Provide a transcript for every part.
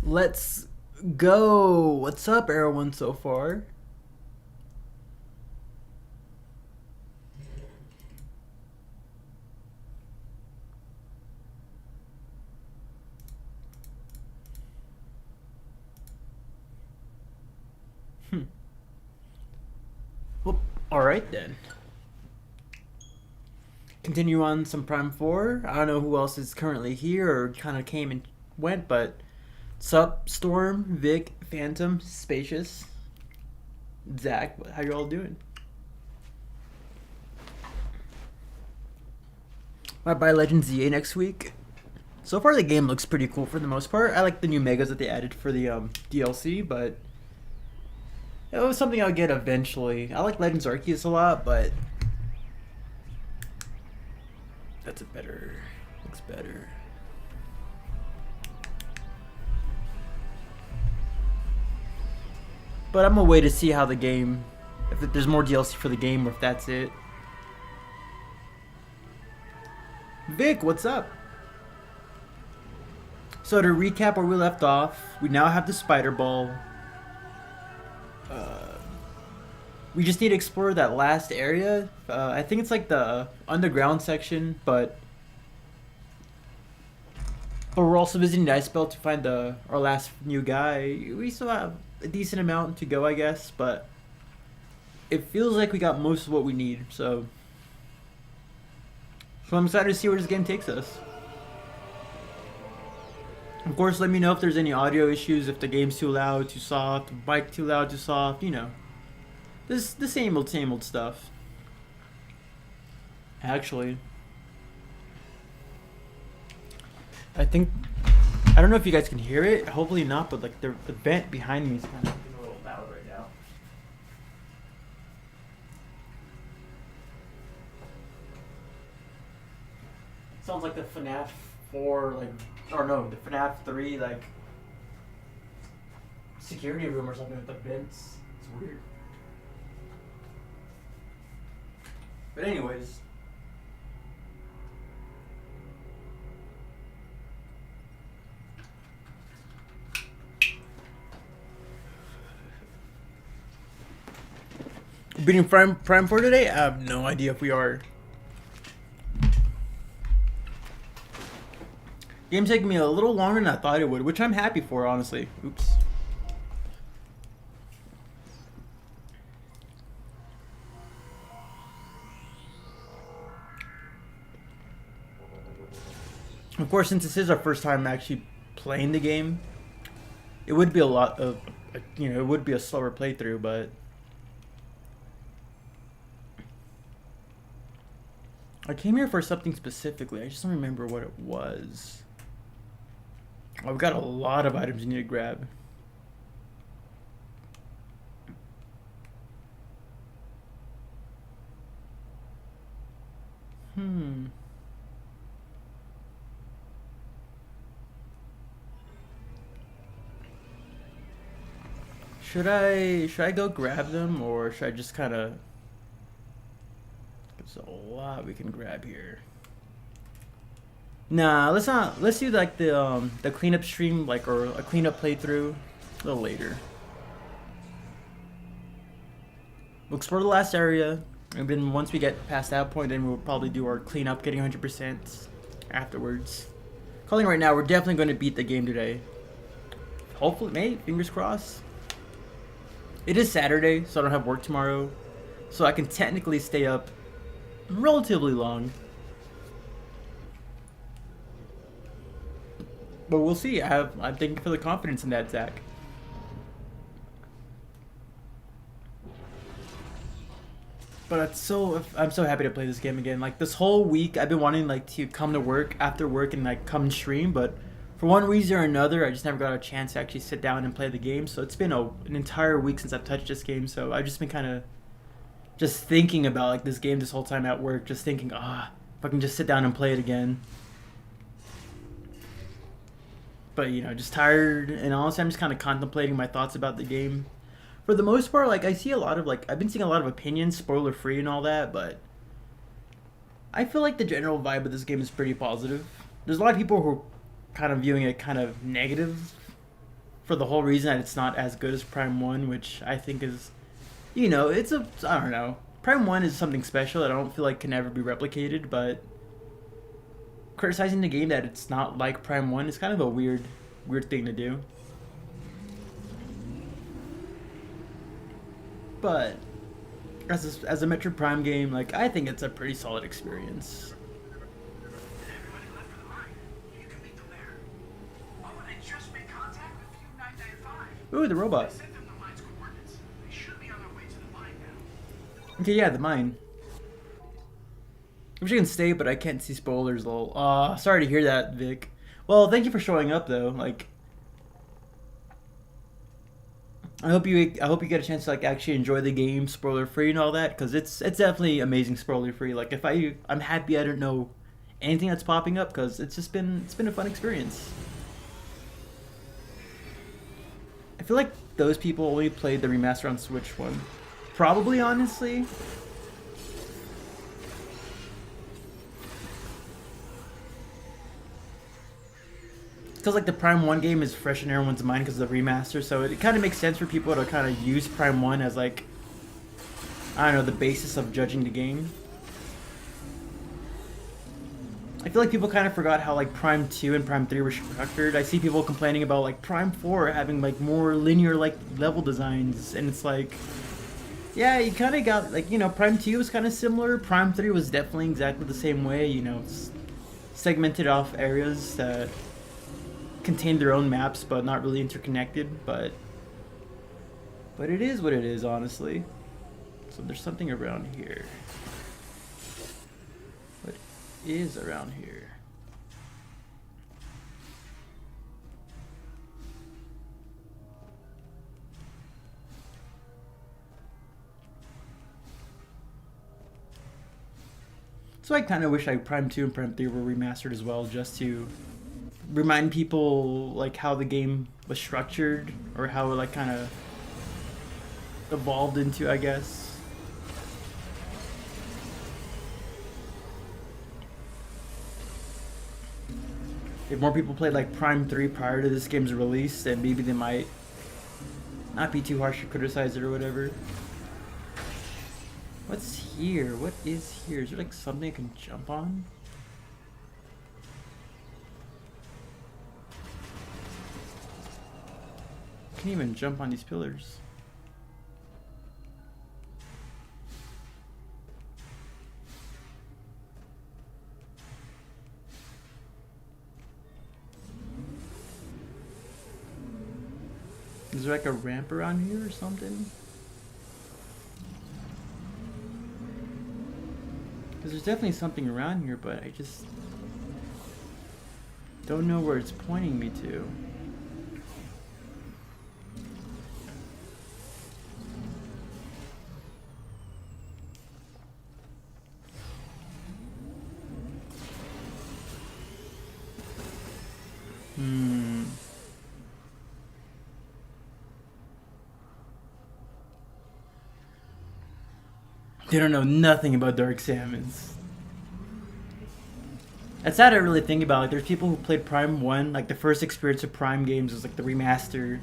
Let's go. What's up, everyone, so far? Well, alright then. Continue on some Prime 4. I don't know who else is currently here or kind of came and went, but Sup, Storm, Vic, Phantom, Spacious, Zach, how you all doing? Might buy Legends ZA next week. So far, the game looks pretty cool for the most part. I like the new megas that they added for the DLC, but it was something I'll get eventually. I like Legends Arceus a lot, but that's a better. Looks better. But I'm gonna wait to see how the game, if there's more DLC for the game, or if that's it. Vic, what's up? So to recap where we left off, we now have the Spider Ball. We just need to explore that last area. I think it's like the underground section, but we're also visiting the Ice Belt to find our last new guy. We still have a decent amount to go, I guess, but it feels like we got most of what we need. So I'm excited to see where this game takes us. Of course, let me know if there's any audio issues, if the game's too loud, too soft, mic too loud, too soft, you know. This the same old stuff. Actually, I think I don't know if you guys can hear it. Hopefully not, but like the vent behind me is kind of a little loud right now. Sounds like the FNAF 4, like, or no, the FNAF 3, like security room or something with the vents. It's weird. But anyways, beating Prime 4 today? I have no idea if we are. Game's taking me a little longer than I thought it would, which I'm happy for, honestly. Oops. Of course, since this is our first time actually playing the game, it would be a lot of, it would be a slower playthrough, but I came here for something specifically. I just don't remember what it was. I've got a lot of items you need to grab. Should I go grab them, or should I just kind of? There's a lot we can grab here. Nah, let's not. Let's do like the cleanup stream, like, or a cleanup playthrough a little later. We'll explore the last area, and then once we get past that point, then we'll probably do our cleanup, getting 100% afterwards. Calling right now, we're definitely going to beat the game today. Hopefully, maybe, fingers crossed. It is Saturday, so I don't have work tomorrow, so I can technically stay up relatively long. But we'll see. I'm thanking you for the confidence in that, Zach. But I'm so happy to play this game again. Like, this whole week, I've been wanting like to come to work after work and like come and stream, but for one reason or another, I just never got a chance to actually sit down and play the game. So it's been an entire week since I've touched this game. So I've just been kind of just thinking about like this game this whole time at work. Just thinking, if I can just sit down and play it again. But just tired, and honestly, I'm just kind of contemplating my thoughts about the game. For the most part, like, I see a lot of I've been seeing a lot of opinions, spoiler free and all that, but I feel like the general vibe of this game is pretty positive. There's a lot of people who are kind of viewing it kind of negative, for the whole reason that it's not as good as Prime 1, which I think is, it's a, I don't know. Prime 1 is something special that I don't feel like can ever be replicated, but criticizing the game that it's not like Prime 1 is kind of a weird thing to do. But as a Metroid Prime game, like, I think it's a pretty solid experience. Ooh, the robot. Okay, yeah, the mine. I wish I can stay, but I can't see spoilers, lol. Sorry to hear that, Vic. Well, thank you for showing up, though. Like, I hope you get a chance to like actually enjoy the game spoiler free and all that, because it's definitely amazing spoiler free. Like, if I'm happy I don't know anything that's popping up, because it's been a fun experience. I feel like those people only played the remaster on Switch one. Probably, honestly. Because like the Prime 1 game is fresh in everyone's mind because of the remaster, so it kind of makes sense for people to kind of use Prime 1 as like, I don't know, the basis of judging the game. I feel like people kind of forgot how like Prime 2 and Prime 3 were structured. I see people complaining about like Prime 4 having like more linear like level designs, and it's like, yeah, you kind of got like, Prime 2 was kind of similar. Prime 3 was definitely exactly the same way, segmented off areas that contain their own maps but not really interconnected, but it is what it is, honestly. So there's something around here. What is around here? So I kind of wish like Prime 2 and Prime 3 were remastered as well, just to remind people like how the game was structured, or how it like kind of evolved into, I guess. If more people played like Prime 3 prior to this game's release, then maybe they might not be too harsh to criticize it or whatever. What's here? What is here? Is there like something I can jump on? I can't even jump on these pillars. Is there like a ramp around here or something? Because there's definitely something around here, but I just don't know where it's pointing me to. They don't know nothing about Dark Salmons. That's sad to really think about. Like, there's people who played Prime 1, like the first experience of Prime games was like the remaster,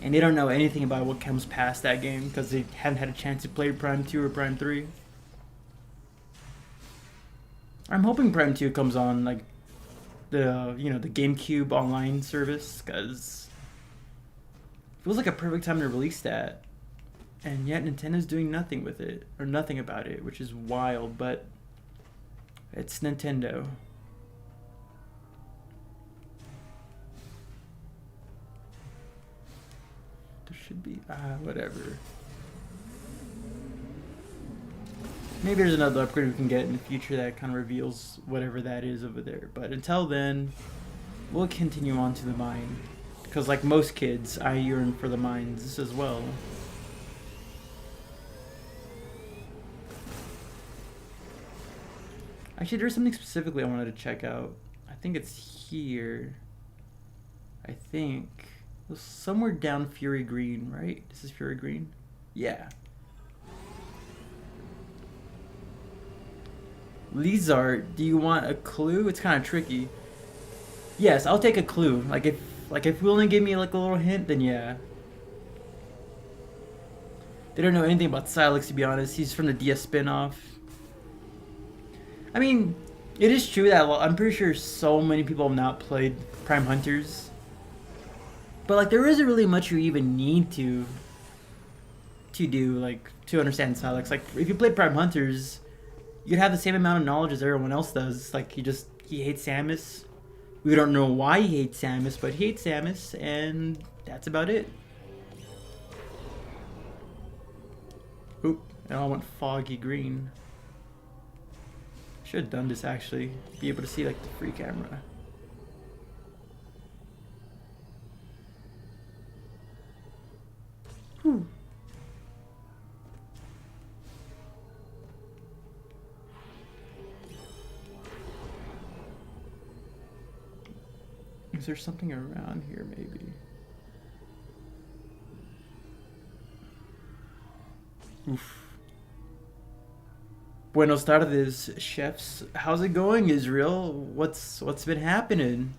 and they don't know anything about what comes past that game because they haven't had a chance to play Prime 2 or Prime 3. I'm hoping Prime 2 comes on like the the GameCube online service, because it feels like a perfect time to release that. And yet Nintendo's doing nothing with it, or nothing about it, which is wild, but it's Nintendo. There should be, whatever. Maybe there's another upgrade we can get in the future that kind of reveals whatever that is over there. But until then, we'll continue on to the mine. Because like most kids, I yearn for the mines as well. Actually, there's something specifically I wanted to check out. I think it's here. I think it was somewhere down Fury Green, right? This is Fury Green? Yeah. Lizard, do you want a clue? It's kind of tricky. Yes, I'll take a clue. Like, if Like if Will gave me like a little hint, then yeah. They don't know anything about Silex, to be honest. He's from the DS spinoff. I mean, it is true that I'm pretty sure so many people have not played Prime Hunters. But like there isn't really much you even need to do, like, to understand Silex. Like if you play Prime Hunters, you'd have the same amount of knowledge as everyone else does. Like he hates Samus. We don't know why he hates Samus, but he hates Samus, and that's about it. Oop, it all went foggy green. Should have done this actually. Be able to see like the free camera. Whew. Is there something around here maybe? Oof. Buenos tardes, chefs. How's it going, Israel? What's been happening?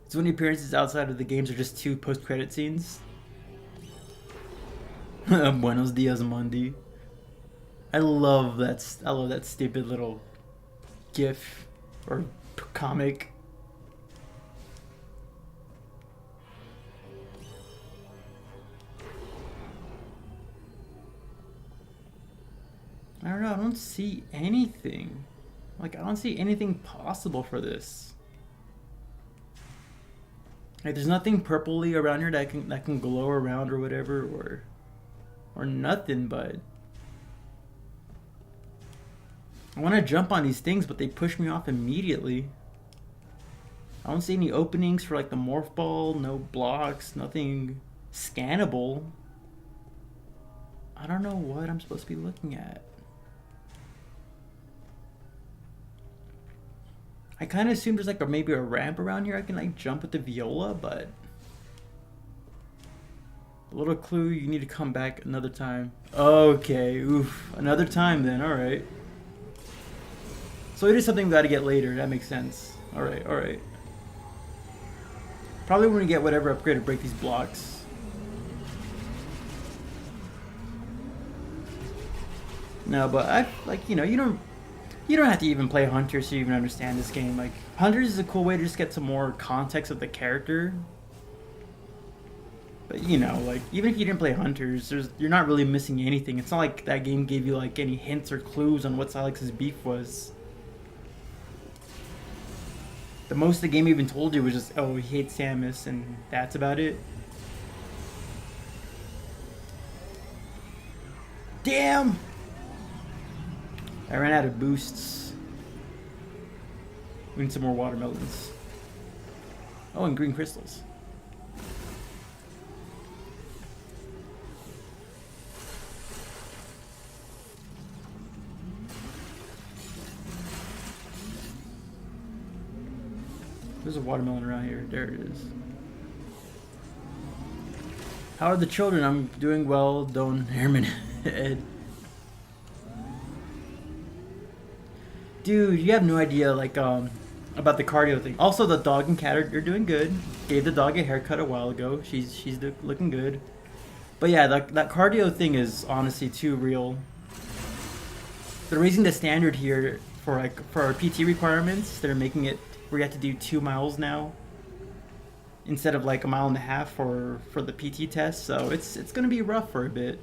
So many appearances outside of the games are just 2 post-credit scenes. Buenos dias, Mundi. I love that stupid little GIF or comic. I don't know, I don't see anything. Like, I don't see anything possible for this. Like, there's nothing purpley around here that can glow around or whatever, or nothing, but I want to jump on these things, but they push me off immediately. I don't see any openings for like the morph ball, no blocks, nothing scannable. I don't know what I'm supposed to be looking at. I kind of assume there's like maybe a ramp around here I can like jump with the viola, but a little clue, you need to come back another time. Okay, oof, another time then, alright. So it is something we gotta get later, that makes sense. Alright, alright. Probably when we get whatever upgrade to break these blocks. No, but I like, you know, you don't have to even play Hunters to even understand this game. Like, Hunters is a cool way to just get some more context of the character. But you know, like, even if you didn't play Hunters, you're not really missing anything. It's not like that game gave you like any hints or clues on what Silex's beef was. The most the game even told you was just, oh, he hates Samus, and that's about it. Damn! I ran out of boosts. We need some more watermelons. Oh, and green crystals. There's a watermelon around here. There it is. How are the children? I'm doing well. Don Herman Ed. Dude, you have no idea, like, about the cardio thing. Also, the dog and cat are doing good. Gave the dog a haircut a while ago. She's looking good. But yeah, that cardio thing is honestly too real. They're raising the standard here for our PT requirements. They're making it where you have to do 2 miles now instead of like 1.5 miles for the PT test. So it's gonna be rough for a bit.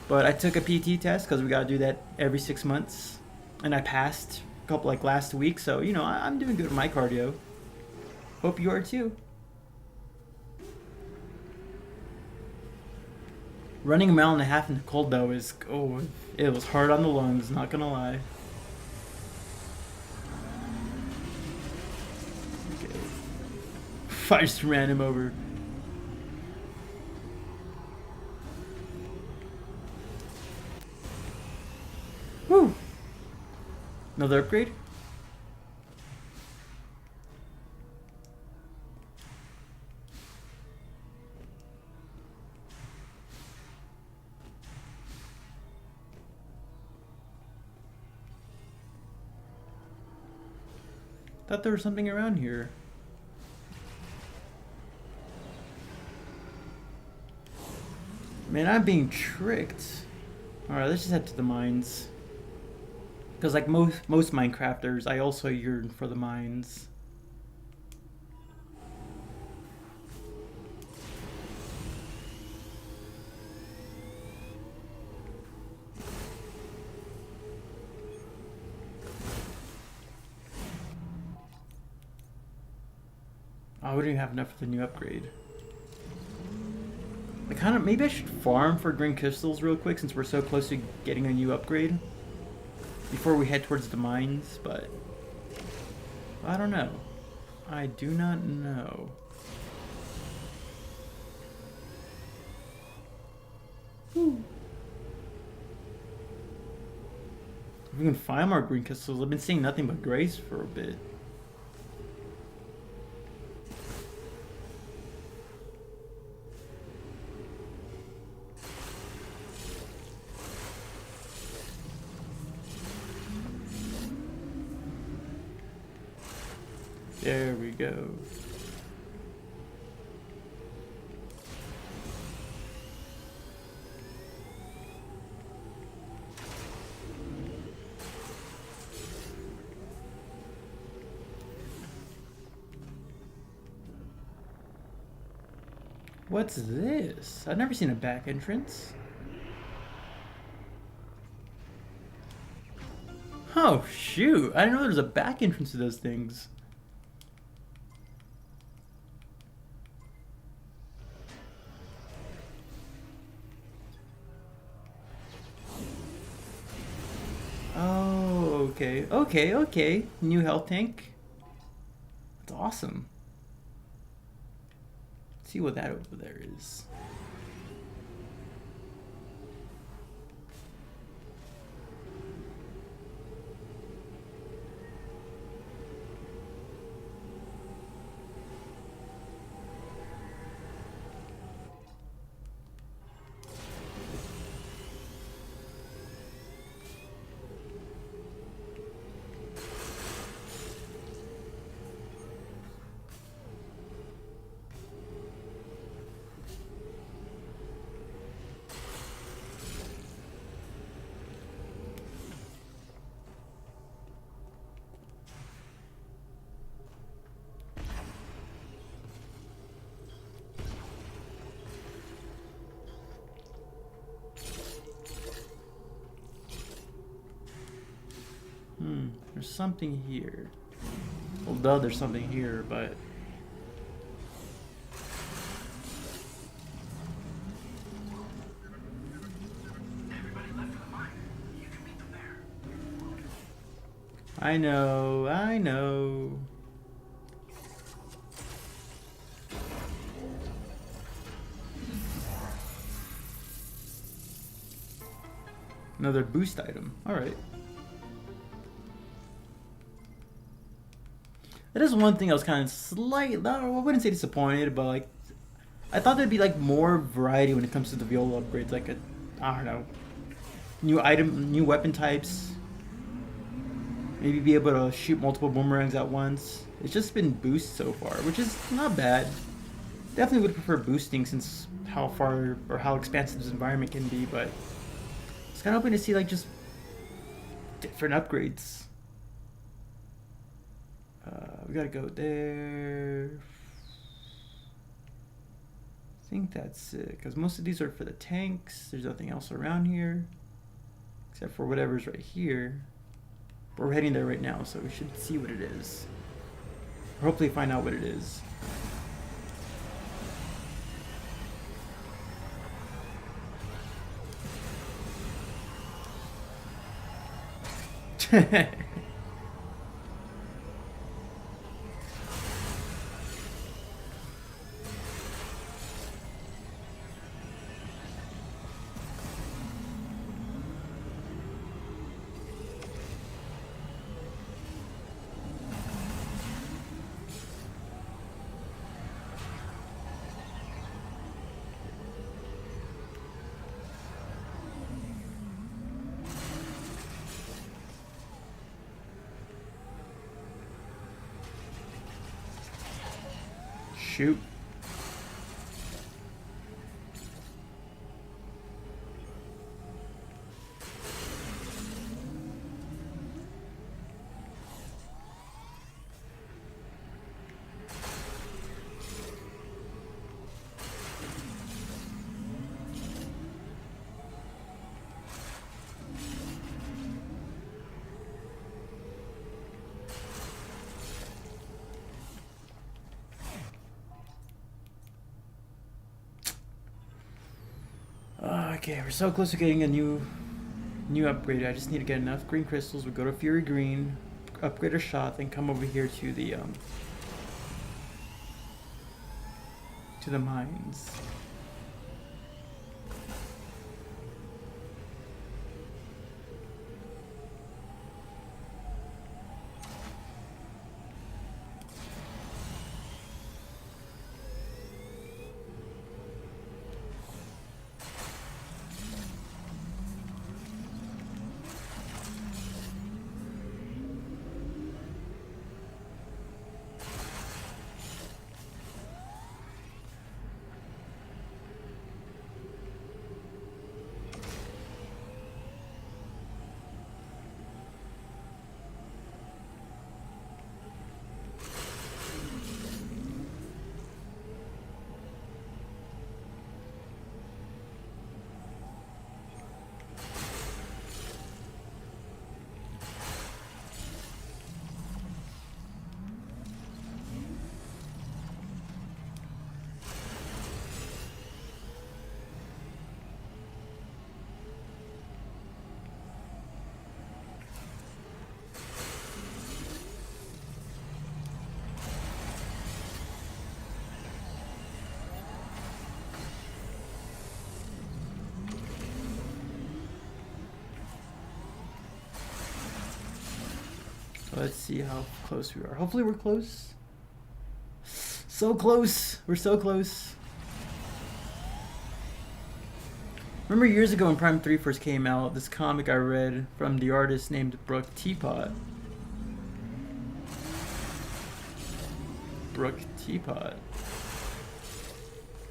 But I took a PT test because we gotta do that every 6 months, and I passed a couple like last week. So you know I'm doing good with my cardio. Hope you are too. Running 1.5 miles in the cold though is it was hard on the lungs. Not gonna lie. Okay. I just ran him over. Woo! Another upgrade? Thought there was something around here. Man, I'm being tricked. Alright, let's just head to the mines. Because like most Minecrafters, I also yearn for the mines. Oh, we don't even have enough for the new upgrade. I kind of, maybe I should farm for green crystals real quick since we're so close to getting a new upgrade before we head towards the mines, but I don't know. I do not know. Whew. If we can find more green crystals, I've been seeing nothing but grays for a bit. There we go. What's this? I've never seen a back entrance. Oh shoot, I didn't know there was a back entrance to those things. Oh, okay. New health tank. That's awesome. Let's see what that over there is. There's something here. Well, duh, there's something here, but... I know. Another boost item. Alright. That is one thing I was kind of slightly, I wouldn't say disappointed, but like, I thought there'd be like more variety when it comes to the Viola upgrades. Like I don't know, new item, new weapon types. Maybe be able to shoot multiple boomerangs at once. It's just been boost so far, which is not bad. Definitely would prefer boosting since how far or how expansive this environment can be, but it's kind of hoping to see like just different upgrades. We gotta go there. I think that's it, because most of these are for the tanks. There's nothing else around here, except for whatever's right here. But we're heading there right now, so we should see what it is. Or hopefully find out what it is. Shoot. Okay, we're so close to getting a new upgrade. I just need to get enough green crystals. We go to Fury Green, upgrade our shot, then come over here to the mines. Let's see how close we are. Hopefully we're close. So close. We're so close. Remember years ago when Prime 3 first came out, this comic I read from the artist named Brooke Teapot. Brooke Teapot.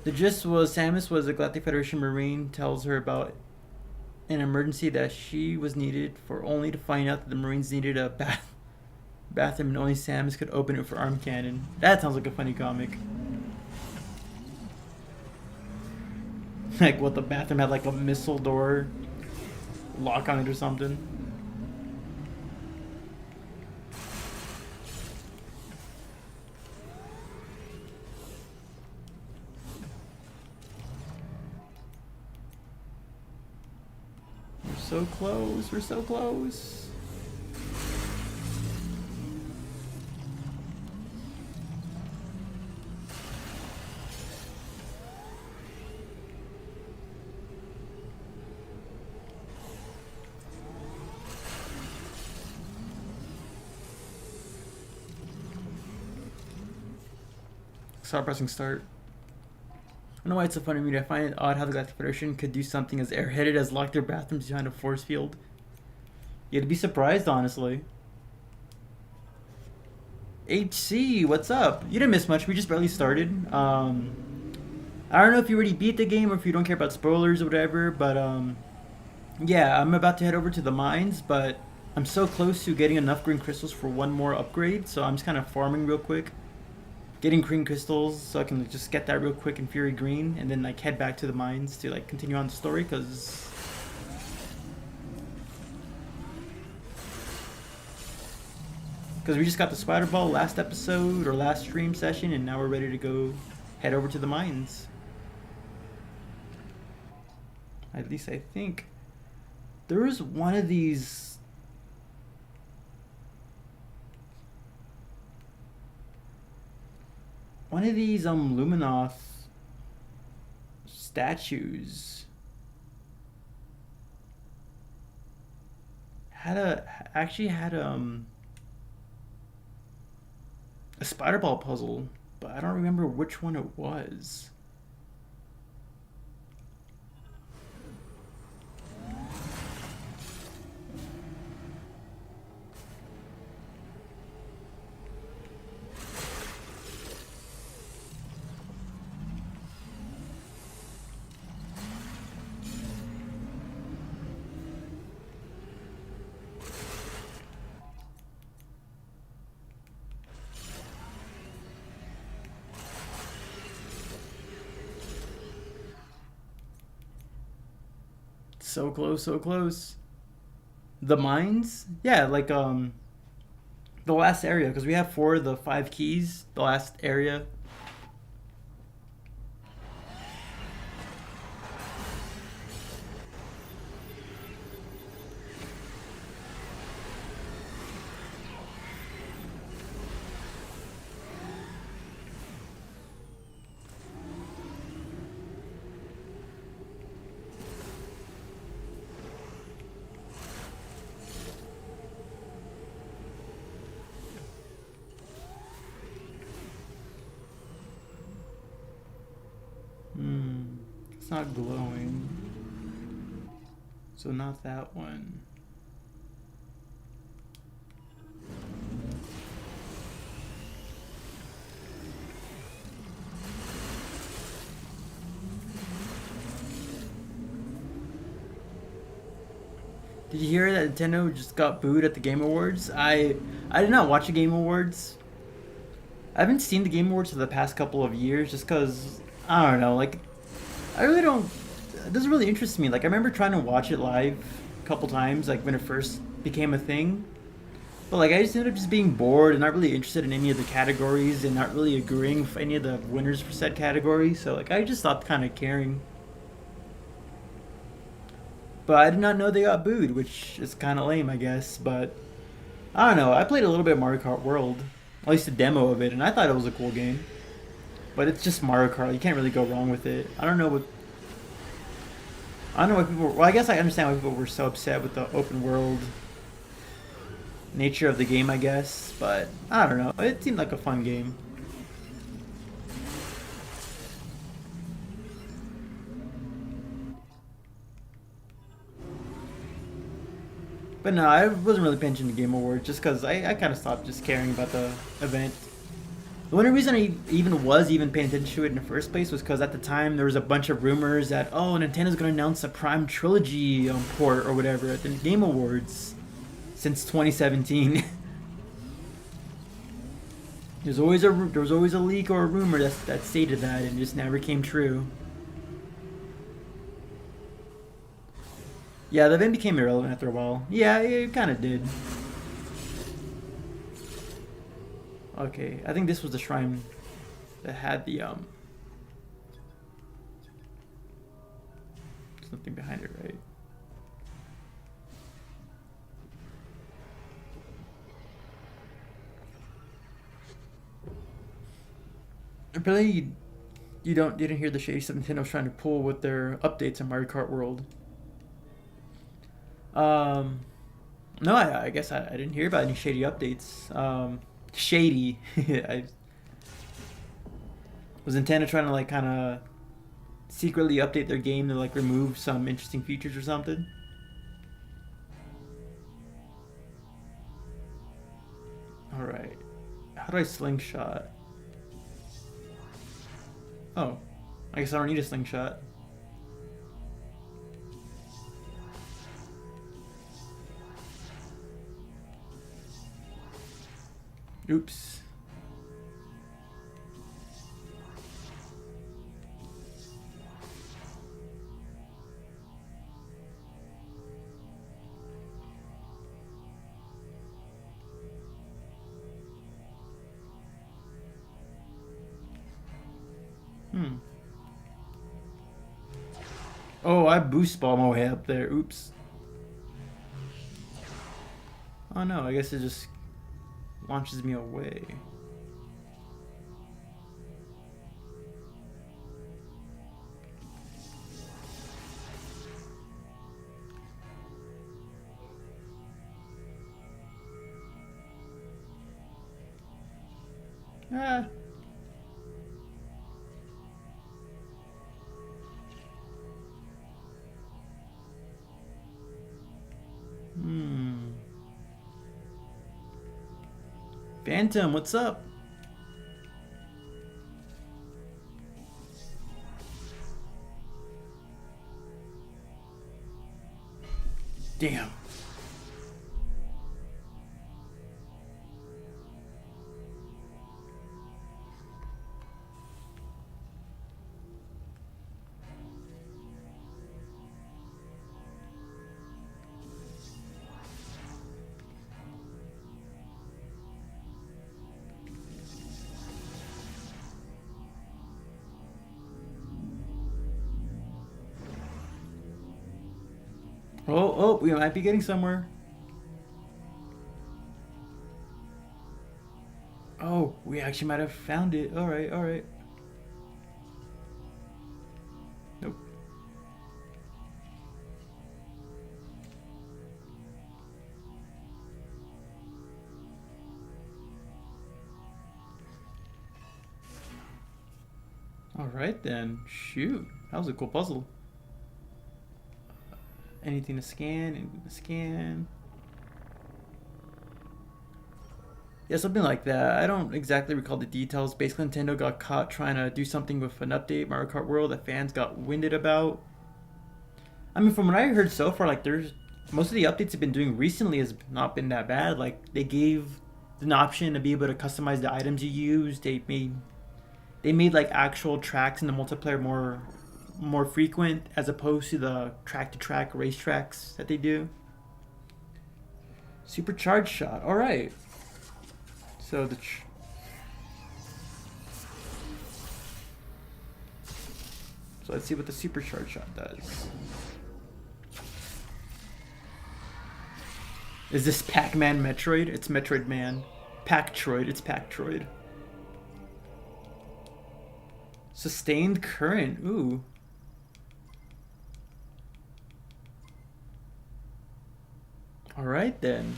The gist was Samus was a Galactic Federation Marine, tells her about an emergency that she was needed for, only to find out that the Marines needed a bathroom and only Samus could open it for arm cannon. That sounds like a funny comic. Like what, the bathroom had like a missile door lock on it or something. We're so close, we're so close. Stop pressing start. I don't know why it's so funny to me. I find it odd how the Galactic Federation could do something as airheaded as lock their bathrooms behind a force field. You'd be surprised, honestly. HC, what's up? You didn't miss much. We just barely started. I don't know if you already beat the game or if you don't care about spoilers or whatever, but yeah, I'm about to head over to the mines, but I'm so close to getting enough green crystals for one more upgrade, so I'm just kind of farming real quick. Getting green crystals so I can just get that real quick in Fury Green and then like head back to the mines to like continue on the story, because we just got the Spider Ball last episode or last stream session, and now we're ready to go head over to the mines. At least I think there was one of these Luminoth statues had a Spider Ball puzzle, but I don't remember which one it was. So close, so close. The mines? Yeah, like the last area because we have four of the five keys. The last area. Hmm. It's not glowing. So not that one. Did you hear that Nintendo just got booed at the Game Awards? I did not watch the Game Awards. I haven't seen the Game Awards for the past couple of years just because I don't know. Like I really don't. It doesn't really interest me. Like I remember trying to watch it live a couple times, like when it first became a thing. But like I just ended up just being bored and not really interested in any of the categories and not really agreeing with any of the winners for said category. So like I just stopped kind of caring. But I did not know they got booed, which is kind of lame, I guess. But I don't know. I played a little bit of Mario Kart World, at least a demo of it, and I thought it was a cool game. But it's just Mario Kart. You can't really go wrong with it. I don't know why people. Well, I guess I understand why people were so upset with the open world nature of the game. I guess, but I don't know. It seemed like a fun game. But no, I wasn't really paying attention to Game Awards just because I kind of stopped just caring about the event. The only reason I even paying attention to it in the first place was because at the time there was a bunch of rumors that Nintendo's gonna announce a Prime Trilogy port or whatever at the Game Awards since 2017. There was always a leak or a rumor that stated that and it just never came true. Yeah, the event became irrelevant after a while. Yeah, it kind of did. Okay, I think this was the shrine that had the something behind it, right? Apparently, you didn't hear the shady stuff Nintendo's trying to pull with their updates on Mario Kart World. Um, no, I guess I didn't hear about any shady updates. Shady. I was Nintendo trying to like kind of secretly update their game to like remove some interesting features or something. All right. How do I slingshot? Oh, I guess I don't need a slingshot. Oops. Hmm. Oh, I boost ball my way up there. Oops. Oh no, I guess it just launches me away. Ah. Hmm. Phantom, what's up? Damn. Oh, we might be getting somewhere. Oh, we actually might have found it. Alright, alright. Nope. Alright then. Shoot. That was a cool puzzle. Anything to scan? Anything to scan? Yeah, something like that. I don't exactly recall the details. Basically, Nintendo got caught trying to do something with an update, Mario Kart World, that fans got winded about. I mean, from what I heard so far, like there's most of the updates have been doing recently has not been that bad. Like they gave an option to be able to customize the items you use. They made like actual tracks in the multiplayer more frequent as opposed to the track to track race tracks that they do. Supercharged shot. All right. So so let's see what the supercharged shot does. Is this Pac-Man Metroid? It's Metroid Man. Pac-Troid. It's Pac-Troid. Sustained current. Ooh. All right then.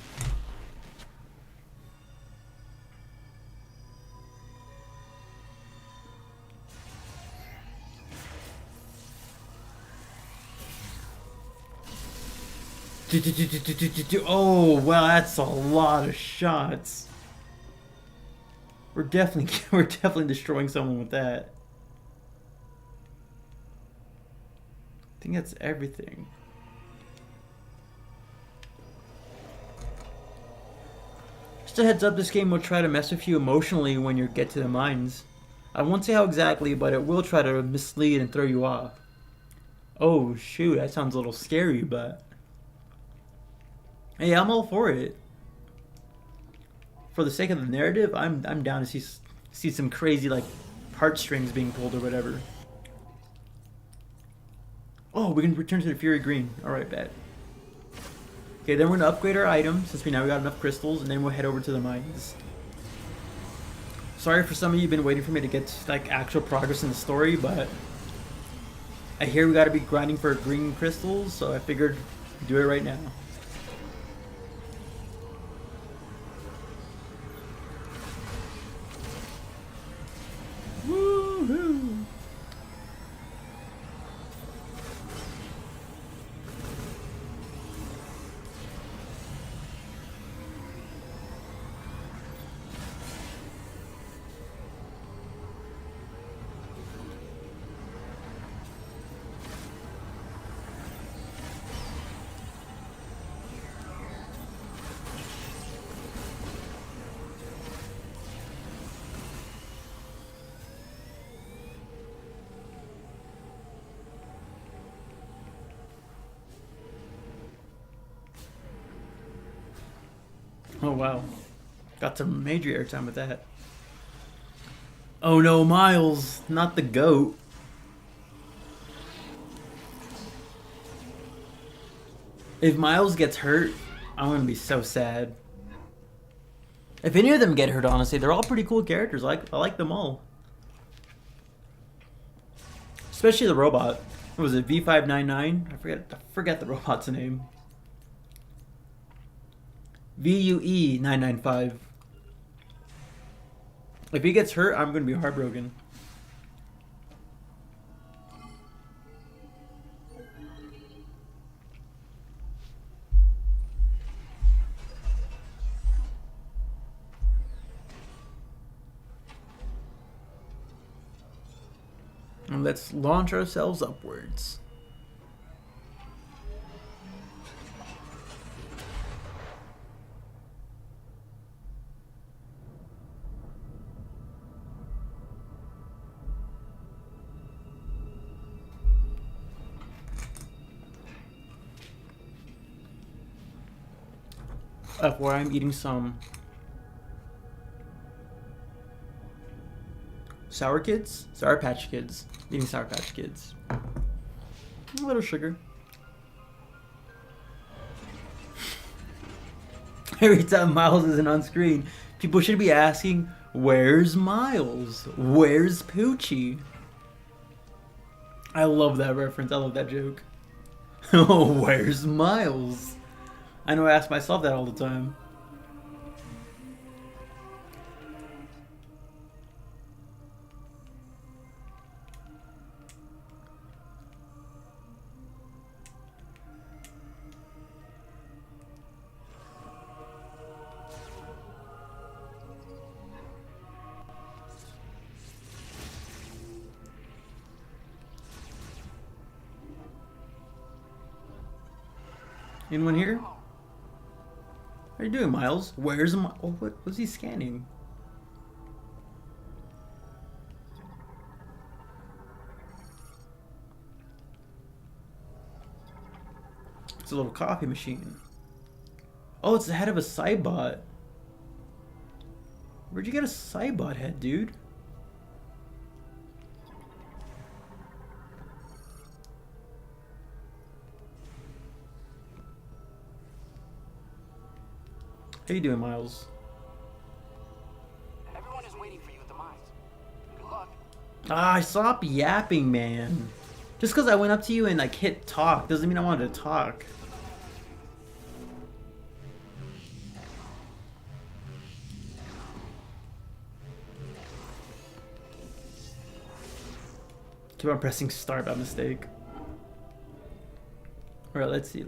Oh, wow, that's a lot of shots. We're definitely we're definitely destroying someone with that. I think that's everything. Just a heads up, this game will try to mess with you emotionally when you get to the mines. I won't say how exactly, but it will try to mislead and throw you off. Oh shoot, that sounds a little scary, but hey, I'm all for it. For the sake of the narrative, I'm down to see some crazy like heartstrings being pulled or whatever. Oh, we can return to the Fury Green. All right, bet. Okay, then we're gonna upgrade our item since we now got enough crystals, and then we'll head over to the mines. Sorry for some of you been waiting for me to get like actual progress in the story, but I hear we gotta be grinding for green crystals, so I figured do it right now. Woohoo! Oh wow. Got some major airtime with that. Oh no, Miles, not the goat. If Miles gets hurt, I'm gonna be so sad. If any of them get hurt, honestly, they're all pretty cool characters. I like them all. Especially the robot. What was it, V599? I forget the robot's name. VUE995. If he gets hurt, I'm gonna be heartbroken. And let's launch ourselves upwards. Where I'm eating some Sour Kids? Sour Patch Kids. Eating Sour Patch Kids. A little sugar. Every time Miles isn't on screen, people should be asking, where's Miles? Where's Poochie? I love that reference. I love that joke. Oh, where's Miles? I know I ask myself that all the time. Anyone here? How are you doing, Miles? Where's my... Oh, what was he scanning? It's a little coffee machine. Oh, it's the head of a Cybot. Where'd you get a Cybot head, dude? How you doing, Miles? Everyone is waiting for you at the mines. Good luck. Ah, stop yapping, man. Just because I went up to you and like hit talk doesn't mean I wanted to talk. Keep on pressing start by mistake. Alright, let's see.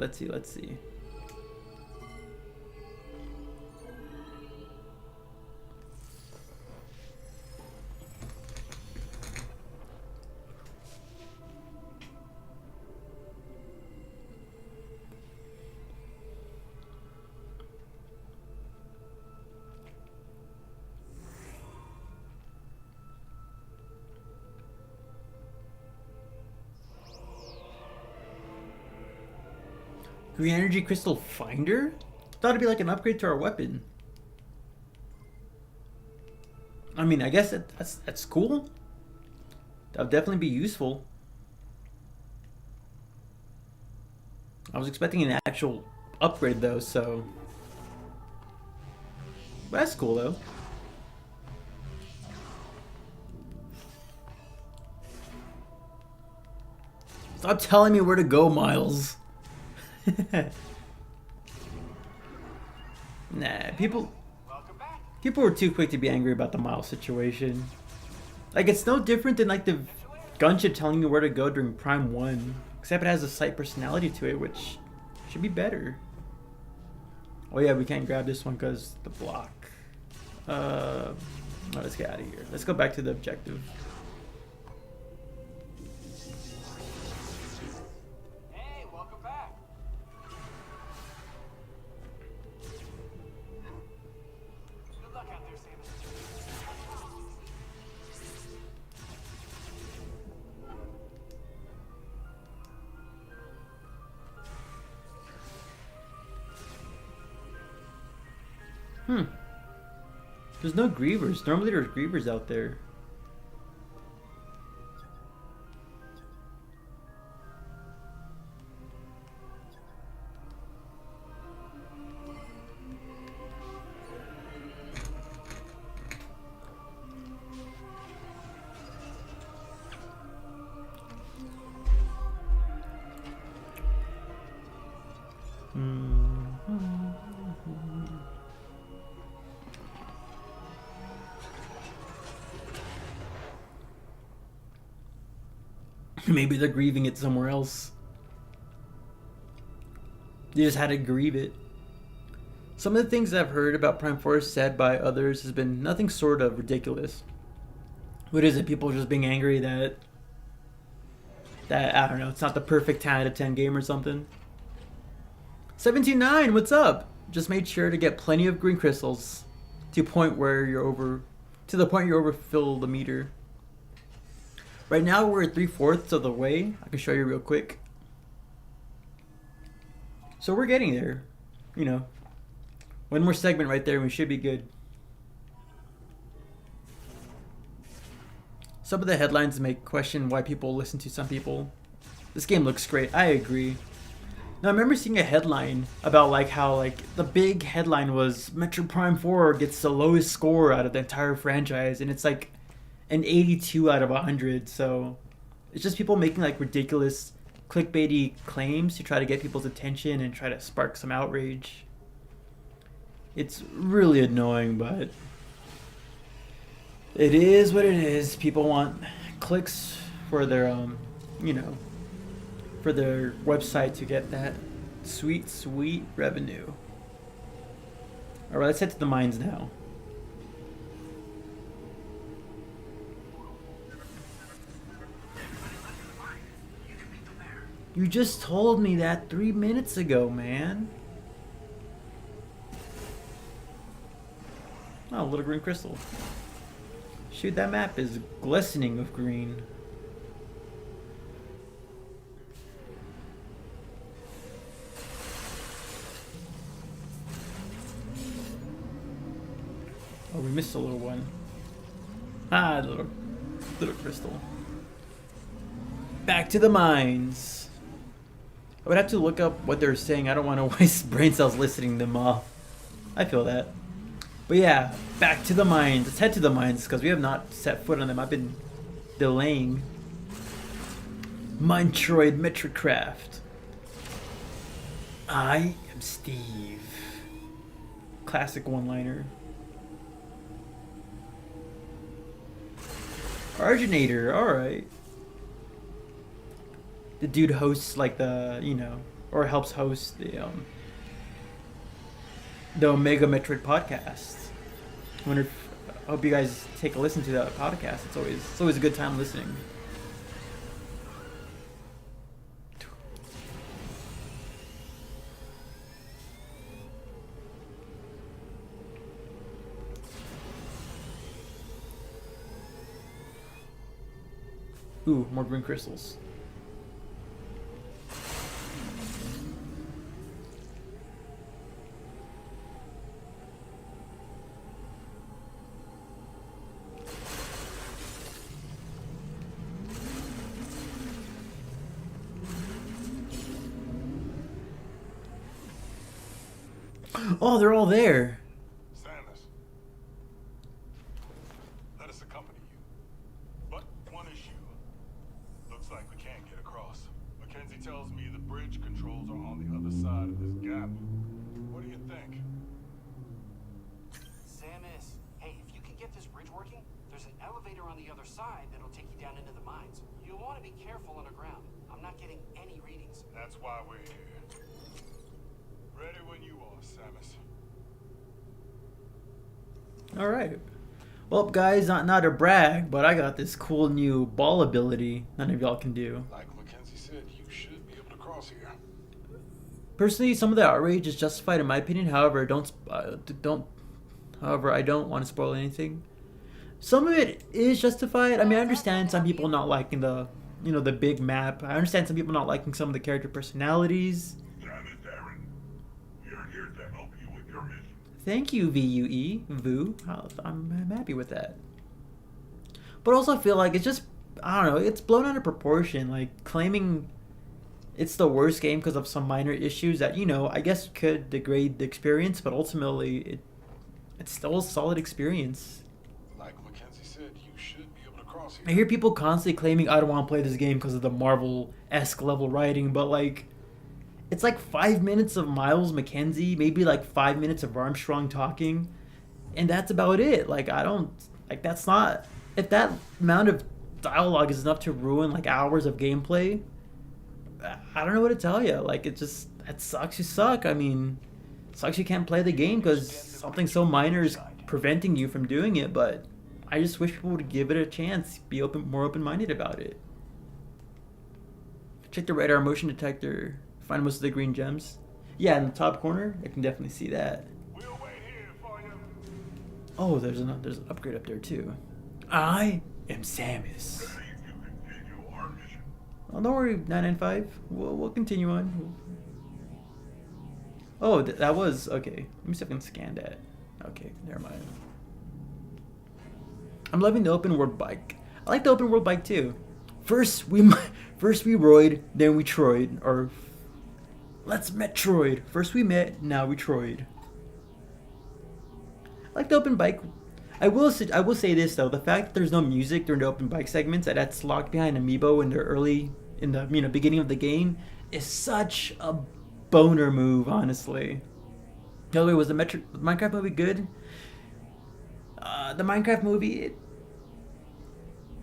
Green energy crystal finder? Thought it'd be like an upgrade to our weapon. I mean, I guess that's cool. That'll definitely be useful. I was expecting an actual upgrade though, so... But that's cool though. Stop telling me where to go, Miles. Nah, people were too quick to be angry about the Miles situation. Like, it's no different than like the gunship telling you where to go during Prime 1. Except it has a slight personality to it, which should be better. Oh yeah, we can't grab this one because the block. Oh, let's get out of here. Let's go back to the objective. Hey, welcome back. Good luck out there, Sam. There's no grievers. Normally there's grievers out there. Maybe they're grieving it somewhere else. They just had to grieve it. Some of the things I've heard about Prime 4 said by others has been nothing sort of ridiculous. What is it? People just being angry that I don't know, it's not the perfect 10 out of 10 game or something. 179, what's up? Just made sure to get plenty of green crystals to the point where you're overfill the meter. Right now we're at 3/4 of the way. I can show you real quick. So we're getting there. You know, one more segment right there and we should be good. Some of the headlines make question why people listen to some people. This game looks great. I agree. Now I remember seeing a headline about like how like the big headline was Metroid Prime 4 gets the lowest score out of the entire franchise, and it's like an 82 out of 100. So it's just people making like ridiculous clickbaity claims to try to get people's attention and try to spark some outrage. It's really annoying, but it is what it is. People want clicks for their you know, for their website to get that sweet, sweet revenue. All right, let's head to the mines now. You just told me that 3 minutes ago, man. Oh, little green crystal. Shoot, that map is glistening with green. Oh, we missed a little one. Ah, little crystal. Back to the mines. I would have to look up what they're saying. I don't want to waste brain cells listening them off. I feel that. But yeah, back to the mines. Let's head to the mines because we have not set foot on them. I've been delaying. Metroid Metrocraft. I am Steve. Classic one-liner. Arginator, alright. The dude hosts like the, you know, or helps host the Omega Metroid podcast. I hope you guys take a listen to that podcast. It's always a good time listening. Ooh, more green crystals. Oh, they're all there. Samus, let us accompany you. But one issue. Looks like we can't get across. Mackenzie tells me the bridge controls are on the other side of this gap. What do you think? Samus, hey, if you can get this bridge working, there's an elevator on the other side that'll take you down into the mines. You'll want to be careful underground. I'm not getting any readings. That's why we're here. Ready when you are, Samus. All right. Well, guys, not to brag, but I got this cool new ball ability none of y'all can do. Like Mackenzie said, you should be able to cross here. Personally, some of the outrage is justified in my opinion. However, However, I don't want to spoil anything. Some of it is justified. I mean, I understand some people not liking the, you know, the big map. I understand some people not liking some of the character personalities. Thank you, VUE, Vu. I'm happy with that. But also, I feel like it's just, I don't know, it's blown out of proportion. Like, claiming it's the worst game because of some minor issues that, you know, I guess could degrade the experience, but ultimately, it's still a solid experience. Like Mackenzie said, you should be able to cross here. I hear people constantly claiming, I don't want to play this game because of the Marvel-esque level writing, but, like, it's like 5 minutes of Miles McKenzie, maybe like 5 minutes of Armstrong talking, and that's about it. Like, I don't, like, that's not, if that amount of dialogue is enough to ruin like hours of gameplay, I don't know what to tell you. Like, it sucks you suck. I mean, it sucks you can't play the game because something so minor is preventing you from doing it, but I just wish people would give it a chance, be more open-minded about it. Check the radar motion detector. Find most of the green gems. Yeah, in the top corner, I can definitely see that. We'll wait here for you. Oh, there's an upgrade up there too. I am Samus. Oh, don't worry, 995. We'll continue on. Oh, that was okay. Let me see if I can scan that. Okay, never mind. I'm loving the open world bike. I like the open world bike too. First we roid, then we troid, or Let's Metroid. First we met, now we Troid. I like the open bike. I will say this though: the fact that there's no music during the open bike segments, that's locked behind amiibo in the beginning of the game, is such a boner move. Honestly, the other way was the Minecraft movie good. The Minecraft movie,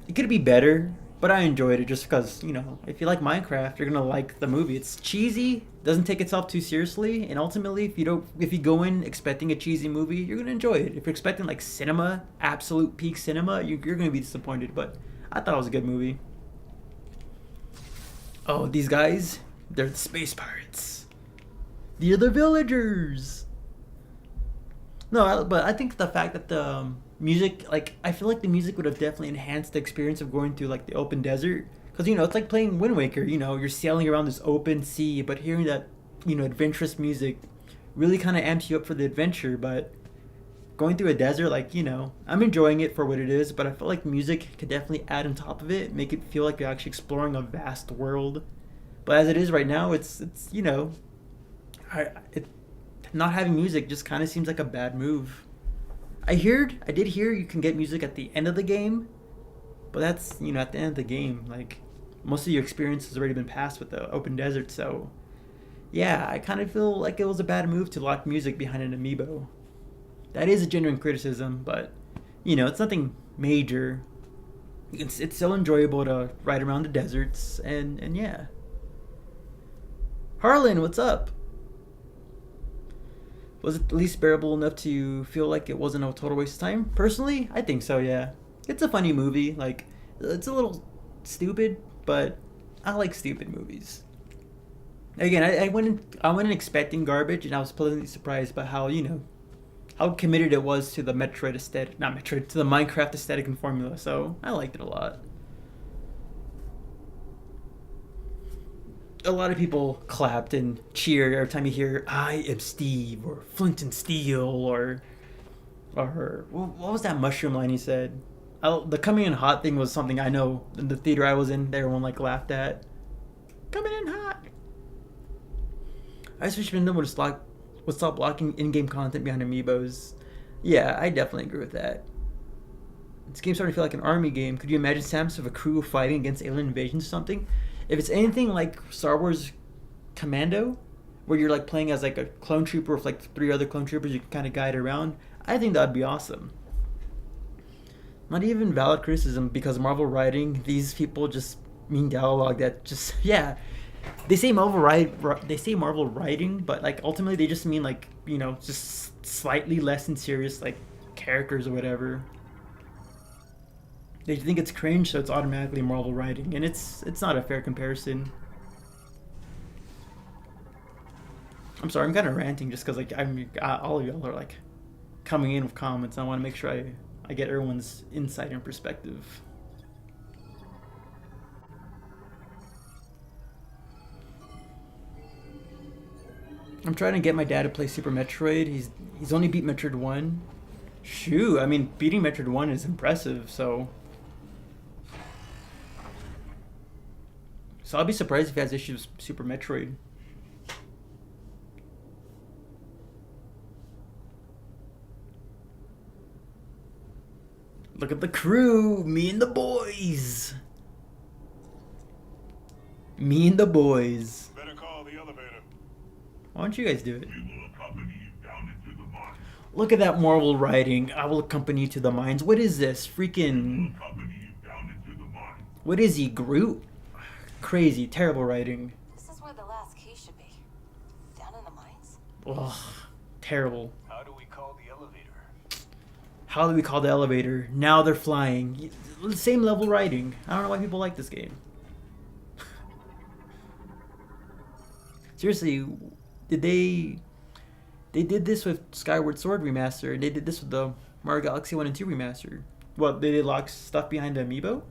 it could be better, but I enjoyed it just because, if you like Minecraft, you're gonna like the movie. It's cheesy, doesn't take itself too seriously, and ultimately, if you go in expecting a cheesy movie, you're gonna enjoy it. If you're expecting like cinema, absolute peak cinema, you're gonna be disappointed. But I thought it was a good movie. Oh, these guys, they're the space pirates. They're the villagers. No, but I think the fact that the music, like, I feel like the music would have definitely enhanced the experience of going through like the open desert, because it's like playing Wind Waker. You're sailing around this open sea, but hearing that adventurous music really kind of amps you up for the adventure. But going through a desert, like, I'm enjoying it for what it is, but I feel like music could definitely add on top of it, make it feel like you're actually exploring a vast world. But as it is right now, it's it not having music just kind of seems like a bad move. I did hear you can get music at the end of the game, but that's at the end of the game. Like, most of your experience has already been passed with the open desert. So yeah, I kind of feel like it was a bad move to lock music behind an amiibo. That is a genuine criticism, but it's nothing major. It's still enjoyable to ride around the deserts, and yeah. Harlan, what's up? Was it at least bearable enough to feel like it wasn't a total waste of time? Personally, I think so, yeah. It's a funny movie. Like, it's a little stupid, but I like stupid movies. Again, I went in expecting garbage, and I was pleasantly surprised by how, how committed it was to the Metroid aesthetic, not Metroid, to the Minecraft aesthetic and formula, so I liked it a lot. A lot of people clapped and cheered every time you hear "I am Steve" or "Flint and Steel" or what was that mushroom line he said? The coming in hot thing was something I know in the theater I was in. Everyone like laughed at. Coming in hot. I just wish Nintendo would stop blocking in-game content behind amiibos. Yeah, I definitely agree with that. This game's starting to feel like an army game. Could you imagine Samus with a crew fighting against alien invasions or something? If it's anything like Star Wars Commando, where you're like playing as like a clone trooper with like 3 other clone troopers you can kind of guide around, I think that'd be awesome. Not even valid criticism, because Marvel writing, these people just mean dialogue that just yeah. They say Marvel writing, but like ultimately they just mean like just slightly less than serious like characters or whatever. They think it's cringe, so it's automatically Marvel writing, and it's not a fair comparison. I'm sorry, I'm kind of ranting just because like all of y'all are like coming in with comments. I want to make sure I get everyone's insight and perspective. I'm trying to get my dad to play Super Metroid. He's only beat Metroid 1. Shoo, I mean, beating Metroid 1 is impressive, so I'll be surprised if he has issues with Super Metroid. Look at the crew, me and the boys. Me and the boys. Better call the elevator. Why don't you guys do it? We will accompany you down into the mine. Look at that Marvel writing. I will accompany you to the mines. What is this? We Freaking... will accompany you down into the mine. What is he, Groot? Crazy, terrible writing. This is where the last key should be. Down in the mines? Ugh, terrible. How do we call the elevator? How do we call the elevator? Now they're flying. Same level writing. I don't know why people like this game. Seriously, they did this with Skyward Sword Remaster, and they did this with the Mario Galaxy 1 and 2 Remaster. What, they did lock stuff behind the amiibo?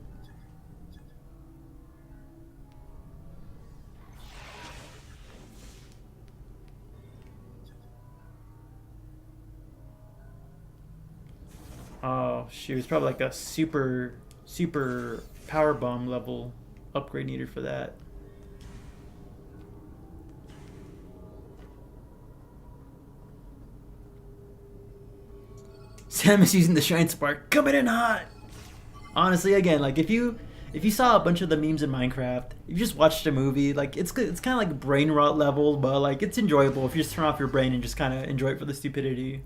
Oh shoot, it's probably like a super power bomb level upgrade needed for that. Samus using the Shine Spark, coming in hot. Honestly, again, like if you saw a bunch of the memes in Minecraft, if you just watched a movie, like it's good. It's kind of like brain rot level, but like it's enjoyable if you just turn off your brain and just kind of enjoy it for the stupidity.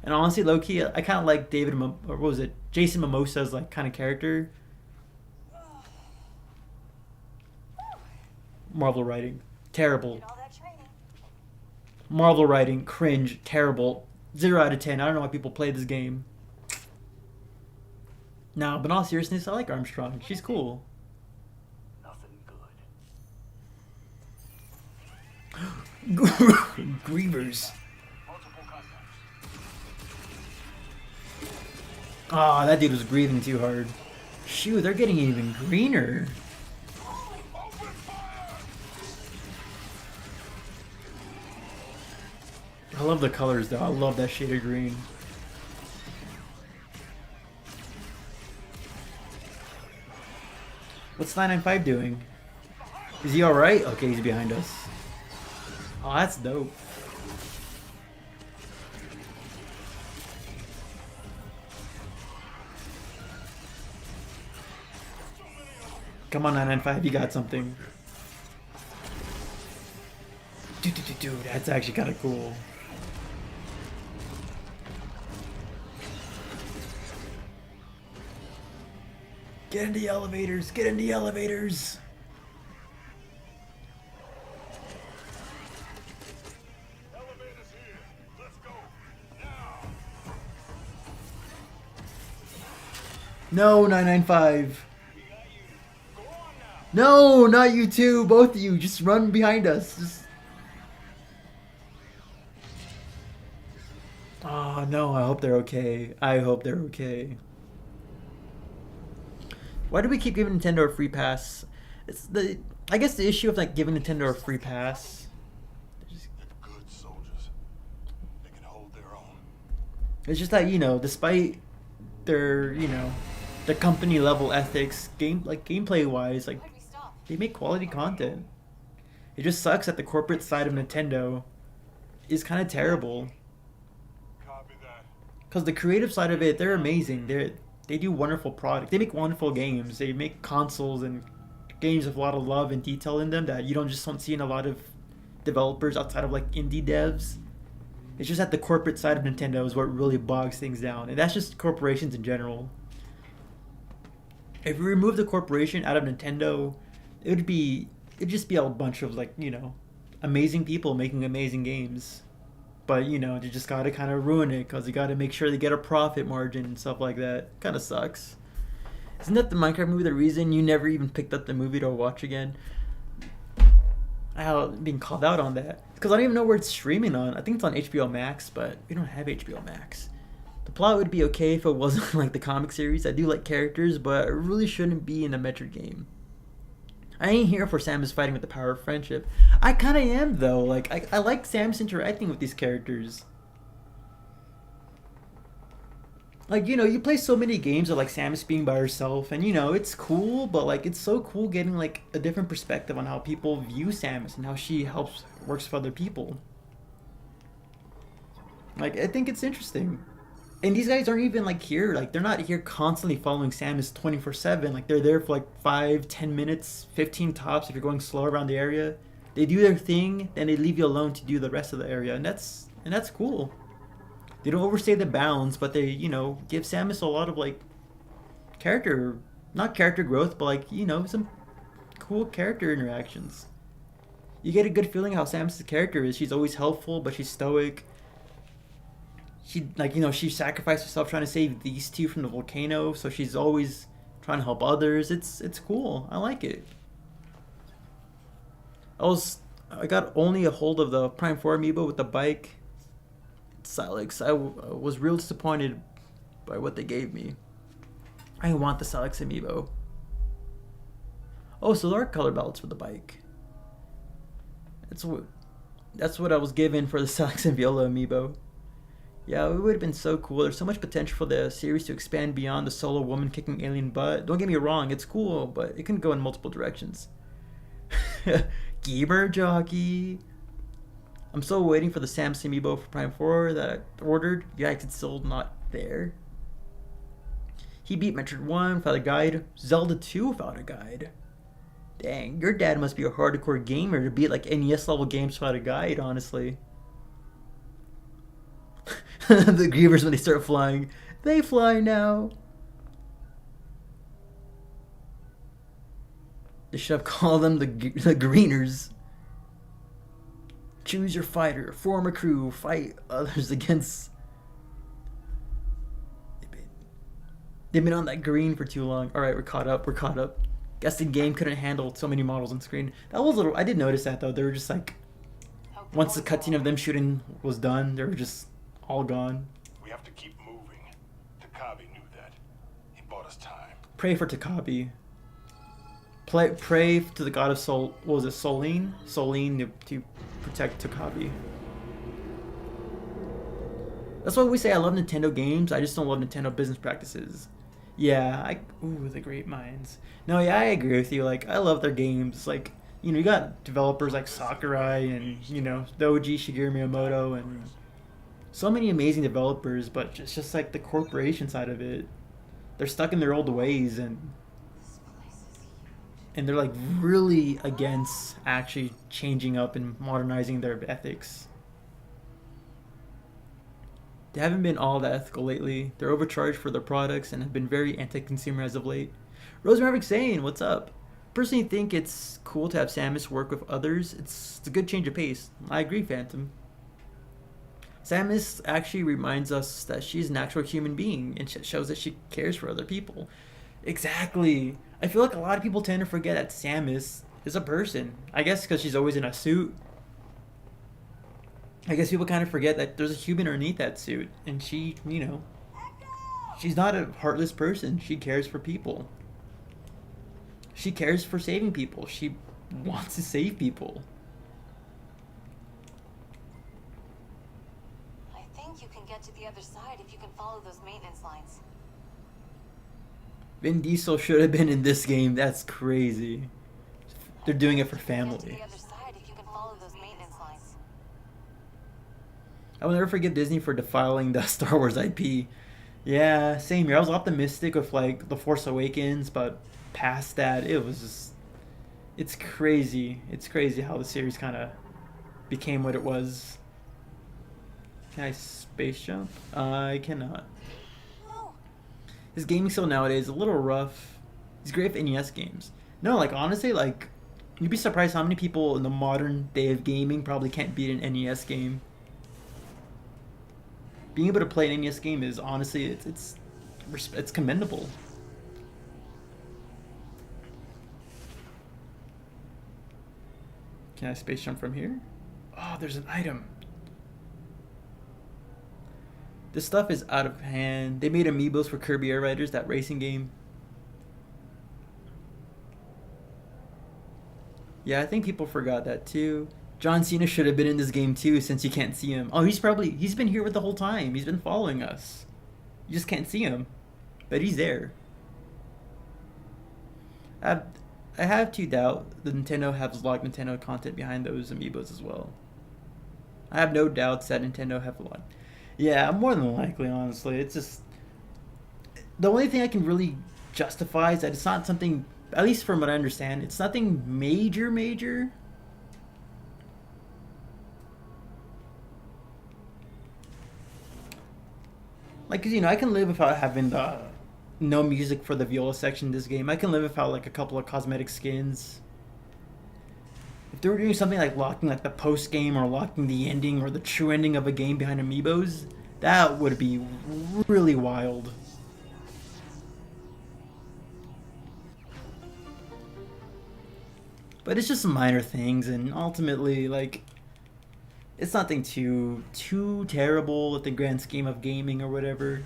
And honestly, low key, I kind of like or what was it, Jason Momoa's like kind of character. Marvel writing, terrible. Did all that training. Marvel writing, cringe, terrible. 0 out of 10. I don't know why people play this game. No, but in all seriousness, I like Armstrong. She's cool. Nothing good. Grievers. Multiple contacts. Oh, that dude was breathing too hard. Shoot, they're getting even greener. Open fire! I love the colors though. I love that shade of green. What's 995 doing? Is he alright? Okay, he's behind us. Oh, that's dope. Come on, 995, you got something. Dude, that's actually kind of cool. Get in the elevators, get in the elevators. Elevators here. Let's go. Now. No, 995. Go on now. No, not you two. Both of you. Just run behind us. Just... Oh, no. I hope they're okay. I hope they're okay. Why do we keep giving Nintendo a free pass? I guess the issue of like giving Nintendo a free pass. They're good soldiers. They can hold their own. It's just that, you know, despite their, you know, their company level ethics, gameplay wise, like Where'd we stop? they make quality content. It just sucks that the corporate side of Nintendo is kind of terrible. Copy that. Because the creative side of it, they're amazing. They do wonderful product. They make wonderful games. They make consoles and games with a lot of love and detail in them that you don't see in a lot of developers outside of like indie devs. It's just that the corporate side of Nintendo is what really bogs things down, and that's just corporations in general. If we remove the corporation out of Nintendo, it'd just be a bunch of like, you know, amazing people making amazing games. But, you know, they just gotta kind of ruin it because you gotta make sure they get a profit margin and stuff like that. Kind of sucks. Isn't that the Minecraft movie the reason you never even picked up the movie to watch again? I'm being called out on that. Because I don't even know where it's streaming on. I think it's on HBO Max, but we don't have HBO Max. The plot would be okay if it wasn't like the comic series. I do like characters, but it really shouldn't be in a Metroid game. I ain't here for Samus fighting with the power of friendship. I kind of am, though. Like, I like Samus interacting with these characters. Like, you know, you play so many games of, like, Samus being by herself, and, you know, it's cool, but, like, it's so cool getting, like, a different perspective on how people view Samus and how she works for other people. Like, I think it's interesting. And these guys aren't even, like, here. Like, they're not here constantly following Samus 24/7. Like, they're there for, like, 5, 10 minutes, 15 tops if you're going slow around the area. They do their thing, then they leave you alone to do the rest of the area. And that's cool. They don't overstay the bounds, but they, you know, give Samus a lot of, like, not character growth, but, like, you know, some cool character interactions. You get a good feeling how Samus' character is. She's always helpful, but she's stoic. She, like, you know, she sacrificed herself trying to save these two from the volcano, so she's always trying to help others. It's cool. I like it. I got only a hold of the Prime 4 amiibo with the bike. Silex. I was real disappointed by what they gave me. I want the Silex amiibo. Oh, so there are color ballots for the bike. That's what I was given for the Silex and Viola amiibo. Yeah, it would have been so cool. There's so much potential for the series to expand beyond the solo woman kicking alien butt. Don't get me wrong, it's cool, but it can go in multiple directions. Gamer jockey. I'm still waiting for the Samus amiibo for Prime 4 that I ordered. Yeah, it's still not there. He beat Metroid 1 without a guide, Zelda 2 without a guide. Dang, your dad must be a hardcore gamer to beat like NES level games without a guide, honestly. The Grievers, when they start flying, they fly now. They should have called them the Greeners. Choose your fighter, form a crew, fight others against. They've been on that green for too long. All right, we're caught up. We're caught up. Guess the game couldn't handle so many models on screen. That was a little. I did notice that though. They were just like, once the cutscene of them shooting was done, they were just all gone. We have to keep moving. Takabe knew that. He bought us time. Pray for Takabe. Pray to the god of Sol. What was it? Solene? Solene to protect Takabe. That's why we say I love Nintendo games. I just don't love Nintendo business practices. Yeah, ooh, the great minds. No, yeah, I agree with you. Like, I love their games. Like, you know, you got developers like Sakurai and, you know, the OG Shigeru Miyamoto and so many amazing developers, but it's just like the corporation side of it. They're stuck in their old ways and they're like really against actually changing up and modernizing their ethics. They haven't been all that ethical lately. They're overcharged for their products and have been very anti-consumer as of late. Rose Maverick saying, what's up? Personally think it's cool to have Samus work with others. It's a good change of pace. I agree, Phantom. Samus actually reminds us that she's an actual human being and shows that she cares for other people. Exactly. I feel like a lot of people tend to forget that Samus is a person. I guess because she's always in a suit. I guess people kind of forget that there's a human underneath that suit. And she, you know, she's not a heartless person. She cares for people. She cares for saving people. She wants to save people. I think you can get to the other side if you can follow those maintenance lines. Vin Diesel should have been in this game. That's crazy. They're doing it for Get to family. the other side if you can follow those maintenance lines. I will never forgive Disney for defiling the Star Wars IP. Yeah, same here. I was optimistic with like The Force Awakens, but past that, it was just... It's crazy. It's crazy how the series kind of became what it was. Can I space jump? I cannot. His gaming skill nowadays is a little rough. He's great for NES games. No, like honestly, like you'd be surprised how many people in the modern day of gaming probably can't beat an NES game. Being able to play an NES game is honestly, it's commendable. Can I space jump from here? Oh, there's an item. This stuff is out of hand. They made amiibos for Kirby Air Riders, that racing game. Yeah, I think people forgot that too. John Cena should have been in this game too, since you can't see him. Oh, he's been here with the whole time. He's been following us. You just can't see him, but he's there. I have to doubt the Nintendo has logged Nintendo content behind those amiibos as well. I have no doubts that Nintendo have logged. Yeah, more than likely, honestly. It's just... The only thing I can really justify is that it's not something, at least from what I understand, it's nothing major. Like, 'cause, you know, I can live without having the no music for the Viola section in this game. I can live without, like, a couple of cosmetic skins. If they were doing something like locking like the post game or locking the ending or the true ending of a game behind amiibos, that would be really wild. But it's just some minor things, and ultimately, like, it's nothing too terrible at the grand scheme of gaming or whatever.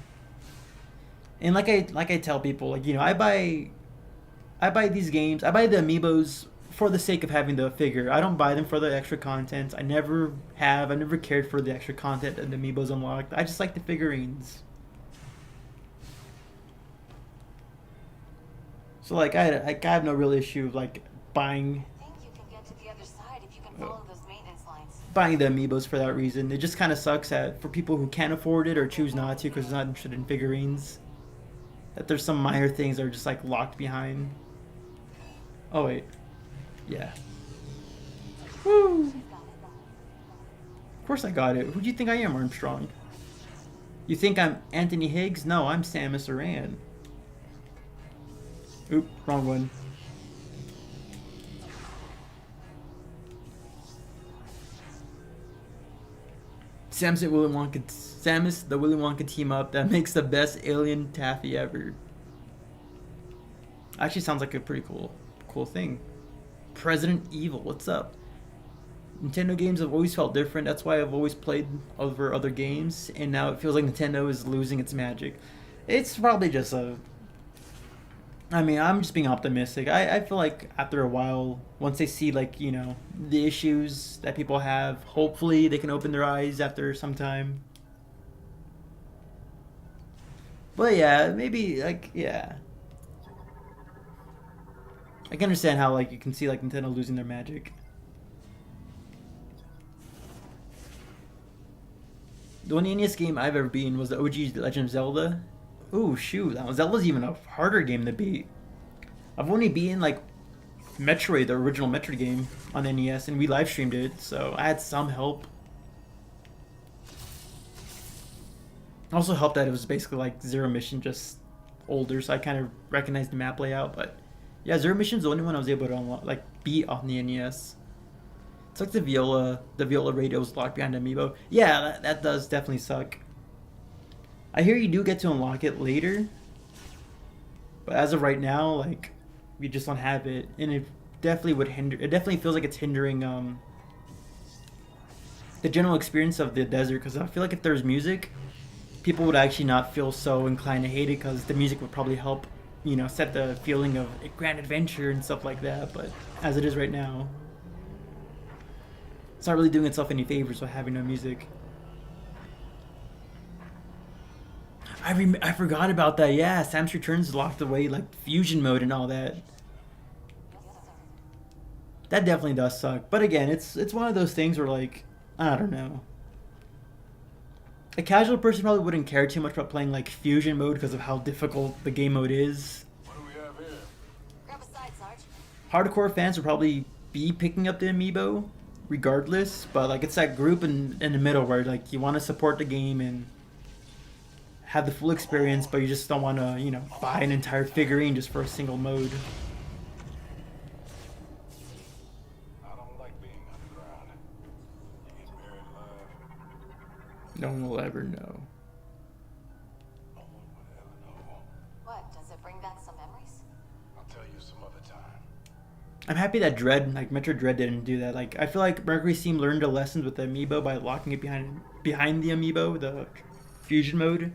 And like I tell people, like, you know, I buy these games, I buy the amiibos for the sake of having the figure. I don't buy them for the extra content. I never cared for the extra content that the amiibos unlocked. I just like the figurines. So like I have no real issue of like buying. I think you can get to the other side if you can follow those maintenance lines. buying the amiibos for that reason. It just kind of sucks that for people who can't afford it or choose not to because they're not interested in figurines, that there's some minor things that are just like locked behind. Oh wait, yeah. Woo! Of course I got it. Who do you think I am, Armstrong? You think I'm Anthony Higgs? No, I'm Samus Aran. Oop, wrong one. Samus the Willy Wonka team up that makes the best alien taffy ever. Actually sounds like a pretty cool thing. President Evil, what's up? Nintendo games have always felt different. That's why I've always played over other games, and now it feels like Nintendo is losing its magic. It's probably just a. I mean, I'm just being optimistic. I feel like after a while, once they see like the issues that people have, hopefully they can open their eyes after some time. But yeah, maybe like yeah. I can understand how like you can see like Nintendo losing their magic. The only NES game I've ever beaten was the OG Legend of Zelda. Ooh, shoot. Zelda's even a harder game to beat. I've only beaten, like, Metroid, the original Metroid game, on NES, and we live streamed it, so I had some help. Also helped that it was basically, like, Zero Mission, just older, so I kind of recognized the map layout, but... Yeah, Zero Mission's the only one I was able to, unlock, like, beat on the NES. It's like the Viola radio was locked behind Amiibo. Yeah, that does definitely suck. I hear you do get to unlock it later, but as of right now, like, we just don't have it, and it definitely would hinder. It definitely feels like it's hindering the general experience of the desert. Because I feel like if there's music, people would actually not feel so inclined to hate it, because the music would probably help, set the feeling of a grand adventure and stuff like that. But as it is right now, it's not really doing itself any favors by having no music. I forgot about that. Yeah, Samus Returns locked away like fusion mode and all that. That definitely does suck. But again, it's one of those things where like I don't know. A casual person probably wouldn't care too much about playing like fusion mode because of how difficult the game mode is. What do we have here? Grab a side, Sarge. Hardcore fans would probably be picking up the amiibo regardless, but like it's that group in the middle where like you want to support the game and have the full experience, but you just don't want to, buy an entire figurine just for a single mode. I don't like being underground. You get buried alive. No one will ever know. No one would ever know. What, does it bring back some memories? I'll tell you some other time. I'm happy that Metroid Dread didn't do that. Like, I feel like Mercury's team learned a lesson with the amiibo by locking it behind the amiibo, the fusion mode.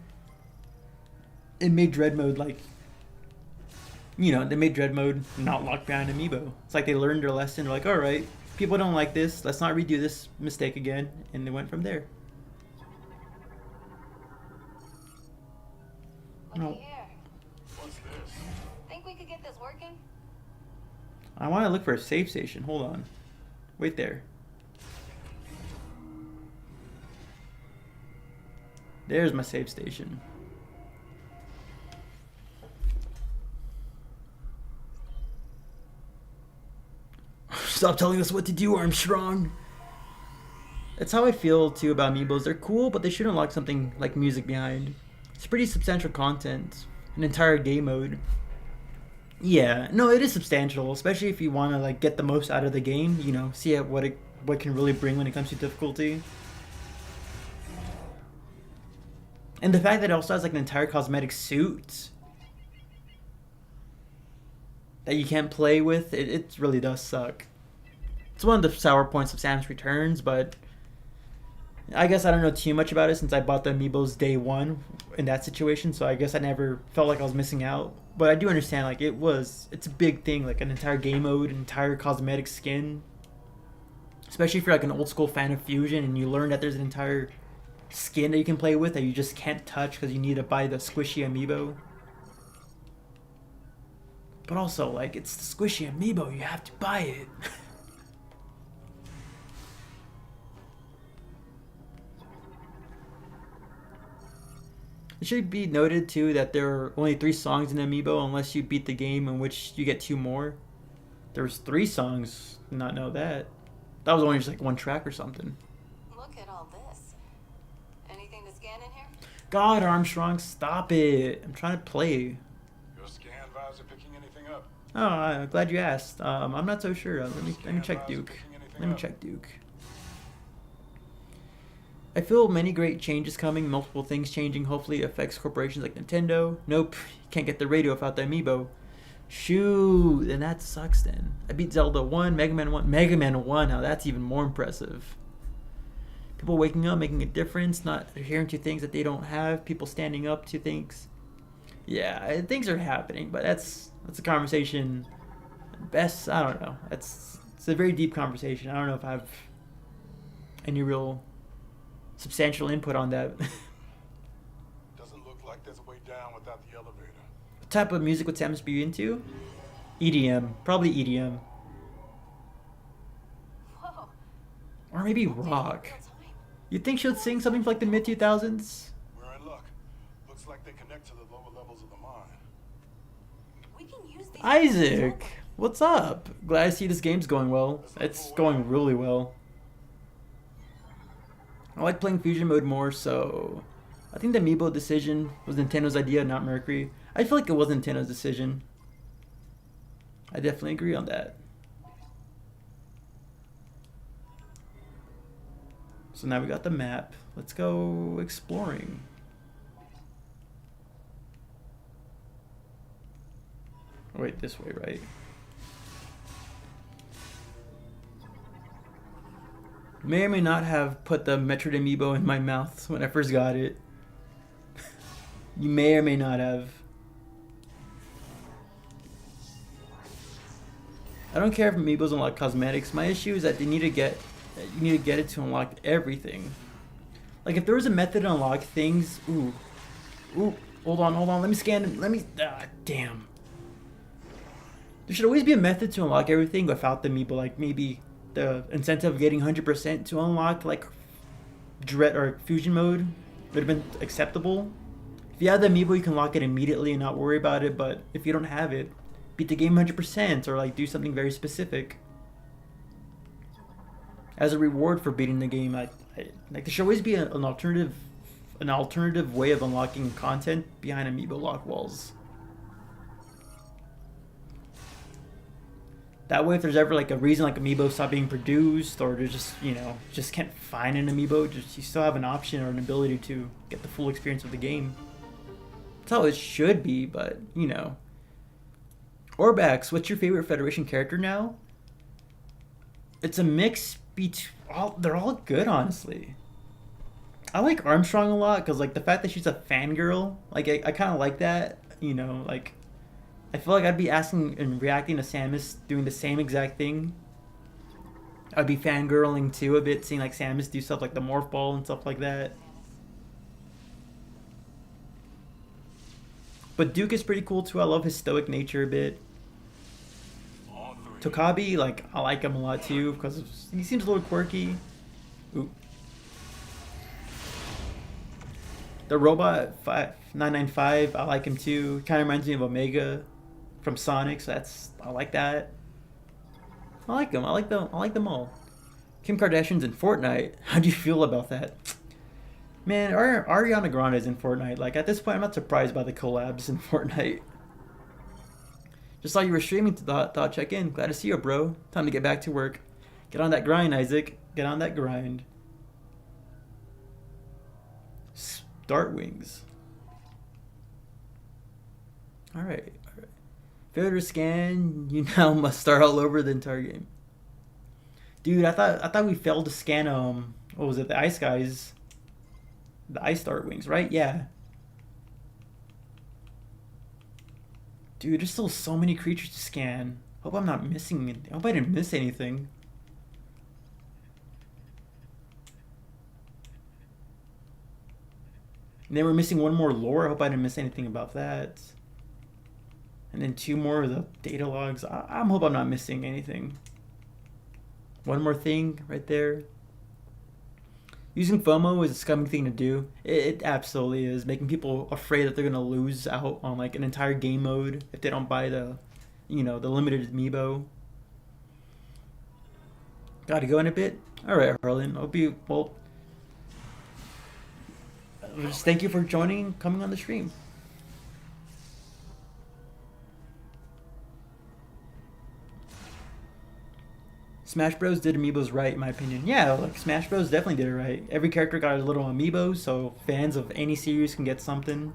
It made Dread mode like, they made Dread mode not locked behind amiibo. It's like they learned their lesson. They're like, all right, people don't like this. Let's not redo this mistake again, and they went from there. Looky No. here. What's this? Think we could get this working? I want to look for a save station. Hold on. Wait there. There's my save station. Stop telling us what to do, Armstrong. That's how I feel too about amiibos. They're cool, but they should unlock something like music behind. It's pretty substantial content. An entire game mode. Yeah, no, it is substantial, especially if you want to like get the most out of the game. See what it can really bring when it comes to difficulty. And the fact that it also has like an entire cosmetic suit that you can't play with, it really does suck. It's one of the sour points of Samus Returns, but I guess I don't know too much about it since I bought the amiibos day one in that situation, so I guess I never felt like I was missing out. But I do understand, like, it's a big thing, like an entire game mode, an entire cosmetic skin. Especially if you're like an old school fan of Fusion and you learn that there's an entire skin that you can play with that you just can't touch because you need to buy the squishy amiibo. But also, like, it's the squishy amiibo, you have to buy it. It should be noted too that there are only 3 songs in Amiibo unless you beat the game in which you get 2 more. There was 3 songs. Did not know that. That was only just like 1 track or something. Look at all this. Anything to scan in here? God, Armstrong, stop it! I'm trying to play. Your scan visor picking anything up? Oh, I'm glad you asked. I'm not so sure. Let me check Duke. Let me check Duke. I feel many great changes coming, multiple things changing. Hopefully it affects corporations like Nintendo. Nope, you can't get the radio without the Amiibo. Shoot, then that sucks then. I beat Zelda 1, Mega Man 1. Mega Man 1, now that's even more impressive. People waking up, making a difference, not adhering to things that they don't have. People standing up to things. Yeah, things are happening, but that's a conversation. Best, I don't know. It's a very deep conversation. I don't know if I have any real substantial input on that. Doesn't look like there's a way down without the elevator. What type of music would Samus be into? EDM, probably EDM, Whoa. or maybe Updating in rock. real time. You think she'll sing something from like the mid 2000s? We're in luck. Looks like they connect to the lower levels of the mine. We can use these. Isaac, what's up? Glad to see this game's going well. It's going really well. I like playing Fusion mode more, so I think the Amiibo decision was Nintendo's idea, not Mercury. I feel like it was Nintendo's decision. I definitely agree on that. So now we got the map. Let's go exploring. Oh, wait, this way, right? May or may not have put the Metroid Amiibo in my mouth when I first got it. You may or may not have. I don't care if Amiibos unlock cosmetics. My issue is that you need to get it to unlock everything. Like if there was a method to unlock things, ooh, hold on, let me scan. Damn. There should always be a method to unlock everything without the Amiibo. Like maybe the incentive of getting 100% to unlock like Dread or Fusion mode would have been acceptable. If you have the Amiibo, you can lock it immediately and not worry about it. But if you don't have it, beat the game 100% or like do something very specific as a reward for beating the game. Like there should always be an alternative way of unlocking content behind Amiibo lock walls. That way, if there's ever like a reason like Amiibo stop being produced, or to just just can't find an Amiibo, you still have an option or an ability to get the full experience of the game. That's how it should be, but Orbax, what's your favorite Federation character now? It's a mix between they're all good, honestly. I like Armstrong a lot because like the fact that she's a fangirl, like I kind of like that. Like. I feel like I'd be asking and reacting to Samus doing the same exact thing. I'd be fangirling too a bit, seeing like Samus do stuff like the Morph Ball and stuff like that. But Duke is pretty cool too. I love his stoic nature a bit. Tokabi, like I like him a lot too because he seems a little quirky. Ooh. The robot 995, I like him too. Kind of reminds me of Omega from Sonic, so I like that. I like them. I like them all. Kim Kardashian's in Fortnite. How do you feel about that? Man, Ariana Grande is in Fortnite. Like at this point, I'm not surprised by the collabs in Fortnite. Just saw you were streaming. Thought check in. Glad to see you, bro. Time to get back to work. Get on that grind, Isaac. Get on that grind. Start wings. All right. Failure to scan. You now must start all over the entire game. Dude, I thought we failed to scan what was it? The ice guys. The ice start wings, right? Yeah. Dude, there's still so many creatures to scan. Hope I'm not missing anything. Hope I didn't miss anything. And then we're missing one more lore. I hope I didn't miss anything about that. And then 2 more of the data logs. I hope I'm not missing anything. One more thing right there. Using FOMO is a scummy thing to do. It absolutely is, making people afraid that they're gonna lose out on like an entire game mode if they don't buy the, the limited amiibo. Got to go in a bit. All right, Harlan. Hope you well. Just thank you for coming on the stream. Smash Bros did amiibos right, in my opinion. Yeah, like Smash Bros definitely did it right. Every character got a little amiibo, so fans of any series can get something.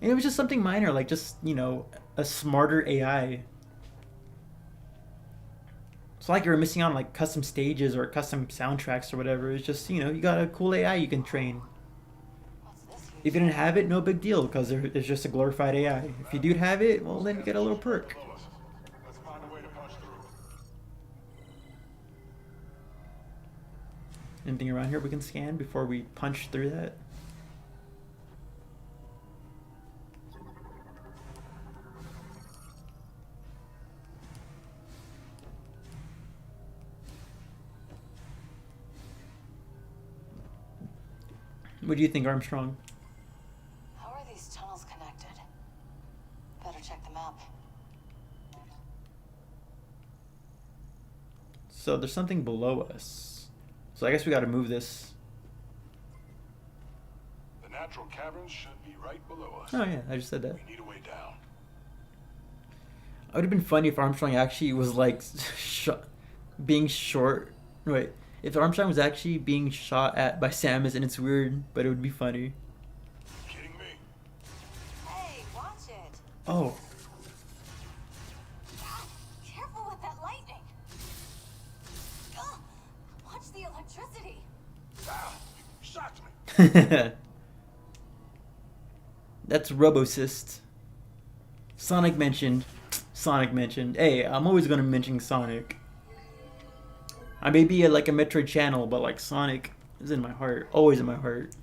And it was just something minor, like just a smarter AI. It's not like you were missing out on like custom stages or custom soundtracks or whatever. It's just you got a cool AI you can train. What's this? If you didn't have it, no big deal, because it's just a glorified AI. If you do have it, well then you get a little perk. Let's find a way to punch through. Anything around here we can scan before we punch through that? What do you think, Armstrong? How are these tunnels connected? Better check the map. So there's something below us. So I guess we got to move this. The natural caverns should be right below us. Oh yeah, I just said that. We need a way down. It would have been funny if Armstrong actually was like being short. Wait, if Armstrong was actually being shot at by Samus, and it's weird, but it would be funny. Kidding me? Hey, watch it. Oh, Careful with that lightning. Ugh, watch the electricity. Ah, you shocked me. that's Robocyst. Sonic mentioned. Hey, I'm always gonna mention Sonic. I may be like a Metroid channel, but like Sonic is in my heart, always in my heart.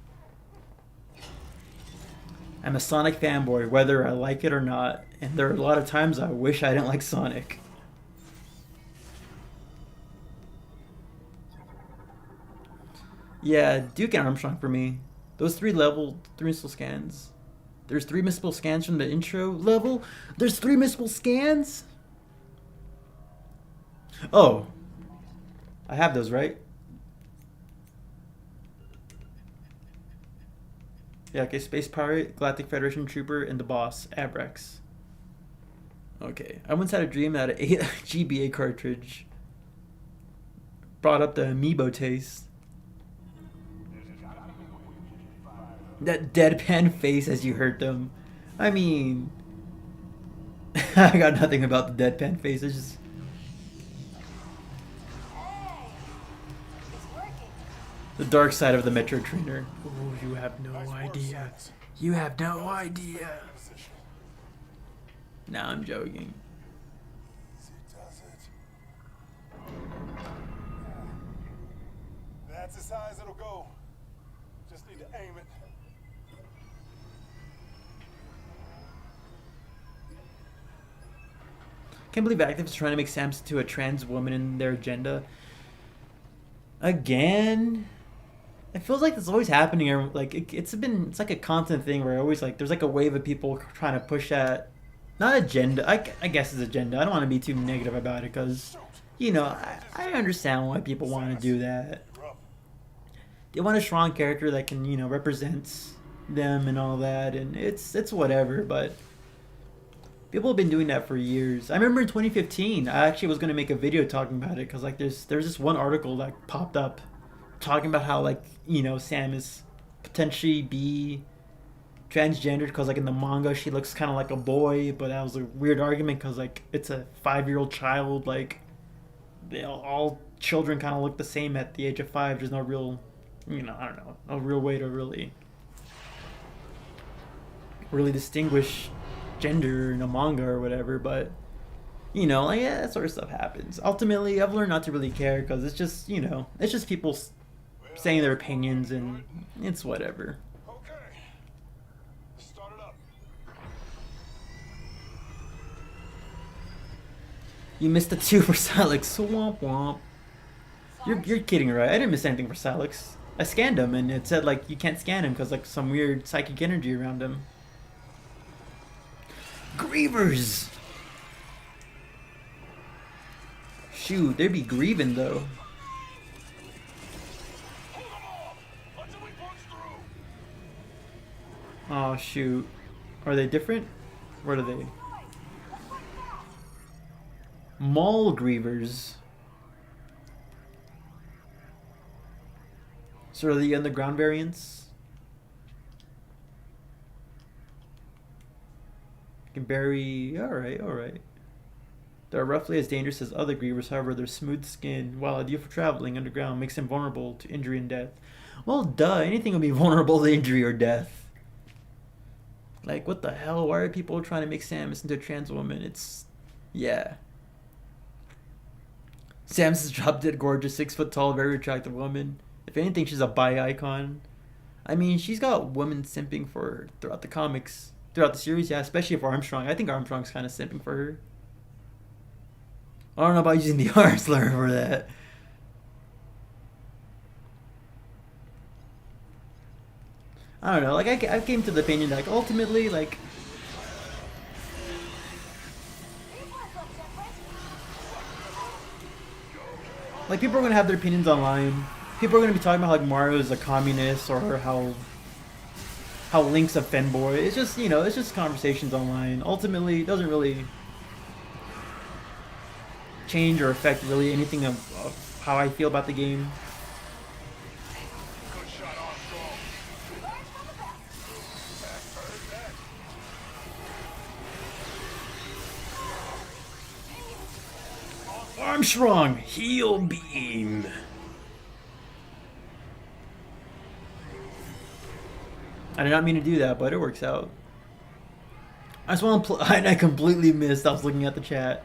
I'm a Sonic fanboy, whether I like it or not, and there are a lot of times I wish I didn't like Sonic. Yeah, Duke and Armstrong for me. Those three missile scans. There's 3 missable scans from the intro level. There's 3 missable scans? Oh. I have those, right? Yeah, okay, Space Pirate, Galactic Federation Trooper, and the boss, Abrex. Okay, I once had a dream that an 8 GBA cartridge brought up the amiibo taste. That deadpan face as you hurt them. I mean, I got nothing about the deadpan face. It's just Hey, it's working. the dark side of the Metro Trainer. Oh, you have no idea. You have no idea. Nah, I'm joking. Easy does it. That's as high as it'll go. Just need to aim it. Can't believe activists trying to make Samus into a trans woman in their agenda. Again, it feels like this is always happening. Like it's like a constant thing where always like there's like a wave of people trying to push that, not agenda. I guess it's agenda. I don't want to be too negative about it because, I understand why people want to do that. They want a strong character that can represent them and all that, and it's whatever, but. People have been doing that for years. I remember in 2015, I actually was going to make a video talking about it because like there's this one article that popped up talking about how like Samus potentially be transgendered because like in the manga she looks kind of like a boy, but that was a weird argument because like it's a 5-year-old child. Like all children kind of look the same at the age of 5. There's no real, I don't know, no real way to really distinguish gender in a manga or whatever, but like yeah, that sort of stuff happens. Ultimately, I've learned not to really care because it's just it's just people saying their opinions and it's whatever. Okay. Start it up. You missed the 2 for Salix. Swamp womp. You're kidding, right? I didn't miss anything for Salix. I scanned him and it said like you can't scan him because like some weird psychic energy around him. Grievers! Shoot, they'd be grieving though. Until we punch through. Oh shoot. Are they different? What are they? Mall grievers. So are the underground variants? Can bury. Alright, alright. They're roughly as dangerous as other grievers, however, their smooth skin, while ideal for traveling underground, makes them vulnerable to injury and death. Well, duh, anything will be vulnerable to injury or death. Like, what the hell? Why are people trying to make Samus into a trans woman? It's. Yeah. Samus is drop dead gorgeous, 6 foot tall, very attractive woman. If anything, she's a bi icon. I mean, she's got women simping for her throughout the comics, throughout the series, yeah, especially for Armstrong. I think Armstrong's kind of simping for her. I don't know about using the R slur for that. I don't know, like, I came to the opinion that, like, ultimately, like, people are gonna have their opinions online. People are gonna be talking about how, like, Mario is a communist or how Link's a fanboy. It's just, you know, it's just conversations online. Ultimately, it doesn't really change or affect really anything of how I feel about the game. Good shot, Armstrong. Armstrong, heel beam. I did not mean to do that, but it works out. I just want to I completely missed. I was looking at the chat.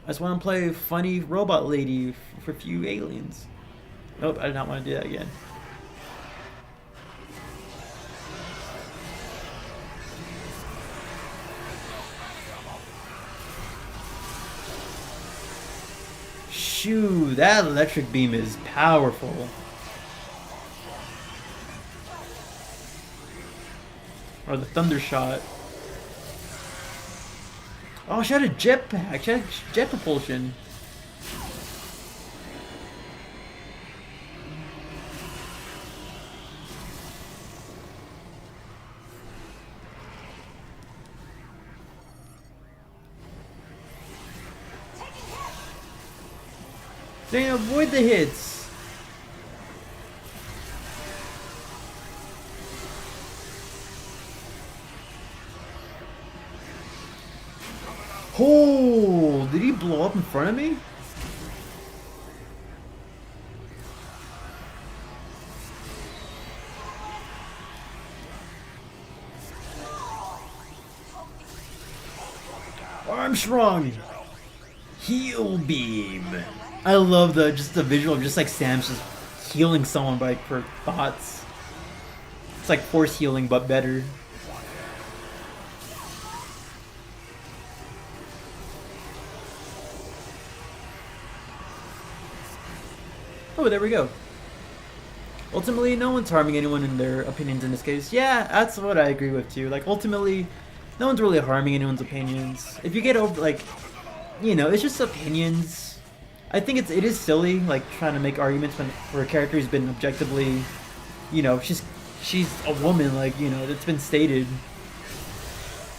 I just want to play funny robot lady for a few aliens. Nope, I did not want to do that again. Shoo, that electric beam is powerful. Or the thunder shot. Oh, she had a jetpack. She had jet propulsion. They avoid the hits. Oh, did he blow up in front of me? Armstrong, heel beam. I love the visual of just like Sam's just healing someone by her thoughts. It's like force healing but better. Oh, there we go. Ultimately, no one's harming anyone in their opinions in this case. Yeah, that's what I agree with too. Like, ultimately, no one's really harming anyone's opinions. If you get over, like, you know, it's just opinions. I think it is silly, like, trying to make arguments when for a character who's been objectively, you know, she's a woman, like, you know, it's been stated.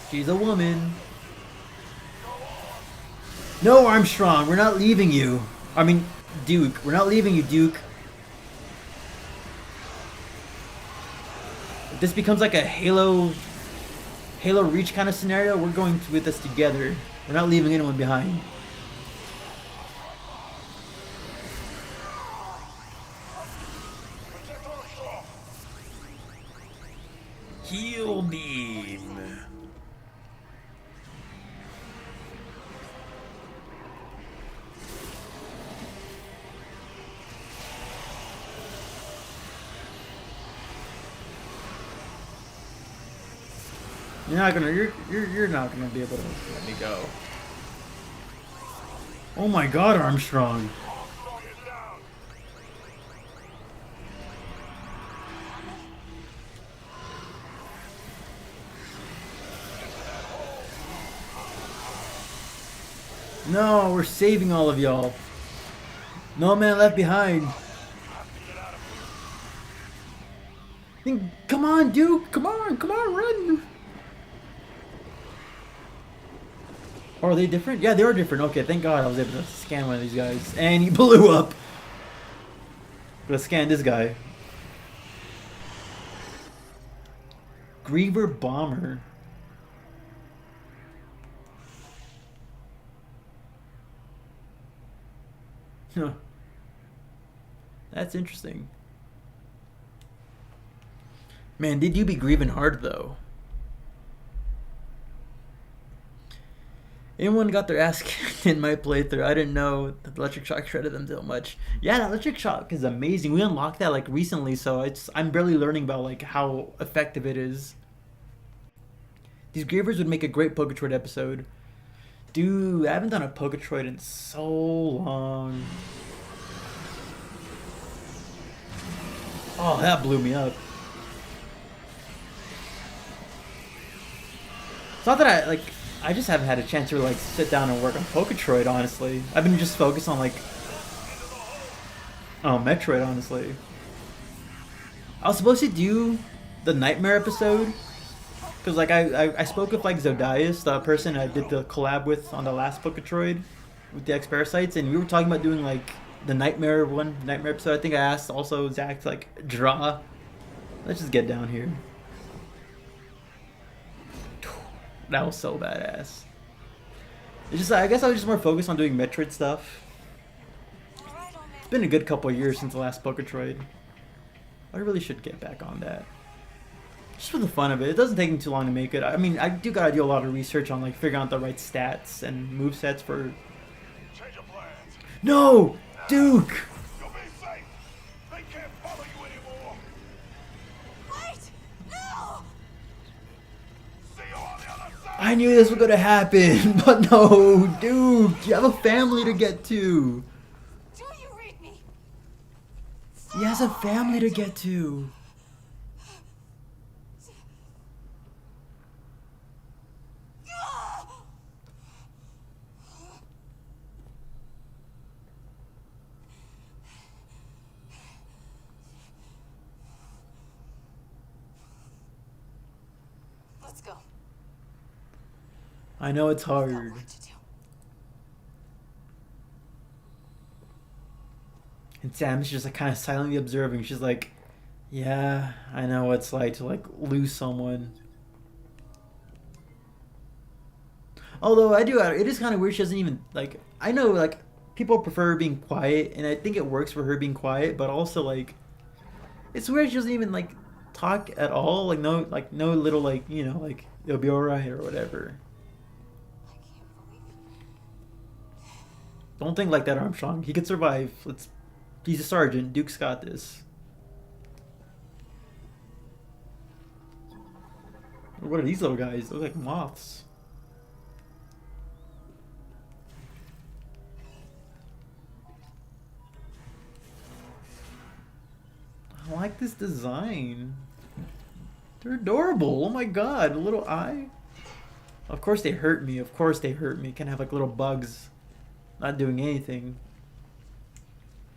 She's a woman. No, Armstrong, we're not leaving you. I mean, Duke, we're not leaving you, Duke. If this becomes like a Halo Reach kind of scenario, we're going with this together. We're not leaving anyone behind. Heel beam. You're not gonna be able to let me go. Oh my god, Armstrong. Armstrong is down. No, we're saving all of y'all. No man left behind. Come on, Duke. Come on, run. Oh, are they different? Yeah, they are different. Okay, thank God I was able to scan one of these guys. And he blew up. Let's scan this guy. Griever Bomber. Huh. That's interesting. Man, did you be grieving hard though? Anyone got their ass kicked in my playthrough? I didn't know that the electric shock shredded them so much. Yeah, that electric shock is amazing. We unlocked that like recently, so I'm barely learning about like how effective it is. These Grievers would make a great Poketroid episode. Dude, I haven't done a Poketroid in so long. Oh, that blew me up. It's not that I just haven't had a chance to like sit down and work on Poketroid, honestly. I've been just focused on like Metroid, honestly. I was supposed to do the Nightmare episode because like I spoke with like Zodias, the person I did the collab with on the last Poketroid with the X-Parasites, and we were talking about doing like the Nightmare episode. I think I asked also Zach to like draw. Let's just get down here. That was so badass. It's just I guess I was just more focused on doing Metroid stuff. It's been a good couple of years since the last Poketroid. I really should get back on that. Just for the fun of it. It doesn't take me too long to make it. I mean, I do gotta do a lot of research on like figuring out the right stats and movesets for. Change of plans. No, Duke. You'll be safe. They can't follow you anymore. Wait! No! See you on the other side. I knew this was gonna happen, but no, Duke. You have a family to get to. Do you read me? He has a family to get to. Let's go. I know it's Got hard. work to do. And Sam's just like kind of silently observing. She's like, yeah, I know what it's like to like lose someone. Although it is kind of weird. She doesn't even like. I know like people prefer being quiet, and I think it works for her being quiet. But also like, it's weird she doesn't even like talk at all. Like no little like like it'll be alright or whatever. I can't believe it. Don't think like that, Armstrong. He could survive. He's a sergeant. Duke's got this. What are these little guys? They look like moths. I like this design. They're adorable. Oh my god, a little eye. Of course they hurt me. Of course they hurt me. Can have like little bugs not doing anything.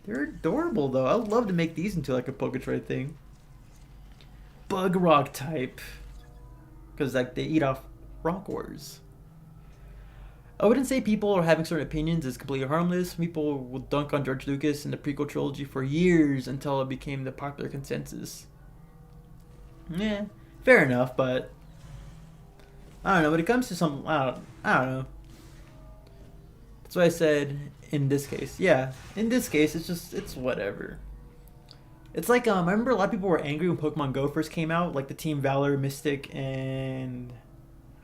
They're adorable though. I'd love to make these into like a Poketroid thing. Bug rock type. Because like they eat off rock ores. I wouldn't say people are having certain opinions is completely harmless. People will dunk on George Lucas and the prequel trilogy for years until it became the popular consensus. Yeah, fair enough, but I don't know. When it comes to some, I don't know. That's what I said in this case. Yeah, in this case, it's whatever. It's like I remember a lot of people were angry when Pokemon Go first came out, like the Team Valor, Mystic, and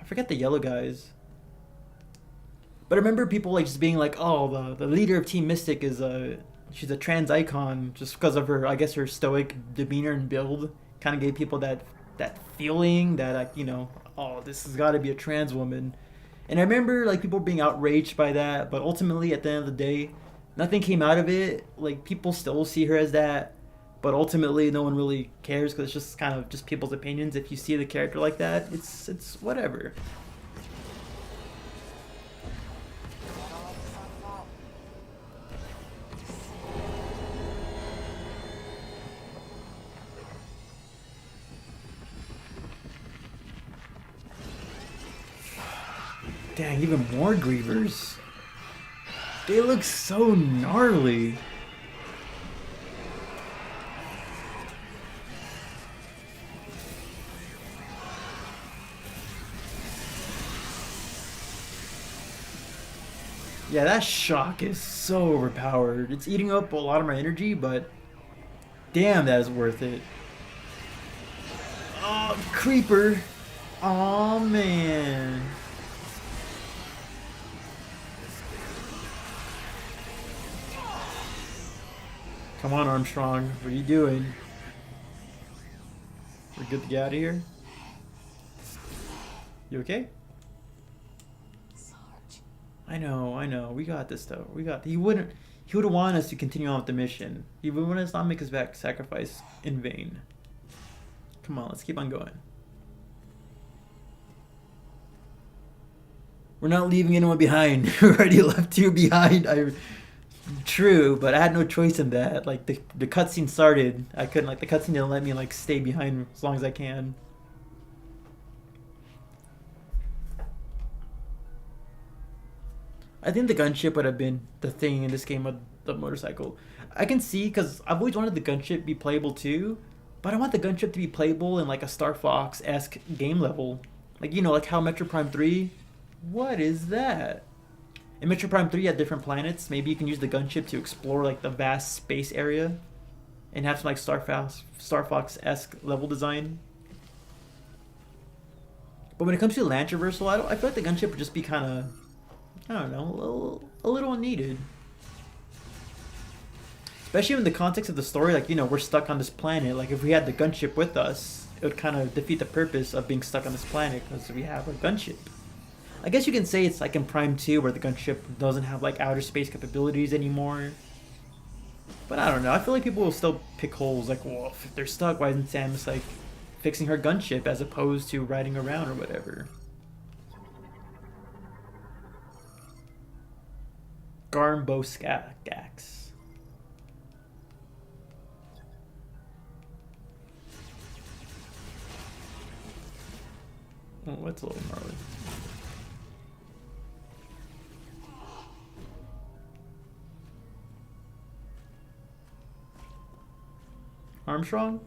I forget the yellow guys. But I remember people like just being like, "Oh, the leader of Team Mystic is she's a trans icon just because of her, I guess her stoic demeanor and build kind of gave people that feeling that like oh, this has got to be a trans woman." And I remember like people being outraged by that, but ultimately at the end of the day, nothing came out of it. Like people still see her as that, but ultimately no one really cares because it's just kind of just people's opinions. If you see the character like that, it's whatever. I don't like the sound of that. Dang, even more grievers. They look so gnarly. Yeah, that shock is so overpowered. It's eating up a lot of my energy, but damn, that is worth it. Oh, creeper. Oh man. Come on, Armstrong. What are you doing? We're good to get out of here? You okay? Sarge. I know. We got this though. We got. He would want us to continue on with the mission. He would want us not make his back sacrifice in vain. Come on, let's keep on going. We're not leaving anyone behind. We already left you behind. True, but I had no choice in that. Like the cutscene started, I couldn't like the cutscene didn't let me like stay behind as long as I can. I think the gunship would have been the thing in this game with the motorcycle. I can see because I've always wanted the gunship be playable too, but I want the gunship to be playable in like a Star Fox-esque game level, like like how Metro Prime 3. What is that? In Metro Prime 3, you had different planets. Maybe you can use the gunship to explore like the vast space area, and have some like Star Fox-esque level design. But when it comes to land traversal, I feel like the gunship would just be kind of, I don't know, a little unneeded. Especially in the context of the story, like we're stuck on this planet. Like if we had the gunship with us, it would kind of defeat the purpose of being stuck on this planet because we have a gunship. I guess you can say it's like in Prime 2 where the gunship doesn't have like outer space capabilities anymore. But I don't know. I feel like people will still pick holes. Like, well, if they're stuck, why isn't Samus like fixing her gunship as opposed to riding around or whatever? Garmboskax. Oh, that's a little gnarly. Armstrong?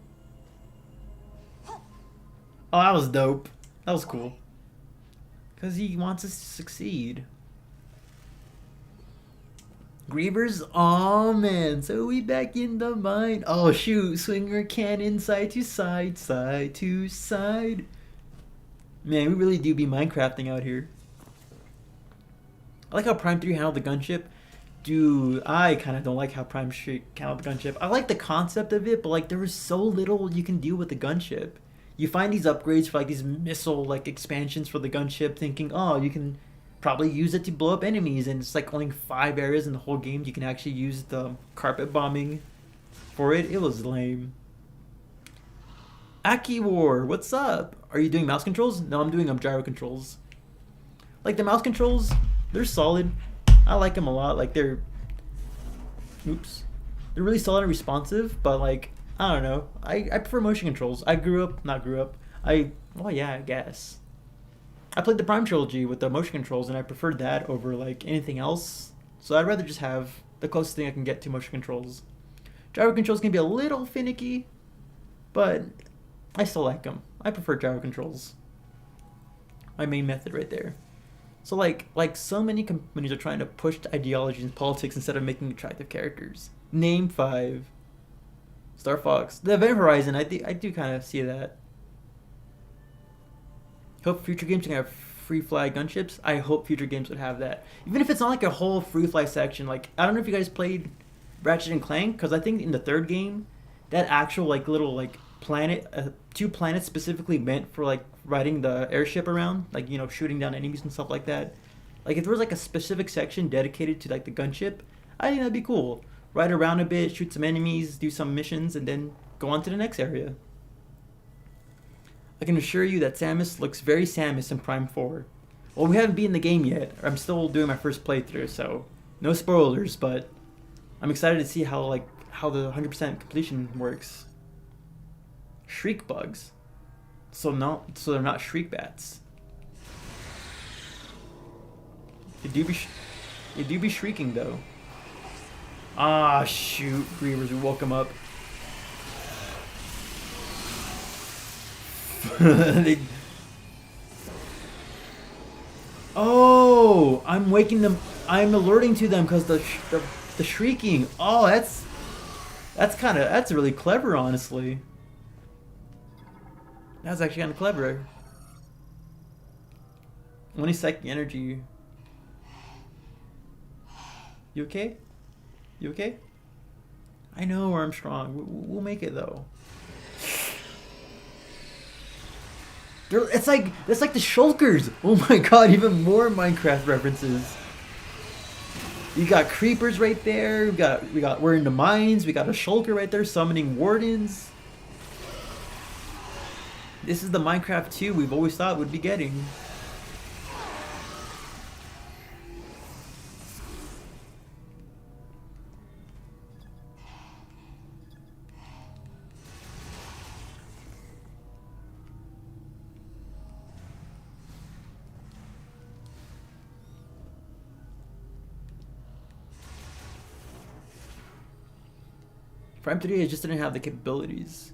Oh, that was dope. That was cool. Because he wants us to succeed. Grievers? Oh man, so we back in the mine. Oh shoot, swinger cannon side to side, side to side. Man, we really do be Minecrafting out here. I like how Prime 3 handled the gunship. Dude, I kind of don't like how Prime 3 handled the gunship. I like the concept of it, but like there was so little you can do with the gunship. You find these upgrades for like these missile like expansions for the gunship, thinking, oh, you can probably use it to blow up enemies, and it's like only 5 areas in the whole game you can actually use the carpet bombing for it. It was lame. Aki War, what's up? Are you doing mouse controls? No, I'm doing gyro controls. Like the mouse controls, they're solid. I like them a lot. Like they're really solid and responsive, but like I don't know. I prefer motion controls. I guess. I played the Prime trilogy with the motion controls, and I preferred that over like anything else. So I'd rather just have the closest thing I can get to motion controls. Gyro controls can be a little finicky, but I still like them. I prefer gyro controls. My main method right there. So like so many companies are trying to push the ideologies and politics instead of making attractive characters. Name 5. Star Fox. The Event Horizon, I do kind of see that. Hope future games can have free fly gunships. I hope future games would have that. Even if it's not like a whole free fly section. Like I don't know if you guys played Ratchet and Clank, because I think in the 3rd game, that actual like little like planet, 2 planets specifically meant for like riding the airship around, like you know, shooting down enemies and stuff like that. Like if there was like a specific section dedicated to like the gunship, I think that'd be cool. Ride around a bit, shoot some enemies, do some missions, and then go on to the next area. I can assure you that Samus looks very Samus in Prime 4. Well, we haven't beaten the game yet. I'm still doing my first playthrough, so no spoilers, but I'm excited to see how the 100% completion works. Shriek bugs. So they're not shriek bats. You do be shrieking though. Ah, shoot, Grievers, we woke him up. Oh, I'm waking them. I'm alerting to them because the shrieking. Oh, that's really clever, honestly. That's actually kind of clever. When he's psychic energy. You okay? You okay? I know, Armstrong. We'll make it though. It's like the shulkers. Oh my god, even more Minecraft references. You got creepers right there. We're in the mines. We got a shulker right there summoning wardens. This is the Minecraft 2 we've always thought would be getting. Prime 3 just didn't have the capabilities.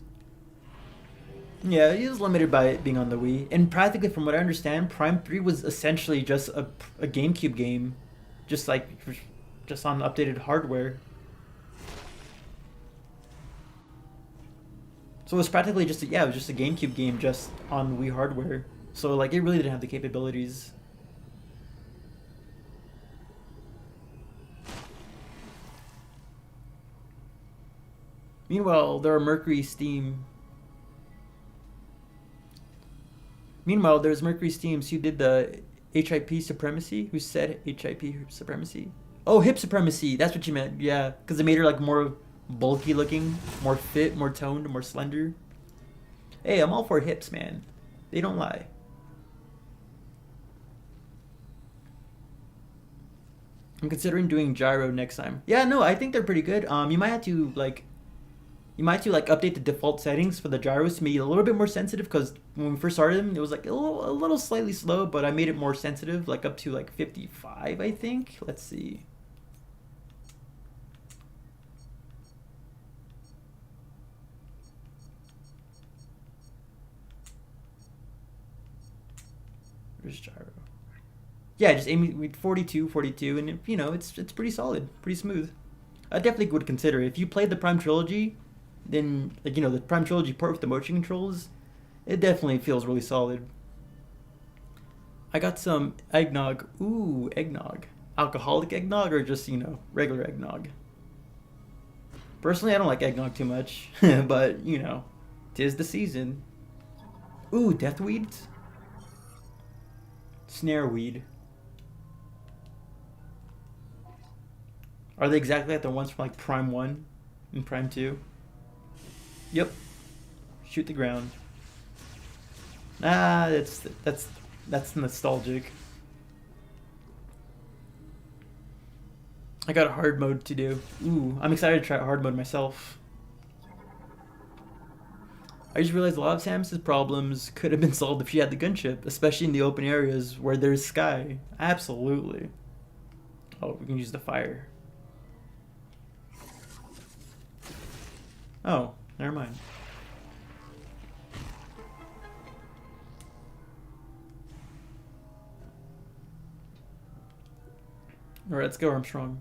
Yeah, he was limited by it being on the Wii. And practically, from what I understand, Prime 3 was essentially just a GameCube game. Just on updated hardware. So it was practically just it was just a GameCube game just on Wii hardware. So like it really didn't have the capabilities. Meanwhile, there are Mercury Steam. Meanwhile, there's Mercury Steams who did the HIP Supremacy. Who said HIP Supremacy? Oh, Hip Supremacy. That's what you meant. Yeah, because it made her like more bulky looking, more fit, more toned, more slender. Hey, I'm all for hips, man. They don't lie. I'm considering doing gyro next time. Yeah, no, I think they're pretty good. You might have to update the default settings for the gyros to be a little bit more sensitive, because when we first started them, it was like a little slightly slow, but I made it more sensitive, like up to like 55, I think. Let's see. Where's gyro? Yeah, just aim 42, and you know, it's pretty solid, pretty smooth. I definitely would consider it. If you played the Prime Trilogy, then like you know the Prime Trilogy port with the motion controls, it definitely feels really solid. I got some eggnog. Ooh, eggnog. Alcoholic eggnog or just, you know, regular eggnog? Personally, I don't like eggnog too much, but you know, 'tis the season. Ooh, deathweeds. Snareweed. Are they exactly like the ones from like Prime 1 and Prime 2? Yep. Shoot the ground. Ah, that's nostalgic. I got a hard mode to do. Ooh, I'm excited to try hard mode myself. I just realized a lot of Samus's problems could have been solved if she had the gunship, especially in the open areas where there's sky. Absolutely. Oh, we can use the fire. Oh, never mind. Alright, let's go, Armstrong.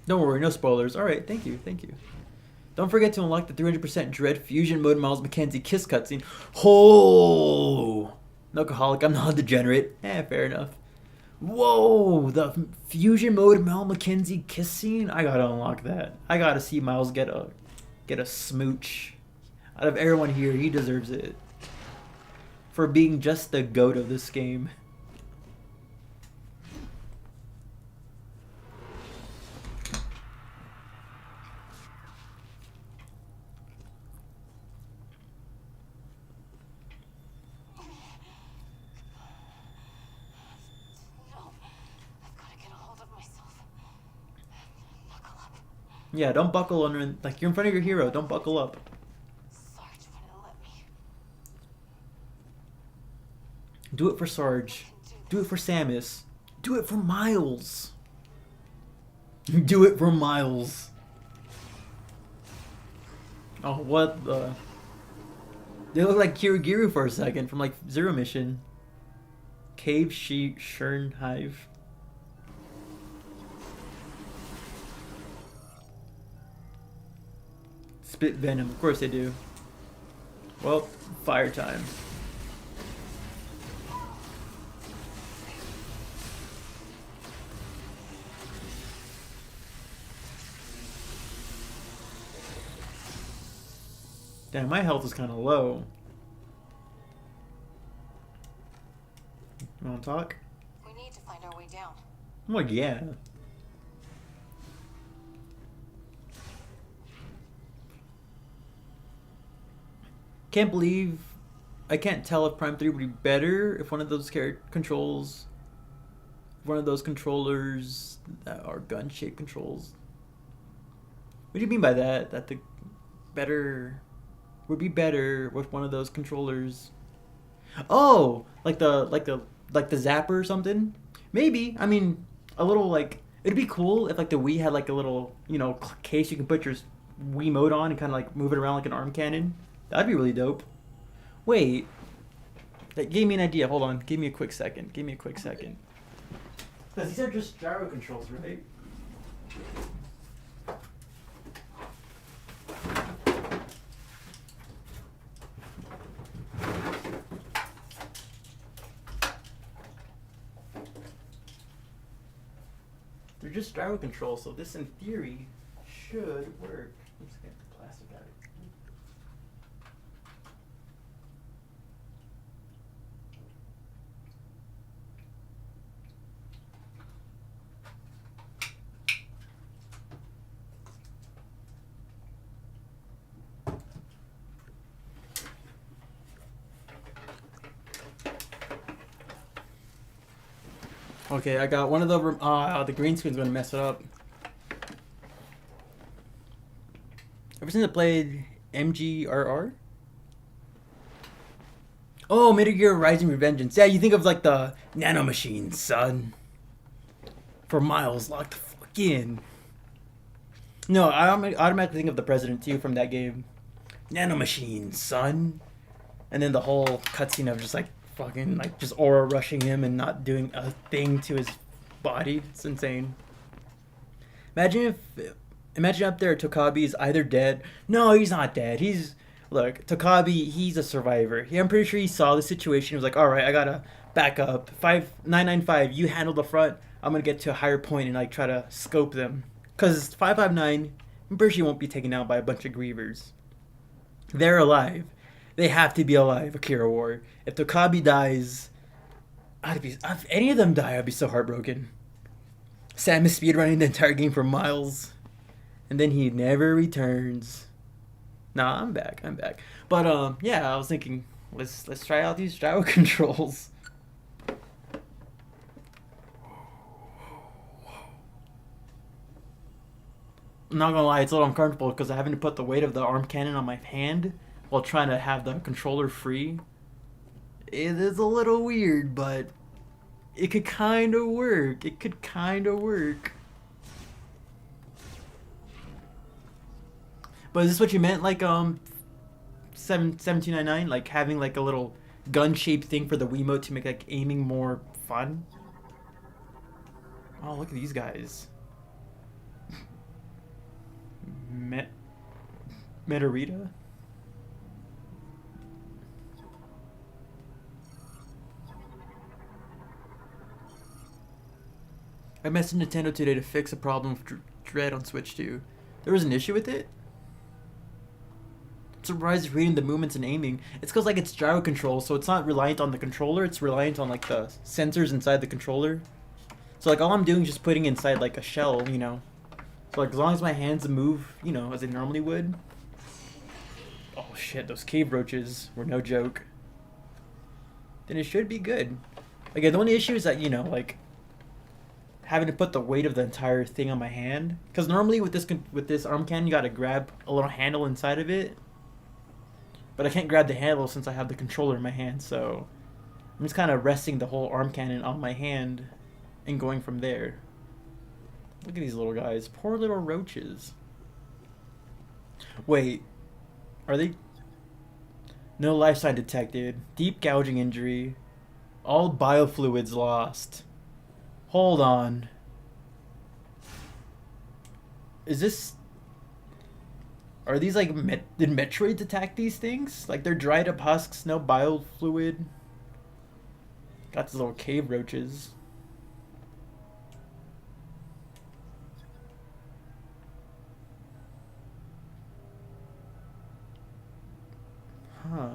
Don't worry, no spoilers. Alright, thank you, thank you. Don't forget to unlock the 300% Dread Fusion Mode Miles McKenzie Kiss cutscene. Oh! an alcoholic. I'm not a degenerate. Fair enough. Whoa, the fusion mode Mel McKenzie kiss scene. I gotta unlock that. I gotta see Miles get a smooch. Out of everyone here, he deserves it for being just the goat of this game. No. I've got to get a hold of myself. Buckle up. Yeah, don't buckle under. Like, you're in front of your hero. Don't buckle up. Sarge wouldn't let me. Do it for Sarge. Do it for Samus. Do it for Miles. Do it for Miles. Oh, what the? They look like Kirigiru for a second from like Zero Mission. Cave Shern Hive. Spit venom, of course they do. Well, fire time. Damn, my health is kind of low. You want to talk? We need to find our way down. Well, yeah. Can't believe I can't tell if Prime 3 would be better if one of those controllers that are gun-shaped controls. What do you mean by that? That the better would be better with one of those controllers. Oh, like the zapper or something? Maybe. I mean, a little like it'd be cool if like the Wii had like a little, case you can put your Wii mode on and kind of like move it around like an arm cannon. That'd be really dope. Wait. That gave me an idea. Hold on. Give me a quick second. Because these are just gyro controls, right? They're just gyro controls, so this in theory should work. I'm just gonna get the plastic out of it. Okay, I got one of the green screen's gonna mess it up. Ever since I played MGRR? Oh, Metal Gear Rising Revengeance. Yeah, you think of like the nano machines, son. For Miles, lock the fuck in. No, I automatically think of the President too from that game. Nano machines, son. And then the whole cutscene of just like fucking like just aura rushing him and not doing a thing to his body. It's insane. Imagine up there Tokabi's either dead. No, he's not dead. Look, Tokabi, he's a survivor. I'm pretty sure he saw the situation. He was like, all right, I gotta back up. 5995, you handle the front. I'm gonna get to a higher point and like try to scope them. Cause 559, I'm pretty sure he won't be taken out by a bunch of grievers. They're alive. They have to be alive, Akira War. If Tokabi dies, if any of them die, I'd be so heartbroken. Samus speedrunning the entire game for Miles. And then he never returns. Nah, I'm back. But yeah, I was thinking, let's try out these gyro controls. I'm not gonna lie, it's a little uncomfortable because I having to put the weight of the arm cannon on my hand while trying to have the controller free. It is a little weird, but it could kind of work. But is this what you meant, like 1799, like having like a little gun-shaped thing for the Wiimote to make like aiming more fun? Oh, look at these guys. Metarita? I messaged Nintendo today to fix a problem with Dread on Switch 2. There was an issue with it? I'm surprised reading the movements and aiming. It's because like it's gyro control, so it's not reliant on the controller, it's reliant on like the sensors inside the controller. So like all I'm doing is just putting inside like a shell, you know. So like as long as my hands move, you know, as they normally would. Oh shit, those cave roaches were no joke. Then it should be good. Again, the only issue is that, you know, like having to put the weight of the entire thing on my hand. Because normally with this arm cannon, you gotta grab a little handle inside of it. But I can't grab the handle since I have the controller in my hand, so I'm just kind of resting the whole arm cannon on my hand and going from there. Look at these little guys. Poor little roaches. Wait. Are they... No life sign detected. Deep gouging injury. All biofluids lost. Hold on. Is this... Are these like... Did Metroid attack these things? Like they're dried up husks, no biofluid. Got these little cave roaches. Huh.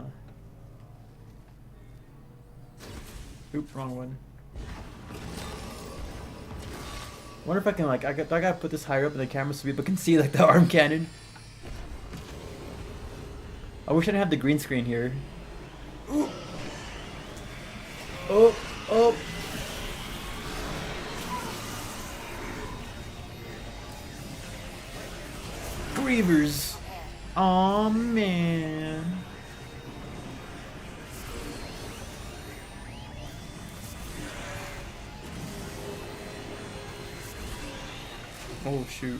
Oop, wrong one. Wonder if I can like I gotta put this higher up in the camera so people can see like the arm cannon. I wish I didn't have the green screen here. Ooh. Oh, oh. Grievers. Aw, man. Oh, shoot.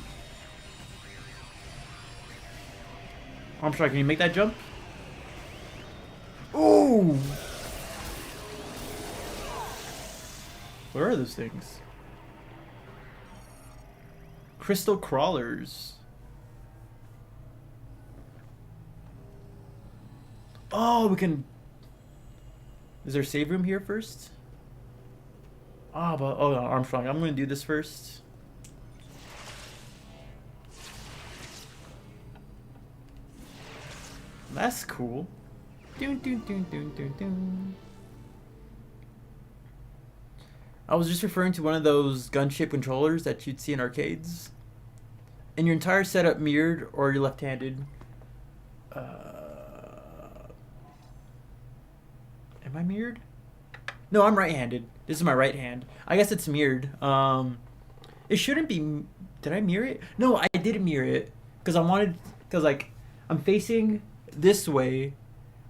Armstrong, can you make that jump? Ooh! What are those things? Crystal crawlers. Oh, we can... Is there a save room here first? Ah, but... Oh, no, Armstrong. I'm going to do this first. That's cool. Dun, dun, dun, dun, dun, dun. I was just referring to one of those gun-shaped controllers that you'd see in arcades. And your entire setup mirrored, or you're left-handed. Am I mirrored? No, I'm right-handed. This is my right hand. I guess it's mirrored. It shouldn't be... Did I mirror it? No, I didn't mirror it. Because I wanted... Because, like, I'm facing this way,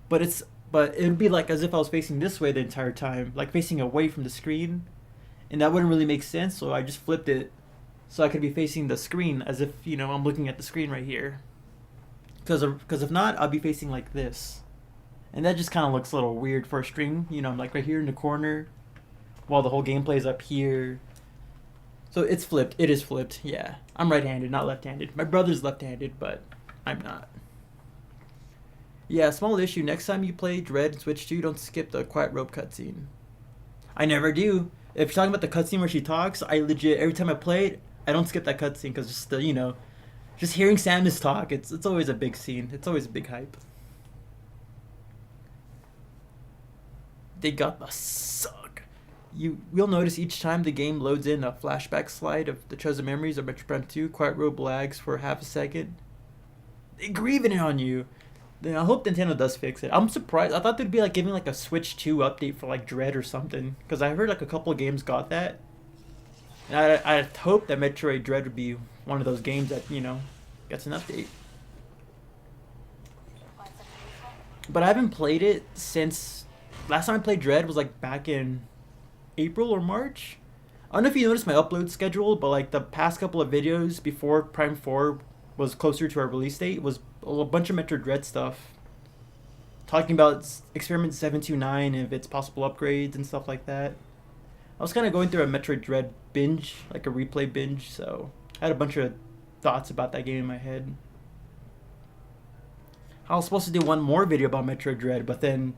but it would be like as if I was facing this way the entire time, like facing away from the screen, and that wouldn't really make sense, so I just flipped it so I could be facing the screen as if, you know, I'm looking at the screen right here. Because if not, I'll be facing like this, and that just kind of looks a little weird for a stream, you know. I'm like right here in the corner while the whole gameplay is up here. So it's flipped. It is flipped. Yeah, I'm right-handed, not left-handed. My brother's left-handed, but I'm not. Yeah, small issue. Next time you play Dread and Switch 2, don't skip the Quiet Rope cutscene. I never do. If you're talking about the cutscene where she talks, I legit, every time I play it, I don't skip that cutscene because just the, you know, just hearing Samus talk, it's always a big scene. It's always a big hype. They got the suck. You'll notice each time the game loads in a flashback slide of the chosen memories of Metroid Prime 2, Quiet Rope lags for half a second. They grieving it on you. Then I hope Nintendo does fix it. I'm surprised. I thought they'd be like giving like a Switch 2 update for like Dread or something, because I heard like a couple of games got that. And I hope that Metroid Dread would be one of those games that, you know, gets an update. But I haven't played it since last time I played Dread was like back in April or March. I don't know if you noticed my upload schedule, but like the past couple of videos before Prime 4 was closer to our release date was a bunch of Metroid Dread stuff, talking about Experiment 729 and its possible upgrades and stuff like that. I was kind of going through a Metroid Dread binge, like a replay binge, so I had a bunch of thoughts about that game in my head. I was supposed to do one more video about Metroid Dread, but then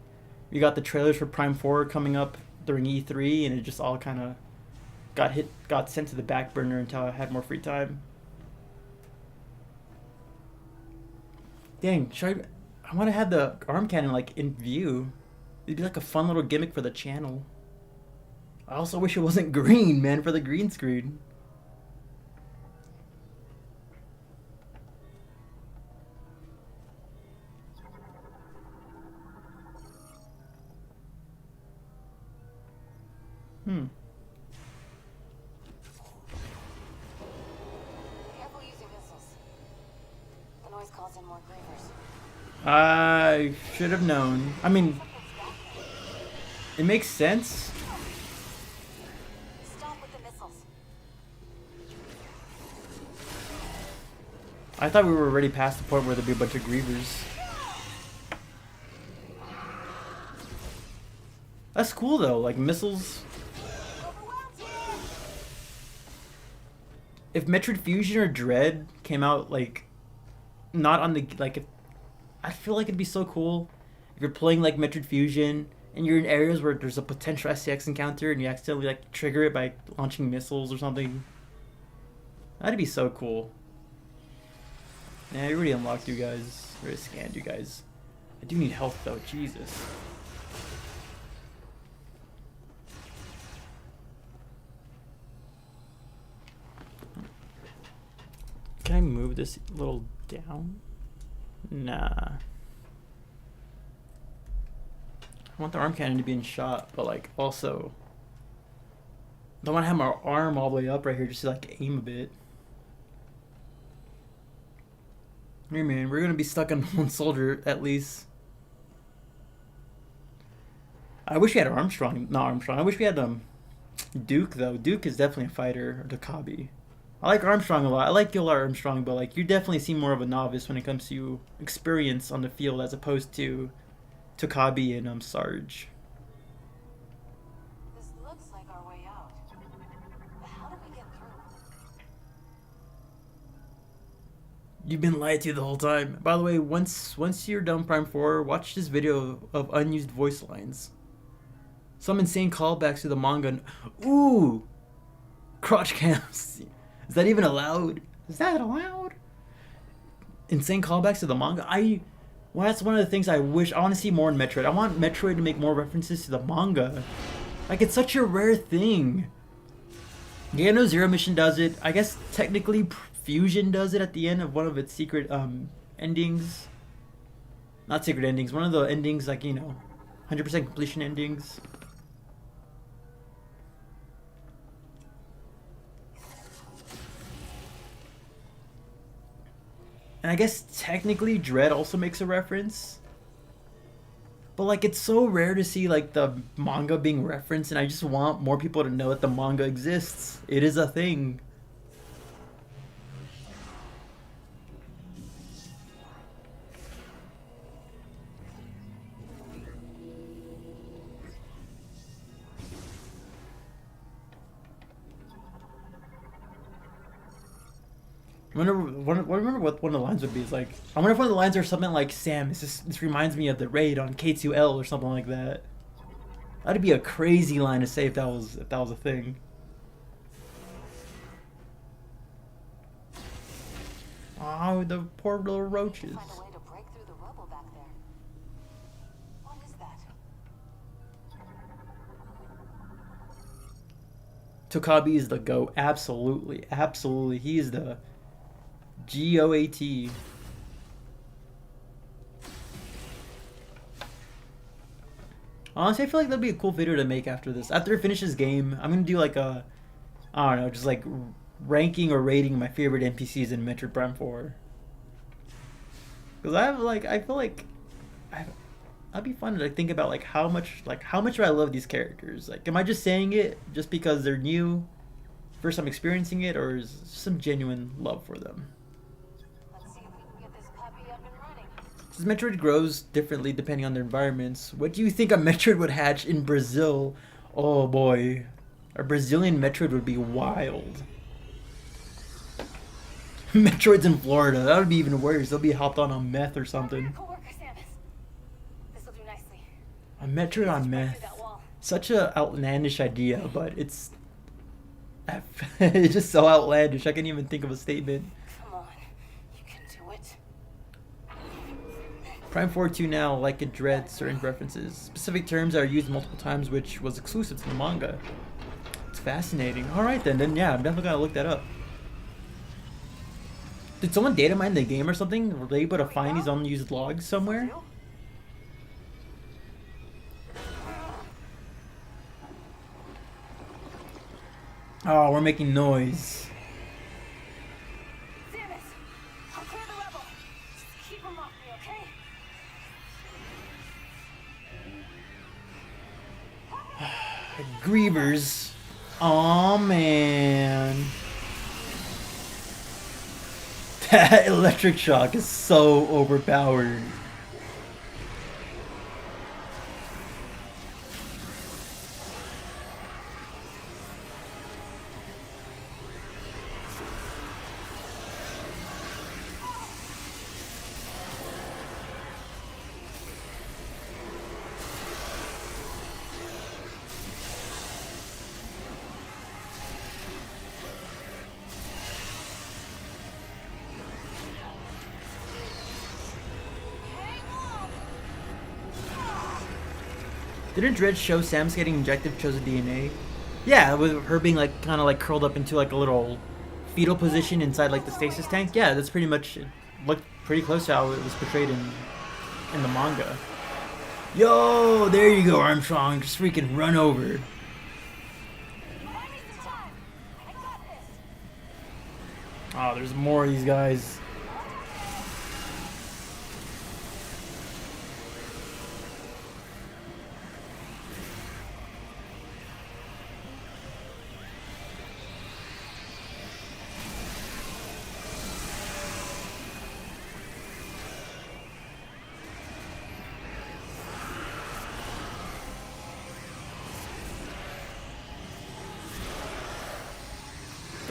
we got the trailers for Prime 4 coming up during E3, and it just all kind of got sent to the back burner until I had more free time. Dang, I want to have the arm cannon like in view. It'd be like a fun little gimmick for the channel. I also wish it wasn't green, man, for the green screen. Careful using missiles. The noise calls in more grievers. I should have known. I mean, Something's back there. it makes sense. Stop with the missiles. I thought we were already past the point where there'd be a bunch of grievers. That's cool though, like missiles. If Metroid Fusion or Dread came out like not on the like, I feel like it'd be so cool if you're playing like Metroid Fusion and you're in areas where there's a potential SCX encounter and you accidentally like trigger it by launching missiles or something. That'd be so cool. Yeah, I already unlocked you guys. I already scanned you guys. I do need health though, Jesus. Can I move this a little down? Nah. I want the arm cannon to be in shot, but like also I don't want to have my arm all the way up right here just to like aim a bit. Hey man, we're gonna be stuck on one soldier at least. I wish we had Armstrong, not Armstrong. I wish we had Duke though. Duke is definitely a fighter, or Dakabi. I like Armstrong a lot. I like Gillar Armstrong, but like you definitely seem more of a novice when it comes to experience on the field as opposed to Takabi and Sarge. This looks like our way out. But how do we get through? You've been lied to the whole time. By the way, once you're done Prime 4, watch this video of unused voice lines. Some insane callbacks to the manga. Ooh! Crotch cams. Is that even allowed? Is that allowed? Insane callbacks to the manga? Well, that's one of the things I wish. I want to see more in Metroid. I want Metroid to make more references to the manga. Like, it's such a rare thing. Yeah, no Zero Mission does it. I guess technically Fusion does it at the end of one of its secret endings. Not secret endings. One of the endings, like, 100% completion endings. And I guess technically Dread also makes a reference. But like it's so rare to see like the manga being referenced, and I just want more people to know that the manga exists. It is a thing. I remember what one of the lines would be. It's like, I wonder if one of the lines are something like, Sam, this reminds me of the raid on K2L or something like that. That'd be a crazy line to say if that was a thing. Oh, the poor little roaches. Find a way to break through the rubble back there. What is that? Tokabi is the GOAT. Absolutely. Absolutely. He is the GOAT. Honestly, I feel like that'd be a cool video to make after this. After I finish this game, I'm gonna do like I don't know, just like ranking or rating my favorite NPCs in Metroid Prime 4. Because I feel like that'd be fun to think about how much do I love these characters? Like, am I just saying it just because they're new, first time experiencing it, or is some genuine love for them? Let's see if we can get this puppy up and running. Since Metroid grows differently depending on their environments, what do you think a Metroid would hatch in Brazil? Oh boy, a Brazilian Metroid would be wild. Metroids in Florida, that would be even worse. They'll be hopped on meth or something. Miracle worker, Samus. This'll do nicely. A Metroid on Break through meth. that wall. Such a outlandish idea, but It's just so outlandish. I can't even think of a statement. Come on. You can do it. Prime 4-2 now, like it dreads certain references. Specific terms are used multiple times, which was exclusive to the manga. It's fascinating. Alright then yeah, I'm definitely gonna look that up. Did someone data mine the game or something? Were they able to find these unused logs somewhere? Oh, we're making noise. Samus, I'll clear the rebel. Just keep him off me, okay? Grievers. Aw, man. That electric shock is so overpowered. Didn't Dredge show Samus getting injected chosen DNA? Yeah, with her being like kind of like curled up into like a little fetal position inside like the stasis tank. Yeah, that's pretty much it. Looked pretty close to how it was portrayed in the manga. Yo, there you go, Armstrong. Just freaking run over. Buy me some time. I got this. Oh, there's more of these guys.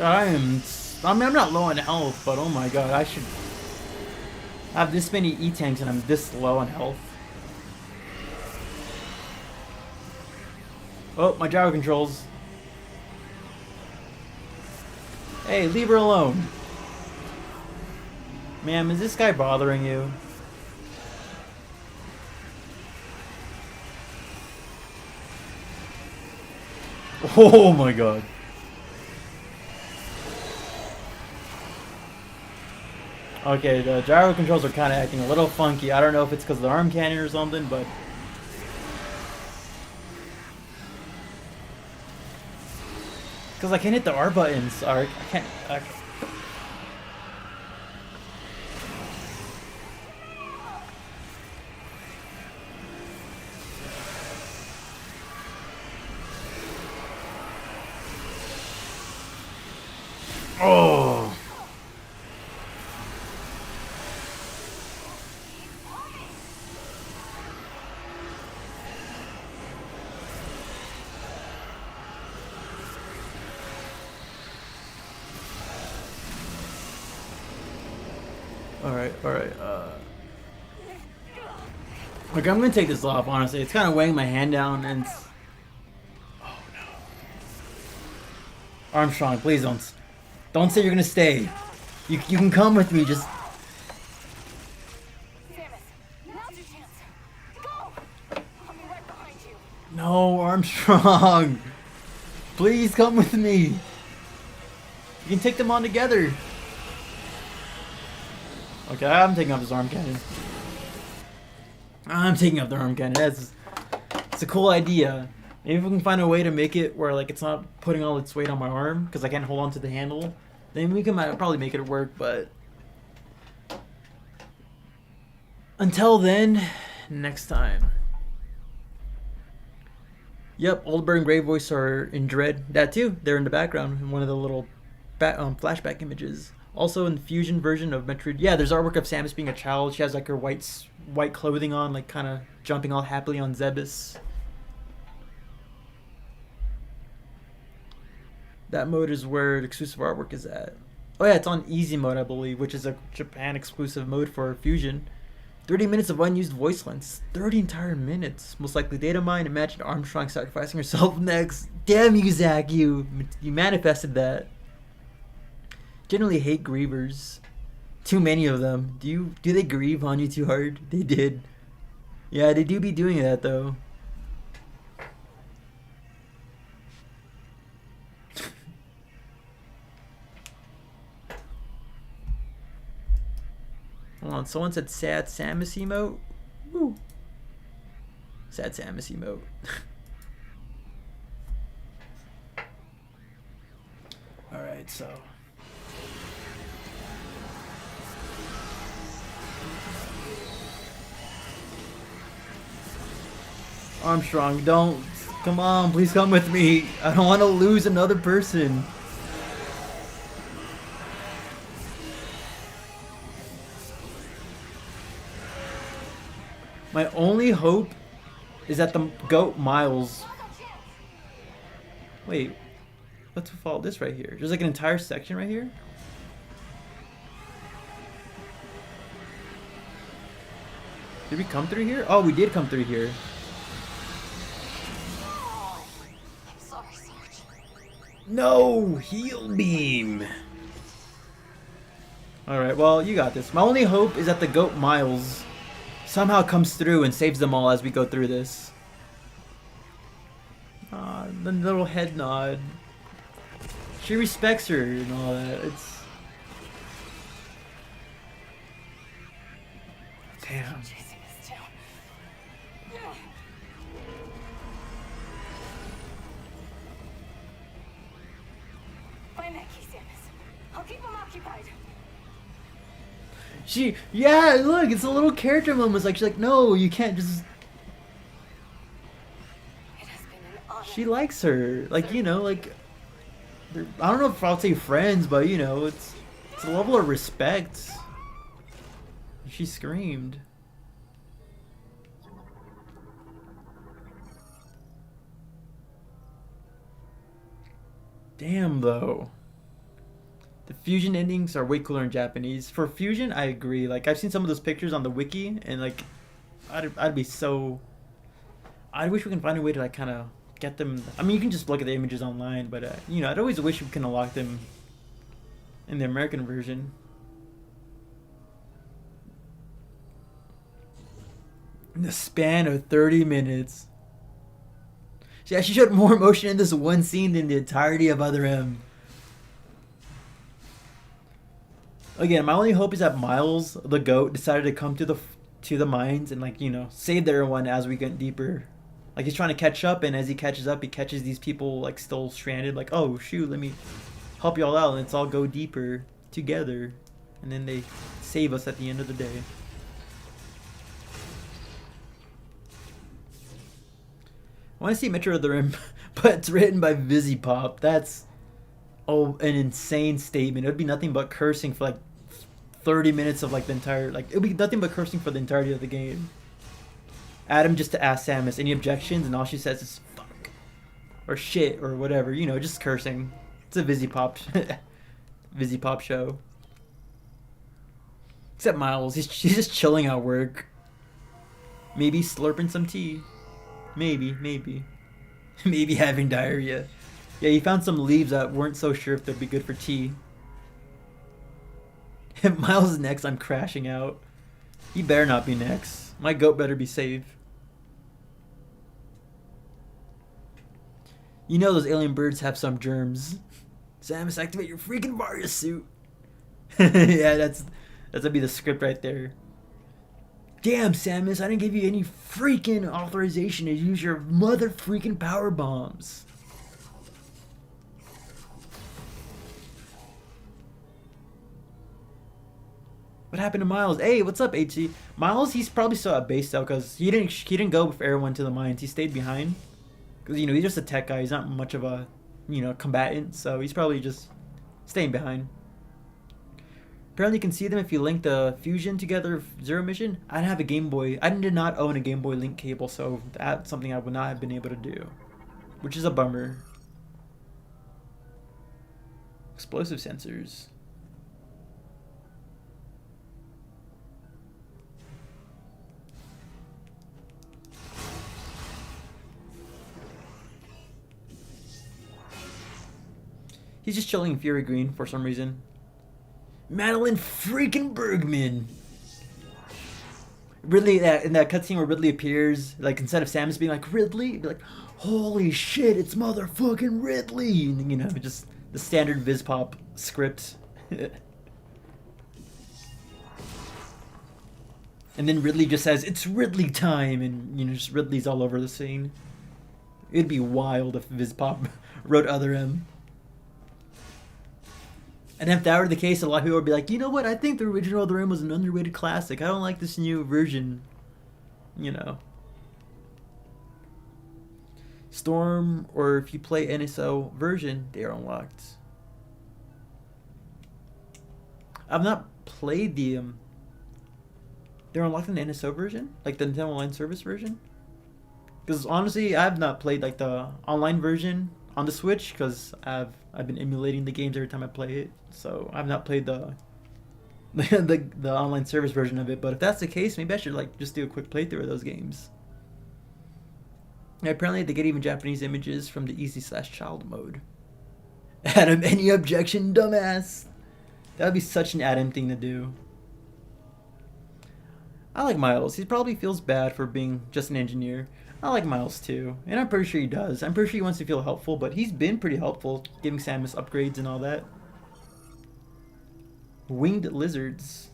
I mean, I'm not low on health, but oh my god, I should have this many E-tanks and I'm this low on health. Oh, my gyro controls. Hey, leave her alone. Ma'am, is this guy bothering you? Oh my god. Okay, the gyro controls are kind of acting a little funky. I don't know if it's because of the arm cannon or something, but... Because I can't hit the R buttons. Or I can't... Okay. Oh! Alright. Look, I'm gonna take this off, honestly. It's kind of weighing my hand down, and... Oh, no. Armstrong, please don't say you're gonna stay. You can come with me, just... Samus, now's your chance. Go! I'll be right behind you. No, Armstrong! Please come with me! You can take them on together! Okay, I'm taking off his arm cannon. I'm taking off the arm cannon. It's a cool idea. Maybe if we can find a way to make it where like it's not putting all its weight on my arm because I can't hold on to the handle. Then we can probably make it work, but until then, next time. Yep, Oldberg and Grey Voice are in Dread. That too. They're in the background in one of the little flashback images. Also in the fusion version of Metroid. Yeah, there's artwork of Samus being a child. She has like her white clothing on, like kind of jumping all happily on Zebus. That mode is where the exclusive artwork is at. Oh yeah, it's on easy mode, I believe, which is a Japan exclusive mode for fusion. 30 minutes of unused voice lines. 30 entire minutes. Most likely data mine. Imagine Armstrong sacrificing herself next. Damn you, Zach. You manifested that. Generally hate grievers. Too many of them. Do they grieve on you too hard? They did. Yeah, they do be doing that though. Hold on, someone said sad Samus emote. Woo. Sad Samus emote. Alright, so. Armstrong, don't. Come on, please come with me. I don't want to lose another person. My only hope is that the goat Miles. Wait, let's follow this right here. There's like an entire section right here. Did we come through here? Oh, we did come through here. I'm sorry, Sarge. No, heal beam. Alright, well, you got this. My only hope is that the goat Miles somehow comes through and saves them all as we go through this. The little head nod. She respects her and all that. It's... Damn. Chasing us too. Find that key, Samus. I'll keep them occupied. Yeah, look, it's a little character moment. It's like, she's like, no, you can't just... It has been an honor. She likes her. Like, you know, like... I don't know if I'll say friends, but, you know, it's a level of respect. She screamed. Damn, though. The Fusion endings are way cooler in Japanese. For Fusion, I agree. Like, I've seen some of those pictures on the wiki, and, like, I'd be so... I wish we can find a way to, like, kind of get them... I mean, you can just look at the images online, but, you know, I'd always wish we can unlock them in the American version. In the span of 30 minutes. Yeah, she showed more emotion in this one scene than the entirety of Other M. Again, my only hope is that Miles, the goat, decided to come to the mines and, like, you know, save everyone as we get deeper. Like, he's trying to catch up, and as he catches up, he catches these people, like, still stranded. Like, oh, shoot, let me help y'all out, and let's all go deeper together. And then they save us at the end of the day. I want to see Metroid of the Rim, but it's written by Vizipop. That's... Oh, an insane statement. It would be nothing but cursing for like 30 minutes of like the entire... Like, it would be nothing but cursing for the entirety of the game. Adam just to ask Samus any objections, and all she says is fuck. Or shit, or whatever. You know, just cursing. It's a Vizipop... Vizipop show. Except Miles. She's just chilling at work. Maybe slurping some tea. Maybe. Maybe having diarrhea. Yeah, he found some leaves that weren't so sure if they'd be good for tea. If Miles is next, I'm crashing out. He better not be next. My goat better be safe. You know those alien birds have some germs. Samus, activate your freaking Mario suit. Yeah, that's gonna be the script right there. Damn, Samus, I didn't give you any freaking authorization to use your mother freaking power bombs. What happened to Miles? Hey, what's up, HC? Miles, he's probably still at base though, because he didn't go with everyone to the mines. He stayed behind. Because, you know, he's just a tech guy. He's not much of a, you know, combatant. So he's probably just staying behind. Apparently you can see them if you link the Fusion together Zero Mission. I didn't have a Game Boy. I did not own a Game Boy Link cable, so that's something I would not have been able to do. Which is a bummer. Explosive sensors. He's just chilling in Fury Green for some reason. Madeline freaking Bergman. Ridley, in that cutscene where Ridley appears, like instead of Samus being like Ridley, it'd be like, holy shit, it's motherfucking Ridley. And, you know, just the standard Vizpop script. And then Ridley just says, it's Ridley time, and, you know, just Ridley's all over the scene. It'd be wild if Vizpop wrote Other M. And if that were the case, a lot of people would be like, you know what, I think the original Other M was an underrated classic. I don't like this new version. You know. Storm, or if you play NSO version, they are unlocked. I've not played the... They're unlocked in the NSO version? Like the Nintendo Online Service version? Because honestly, I have not played like the online version on the Switch, because I've been emulating the games every time I play it. So I've not played the online service version of it. But if that's the case, maybe I should like just do a quick playthrough of those games. And apparently they get even Japanese images from the easy/child mode. Adam, any objection, dumbass? That would be such an Adam thing to do. I like Miles. He probably feels bad for being just an engineer. I like Miles too, and I'm pretty sure he does. I'm pretty sure he wants to feel helpful, but he's been pretty helpful, giving Samus upgrades and all that. Winged lizards.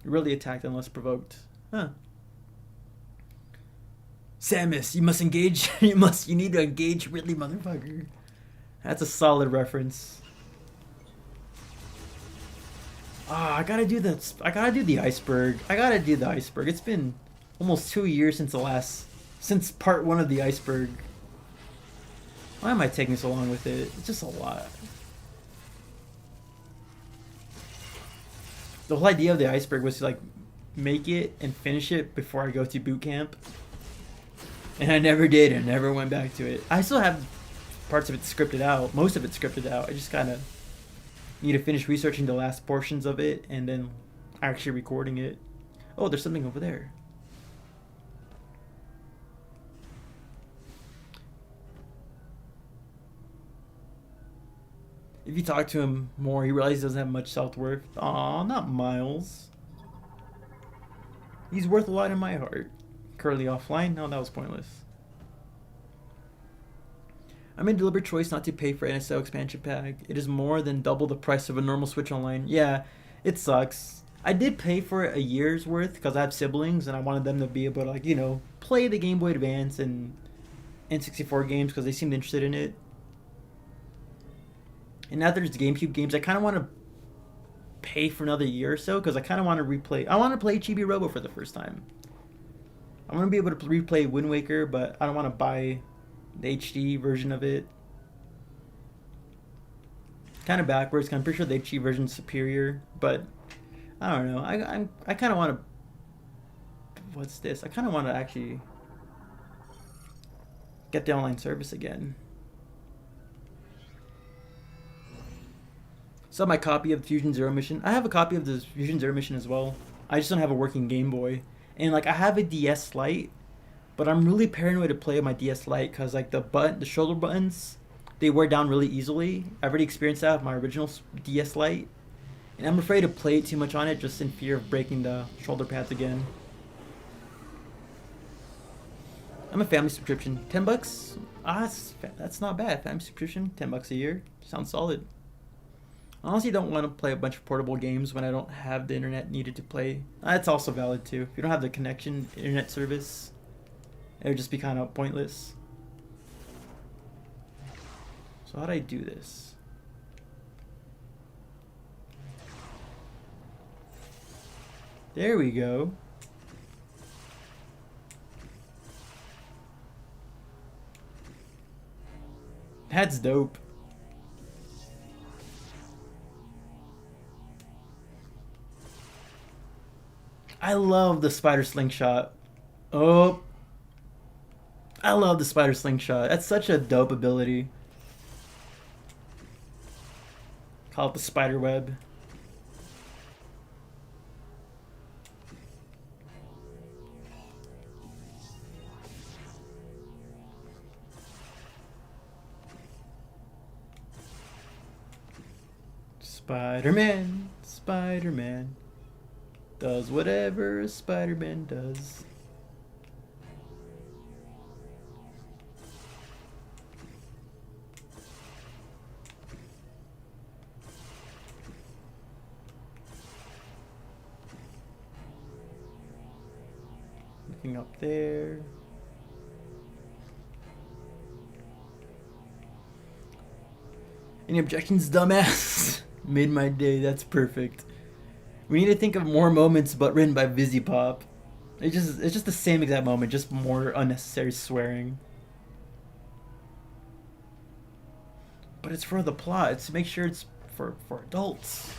Really attacked unless provoked. Huh. Samus, you must engage. You need to engage Ridley, motherfucker. That's a solid reference. Ah, I gotta do the iceberg. I gotta do the iceberg. It's been almost 2 years since part 1 of the iceberg. Why am I taking so long with it? It's just a lot. The whole idea of the iceberg was to like make it and finish it before I go to boot camp. And I never did, and never went back to it. I still have parts of it scripted out, most of it scripted out. I just kind of need to finish researching the last portions of it and then actually recording it. Oh, there's something over there. If you talk to him more, he realizes he doesn't have much self-worth. Aw, not Miles. He's worth a lot in my heart. Currently offline? No, that was pointless. I made a deliberate choice not to pay for NSO expansion pack. It is more than double the price of a normal Switch Online. Yeah, it sucks. I did pay for a year's worth because I have siblings and I wanted them to be able to, like, you know, play the Game Boy Advance and N64 games because they seemed interested in it. And now there's the GameCube games. I kind of want to pay for another year or so because I kind of want to replay. I want to play Chibi Robo for the first time. I want to be able to replay Wind Waker, but I don't want to buy the HD version of it. Kind of backwards. I'm pretty sure the HD version is superior, but I don't know. I kind of want to. What's this? I kind of want to actually get the online service again. So my copy of the Fusion Zero Mission. I have a copy of the Fusion Zero Mission as well. I just don't have a working Game Boy. And like I have a DS Lite, but I'm really paranoid to play on my DS Lite because like the shoulder buttons, they wear down really easily. I've already experienced that with my original DS Lite, and I'm afraid to play too much on it just in fear of breaking the shoulder pads again. I'm a family subscription, $10. That's not bad. Family subscription, $10 a year, sounds solid. I honestly don't want to play a bunch of portable games when I don't have the internet needed to play. That's also valid too. If you don't have the connection, internet service, it would just be kind of pointless. So how do I do this? There we go. That's dope. I love the spider slingshot. Oh. I love the spider slingshot. That's such a dope ability. Call it the spider web. Spider-Man, Spider-Man does whatever a Spider-Man does. Nothing up there. Any objections, dumbass? Made my day. That's perfect. We need to think of more moments, but written by VisiPop. It's just the same exact moment, just more unnecessary swearing. But it's for the plot. It's to make sure it's for adults.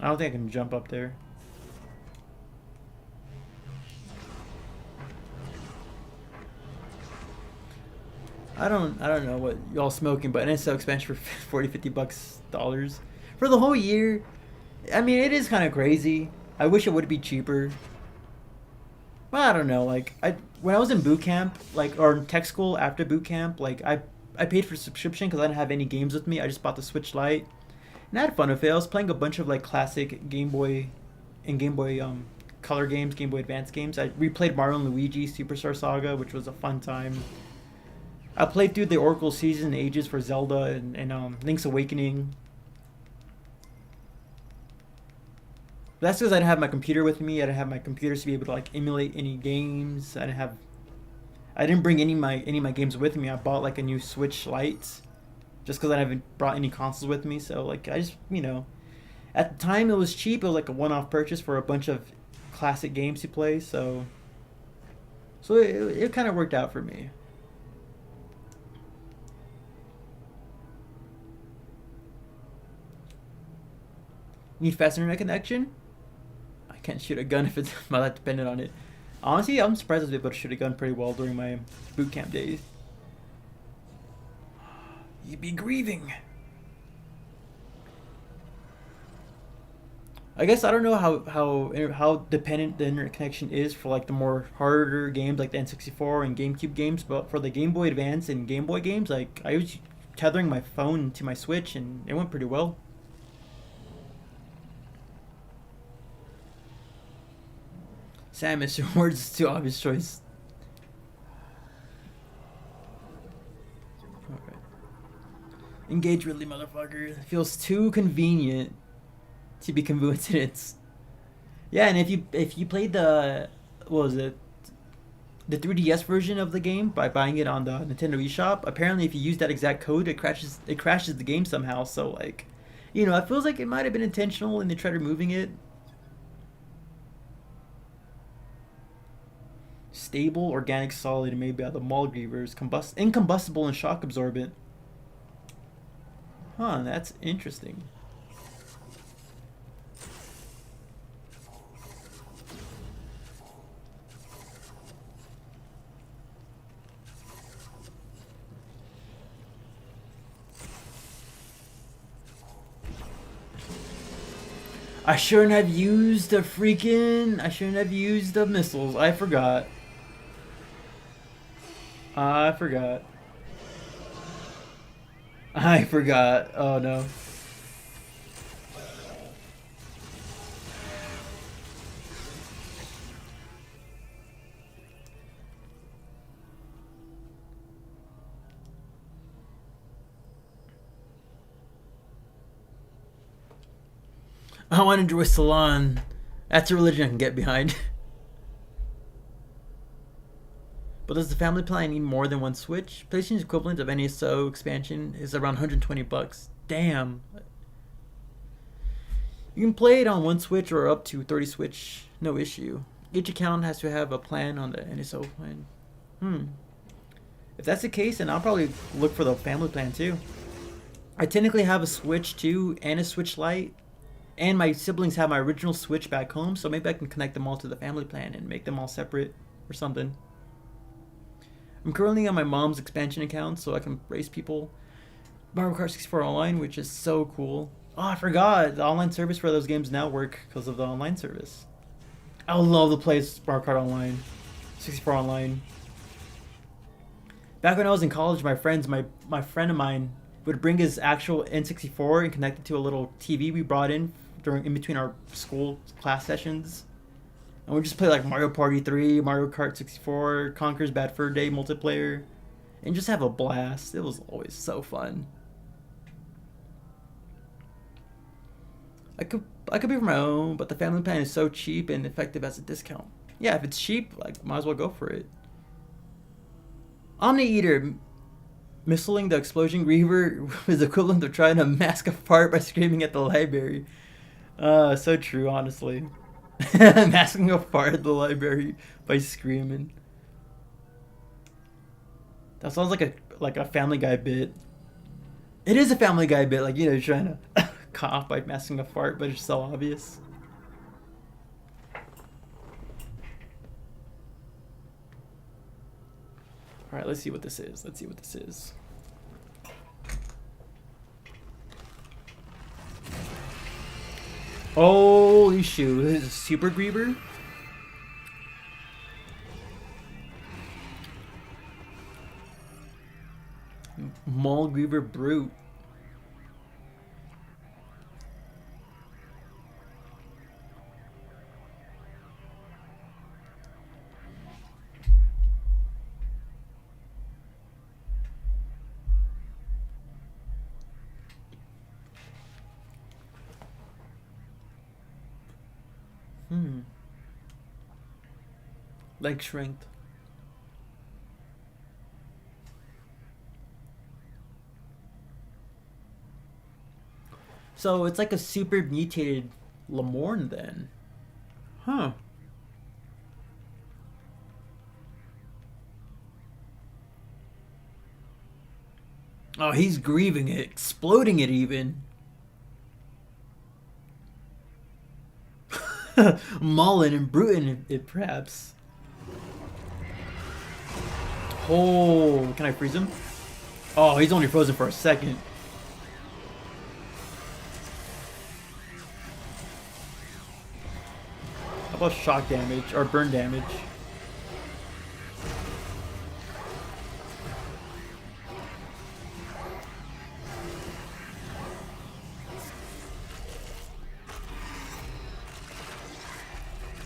I don't think I can jump up there. I don't know what y'all smoking, but NSO expansion for 40-50 bucks dollars for the whole year. I mean, it is kind of crazy. I wish it would be cheaper. Well, I don't know. Like when I was in boot camp, like or in tech school after boot camp, like I paid for subscription because I didn't have any games with me. I just bought the Switch Lite. And I had fun with it. I was playing a bunch of like classic Game Boy and Game Boy Color games, Game Boy Advance games. I replayed Mario and Luigi Superstar Saga, which was a fun time. I played through the Oracle Season Ages for Zelda and Link's Awakening. That's because I didn't have my computer with me. I didn't have my computers to be able to like emulate any games. I didn't bring any of my games with me. I bought like a new Switch Lite just because I haven't brought any consoles with me. So like I just at the time it was cheap. It was like a one-off purchase for a bunch of classic games to play. So it kind of worked out for me. Need fast internet connection? I can't shoot a gun if it's my life dependent on it. Honestly, I'm surprised I was able to shoot a gun pretty well during my boot camp days. You'd be grieving. I guess I don't know how dependent the internet connection is for like the more harder games like the N64 and GameCube games, but for the Game Boy Advance and Game Boy games, like I was tethering my phone to my Switch and it went pretty well. Samus, your words is too obvious choice. Okay. Engage Ridley, motherfucker. It feels too convenient to be coincidence. Yeah, and if you played the what was it? The 3DS version of the game by buying it on the Nintendo eShop, apparently if you use that exact code it crashes the game somehow, so like it feels like it might have been intentional and they tried removing it. Stable, organic, solid, and made by the Malgreavers, incombustible and shock absorbent. Huh, that's interesting. I shouldn't have used the missiles. I forgot. I forgot. Oh no. I want to enjoy Salon. That's a religion I can get behind. But does the family plan need more than one Switch? PlayStation's equivalent of NSO expansion is around 120 bucks. Damn. You can play it on one Switch or up to 30 Switch, no issue. Each account has to have a plan on the NSO plan. If that's the case, then I'll probably look for the family plan too. I technically have a Switch 2 and a Switch Lite, and my siblings have my original Switch back home, so maybe I can connect them all to the family plan and make them all separate or something. I'm currently on my mom's expansion account, so I can race people. Mario Kart 64 Online, which is so cool. Oh, I forgot. The online service for those games now work because of the online service. I would love to play Mario Kart Online. 64 Online. Back when I was in college, my friend of mine would bring his actual N64 and connect it to a little TV we brought in between our school class sessions. And we just play like Mario Party 3, Mario Kart 64, Conker's Bad Fur Day multiplayer, and just have a blast. It was always so fun. I could be for my own, but the family plan is so cheap and effective as a discount. Yeah, if it's cheap, like might as well go for it. Omni Eater, missling the explosion griever is equivalent of trying to mask a fart by screaming at the library. So true, honestly. Masking a fart at the library by screaming. That sounds like a Family Guy bit. It is a Family Guy bit, like, you know, you're trying to cough by masking a fart, but it's so obvious. Alright, let's see what this is. Let's see what this is. Holy shoot, this is a Super Griever? Mall Griever Brute. Leg strength. So it's like a super mutated Lamorne then. Huh. Oh, he's grieving it, exploding it even. Maulin and Bruton it perhaps. Oh, can I freeze him? Oh, he's only frozen for a second. How about shock damage or burn damage?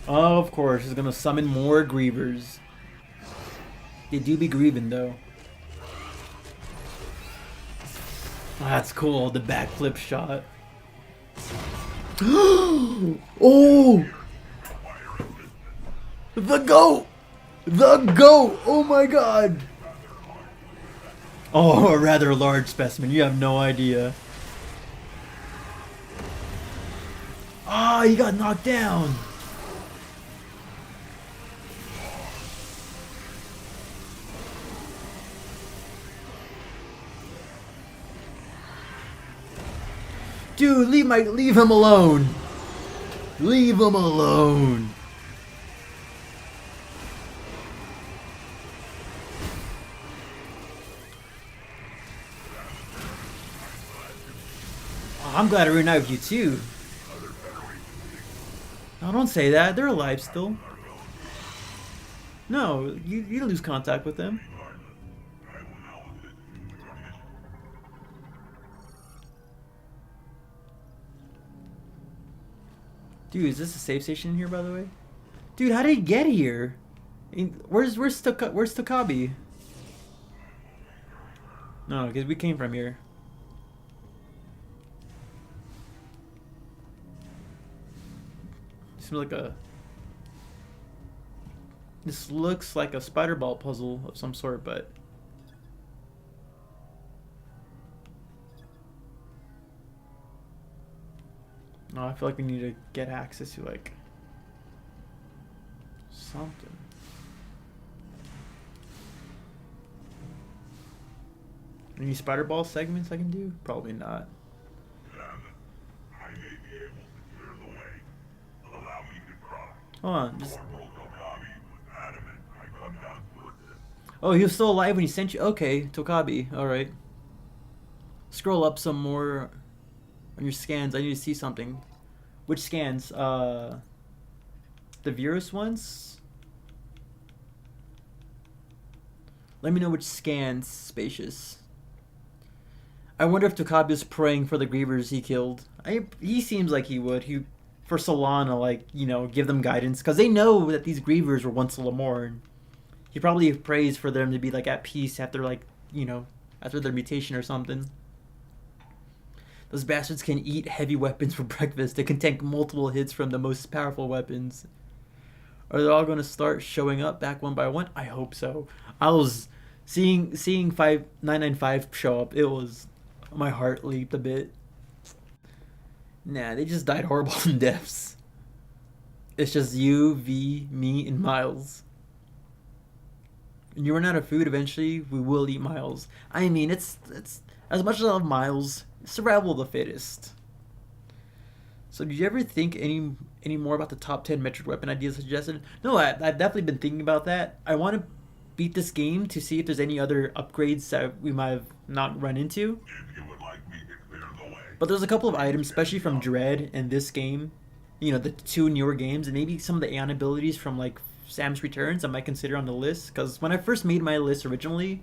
Oh, of course, he's gonna summon more Grievers. They do be grieving though. Oh, that's cool, the backflip shot. Oh! The goat! The goat! Oh my god! Oh, a rather large specimen, you have no idea. Ah, he got knocked down! Dude, leave him alone. Leave him alone. Oh, I'm glad I reunite with you too. No, don't say that. They're alive still. No, you lose contact with them. Dude, is this a safe station in here, by the way? Dude, how did he get here? Where's Tokabi? No, because we came from here. Seems like a... This looks like a spider ball puzzle of some sort, but... No, I feel like we need to get access to, like... something. Any spider ball segments I can do? Probably not. I may be able to clear the way. Allow me to cross. Hold on, just... Corporal Tokabi was adamant I come down to this. Oh, he was still alive when he sent you? Okay, Tokabi, alright. Scroll up some more. On your scans, I need to see something. Which scans? The virus ones? Let me know which scans, Spacious. I wonder if Takabi's praying for the grievers he killed. He seems like he would. For Solana, like, you know, give them guidance. Because they know that these grievers were once Lamorn. He probably prays for them to be, like, at peace after, like, you know, after their mutation or something. Those bastards can eat heavy weapons for breakfast. They can tank multiple hits from the most powerful weapons. Are they all going to start showing up back one by one? I hope so. I was seeing 995 show up. It was, my heart leaped a bit. Nah, they just died horrible deaths. It's just you, V, me, and Miles. When you run out of food, eventually we will eat Miles. I mean, it's as much as I love Miles, survival of the fittest. So did you ever think any more about the top 10 Metroid weapon ideas suggested? No, I've definitely been thinking about that. I want to beat this game to see if there's any other upgrades that we might have not run into. If you would like me to clear the way. But there's a couple of items, especially from Dread and this game, you know, the two newer games, and maybe some of the Aeon abilities from, like, Sam's Returns I might consider on the list. Because when I first made my list originally,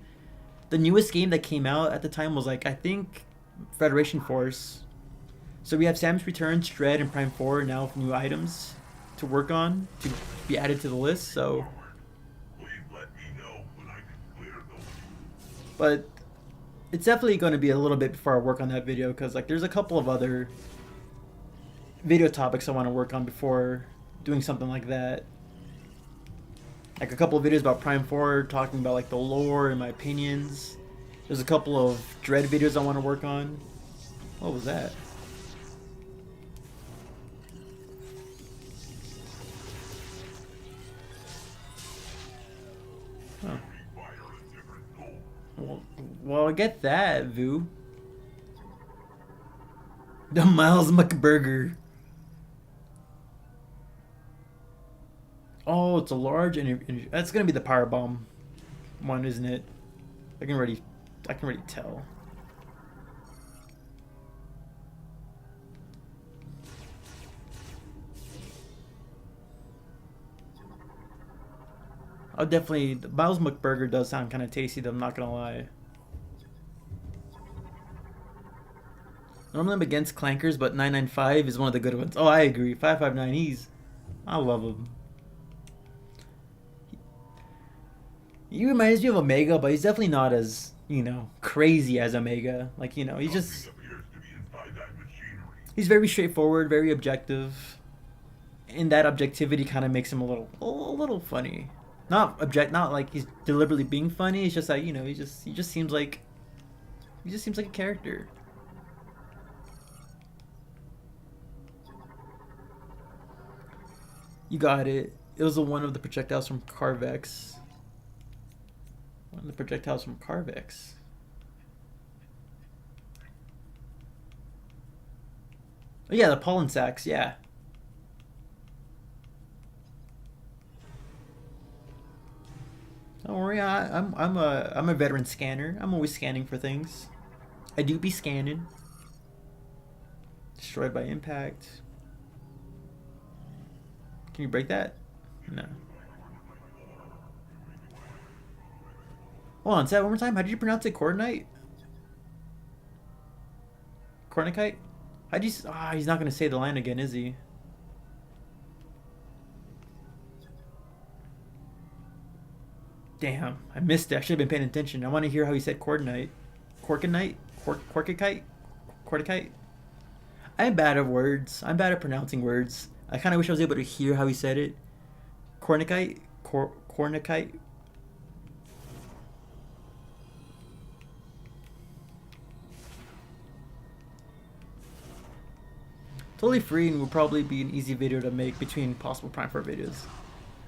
the newest game that came out at the time was, like, I think Federation Force. So we have Sam's Returns, Dread, and Prime 4 now with new items to work on, to be added to the list, so... Please let me know when I can clear the way. But it's definitely going to be a little bit before I work on that video, because, like, there's a couple of other video topics I want to work on before doing something like that. Like a couple of videos about Prime 4, talking about, like, the lore and my opinions. There's a couple of Dread videos I want to work on. What was that? Huh. Well, I get that, Vu. The Miles McBurger. Oh, it's a large and that's gonna be the power bomb one, isn't it? I can already tell. I'll definitely. The Miles McBurger does sound kind of tasty, though, I'm not gonna lie. Normally I'm against clankers, but 995 is one of the good ones. Oh, I agree. 559, I love him. He reminds me of Omega, but he's definitely not as, you know, crazy as Omega. Like, you know, he's just... He's very straightforward, very objective. And that objectivity kind of makes him a little funny. Not like he's deliberately being funny. It's just like, you know, he just seems like a character. You got it. It was one of the projectiles from Carvex. One of the projectiles from Carvex. Oh yeah, the pollen sacks. Yeah. Don't worry, I'm a veteran scanner. I'm always scanning for things. I do be scanning. Destroyed by impact. Can you break that? No. Hold on, say that one more time. How did you pronounce it? Coordinate? Cornicite? How'd you... he's not going to say the line again, is he? Damn, I missed it. I should have been paying attention. I want to hear how he said coordinate. Corkinite? Corkicite? Corticite? I'm bad at words. I'm bad at pronouncing words. I kind of wish I was able to hear how he said it. Cornicite? Cornicite? Totally free and will probably be an easy video to make between possible Prime 4 videos.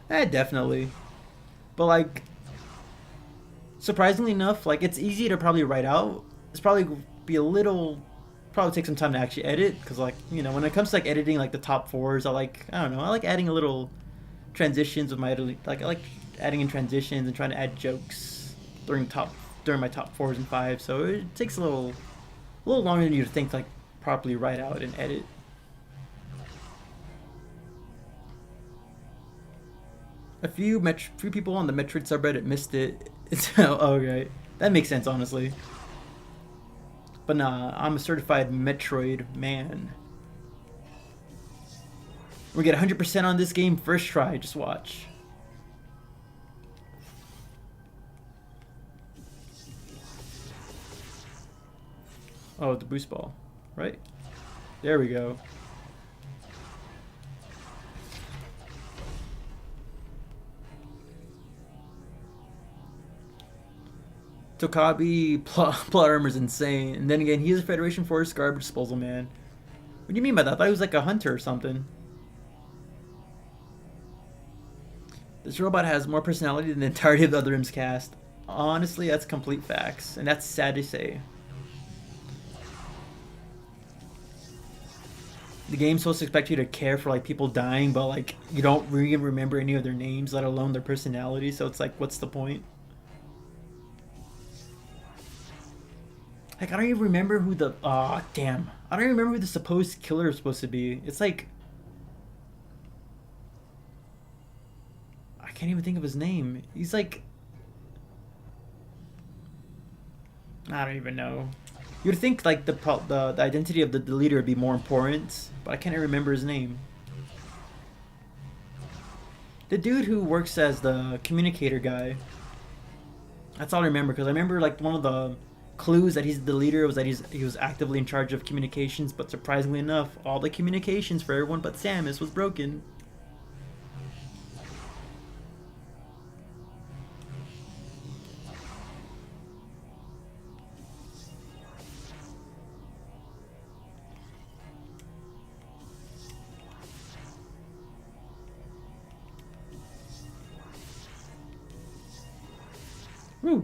Definitely. But, like, surprisingly enough, like, it's easy to probably write out. It's probably be a little... Probably take some time to actually edit. Because, like, you know, when it comes to, like, editing, like, the top fours, I don't know, I like adding a little transitions with my editing. Like, I like adding in transitions and trying to add jokes during my top fours and fives. So it takes a little longer than you think, like, properly write out and edit. A few people on the Metroid subreddit missed it. It's okay. That makes sense, honestly. But nah, I'm a certified Metroid man. We get 100% on this game first try. Just watch. Oh, the boost ball. Right? There we go. Tokabi plot armor's insane. And then again, he's a Federation Force garbage disposal man. What do you mean by that? I thought he was like a hunter or something. This robot has more personality than the entirety of the other Im's cast. Honestly, that's complete facts. And that's sad to say. The game's supposed to expect you to care for like people dying, but like you don't really remember any of their names, let alone their personality. So it's like, what's the point? Like I don't even remember who the damn. I don't even remember who the supposed killer is supposed to be. It's like I can't even think of his name. He's like I don't even know. You'd think like the identity of the leader would be more important, but I can't even remember his name. The dude who works as the communicator guy. That's all I remember, because I remember like one of the clues that he's the leader was that he was actively in charge of communications, but surprisingly enough, all the communications for everyone but Samus was broken. Woo.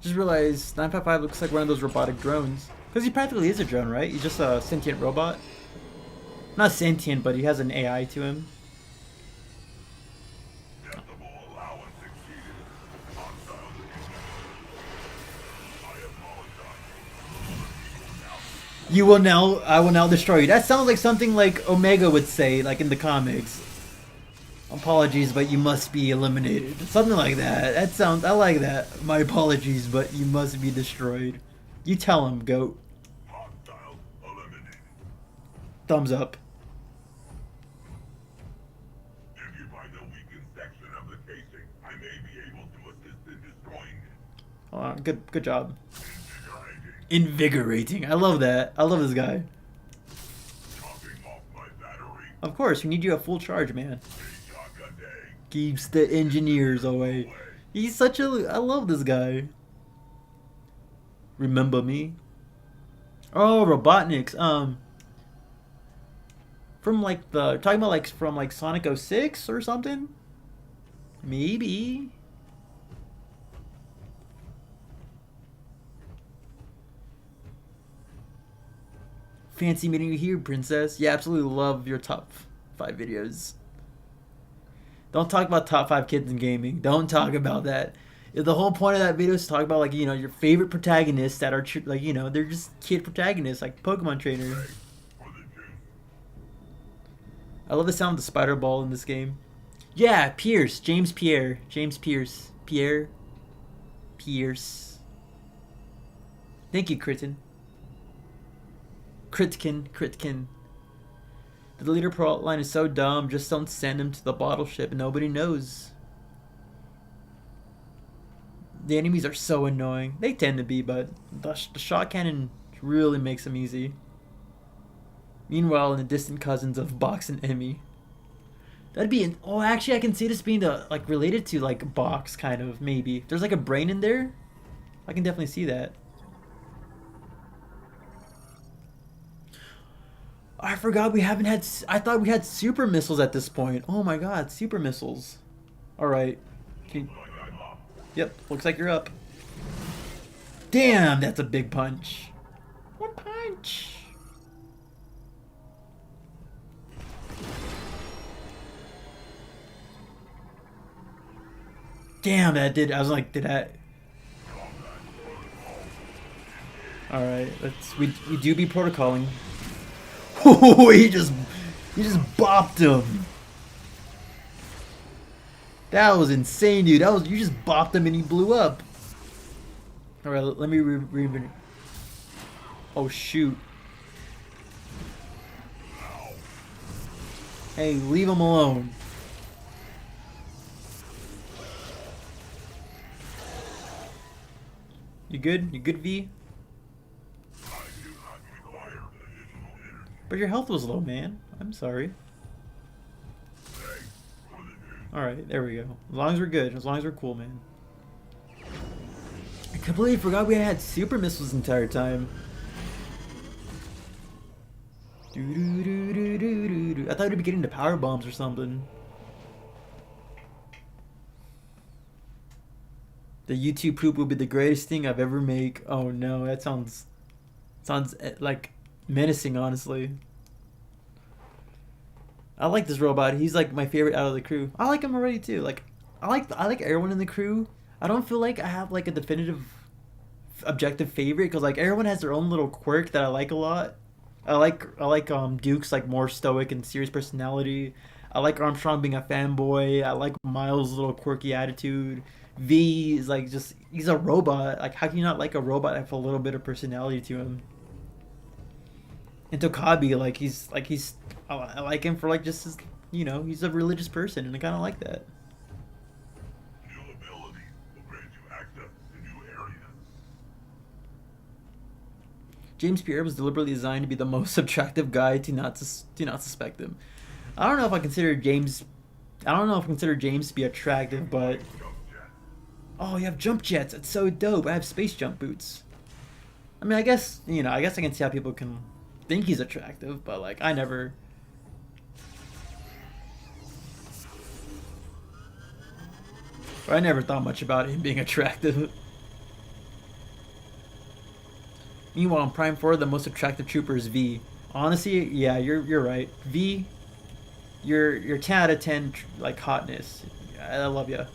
Just realized 955 looks like one of those robotic drones. Because he practically is a drone, right? He's just a sentient robot. Not sentient, but he has an AI to him. You will now, I will now destroy you. That sounds like something like Omega would say, like in the comics. Apologies, but you must be eliminated. Something like that. That sounds, I like that. My apologies, but you must be destroyed. You tell him, goat. Thumbs up. If you find a weakened section of the casing, I may be able to assist in destroying it. Good job. Invigorating. I love that. I love this guy. Of course, we need you at full charge, man. Keeps the engineers away. He's such a... I love this guy. Remember me? Oh, Robotniks. From like the... Talking about like from like Sonic 06 or something? Maybe. Fancy meeting you here, princess. Yeah, absolutely love your top 5 videos. Don't talk about top 5 kids in gaming. Don't talk about that. The whole point of that video is to talk about like, you know, your favorite protagonists that are like, you know, they're just kid protagonists like Pokemon trainer. I love the sound of the spider ball in this game. Yeah, Pierce, James Pierce. Thank you, Kritten. Critkin. The leader plot line is so dumb, just don't send him to the bottle ship and nobody knows. The enemies are so annoying. They tend to be, but the shot cannon really makes them easy. Meanwhile, in the distant cousins of Box and Emmy. That'd be oh, actually I can see this being the like related to like Box kind of, maybe. If there's like a brain in there, I can definitely see that. I forgot we haven't had... I thought we had super missiles at this point. Oh my god, super missiles. Alright. Yep, looks like you're up. Damn, that's a big punch. One punch. Damn, that did. I was like, did that? All right, we do be protocoling. Oh, he just bopped him. That was insane, dude. That was, you just bopped him and he blew up. All right, let me oh shoot. Hey, leave him alone. You good? You good, V? But your health was low, man. I'm sorry. Alright, there we go. As long as we're good. As long as we're cool, man. I completely forgot we had super missiles the entire time. I thought we'd be getting the power bombs or something. The YouTube poop will be the greatest thing I've ever made. Oh no, that sounds like menacing, honestly. I like this robot. He's like my favorite out of the crew. I like him already too. Like I like everyone in the crew. I don't feel like I have like a definitive objective favorite because like everyone has their own little quirk that I like a lot. I like Duke's like more stoic and serious personality. I like Armstrong being a fanboy. I like Miles' little quirky attitude. V is like just he's a robot. Like how can you not like a robot that have a little bit of personality to him? And Tokabi, he's I like him for like just his, you know, he's a religious person and I kind of like that. New ability will grant you access to new areas. James Pierre was deliberately designed to be the most attractive guy to not suspect him. I don't know if I consider James to be attractive, but oh, you have jump jets. It's so dope. I have space jump boots. I mean, I guess I can see how people can think he's attractive, but like I never thought much about him being attractive. Meanwhile, in Prime 4, the most attractive trooper is V. Honestly, yeah, you're right. V, you're 10 out of 10 like hotness. I love ya.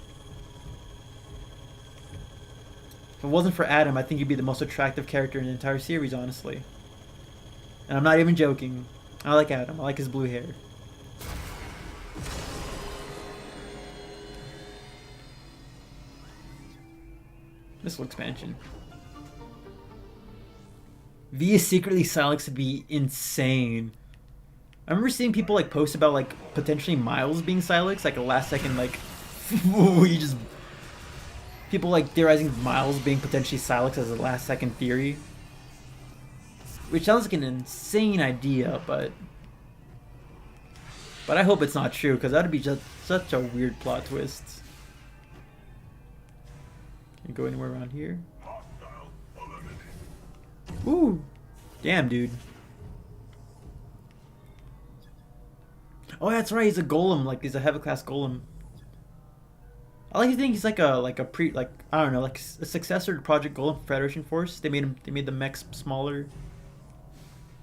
If it wasn't for Adam, I think you'd be the most attractive character in the entire series, honestly. And I'm not even joking. I like Adam. I like his blue hair. Missile expansion. V is secretly Silex to be insane. I remember seeing people like post about like potentially Miles being Silex, like a last second like we just people like theorizing Miles being potentially Silex as a last second theory. Which sounds like an insane idea, but I hope it's not true because that'd be just such a weird plot twist. Can you go anywhere around here? Ooh, damn, dude. Oh, that's right. He's a golem. Like he's a heavy class golem. I like to think he's like a I don't know, like a successor to Project Golem Federation Force. They made the mechs smaller,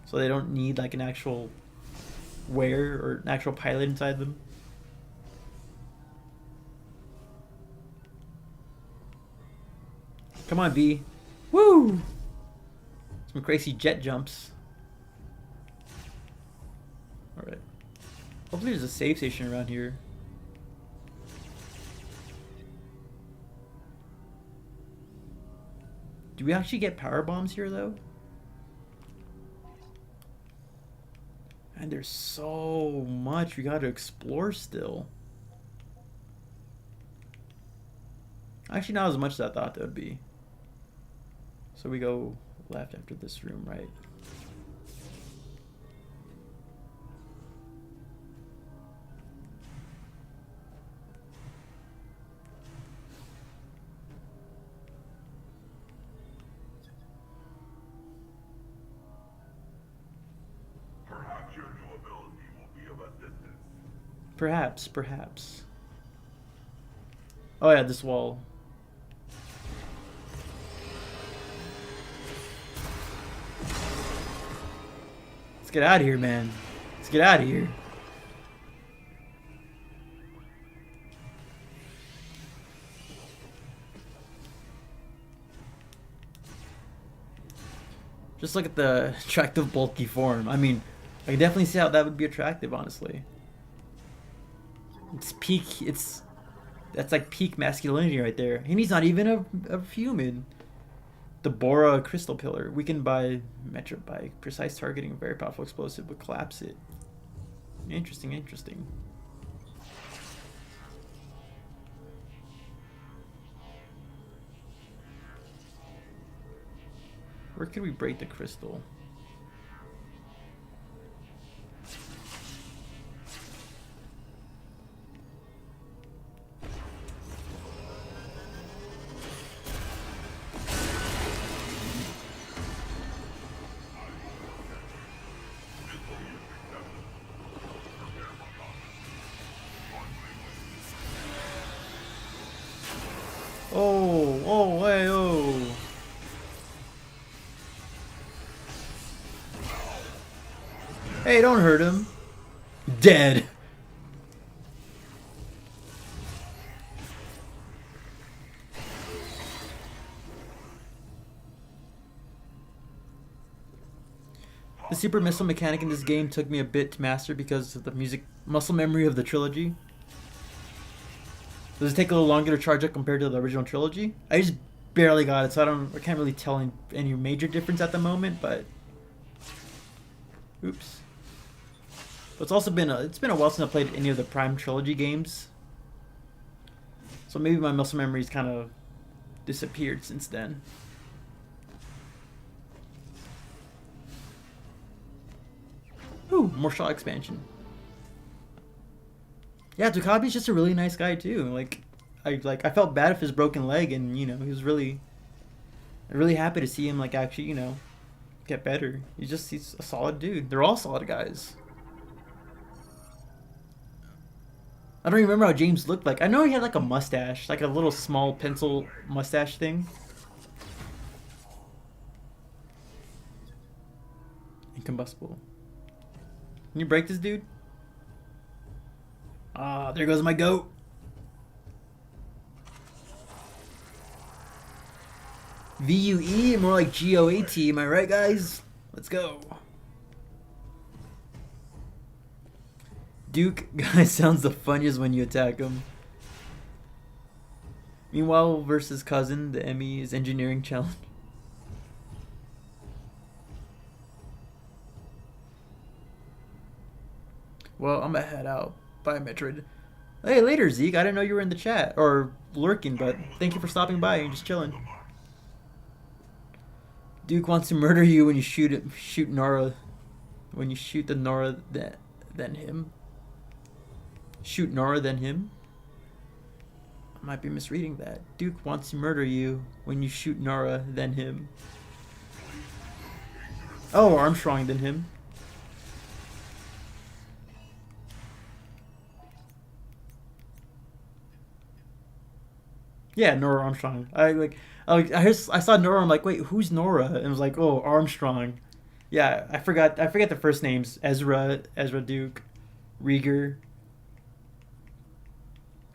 so they don't need like an actual wearer or an actual pilot inside them. Come on, V. Woo! Some crazy jet jumps. Alright. Hopefully there's a save station around here. Do we actually get power bombs here, though? And there's so much we gotta explore still. Actually, not as much as I thought there would be. So we go left after this room, right? Perhaps your new ability will be of assistance. Perhaps. Oh yeah, this wall. get out of here, man. Let's get out of here. Just look at the attractive, bulky form. I mean, I can definitely see how that would be attractive, honestly. It's peak. That's like peak masculinity right there. And he's not even a human. The Bora crystal pillar, weakened by Metroid by precise targeting, a very powerful explosive would collapse it. Interesting, interesting. Where could we break the crystal? Oh, hey, oh. Hey, don't hurt him. Dead. The super missile mechanic in this game took me a bit to master because of the muscle memory of the trilogy. Does it take a little longer to charge up compared to the original trilogy? I just barely got it, so I can't really tell any major difference at the moment, but oops. But it's also been it's been a while since I played any of the Prime trilogy games. So maybe my muscle memory's kind of disappeared since then. Ooh, more shot expansion. Yeah, Dukabi's just a really nice guy too. I felt bad for his broken leg, and you know, he was really happy to see him actually, you know, get better. He's a solid dude. They're all solid guys. I don't even remember how James looked like. I know he had like a mustache, like a little small pencil mustache thing. Incombustible. Can you break this dude? Ah, there goes my goat. VUE, more like GOAT, am I right, guys? Let's go. Duke guy sounds the funniest when you attack him. Meanwhile, versus cousin, the Emmy is engineering challenge. Well, I'm gonna head out. Bye, Metroid. Hey, later, Zeke. I didn't know you were in the chat or lurking, but thank you for stopping by and just chilling. Duke wants to murder you when you shoot Nora. When you shoot the Nora, then him. Shoot Nora, then him. I might be misreading that. Duke wants to murder you when you shoot Nora, then him. Oh, Armstrong, then him. Yeah, Nora Armstrong. I saw Nora. I'm like, wait, who's Nora? And I was like, oh, Armstrong. Yeah, I forgot the first names. Ezra Duke, Rieger,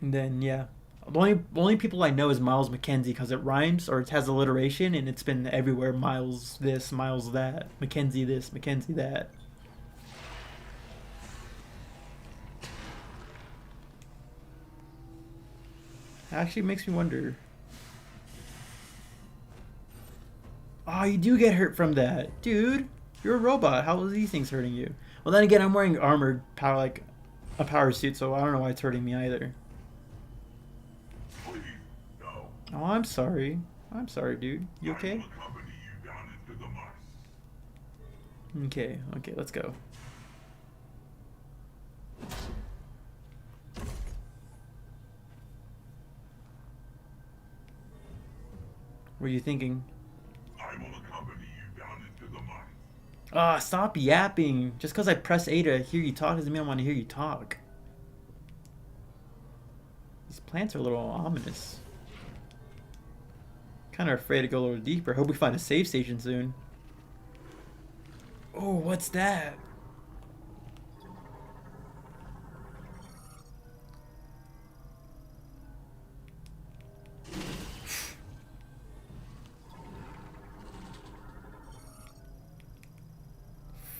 and then yeah, the only people I know is Miles McKenzie because it rhymes or it has alliteration and it's been everywhere. Miles this, Miles that, McKenzie this, McKenzie that. Actually makes me wonder. Oh, you do get hurt from that. Dude, you're a robot. How are these things hurting you? Well, then again, I'm wearing armored power, like a power suit, so I don't know why it's hurting me either. Please, no. Oh, I'm sorry. I'm sorry, dude. You okay? I will accompany you down into the mines. Okay, let's go. What are you thinking? I will accompany you down into the mines. Ah, stop yapping. Just because I press A to hear you talk doesn't mean I want to hear you talk. These plants are a little ominous. Kind of afraid to go a little deeper. Hope we find a save station soon. Oh, what's that?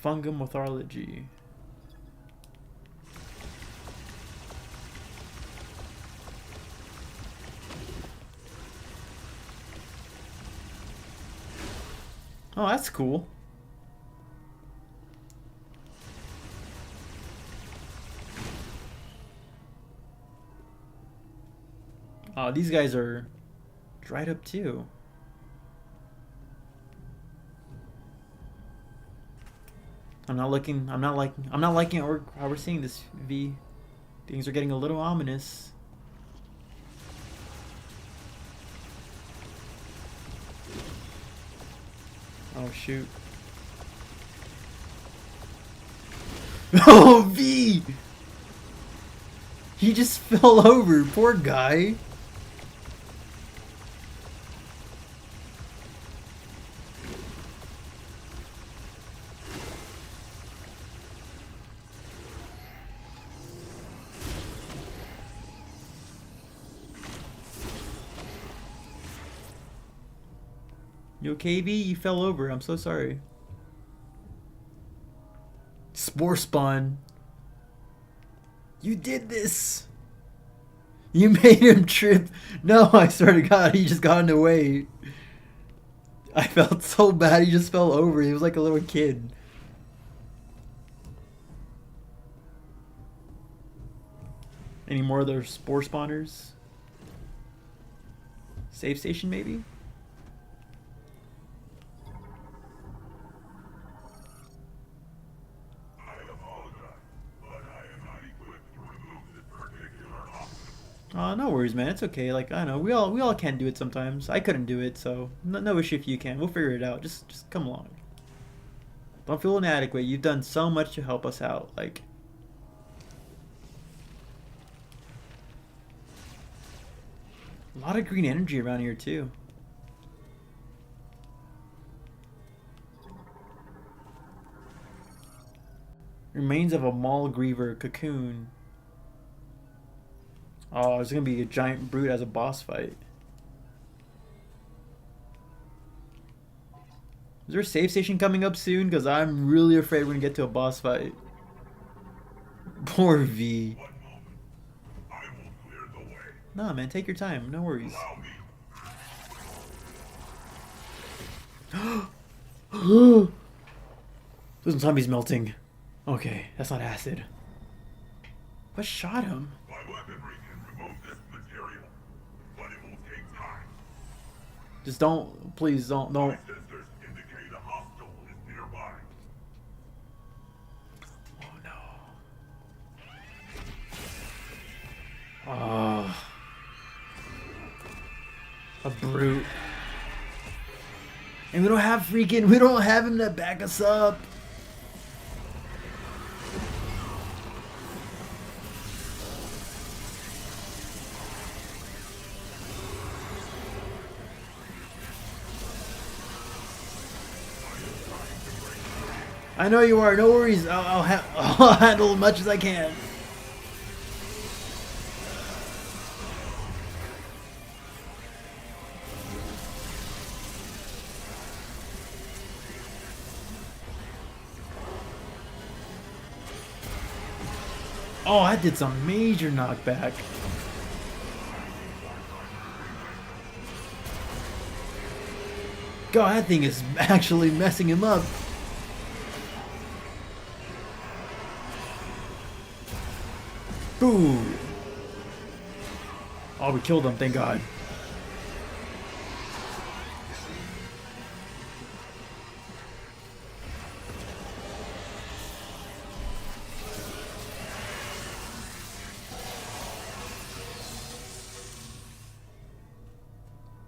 Fungal mythology. Oh, that's cool. Oh, these guys are dried up too. I'm not liking how we're seeing this, V. Things are getting a little ominous. Oh shoot. Oh, V! He just fell over, poor guy. You okay, V? You fell over. I'm so sorry. Spore spawn. You did this. You made him trip. No, I swear to God, he just got in the way. I felt so bad. He just fell over. He was like a little kid. Any more of those spore spawners? Save station, maybe? No worries, man. It's okay. Like, I know we all can do it sometimes. I couldn't do it, so no issue if you can. We'll figure it out. Just come along. Don't feel inadequate. You've done so much to help us out. Like, a lot of green energy around here too. Remains of a Maul Griever cocoon. Oh, there's gonna be a giant brute as a boss fight. Is there a save station coming up soon? Because I'm really afraid we're gonna get to a boss fight. Poor V. Nah, man, take your time. No worries. Listen, zombies melting. Okay, that's not acid. What shot him? Just don't, please don't. Oh no. Oh. A brute. And we don't have him to back us up. I know you are. No worries. I'll handle as much as I can. Oh, I did some major knockback. God, that thing is actually messing him up. Boom. Oh, we killed him, thank God.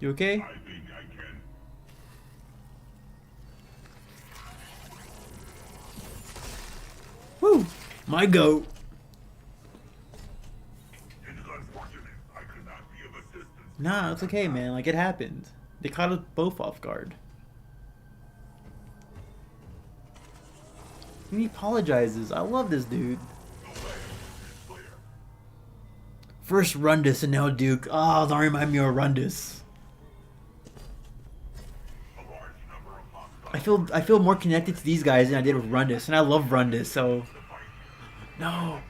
You okay? I think I can. Woo! My goat. It is unfortunate I could not be of assistance. Nah, it's okay, man. Like, it happened. They caught us both off guard. And he apologizes. I love this dude. First Rundus and now Duke. Oh, don't remind me of Rundus. I feel more connected to these guys than I did with Rundus, and I love Rundus. So no.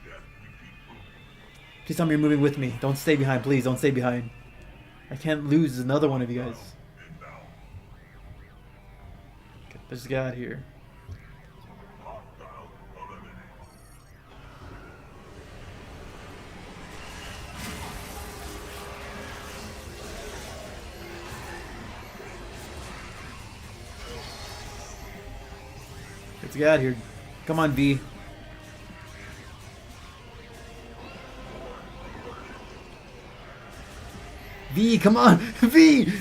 Please tell me you're moving with me. Don't stay behind, please. Don't stay behind. I can't lose another one of you guys. Get this guy out here. Let's get out of here. Come on, V. V, come on! V!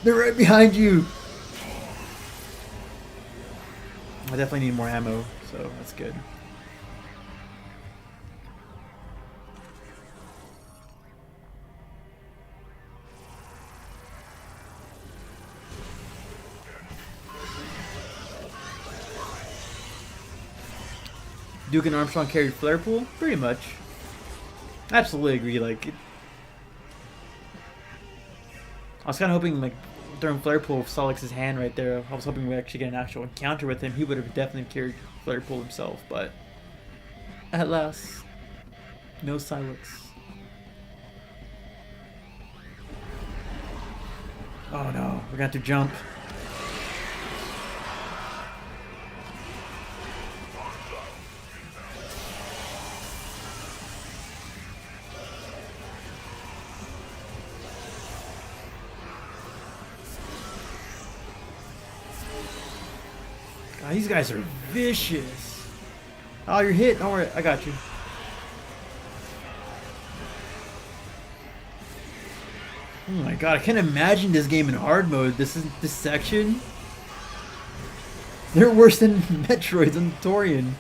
They're right behind you! I definitely need more ammo, so that's good. Duke and Armstrong carried flare pool? Pretty much. Absolutely agree, like... I was kind of hoping, like, during flare pool, Solix's hand right there, I was hoping we actually get an actual encounter with him. He would have definitely carried flare pool himself, but... At last, no Silix. Oh no, we're gonna have to jump. God, these guys are vicious. Oh, you're hit. Don't worry, I got you. Oh my god, I can't imagine this game in hard mode. This section. They're worse than Metroids and Torian.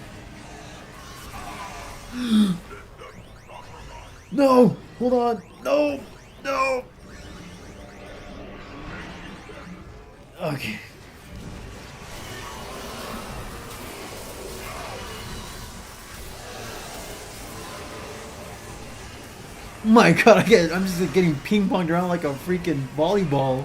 No! Hold on! No! No! Okay. My god, I'm just like, getting ping-ponged around like a freaking volleyball.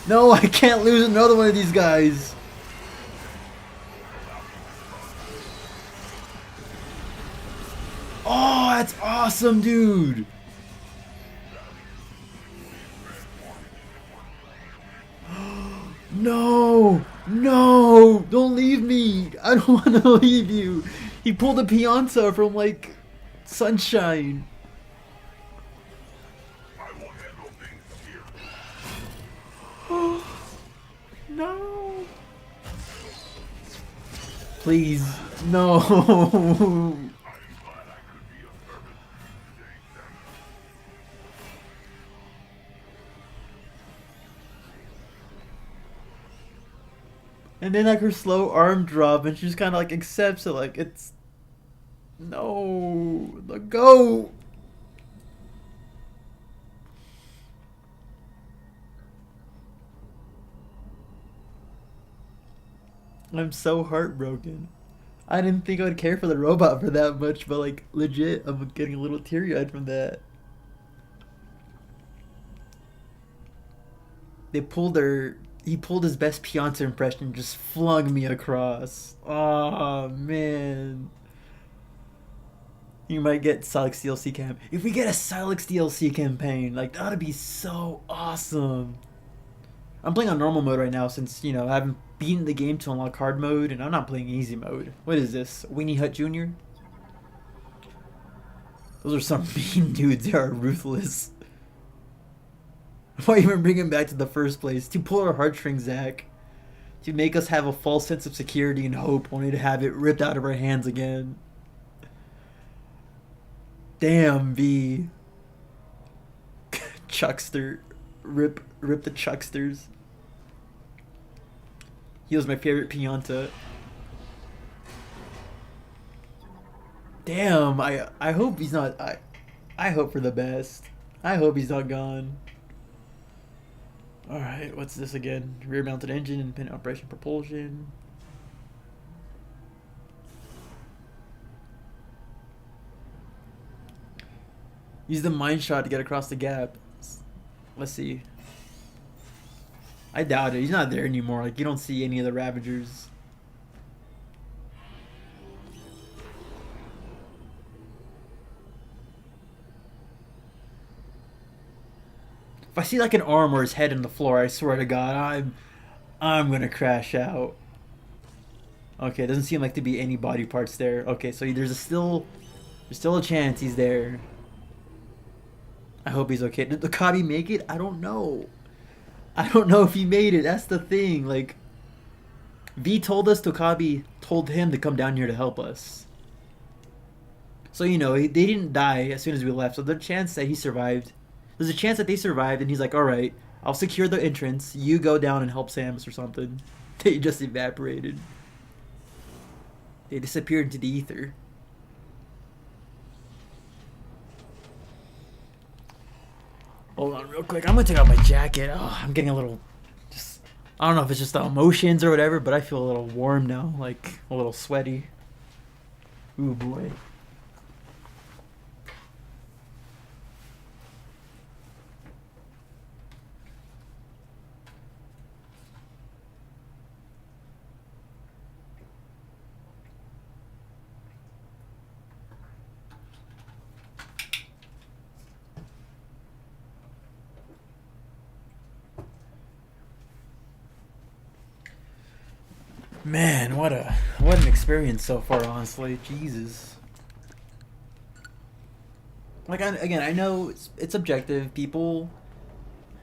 No, I can't lose another one of these guys. Oh, that's awesome, dude. No, no, don't leave me. I don't want to leave you. He pulled a Pianta from like Sunshine. No. Please, no. And then like her slow arm drop, and she just kind of like accepts it, like it's no, let go. I'm so heartbroken. I didn't think I would care for the robot for that much, but like legit, I'm getting a little teary-eyed from that. He pulled his best Pianta impression and just flung me across. Oh man. You might get Silix DLC camp. If we get a Silix DLC campaign, like that'd be so awesome. I'm playing on normal mode right now since, you know, I haven't beaten the game to unlock hard mode, and I'm not playing easy mode. What is this? Weenie Hut Jr.? Those are some mean dudes. They are ruthless. Why even bring him back to the first place? To pull our heartstrings, Zach. To make us have a false sense of security and hope, only to have it ripped out of our hands again. Damn, V. Chuckster. Rip the Chucksters. He was my favorite Pianta. Damn, I hope he's not... I hope for the best. I hope he's not gone. Alright, what's this again? Rear mounted engine, independent operation propulsion. Use the mine shot to get across the gap. Let's see. I doubt it. He's not there anymore. Like, you don't see any of the Ravagers. If I see like an arm or his head in the floor, I swear to God, I'm gonna crash out. Okay, doesn't seem like to be any body parts there. Okay, so there's still a chance he's there. I hope he's okay. Did the Kabi make it? I don't know. I don't know if he made it. That's the thing. Like, V told us Tokabi told him to come down here to help us. So, you know, they didn't die as soon as we left. So there's a chance that he survived. There's a chance that they survived, and he's like, alright, I'll secure the entrance. You go down and help Samus or something. They just evaporated. They disappeared into the ether. Hold on real quick. I'm gonna take out my jacket. Oh, I'm getting a little I don't know if it's just the emotions or whatever, but I feel a little warm now, like a little sweaty. Ooh boy. Man, what an experience so far, honestly. Jesus. Like, I know it's objective. People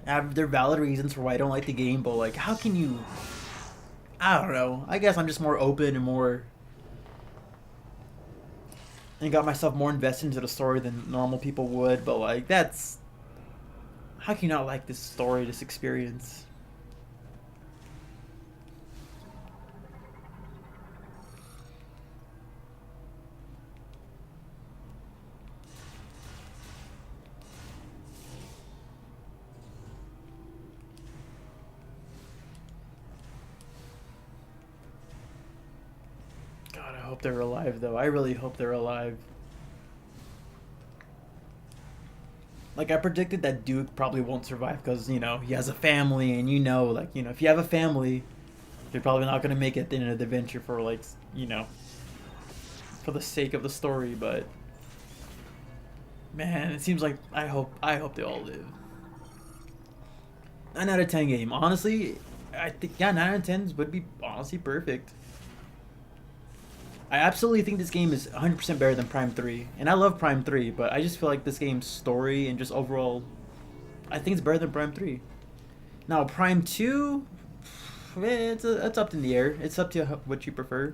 have their valid reasons for why I don't like the game, but like, how can you? I don't know. I guess I'm just more open and more, and got myself more invested into the story than normal people would. But like, that's how can you not like this story, this experience? God, I hope they're alive, though. I really hope they're alive. Like, I predicted that Duke probably won't survive because, you know, he has a family, and like, if you have a family, you're probably not going to make it at the end of the adventure for, like, for the sake of the story, but man, it seems like I hope they all live. 9 out of 10 game. Honestly, I think, yeah, 9 out of 10 would be honestly perfect. I absolutely think this game is 100% better than Prime 3. And I love Prime 3, but I just feel like this game's story and just overall, I think it's better than Prime 3. Now, Prime 2, it's up in the air. It's up to what you prefer.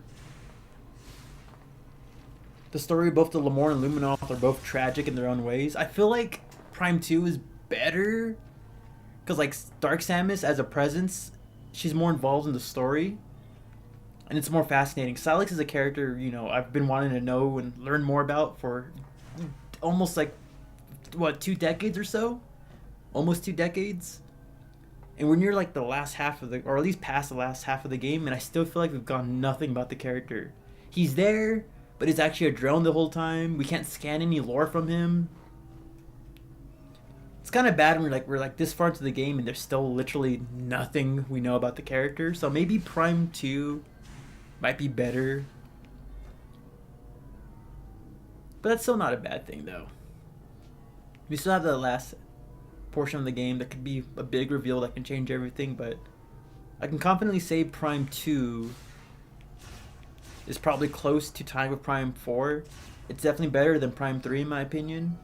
The story of both the Lamorne and Luminoth are both tragic in their own ways. I feel like Prime 2 is better because, like, Dark Samus as a presence, she's more involved in the story. And it's more fascinating. Silex is a character, I've been wanting to know and learn more about for almost like, 2 decades or so? Almost 2 decades. And we're near like the last half of or at least past the last half of the game, and I still feel like we've gone nothing about the character. He's there, but it's actually a drone the whole time. We can't scan any lore from him. It's kind of bad when we're like this far into the game and there's still literally nothing we know about the character. So maybe Prime 2 might be better. But that's still not a bad thing, though. We still have the last portion of the game that could be a big reveal that can change everything, but I can confidently say Prime 2 is probably close to time with Prime 4. It's definitely better than Prime 3 in my opinion.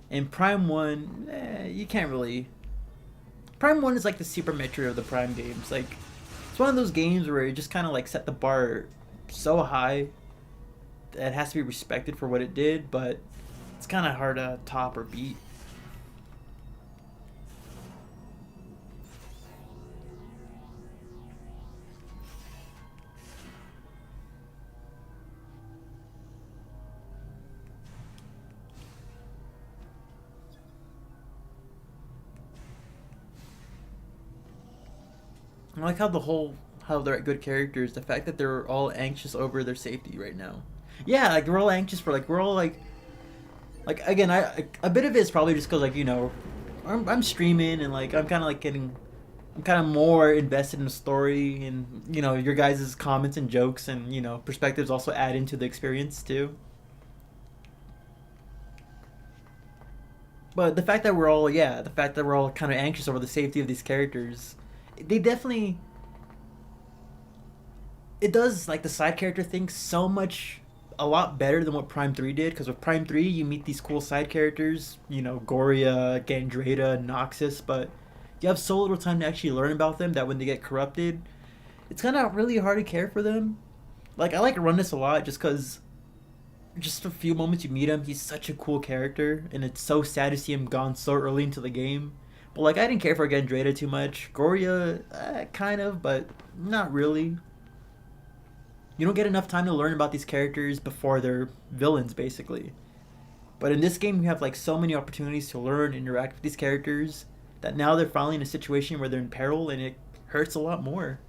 And Prime 1, you can't really... Prime 1 is like the Super Metroid of the Prime games. Like, it's one of those games where it just kind of like set the bar so high that it has to be respected for what it did, but it's kind of hard to top or beat. I like how they're good characters. The fact that they're all anxious over their safety right now. Yeah, like we're all anxious for we're all like Like again, a bit of it is probably just because like I'm streaming and like I'm kind of like getting I'm kind of more invested in the story, and your guys' comments and jokes and perspectives also add into the experience too. But the fact that we're all kind of anxious over the safety of these characters, they definitely it does like the side character thing so much a lot better than what Prime 3 did, because with Prime 3 you meet these cool side characters, Goria, Gandrada, Noxus, but you have so little time to actually learn about them that when they get corrupted, it's kind of really hard to care for them. Like I like Runus a lot just because just a few moments you meet him, he's such a cool character, and it's so sad to see him gone so early into the game. But like I didn't care for Gandrada too much. Goria, kind of, but not really. You don't get enough time to learn about these characters before they're villains, basically. But in this game, you have like so many opportunities to learn and interact with these characters that now they're finally in a situation where they're in peril, and it hurts a lot more.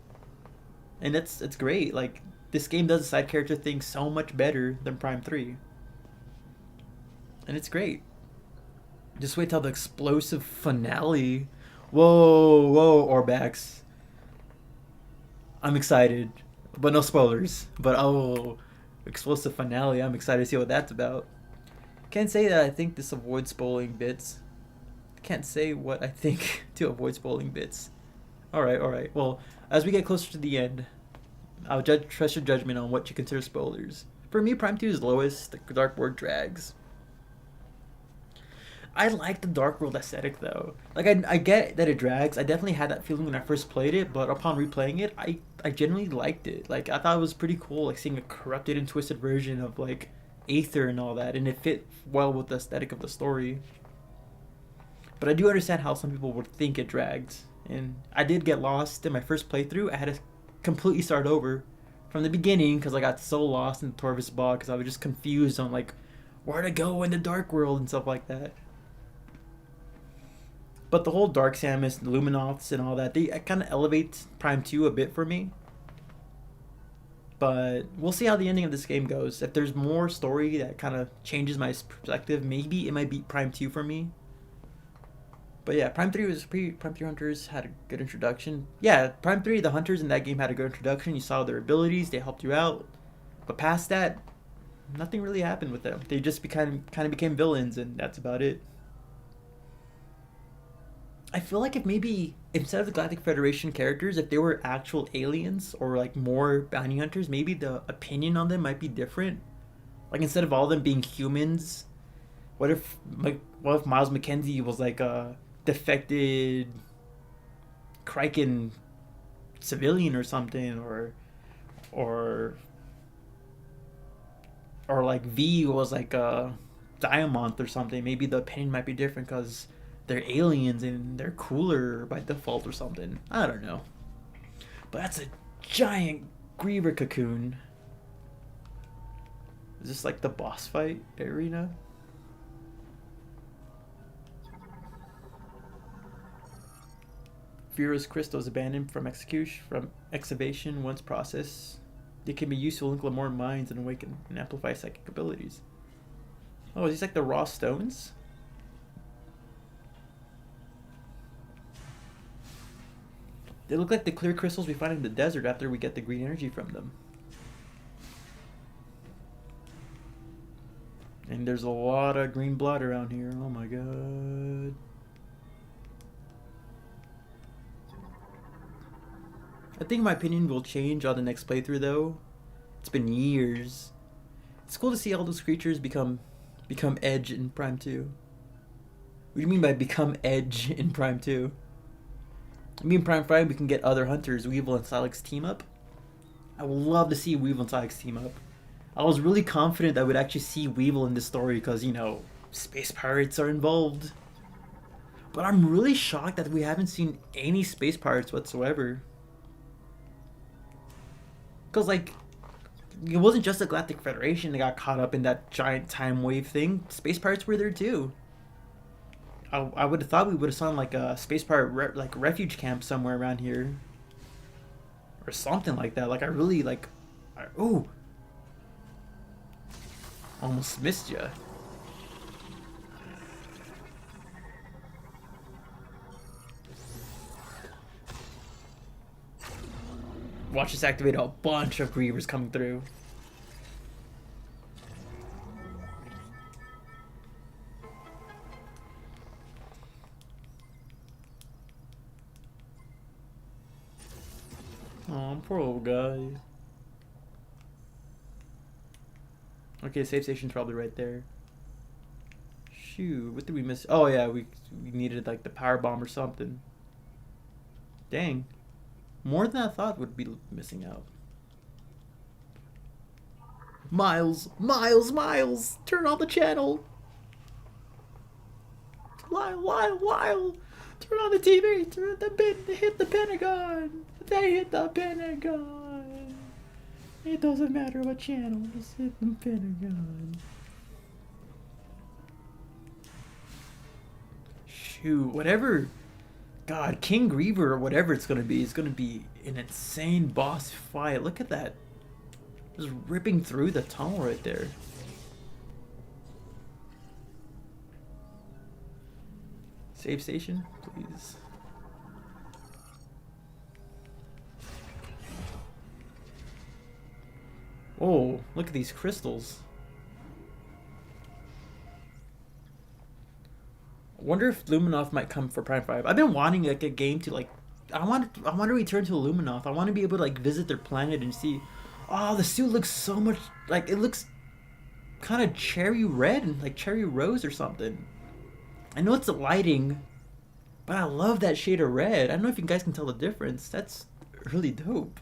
And it's great. Like this game does the side character thing so much better than Prime 3, and it's great. Just wait till the explosive finale. Whoa, whoa, Orbax. I'm excited, but no spoilers. But oh, explosive finale. I'm excited to see what that's about. Can't say that I think this avoids spoiling bits. Can't say what I think to avoid spoiling bits. Alright, alright. Well, as we get closer to the end, I'll trust your judgment on what you consider spoilers. For me, Prime 2 is lowest. The Dark World drags. I like the Dark World aesthetic though. Like I get that it drags. I definitely had that feeling when I first played it, but upon replaying it, I genuinely liked it. Like I thought it was pretty cool, like seeing a corrupted and twisted version of like Aether and all that, and it fit well with the aesthetic of the story. But I do understand how some people would think it dragged, and I did get lost in my first playthrough. I had to completely start over from the beginning because I got so lost in the Torvis bog because I was just confused on like where to go in the Dark World and stuff like that. But the whole Dark Samus, the Luminoths, and all that, they kind of elevate Prime 2 a bit for me. But we'll see how the ending of this game goes. If there's more story that kind of changes my perspective, maybe it might beat Prime 2 for me. But yeah, Prime 3 Prime 3 Hunters had a good introduction. Yeah, Prime 3, the Hunters in that game had a good introduction. You saw their abilities, they helped you out. But past that, nothing really happened with them. They just kind of became villains, and that's about it. I feel like if maybe instead of the Galactic Federation characters, if they were actual aliens or like more bounty hunters, maybe the opinion on them might be different. Like instead of all of them being humans, what if Miles McKenzie was like a defected Kraken civilian or something, or or like V was like a Diamond or something. Maybe the opinion might be different because they're aliens and they're cooler by default or something. I don't know. But that's a giant Griever cocoon. Is this like the boss fight arena? Vera's crystals abandoned from excavation once processed. They can be useful in Glamour minds and awaken and amplify psychic abilities. Oh, is these like the raw stones? They look like the clear crystals we find in the desert after we get the green energy from them. And there's a lot of green blood around here. Oh my god. I think my opinion will change on the next playthrough though. It's been years. It's cool to see all those creatures become edge in Prime 2. What do you mean by become edge in Prime 2? I mean, Prime 5, we can get other hunters, Weevil and Silex team up. I would love to see Weevil and Silex team up. I was really confident that we'd actually see Weevil in this story because, space pirates are involved. But I'm really shocked that we haven't seen any space pirates whatsoever. Because, like, it wasn't just the Galactic Federation that got caught up in that giant time wave thing. Space pirates were there too. I would have thought we would have seen like a space pirate refuge camp somewhere around here, or something like that. Like I really like, ooh, almost missed ya. Watch this activate a bunch of grievers coming through. Oh, poor old guy. Okay, save station's probably right there. Shoot, what did we miss? Oh yeah, we needed like the power bomb or something. Dang. More than I thought would be missing out. Miles! Miles! Miles! Turn on the channel! Lyle! Turn on the TV! Turn on the bin! They hit the Pentagon! They hit the Pentagon! It doesn't matter what channel, just hit the Pentagon. Shoot, whatever. God, King Griever or whatever it's gonna be an insane boss fight. Look at that. Just ripping through the tunnel right there. Save station, please. Oh, look at these crystals. I wonder if Luminoth might come for Prime 5. I've been wanting like a game to like I want to return to Luminoth. I want to be able to like visit their planet and see. Oh, the suit looks so much like it looks kind of cherry red and like cherry rose or something. I know it's the lighting, but I love that shade of red. I don't know if you guys can tell the difference. That's really dope.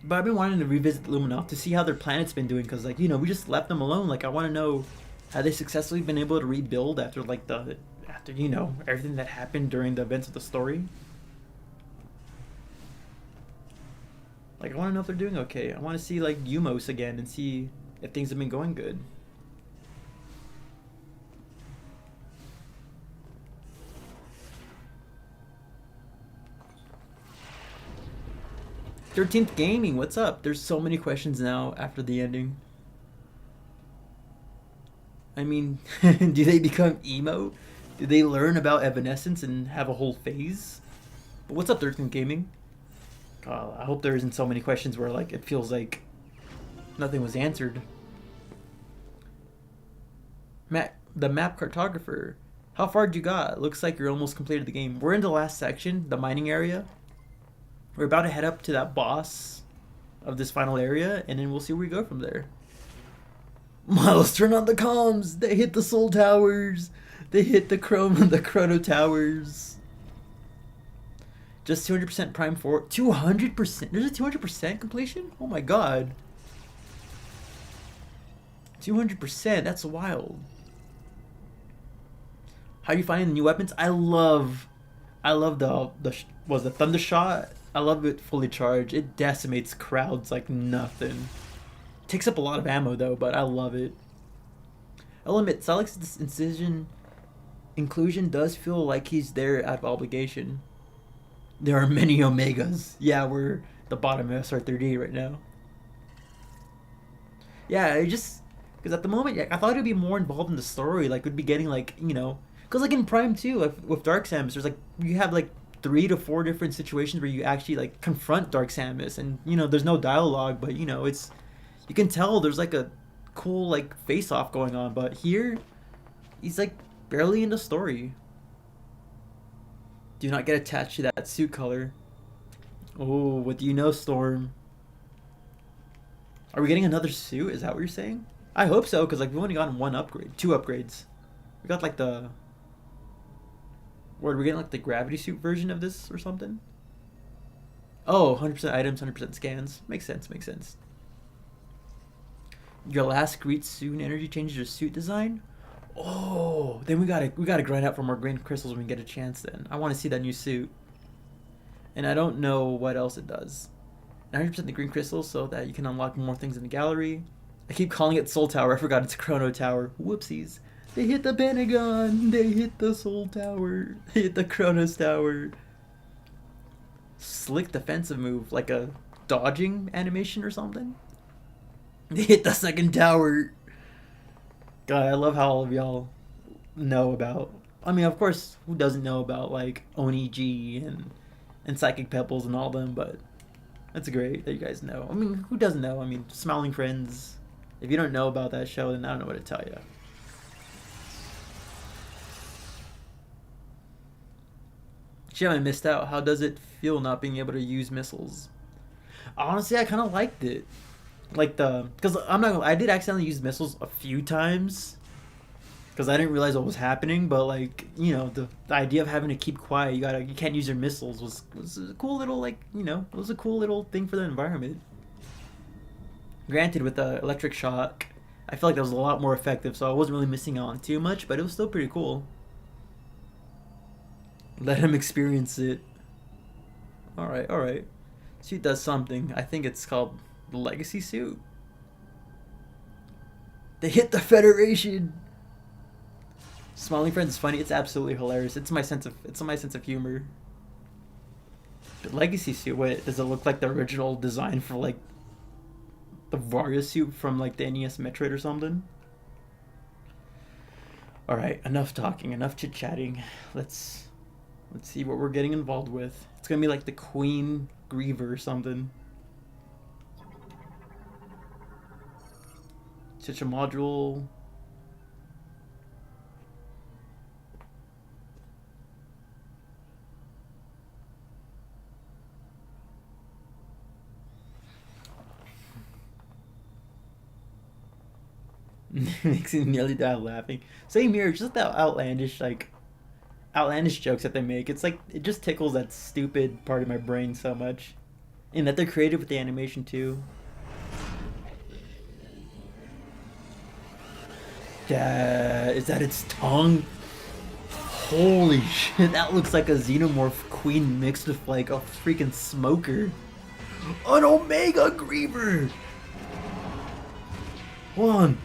But I've been wanting to revisit Luminoth to see how their planet's been doing, because like, you know, we just left them alone. Like, I want to know, have they successfully been able to rebuild after like after you know everything that happened during the events of the story. Like, I want to know if they're doing okay. I want to see like Umos again and see if things have been going good. "13th Gaming, what's up?" There's so many questions now after the ending. I mean, do they become emo? Do they learn about Evanescence and have a whole phase? But what's up, 13th Gaming? I hope there isn't so many questions where like it feels like nothing was answered. The map cartographer. How far you got? Looks like you're almost completed the game. We're in the last section, the mining area. We're about to head up to that boss of this final area, and then we'll see where we go from there. Miles, turn on the comms! They hit the soul towers! They hit the chrono towers! Just 200% Prime 4. 200%? There's a 200% completion? Oh my god. 200%, that's wild. How are you finding the new weapons? I love the Thunder Shot. I love it fully charged. It decimates crowds like nothing. Takes up a lot of ammo though, but I love it. I'll admit, Salik's inclusion does feel like he's there out of obligation. There are many Omegas. Yeah, we're the bottom of SR3D right now. Yeah, it just because at the moment, yeah, I thought it'd be more involved in the story. Like, we'd be getting like, you know, because like in Prime 2 with Dark Samus, there's like you have like 3 to 4 different situations where you actually like confront Dark Samus, and you know there's no dialogue, but you know it's you can tell there's like a cool like face off going on. But here he's like barely in the story. Do not get attached to that suit color. Oh, what do you know, Storm? Are we getting another suit? Is that what you're saying? I hope so, because like we've only gotten 2 upgrades. We got like the we're getting like the gravity suit version of this or something? Oh, 100% items, 100% scans. Makes sense. Your last greet soon energy changes your suit design? Oh, then we gotta grind out for more green crystals when we get a chance then. I want to see that new suit. And I don't know what else it does. 100% the green crystals so that you can unlock more things in the gallery. I keep calling it Soul Tower. I forgot it's Chrono Tower. Whoopsies. They hit the Pentagon. They hit the Soul Tower. They hit the Chronos Tower. Slick defensive move, like a dodging animation or something. They hit the second tower. God, I love how all of y'all know about I mean, of course, who doesn't know about like Onigi and Psychic Pebbles and all them? But that's great that you guys know. I mean, who doesn't know? I mean, Smiling Friends. If you don't know about that show, then I don't know what to tell you. Shit, I missed out. How does it feel not being able to use missiles? Honestly, I kind of liked it. Like because I did accidentally use missiles a few times because I didn't realize what was happening. But like, you know, the idea of having to keep quiet, you can't use your missiles was a cool little, like, you know, it was a cool little thing for the environment. Granted, with the electric shock, I feel like that was a lot more effective, so I wasn't really missing out on too much, but it was still pretty cool. Let him experience it. Alright, alright. Suit does something. I think it's called the Legacy Suit. They hit the Federation! Smiling Friends is funny. It's absolutely hilarious. It's my sense of humor. The Legacy Suit, wait, does it look like the original design for like the Varia suit from like the NES Metroid or something? Alright, enough talking, enough chit chatting. Let's see what we're getting involved with. It's gonna be like the Queen Griever or something. Such a module. Makes me nearly die laughing. Same here, just that outlandish jokes that they make. It's like it just tickles that stupid part of my brain so much. And that they're creative with the animation too. Is that its tongue? Holy shit, that looks like a xenomorph queen mixed with like a freaking smoker. An Omega Griever! Hold on.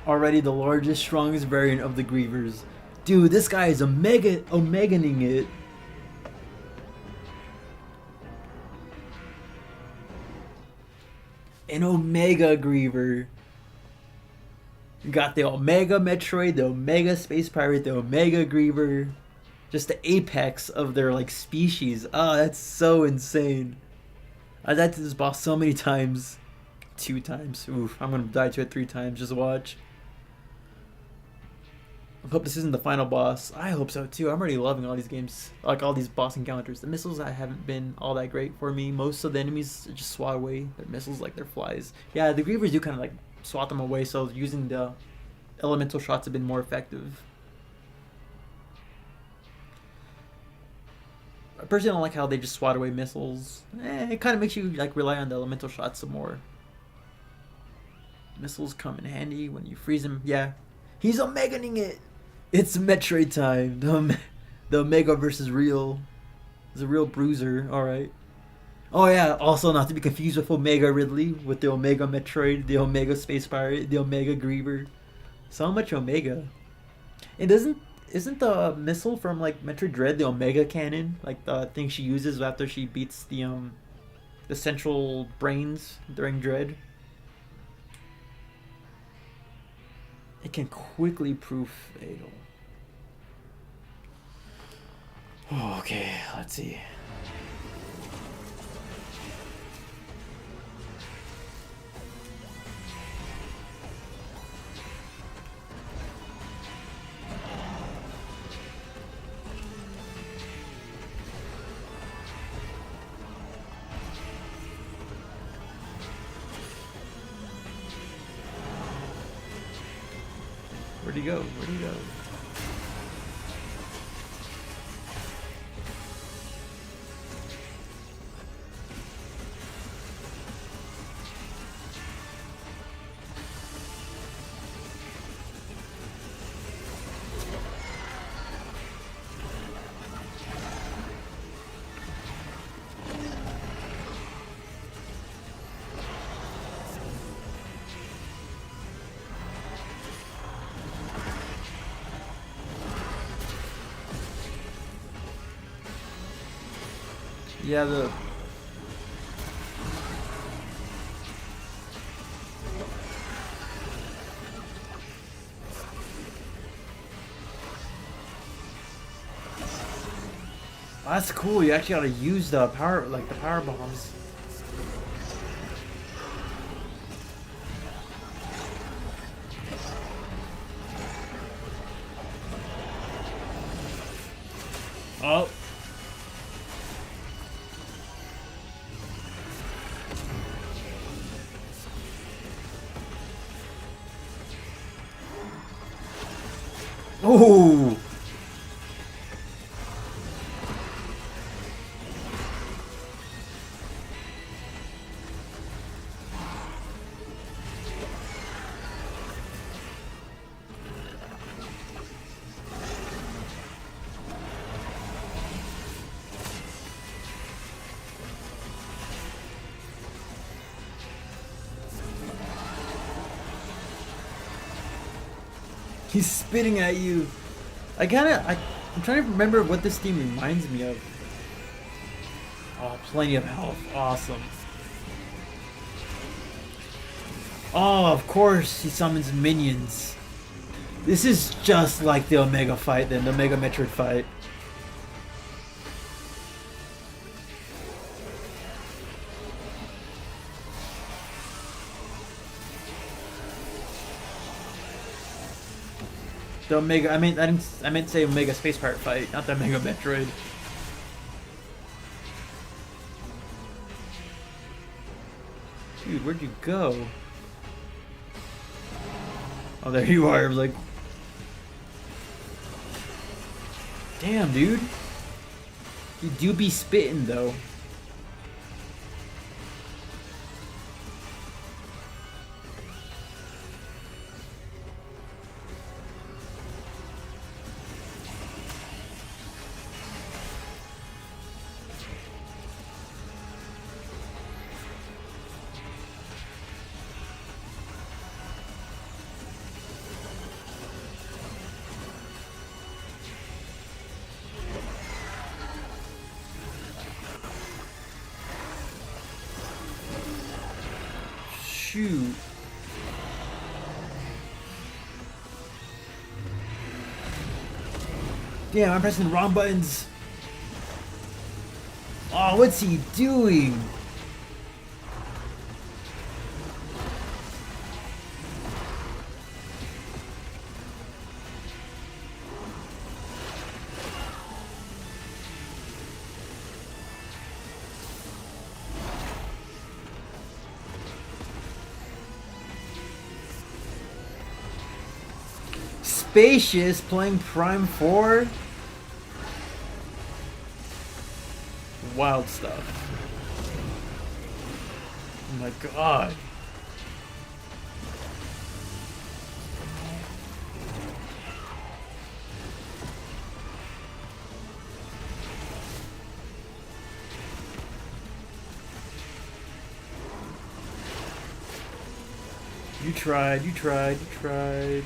Already the largest, strongest variant of the Grievers. Dude, this guy is Omeganing it. An Omega Griever. You got the Omega Metroid, the Omega Space Pirate, the Omega Griever. Just the apex of their like species. Oh, that's so insane. I died to this boss so many times. 2 times. Oof, I'm gonna die to it 3 times. Just watch. I hope this isn't the final boss. I hope so too. I'm already loving all these games, like all these boss encounters. The missiles haven't been all that great for me. Most of the enemies just swat away their missiles like they're flies. Yeah, the Grievers do kind of like swat them away, so using the elemental shots have been more effective. I personally don't like how they just swat away missiles. It kind of makes you like rely on the elemental shots some more. Missiles come in handy when you freeze him. Yeah, he's Omegaing it. It's Metroid time. The Omega versus Real. It's a real bruiser. Alright. Oh yeah, also not to be confused with Omega Ridley, with the Omega Metroid, the Omega Space Pirate, the Omega Griever. So much Omega. It isn't the missile from like Metroid Dread the Omega Cannon? Like the thing she uses after she beats the central brains during Dread? It can quickly prove fatal. Oh, okay, let's see. Where'd he go? Where'd he go? Yeah, Oh, that's cool. You actually gotta use the power, like the power bombs. Oh. Oh. He's spitting at you. I'm trying to remember what this theme reminds me of. Oh, plenty of health. Awesome. Oh, of course he summons minions. This is just like the Omega fight then, the Omega Metroid fight. The Omega, I meant to say Omega Space Pirate fight, not the Omega Metroid. Dude, where'd you go? Oh, there you are. I was like, damn, dude. You do be spitting though. Shoot. Damn, I'm pressing the wrong buttons. Oh, what's he doing? Spacious playing Prime 4? Wild stuff. Oh my god. You tried, you tried, you tried.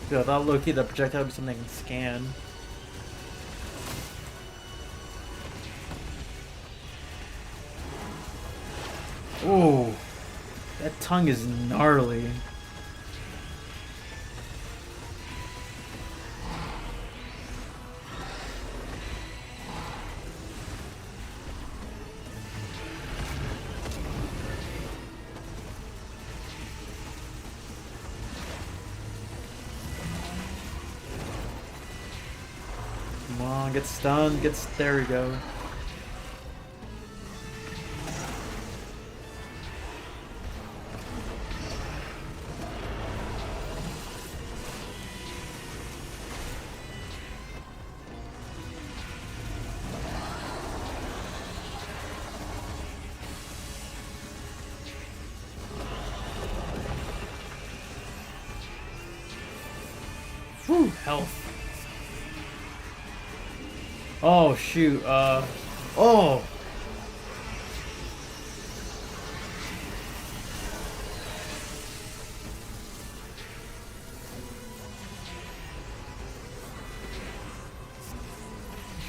Yo, that low-key, the projectile would be something I can scan. Oh, that tongue is gnarly. Come on, get stunned, there we go. Woo! Whew, health. Oh shoot. Oh.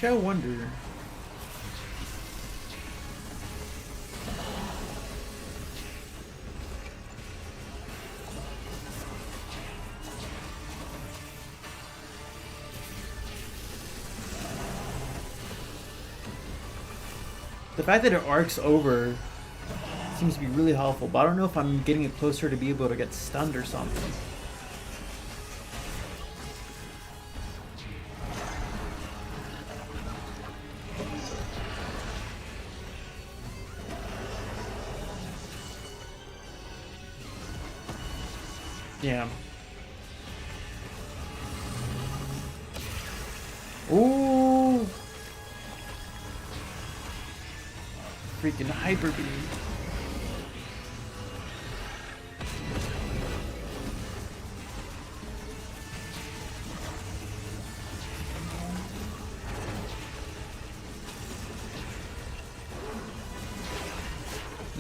I wonder. The fact that it arcs over seems to be really helpful, but I don't know if I'm getting it closer to be able to get stunned or something. Yeah. Ooh. Freaking hyper beam.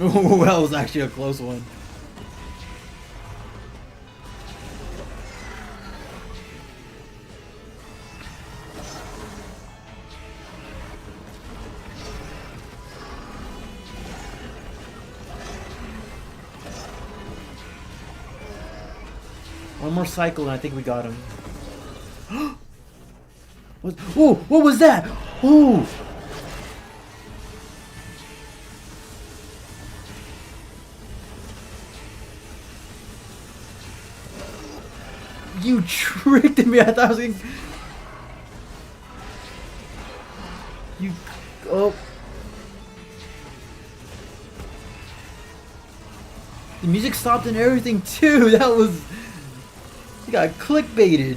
Ooh, that was actually a close one. One more cycle and I think we got him. What? Ooh, what was that? Ooh. You tricked me. I thought I was going. You. Oh. The music stopped and everything too. That was. You got clickbaited.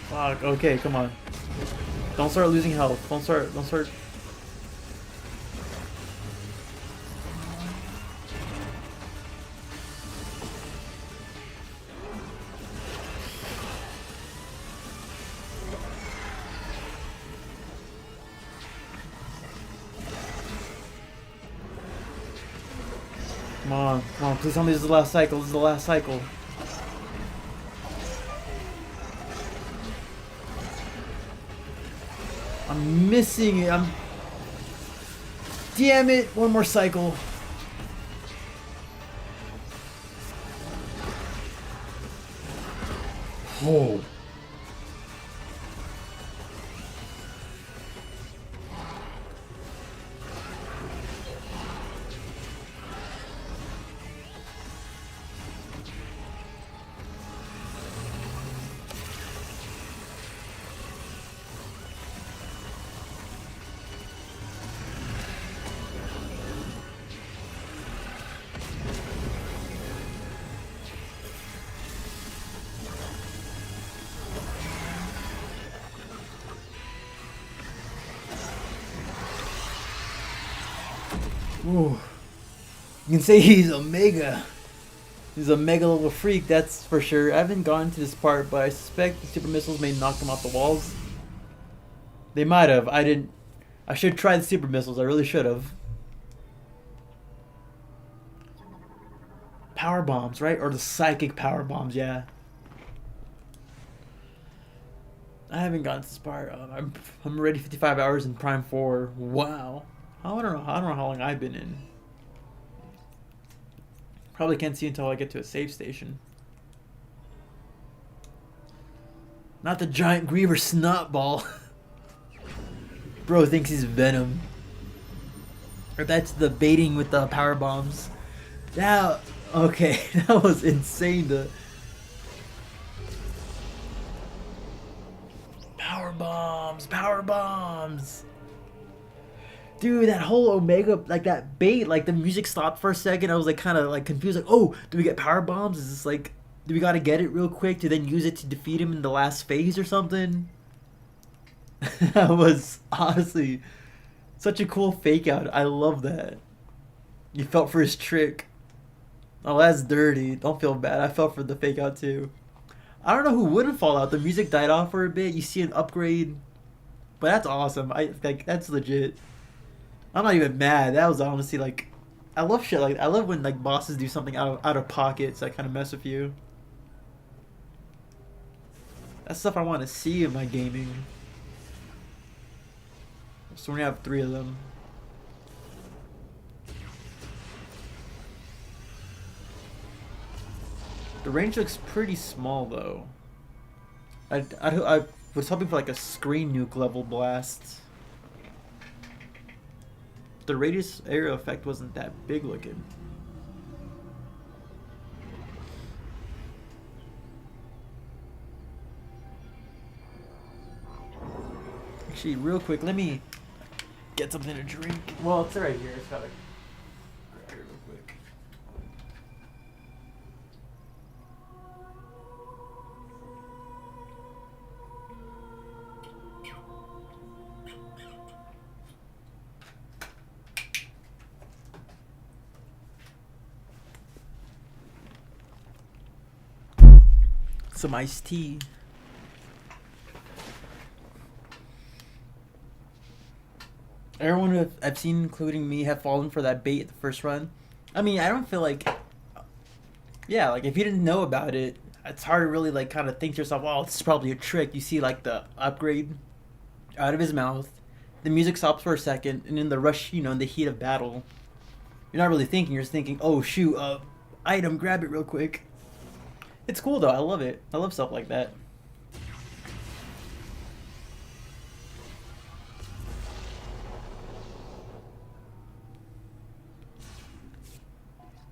Fuck. Okay, come on. Don't start losing health. Don't start. Come on, please tell me this is the last cycle. This is the last cycle. I'm missing it. Damn it! One more cycle. Oh. Ooh. You can say he's a mega. He's a mega level freak, that's for sure. I haven't gotten to this part, but I suspect the super missiles may knock him off the walls. They might have. I didn't. I should try the super missiles. I really should have. Power bombs, right? Or the psychic power bombs, yeah. I haven't gotten to this part. I'm already 55 hours in Prime 4. Wow. I don't know how long I've been in. Probably can't see until I get to a save station. Not the giant Griever snotball. Bro thinks he's Venom. Or that's the baiting with the power bombs. Now, okay, that was insane. The power bombs. Dude, that whole Omega, like that bait, like the music stopped for a second. I was like kind of like confused. Like, oh, do we get power bombs? Is this like, do we gotta get it real quick to then use it to defeat him in the last phase or something? That was honestly such a cool fake out. I love that. You felt for his trick. Oh, that's dirty. Don't feel bad. I fell for the fake out too. I don't know who wouldn't fall out. The music died off for a bit. You see an upgrade, but that's awesome. I like that's legit. I'm not even mad. That was honestly like, I love shit like I love when like bosses do something out of pocket, so I kind of mess with you. That's stuff I want to see in my gaming. So we have 3 of them. The range looks pretty small though. I was hoping for like a screen nuke level blast. The radius area effect wasn't that big looking. Actually, real quick, let me get something to drink. Well, it's right here. It's got grab it real quick. Some iced tea. Everyone who I've seen, including me, have fallen for that bait the first run. I mean, I don't feel like, yeah, like if you didn't know about it, it's hard to really like kind of think to yourself, oh, this is probably a trick. You see like the upgrade out of his mouth, the music stops for a second, and in the rush, in the heat of battle, you're not really thinking. You're just thinking, oh shoot, item, grab it real quick. It's cool though. I love it. I love stuff like that.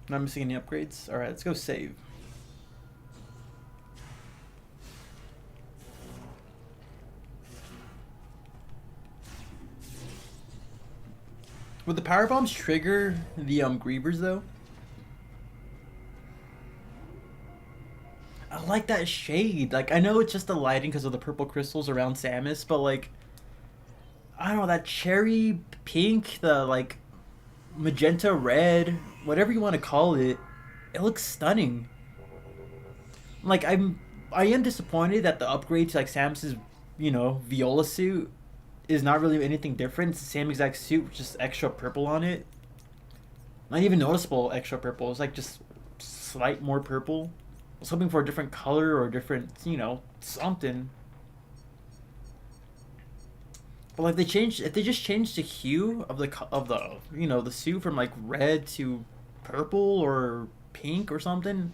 Not missing any upgrades. All right, let's go save. Would the power bombs trigger the grievers though? I like that shade. Like, I know it's just the lighting because of the purple crystals around Samus, but like, I don't know, that cherry pink, the like magenta red, whatever you want to call it, it looks stunning. Like, I am disappointed that the upgrade to like Samus's, Viola suit is not really anything different. It's the same exact suit with just extra purple on it. Not even noticeable extra purple. It's like just slight more purple. I was hoping for a different color or a different, something. But like if they just changed the hue of the suit from like red to purple or pink or something,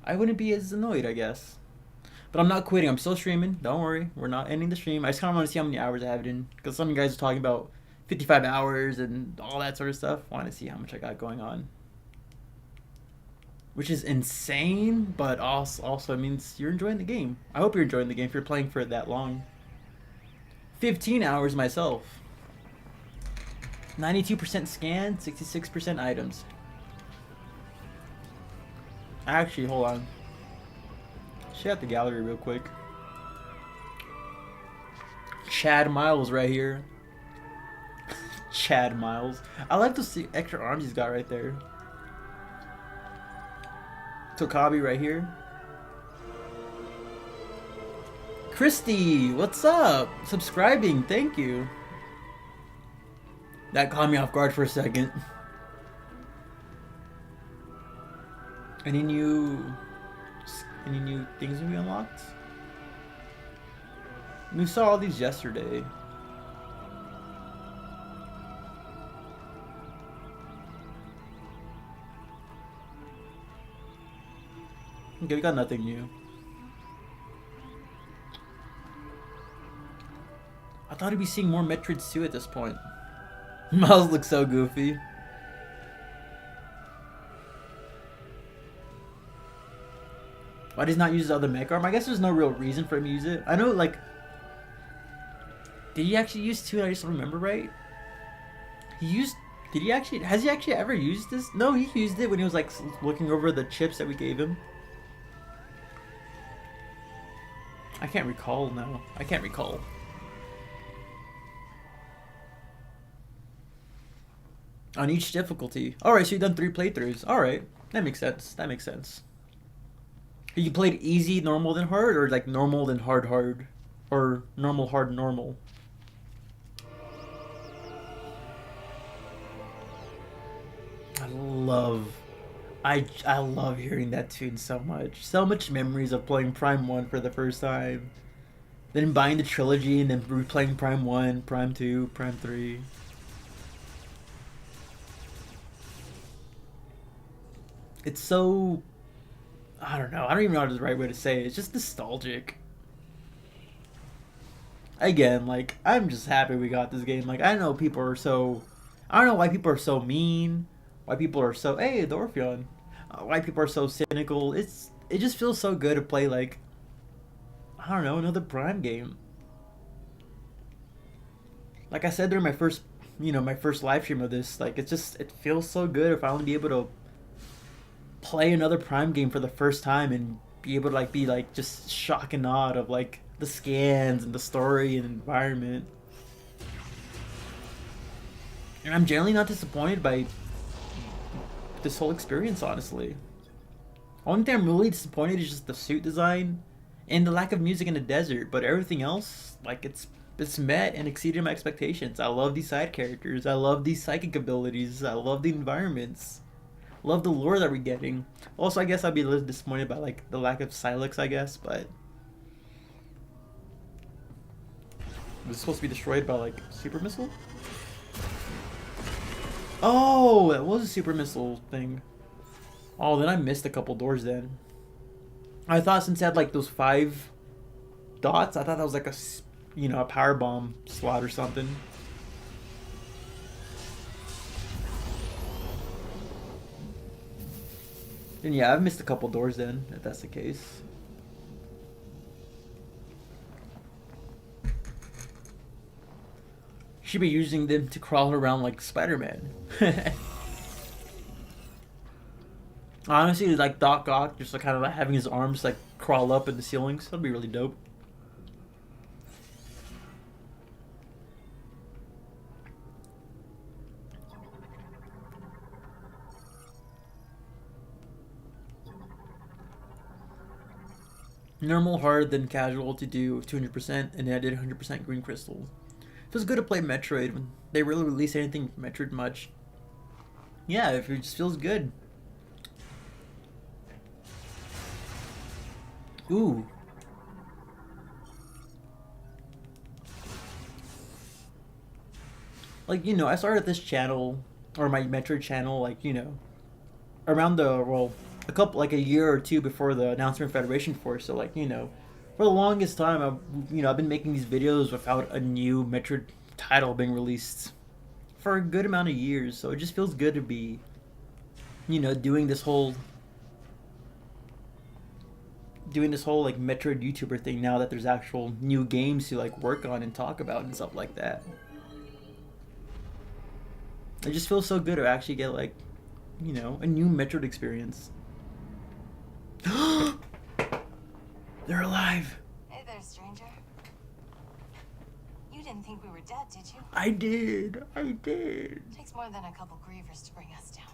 I wouldn't be as annoyed, I guess. But I'm not quitting. I'm still streaming. Don't worry. We're not ending the stream. I just kind of want to see how many hours I have it in. Because some of you guys are talking about 55 hours and all that sort of stuff. I want to see how much I got going on. Which is insane, but also means you're enjoying the game. I hope you're enjoying the game if you're playing for it that long. 15 hours myself. 92% scan, 66% items. Actually, hold on. Check out the gallery real quick. Chad Miles right here. Chad Miles. I like those extra arms he's got right there. Tokabi right here. Christy, what's up? Subscribing, thank you. That caught me off guard for a second. Any new things we unlocked? We saw all these yesterday. Okay, we got nothing new. I thought I'd be seeing more Metroid 2 at this point. Miles looks so goofy. Why does he not use his other mech arm? I guess there's no real reason for him to use it. I know, like... Did he actually use 2? I just don't remember right. Did he actually... Has he actually ever used this? No, he used it when he was, like, looking over the chips that we gave him. I can't recall now. I can't recall. On each difficulty. Alright, so you've done 3 playthroughs. Alright. That makes sense. That makes sense. You played easy, normal, then hard, or like normal, then hard, hard, or normal, hard, normal. I love, I love hearing that tune so much. So much memories of playing Prime One for the first time, then buying the trilogy, and then replaying Prime One, Prime Two, Prime Three. It's so, I don't know. I don't even know what the right way to say it. It's just nostalgic. Again, like I'm just happy we got this game. Like I know people are so, I don't know why people are so mean, why people are so hey the Orpheon, why people are so cynical. It just feels so good to play like I don't know another Prime game. Like I said during my first, my first live stream of this, like it feels so good if I only be able to play another Prime game for the first time and be able to like be like just shock and awed of like the scans and the story and environment. And I'm generally not disappointed by this whole experience, honestly. Only thing I'm really disappointed is just the suit design and the lack of music in the desert, but everything else, like it's met and exceeded my expectations. I love these side characters. I love these psychic abilities. I love the environments. Love the lore that we're getting. Also, I guess I'd be a little disappointed by like the lack of Silex, I guess, but it was supposed to be destroyed by like super missile. Oh, that was a super missile thing. Oh, then I missed a couple doors then. I thought since it had like those 5 dots, I thought that was like a power bomb slot or something. And yeah, I've missed a couple doors then, if that's the case. Should be using them to crawl around like Spider-Man. Honestly, like Doc Ock, just like kind of like having his arms like crawl up in the ceilings. That'd be really dope. Normal, hard, then casual to do 200%, and then I did 100% green crystals. Feels good to play Metroid when they really release anything from Metroid much. Yeah, it just feels good. Ooh. Like, I started this channel, or my Metroid channel, like, around a year or two before the announcement of Federation Force. So, like, for the longest time, I've been making these videos without a new Metroid title being released for a good amount of years. So it just feels good to be, doing this whole like Metroid YouTuber thing now that there's actual new games to like work on and talk about and stuff like that. It just feels so good to actually get like, a new Metroid experience. They're alive. Hey there, stranger. You didn't think we were dead, did you? I did. Takes more than a couple grievers to bring us down.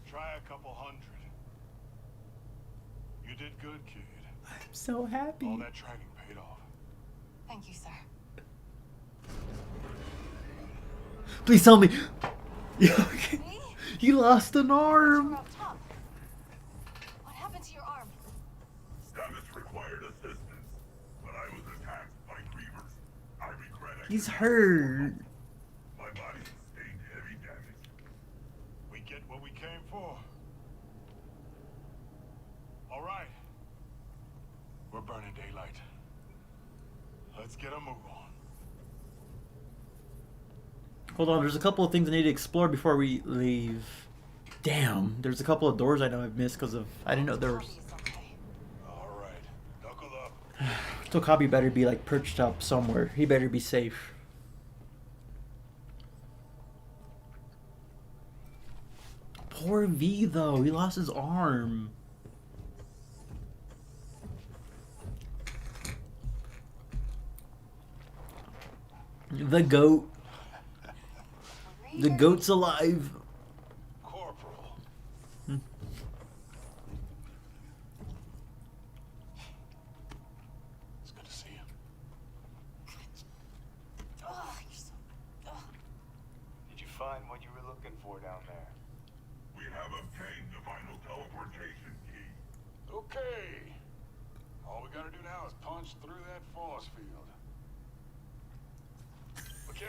Try a couple hundred. You did good, kid. I'm so happy. All that training paid off. Thank you, sir. Please tell me. Okay. Me? You lost an We're arm. up top. What happened to your arm? Stamets required assistance, but I was attacked by grievers. I regret it. He's hurt. My body sustained heavy damage. We get what we came for. All right. We're burning daylight. Let's get a move on. Hold on, there's a couple of things I need to explore before we leave. Damn, there's a couple of doors I know I've missed because of I didn't know there was. Toby's okay. All right. Knuckle up. Tokabi better be like perched up somewhere. He better be safe. Poor V though, he lost his arm. The goat. The goat's alive. Corporal.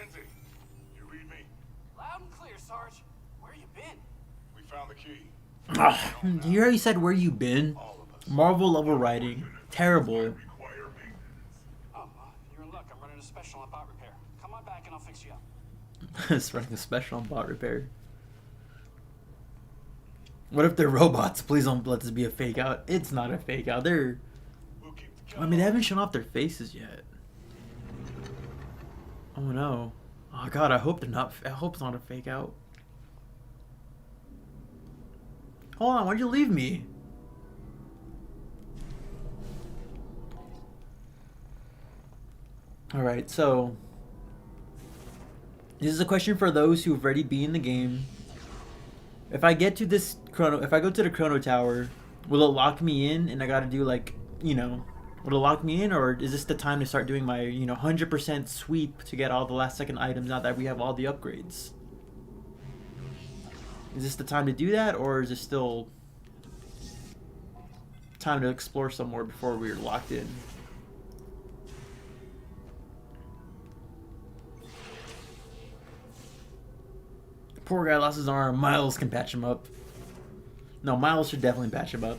Mackenzie, you read me? Loud and clear, Sarge. Where you been? We found the key. Ah, you already said where you been. All of us. Marvel level writing. Terrible. Require maintenance. Oh, you're in luck. I'm running a special on bot repair. Come on back and I'll fix you up. It's running a special on bot repair. What if they're robots? Please don't let this be a fake out. It's not a fake out. They're. We'll keep the I mean, they haven't shown off their faces yet. Oh no. Oh god, I hope they're not. I hope it's not a fake out. Hold on, why'd you leave me? Alright, so. This is a question for those who've already been in the game. If I get to this if I go to the Chrono Tower, will it lock me in and I gotta do like, will it lock me in, or is this the time to start doing my, 100% sweep to get all the last second items now that we have all the upgrades? Is this the time to do that, or is it still time to explore some more before we're locked in? Poor guy lost his arm. Miles can patch him up. No, Miles should definitely patch him up.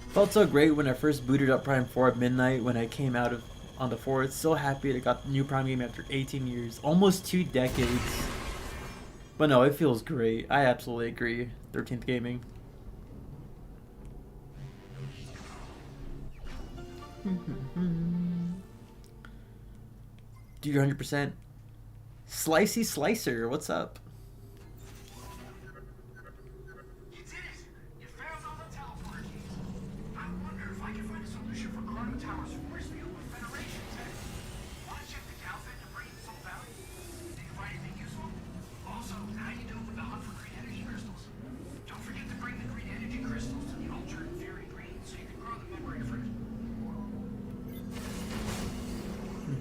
Felt so great when I first booted up Prime 4 at midnight when I came out on the 4th. So happy I got the new Prime game after 18 years. Almost 2 decades. But no, it feels great. I absolutely agree. 13th Gaming. Do your 100%. Slicey Slicer, what's up? You did it! You found all the teleporter keys. I wonder if I can find a solution for Chrono Tower's force field with Federation tech. Want to check the Calfit to bring some value? Did you find anything useful? Also, how you doing with the hunt for green energy crystals? Don't forget to bring the green energy crystals to the Ultra Fury Green so you can grow the memory fruit.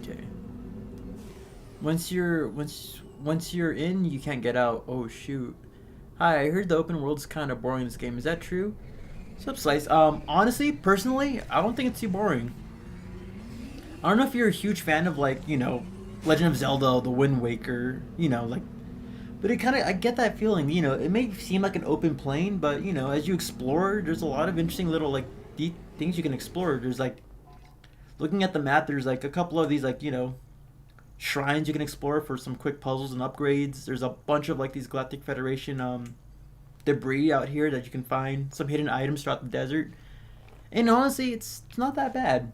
Okay. Once you're in, you can't get out. Oh shoot. Hi, I heard the open world's kind of boring in this game. Is that true? Sup, Slice? Honestly, personally, I don't think it's too boring. I don't know if you're a huge fan of like, Legend of Zelda, The Wind Waker, but it kind of, I get that feeling, it may seem like an open plane, but as you explore, there's a lot of interesting little like things you can explore. There's like, looking at the map, there's like a couple of these like, shrines you can explore for some quick puzzles and upgrades. There's a bunch of like these Galactic Federation debris out here that you can find, some hidden items throughout the desert, and honestly it's not that bad.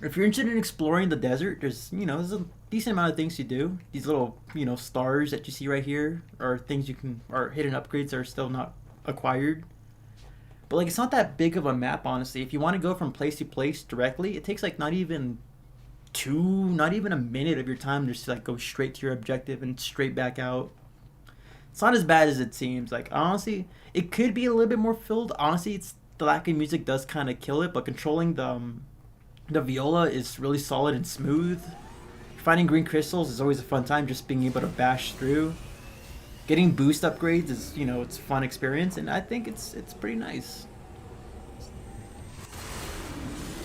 If you're interested in exploring the desert, there's a decent amount of things to do. These little stars that you see right here are things are hidden upgrades that are still not acquired. But like, it's not that big of a map, honestly. If you want to go from place to place directly, it takes like not even a minute of your time just to like go straight to your objective and straight back out. It's not as bad as it seems. Like, honestly, it could be a little bit more filled. Honestly, the lack of music does kind of kill it, but controlling the viola is really solid and smooth. Finding green crystals is always a fun time, just being able to bash through. Getting boost upgrades is, it's a fun experience, and I think it's pretty nice.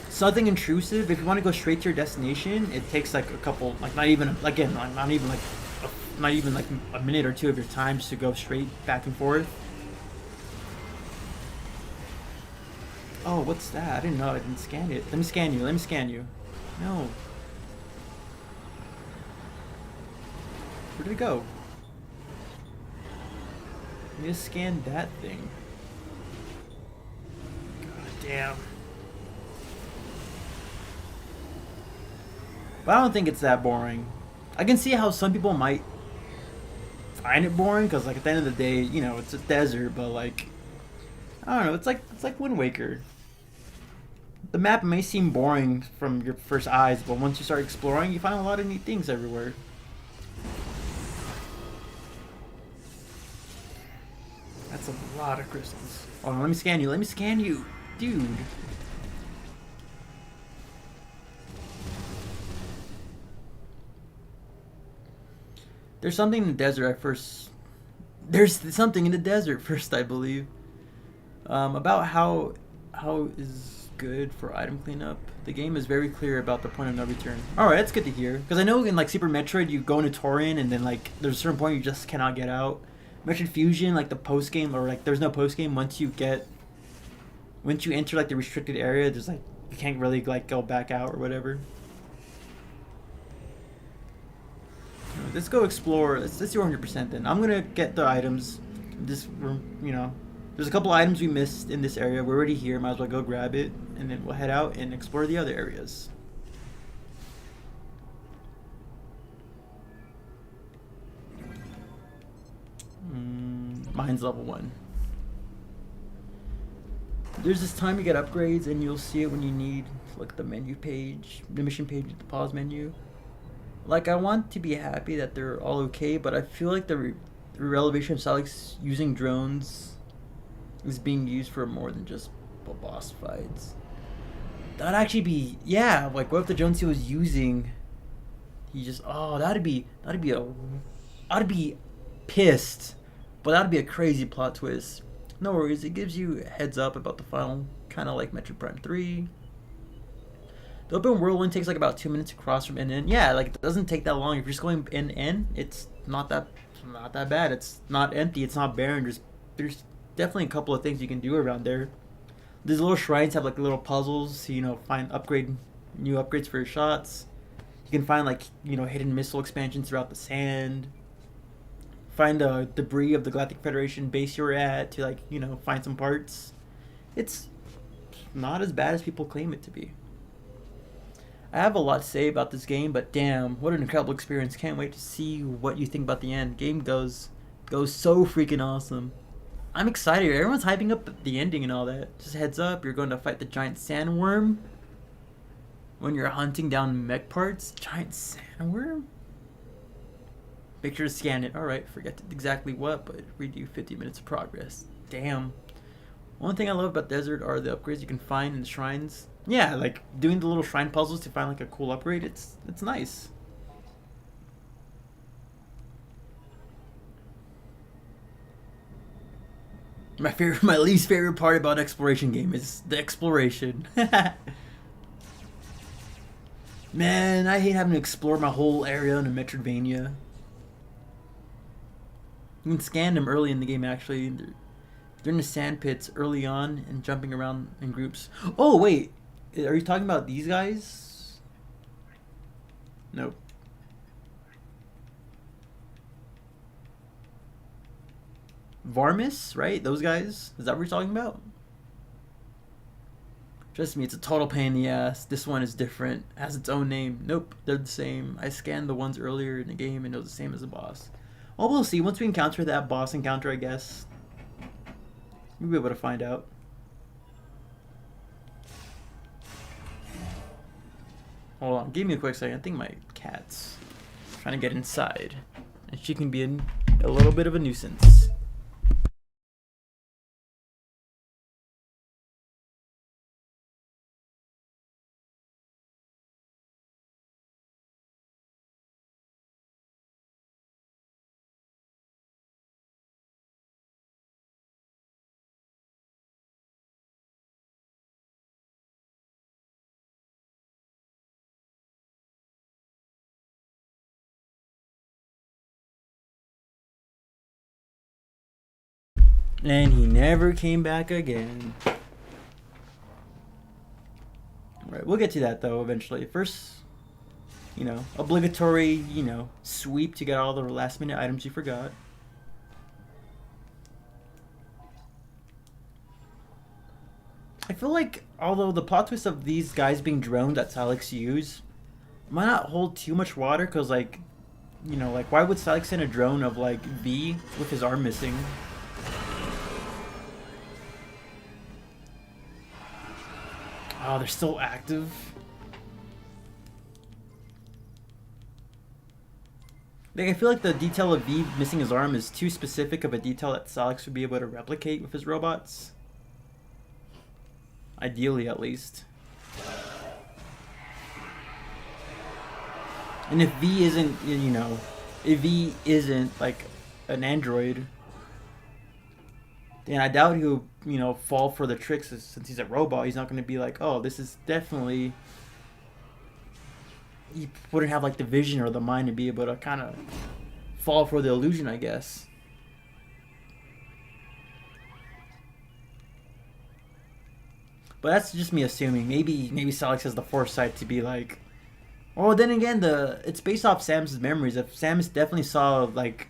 Something intrusive, if you want to go straight to your destination, it takes like a couple, like not even like a minute or two of your time just to go straight back and forth. Oh, what's that? I didn't know. I didn't scan it. Let me scan you. No. Where did it go? Let me just scan that thing. God damn. But I don't think it's that boring. I can see how some people might find it boring, because like at the end of the day, it's a desert, but like, I don't know, it's like Wind Waker. The map may seem boring from your first eyes, but once you start exploring, you find a lot of neat things everywhere. That's a lot of crystals. Oh, let me scan you, dude. There's something in the desert There's something in the desert first, I believe. About how is good for item cleanup. The game is very clear about the point of no return. Alright, that's good to hear. Because I know in like Super Metroid, you go into Torian and then like there's a certain point you just cannot get out. Metroid Fusion, like the post game, or like there's no post game once you enter like the restricted area. There's like you can't really like go back out or whatever. Let's go explore. Let's do 100% then. I'm gonna get the items. This you know, there's a couple items we missed in this area. We're already here. Might as well go grab it, and then we'll head out and explore the other areas. Mine's level 1. There's this time you get upgrades, and you'll see it when you need. Look at the menu page, the mission page, the pause menu. Like, I want to be happy that they're all okay, but I feel like the relevation of Salix using drones is being used for more than just boss fights. That'd actually be, yeah, like what if the drones he was using, he just, oh, I'd be pissed, but that'd be a crazy plot twist. No worries, it gives you a heads up about the final, kind of like Metroid Prime 3. The open world one takes like about 2 minutes to cross from end to end. Yeah, like it doesn't take that long. If you're just going end to end, it's not that bad. It's not empty. It's not barren. There's definitely a couple of things you can do around there. These little shrines have like little puzzles. So, you know, find new upgrades for your shots. You can find like hidden missile expansions throughout the sand. Find the debris of the Galactic Federation base you're at to like find some parts. It's not as bad as people claim it to be. I have a lot to say about this game, but damn, what an incredible experience. Can't wait to see what you think about the end. Game goes so freaking awesome. I'm excited. Everyone's hyping up the ending and all that. Just heads up, you're going to fight the giant sandworm when you're hunting down mech parts. Giant sandworm? Make sure to scan it. Alright, forget exactly what, but redo 50 minutes of progress. Damn. One thing I love about Desert are the upgrades you can find in the shrines. Yeah, like doing the little shrine puzzles to find like a cool upgrade. It's nice. My least favorite part about exploration game is the exploration. Man, I hate having to explore my whole area in a Metroidvania. You can scan them early in the game actually. They're in the sand pits early on and jumping around in groups. Oh wait. Are you talking about these guys? Nope. Varmis, right? Those guys? Is that what you're talking about? Trust me, it's a total pain in the ass. This one is different. It has its own name. Nope, they're the same. I scanned the ones earlier in the game and it was the same as the boss. Well, we'll see. Once we encounter that boss encounter, I guess, we'll be able to find out. Hold on, give me a quick second. I think my cat's trying to get inside, and she can be a little bit of a nuisance. And he never came back again. Alright, we'll get to that though eventually. First, obligatory, sweep to get all the last minute items you forgot. I feel like, although the plot twist of these guys being drones that Salix use might not hold too much water, because like why would Salix send a drone of like V with his arm missing? Oh, they're still active. Like, I feel like the detail of V missing his arm is too specific of a detail that Salix would be able to replicate with his robots. Ideally, at least. And if V isn't, if V isn't like an android, And I doubt he'll, fall for the tricks since he's a robot. He's not going to be like, oh, this is definitely. He wouldn't have like the vision or the mind to be able to kind of fall for the illusion, I guess. But that's just me assuming. Maybe Salix has the foresight to be like. Oh, then again, it's based off Samus's memories. If Samus definitely saw like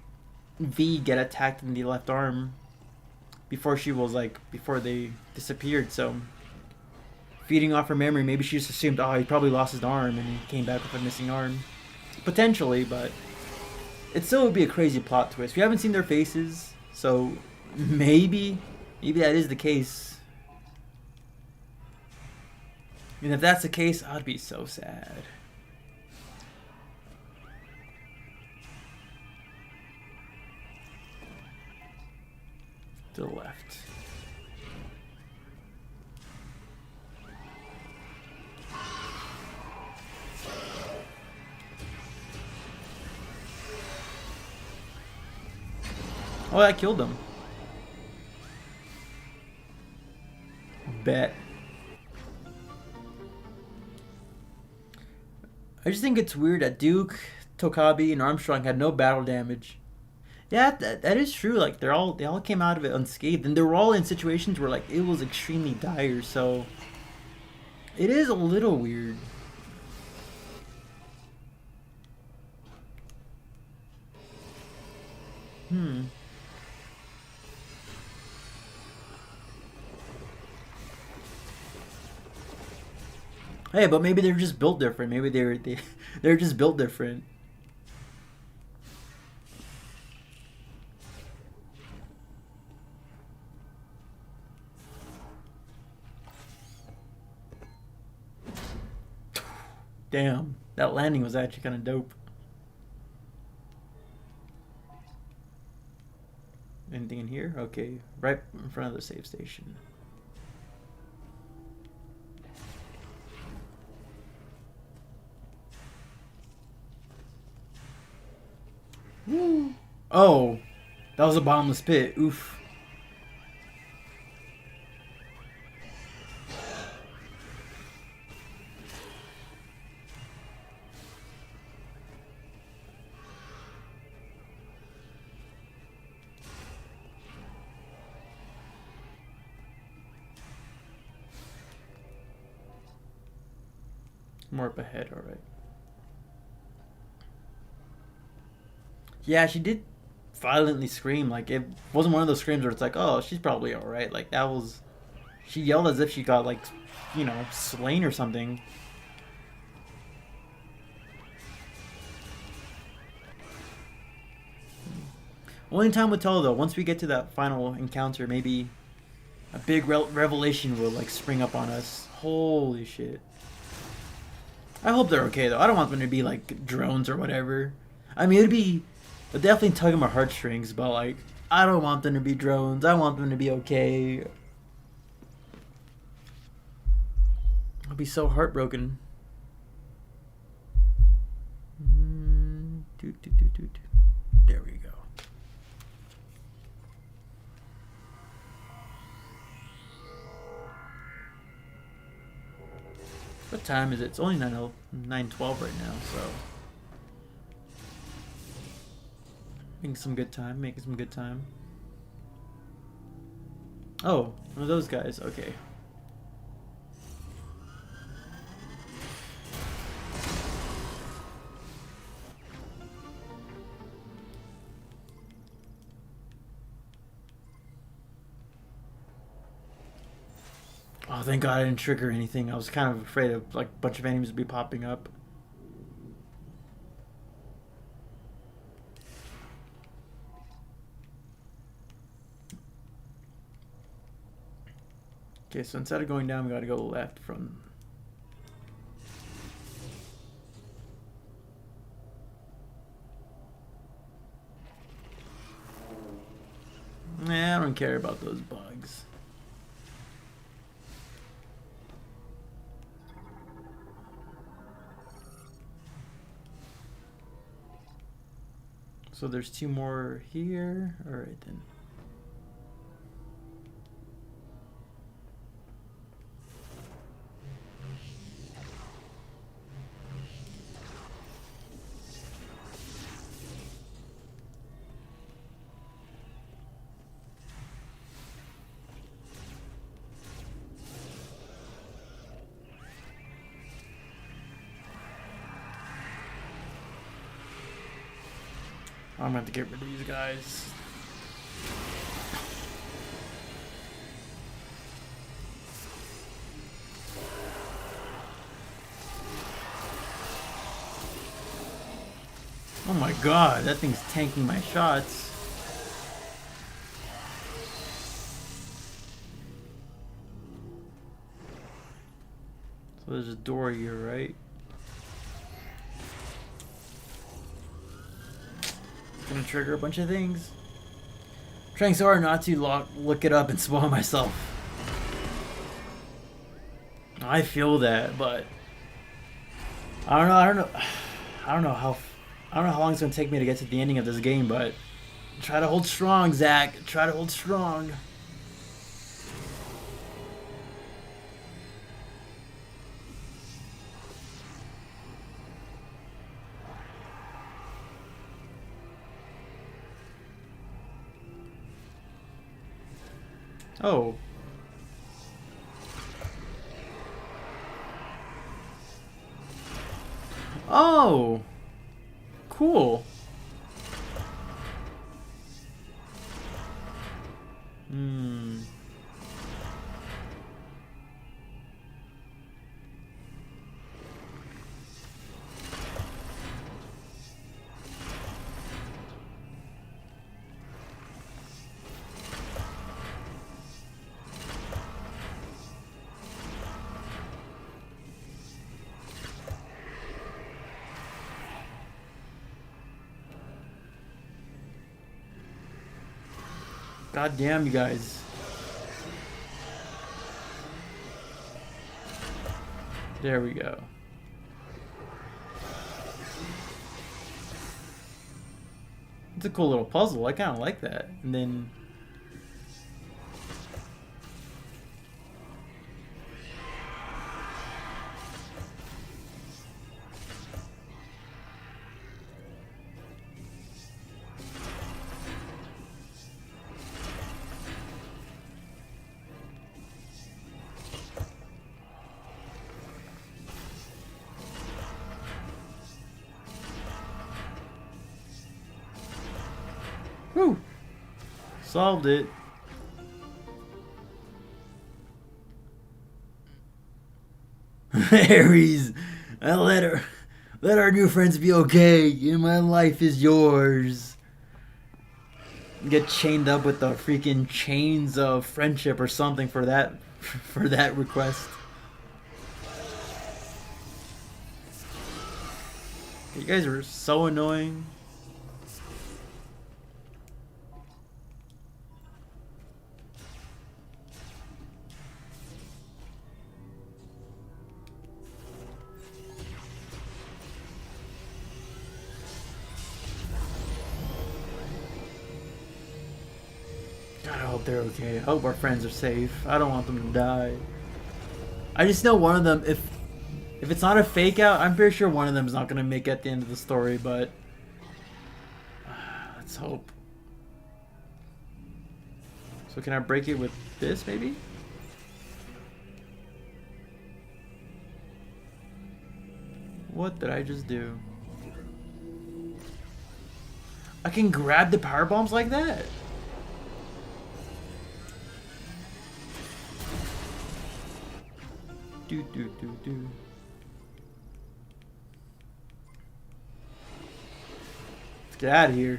V get attacked in the left arm before they disappeared, so feeding off her memory, maybe she just assumed, oh, he probably lost his arm and he came back with a missing arm. Potentially, but it still would be a crazy plot twist. We haven't seen their faces, so maybe that is the case. And if that's the case, I'd be so sad. To the left. Oh, I killed him. Bet. I just think it's weird that Duke, Tokabi, and Armstrong had no battle damage. Yeah, that is true. Like they all came out of it unscathed, and they were all in situations where like it was extremely dire. So it is a little weird. Hey, but maybe they're just built different. Maybe they're just built different. Damn, that landing was actually kind of dope. Anything in here? Okay, right in front of the save station. Woo. Oh, that was a bottomless pit. Oof. More up ahead, alright. Yeah, she did violently scream. Like, it wasn't one of those screams where it's like, oh, she's probably alright. Like, that was. She yelled as if she got, like, slain or something. Only time will tell, though. Once we get to that final encounter, maybe a big revelation will, like, spring up on us. Holy shit. I hope they're okay, though. I don't want them to be, like, drones or whatever. I mean, it'd definitely tug at my heartstrings, but, like, I don't want them to be drones. I want them to be okay. I'll be so heartbroken. There we go. What time is it? It's only 9:12 right now, so making some good time. Oh, one of those guys. Okay. Oh, thank God I didn't trigger anything. I was kind of afraid of like a bunch of enemies would be popping up. Okay, so instead of going down, we gotta go left from. Nah, I don't care about those bugs. So there's two more here. All right then. I'm gonna have to get rid of these guys. Oh my god, that thing's tanking my shots. So there's a door here, right? Gonna trigger a bunch of things. Trying so hard not to look it up and spoil myself. I feel that, but I don't know how long it's gonna take me to get to the ending of this game, but try to hold strong, Zach. Try to hold strong. Oh. Oh. Cool. Hmm. God damn, you guys. There we go. It's a cool little puzzle. I kind of like that. And then... Whew. Solved it. Aries, let our new friends be okay, and my life is yours. Get chained up with the freaking chains of friendship or something for that request. You guys are so annoying. God, I hope they're okay. I hope our friends are safe. I don't want them to die. I just know one of them, if it's not a fake out, I'm pretty sure one of them is not going to make it at the end of the story, but let's hope. So can I break it with this, maybe? What did I just do? I can grab the power bombs like that? Do. Let's get out of here.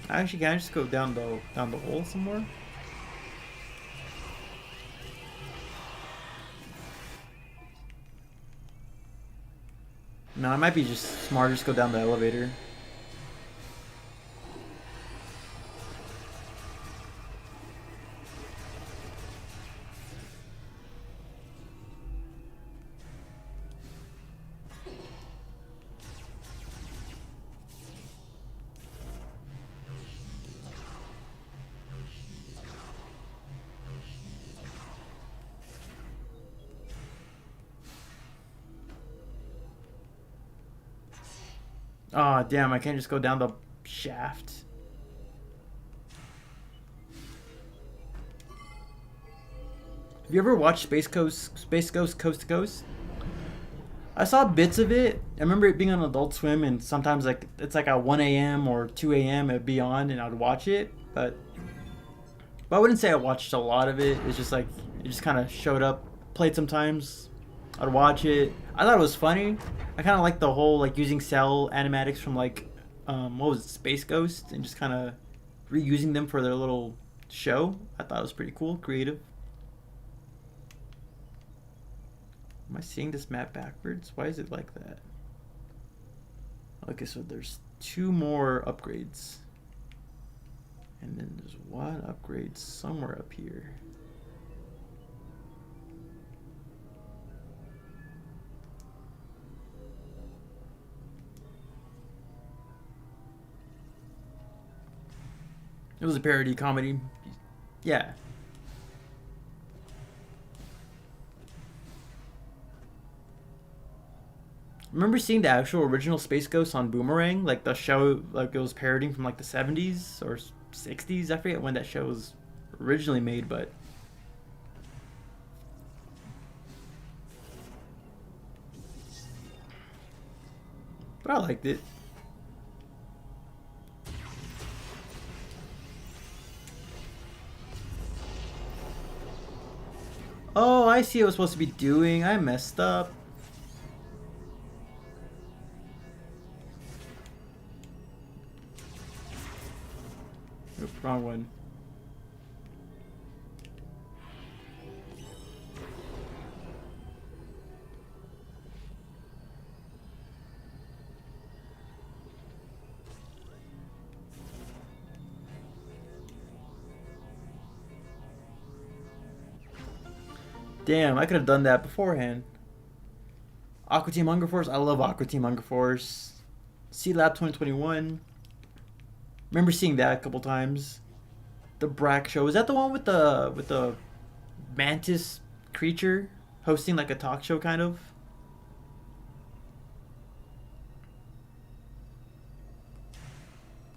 Actually, can I just go down the hole some more? No, it might be just smarter just go down the elevator. Oh, damn, I can't just go down the shaft. Have you ever watched Space Ghost Coast to Coast? I saw bits of it. I remember it being on Adult Swim, and sometimes like it's like at 1 a.m. or 2 a.m. it'd be on, and I'd watch it. But I wouldn't say I watched a lot of it. It's just like it just kind of showed up, played sometimes. I'd watch it. I thought it was funny. I kind of like the whole like using cell animatics from like what was it, Space Ghost, and just kind of reusing them for their little show. I thought it was pretty cool, creative. Am I seeing this map backwards? Why is it like that? Okay, so there's 2 more upgrades. And then there's 1 upgrade somewhere up here. It was a parody comedy. Yeah. Remember seeing the actual original Space Ghost on Boomerang? Like the show, like it was parodying from like the 70s or 60s. I forget when that show was originally made, but I liked it. Oh, I see what I was supposed to be doing. I messed up. Oop, wrong one. Damn, I could have done that beforehand. Aqua Team Hunger Force. I love Aqua Team Hunger Force. Sea Lab 2021. Remember seeing that a couple times. The Brack Show. Is that the one with the mantis creature hosting like a talk show kind of?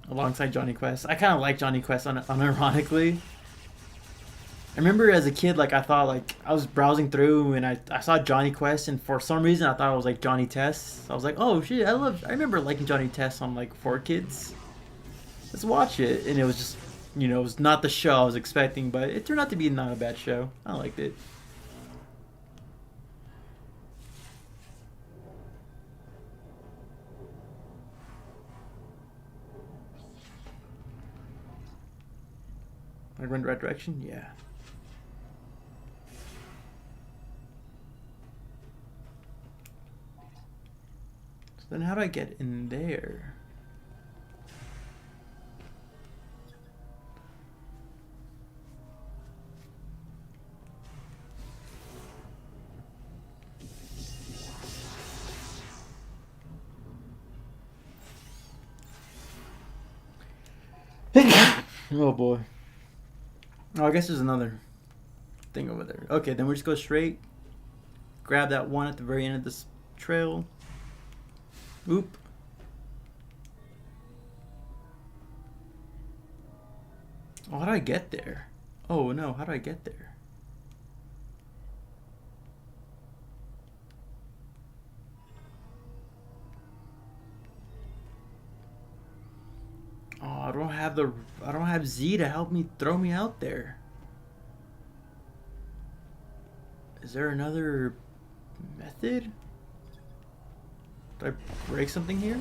Alongside Johnny Quest. I kind of like Johnny Quest unironically. I remember as a kid, like I thought, like I was browsing through and I saw Johnny Quest, and for some reason I thought it was like Johnny Test. I was like, oh shit, I remember liking Johnny Test on like 4Kids. Let's watch it, and it was just, you know, it was not the show I was expecting, but it turned out to be not a bad show. I liked it. I went the right direction, yeah. Then how do I get in there? Oh boy. Oh, I guess there's another thing over there. Okay, then we just go straight. Grab that one at the very end of this trail. Oop. Oh, how do I get there? Oh no, how do I get there? Oh, I don't have Z to help me throw me out there. Is there another method? Did I break something here?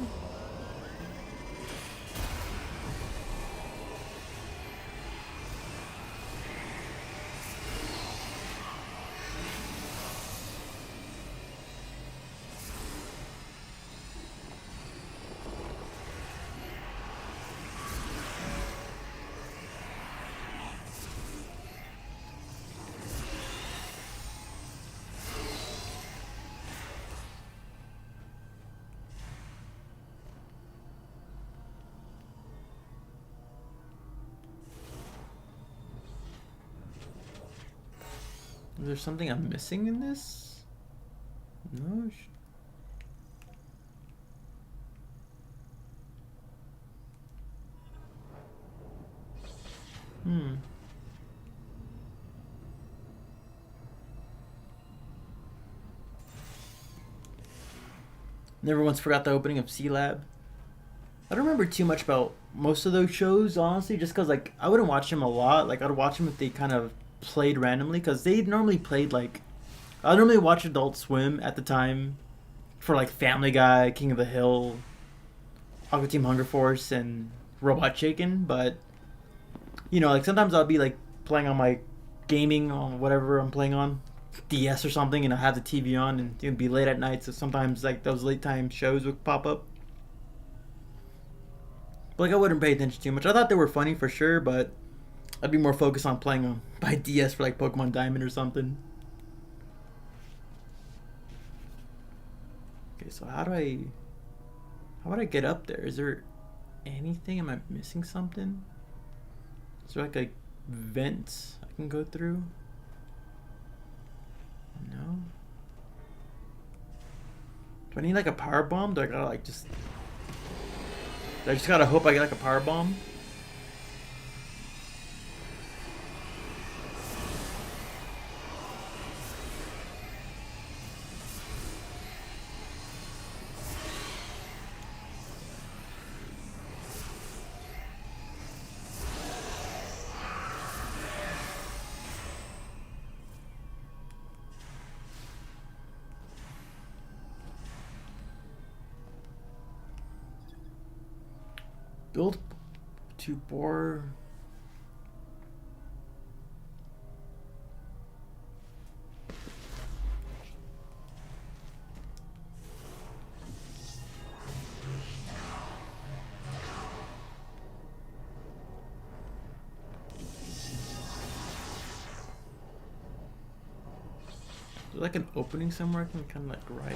Is there something I'm missing in this? No. Hmm. Never once forgot the opening of C Lab. I don't remember too much about most of those shows, honestly, just because, like, I wouldn't watch them a lot. Like, I'd watch them if they kind of played randomly, because they normally played, like, I normally watch Adult Swim at the time for, like, Family Guy, King of the Hill, Aqua Team Hunger Force, and Robot Chicken, but, you know, like, sometimes I'll be, like, playing on my gaming on whatever I'm playing on, DS or something, and I have the TV on, and it'd be late at night, so sometimes, like, those late time shows would pop up. But, like, I wouldn't pay attention too much. I thought they were funny for sure, but I'd be more focused on playing on my DS for, like, Pokemon Diamond or something. Okay, so how would I get up there? Is there anything? Am I missing something? Is there like a vent I can go through? No. Do I need like a power bomb? Do I gotta like just? Do I just gotta hope I get like a power bomb? Build to bore. Is there like an opening somewhere I can kind of like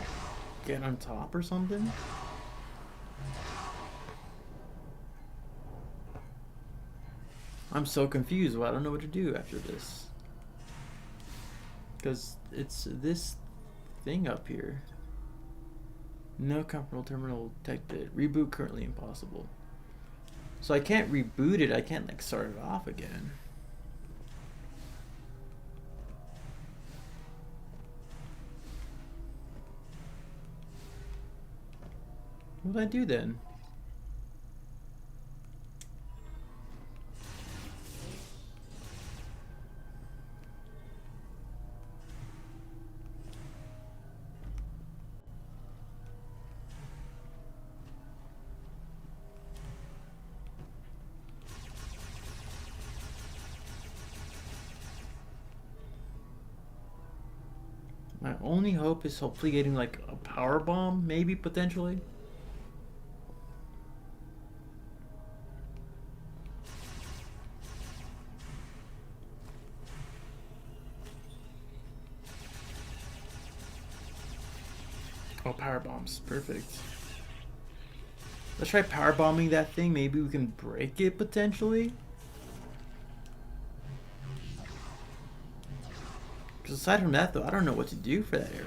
get on top or something? I'm so confused. Well, I don't know what to do after this. Because it's this thing up here. No comfortable terminal detected. Reboot currently impossible. So I can't reboot it. I can't like start it off again. What do I do then? My only hope is hopefully getting like a power bomb, maybe potentially. Oh, power bombs, perfect. Let's try power bombing that thing. Maybe we can break it potentially. Because aside from that, though, I don't know what to do for that area.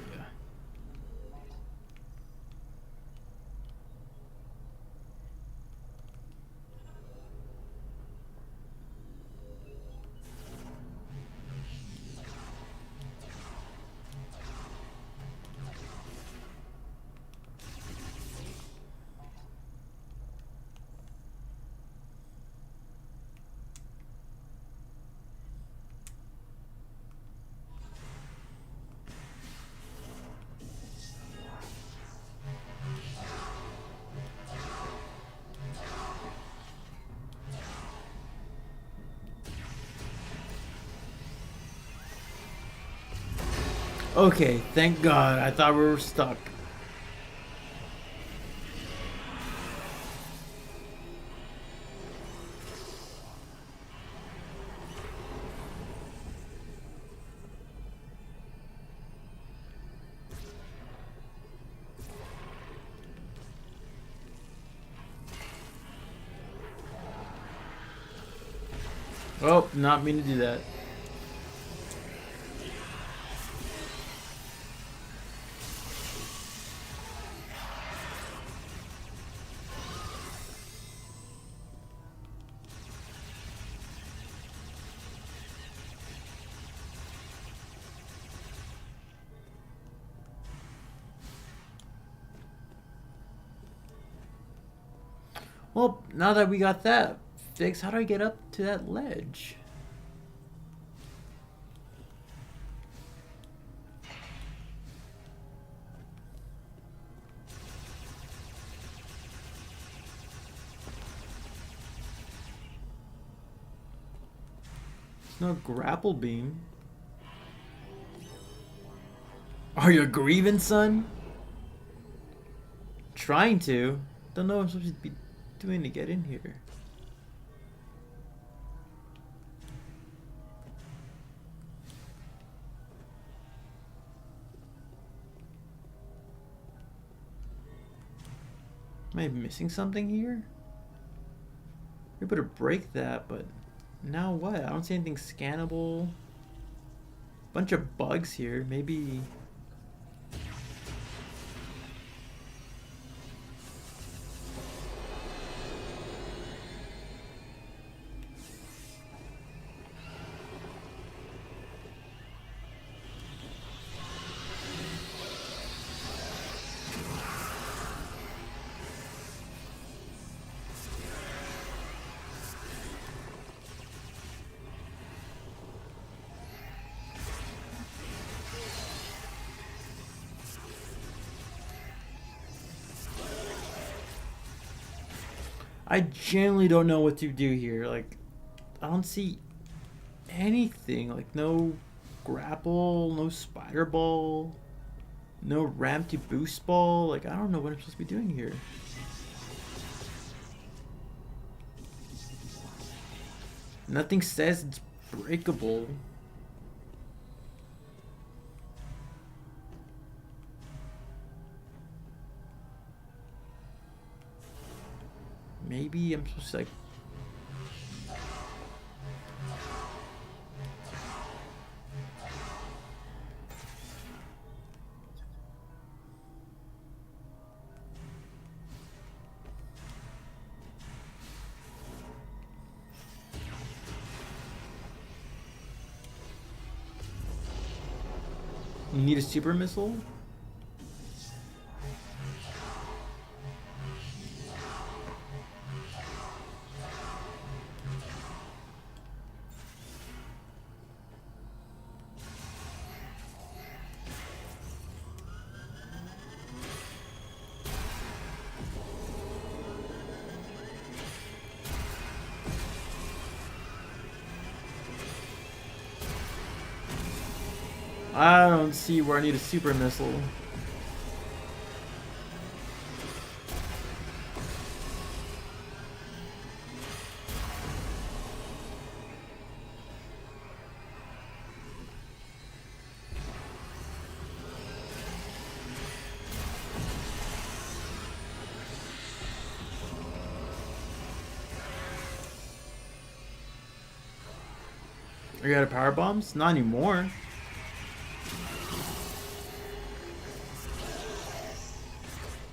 Okay, thank God. I thought we were stuck. Oh, not mean to do that. Well, now that we got that fixed, how do I get up to that ledge? There's no grapple beam. Are you grieving, son? Trying to. Don't know what I'm supposed to be doing to get in here. Am I missing something here? We're able to break that, but now what? I don't see anything scannable. Bunch of bugs here. Maybe. I genuinely don't know what to do here. Like, I don't see anything. Like, no grapple, no spider ball, no ramp to boost ball. Like, I don't know what I'm supposed to be doing here. Nothing says it's breakable. Maybe I'm supposed to like. You need a super missile? I don't see where I need a super missile. Are you out of power bombs? Not anymore.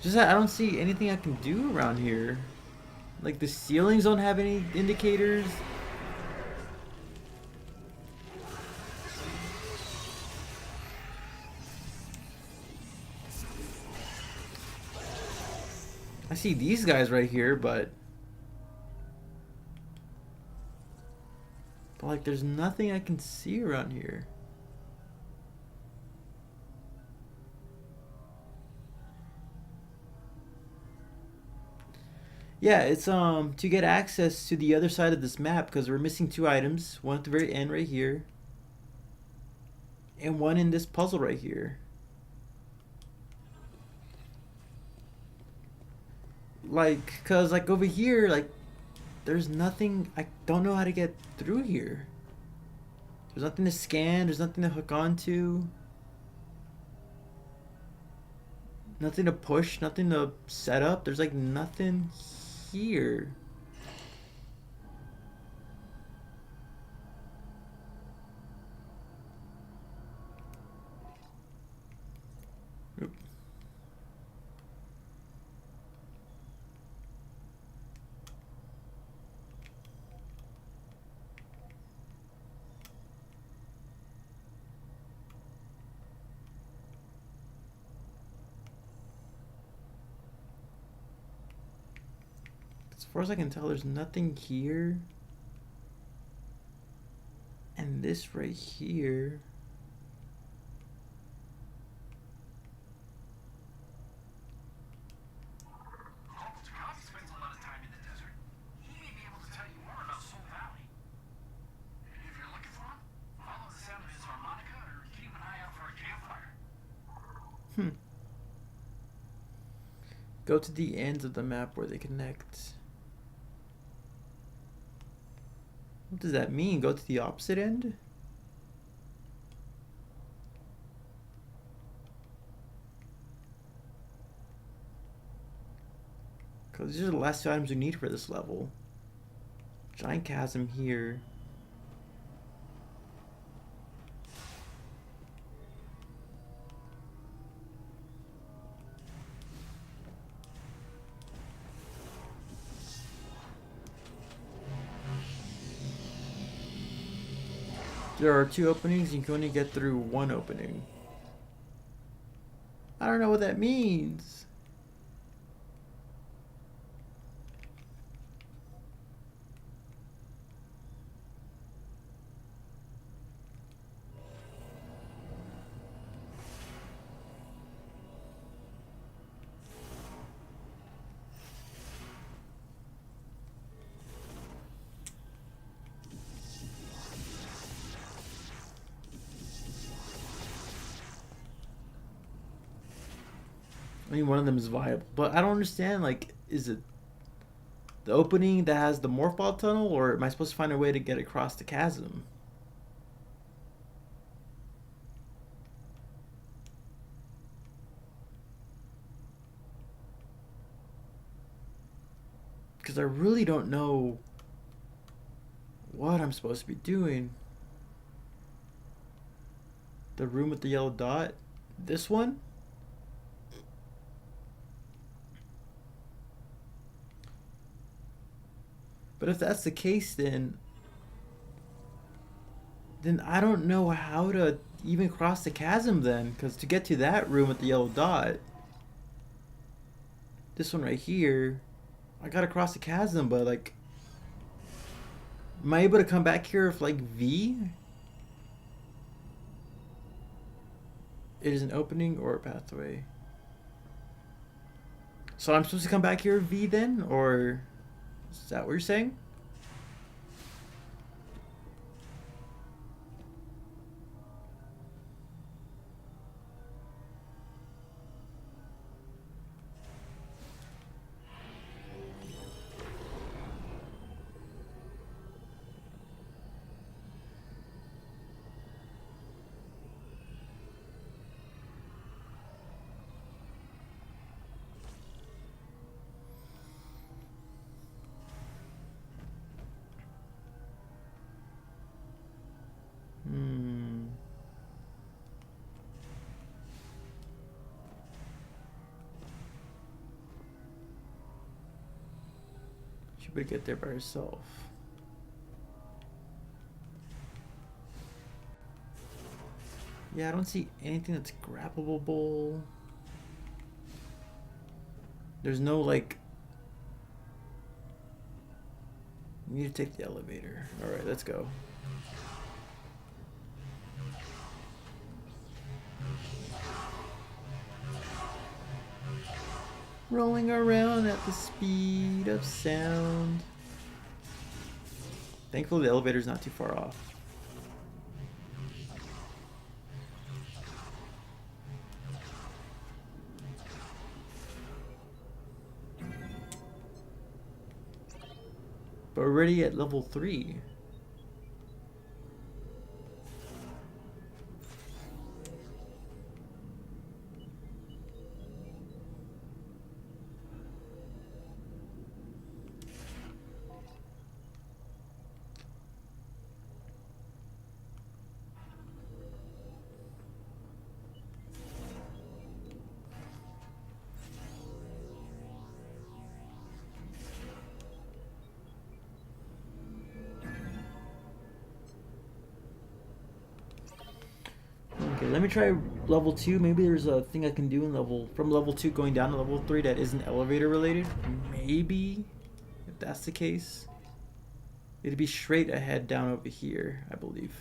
Just that I don't see anything I can do around here. Like the ceilings don't have any indicators. I see these guys right here, but like there's nothing I can see around here. Yeah, it's to get access to the other side of this map because we're missing two items, one at the very end right here and one in this puzzle right here. Like cuz like over here like there's nothing. I don't know how to get through here. There's nothing to scan, there's nothing to hook onto. Nothing to push, nothing to set up. There's like nothing here. Oop. It's far as I can tell, there's nothing here. And this right here. Uncle Takashi spends a lot of time in the desert. He may be able to tell you more about Soul Valley. And if you're looking for him, follow the sound of his harmonica or keep an eye out for a campfire. Go to the ends of the map where they connect. What does that mean? Go to the opposite end? Because these are the last two items we need for this level. Giant chasm here. There are two openings, you can only get through one opening. I don't know what that means. I mean, one of them is viable, but I don't understand. Like, is it the opening that has the morph ball tunnel, or am I supposed to find a way to get across the chasm? Because I really don't know what I'm supposed to be doing. The room with the yellow dot? This one? But if that's the case, then I don't know how to even cross the chasm then. Because to get to that room with the yellow dot, this one right here, I gotta cross the chasm, but like, am I able to come back here with like V? It is an opening or a pathway. So I'm supposed to come back here with V then? Or is that what you're saying? She would get there by herself. Yeah, I don't see anything that's grabbable. There's no like. We need to take the elevator. Alright, let's go. Rolling around at the speed of sound. Thankfully the elevator's not too far off. But we're already at level 3. Okay, let me try level 2. Maybe there's a thing I can do in from level 2 going down to level 3 that isn't elevator related. Maybe. that's the case, it'd be straight ahead down over here, I believe.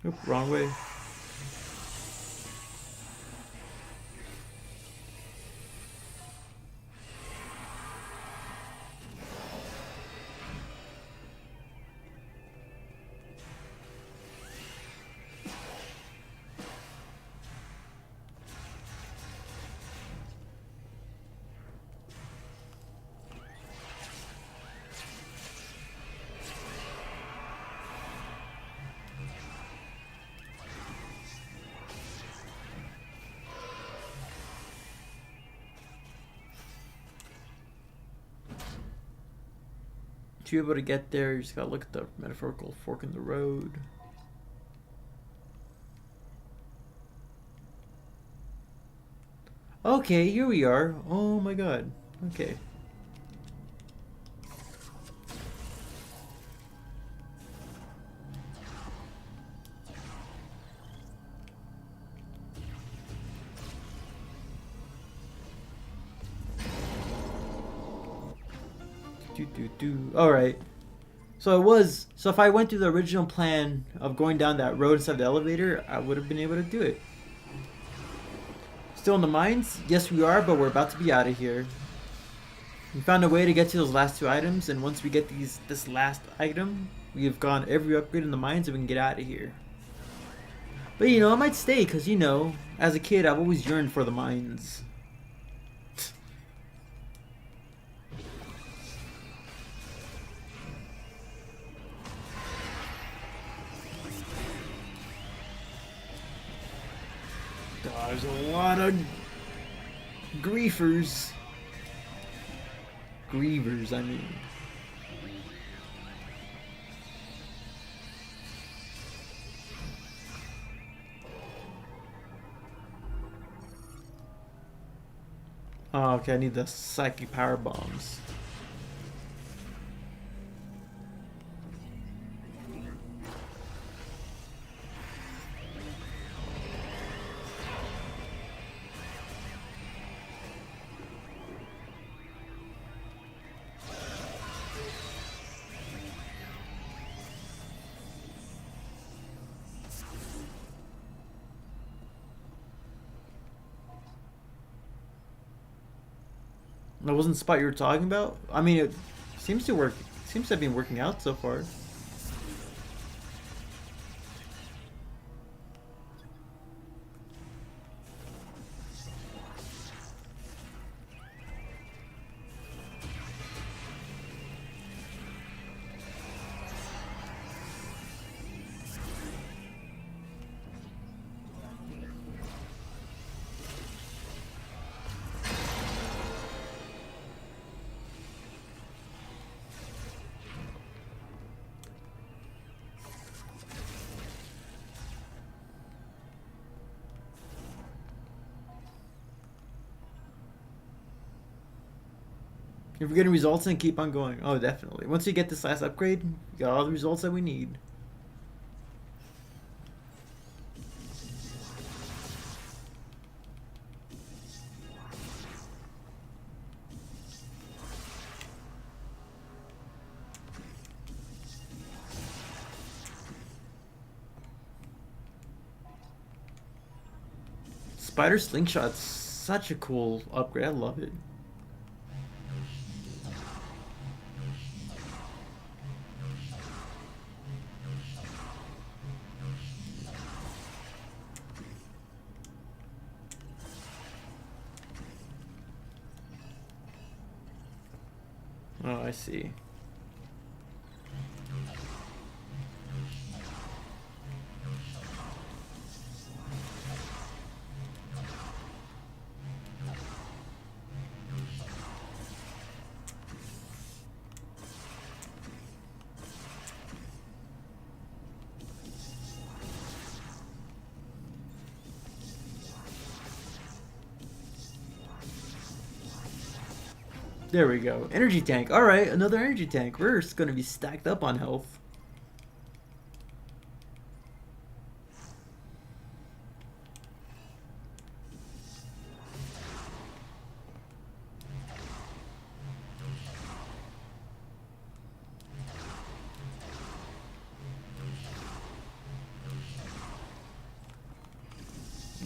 Nope, wrong way. To be able to get there, you just gotta look at the metaphorical fork in the road. Okay, here we are. Oh my god. Okay. Alright. So if I went through the original plan of going down that road instead of the elevator, I would have been able to do it. Still in the mines? Yes, we are, but we're about to be out of here. We found a way to get to those last two items, and once we get this last item, we've gone every upgrade in the mines and we can get out of here. But you know, I might stay, because you know, as a kid, I've always yearned for the mines. There's a lot of griefers. Grievers, I mean. Oh, okay, I need the psychic power bombs. That wasn't the spot you were talking about? I mean, it seems to work. Seems to have been working out so far. If we're getting results, then keep on going. Oh, definitely. Once we get this last upgrade, we got all the results that we need. Spider Slingshot's such a cool upgrade. I love it. Oh, I see. There we go. Energy tank. All right, another energy tank. We're just gonna be stacked up on health.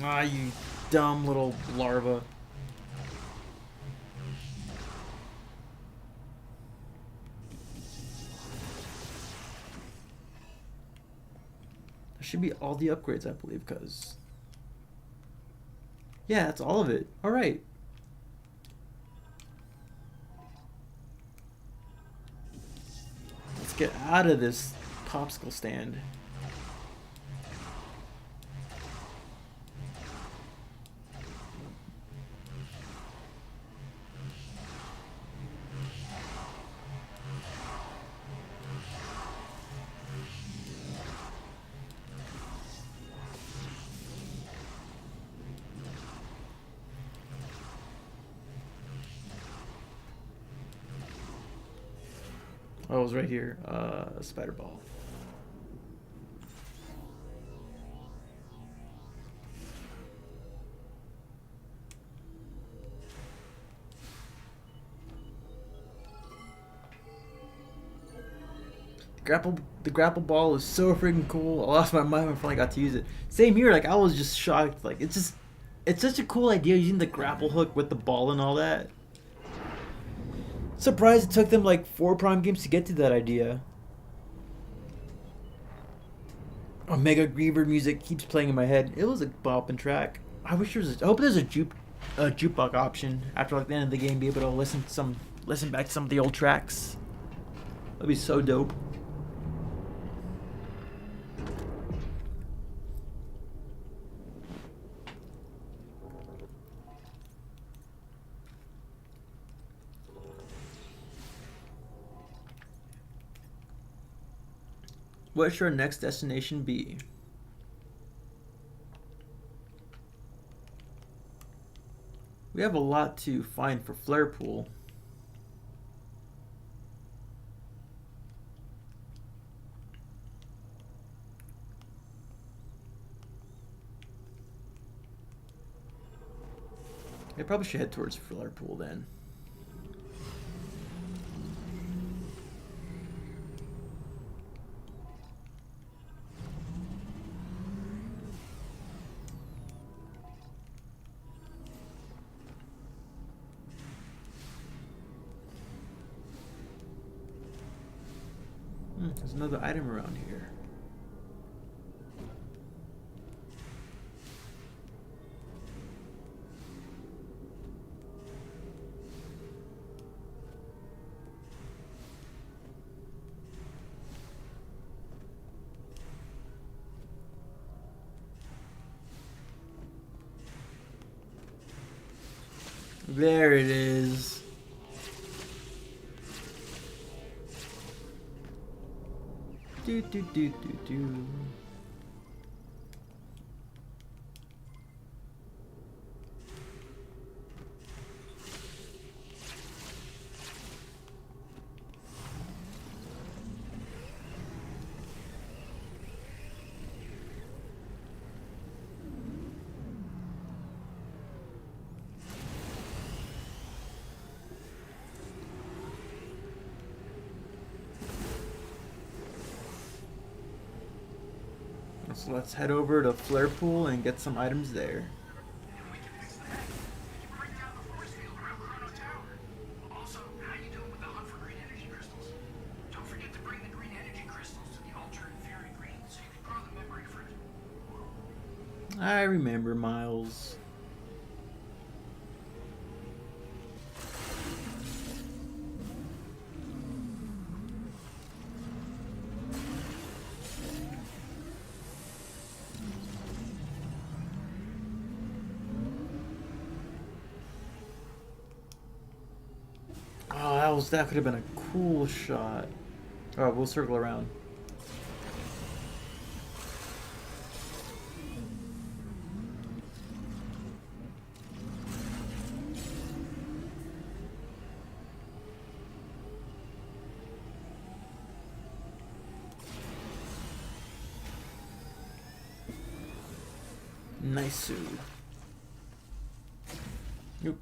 Ah, you dumb little larva. That should be all the upgrades, I believe, because... Yeah, that's all of it. Alright. Let's get out of this popsicle stand. Oh, it was right here. Spider ball. The grapple ball is so freaking cool. I lost my mind when I finally got to use it. Same here, like I was just shocked. Like it's such a cool idea using the grapple hook with the ball and all that. Surprised it took them like 4 Prime games to get to that idea. Omega Griever music keeps playing in my head. It was a bopping track. I wish there was. I hope there's a jukebox option after like the end of the game. Be able to listen back to some of the old tracks. That'd be so dope. What should our next destination be? We have a lot to find for Flare Pool. I probably should head towards Flare Pool then. There's another item around here. There it is. Do do do do do. So let's head over to Flare Pool and get some items there. And we can fix that. We can bring down the force field around Chrono Tower. Also, how you doing with the hunt for green energy crystals? Don't forget to bring the green energy crystals to the altar in Fairy Green so you can grow the memory fruit. I remember, Miles. Oh, that could have been a cool shot. Alright, we'll circle around. Nice. Nope.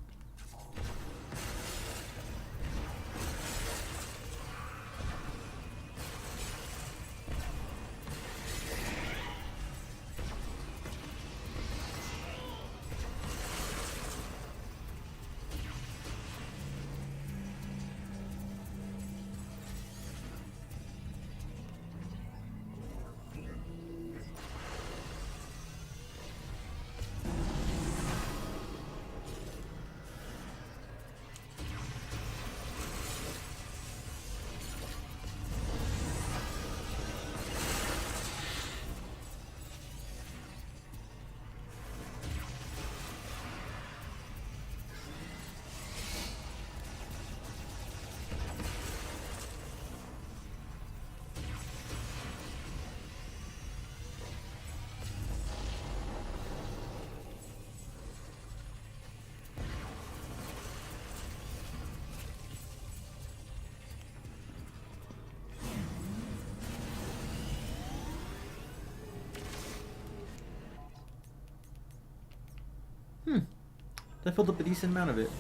That filled up a decent amount of it.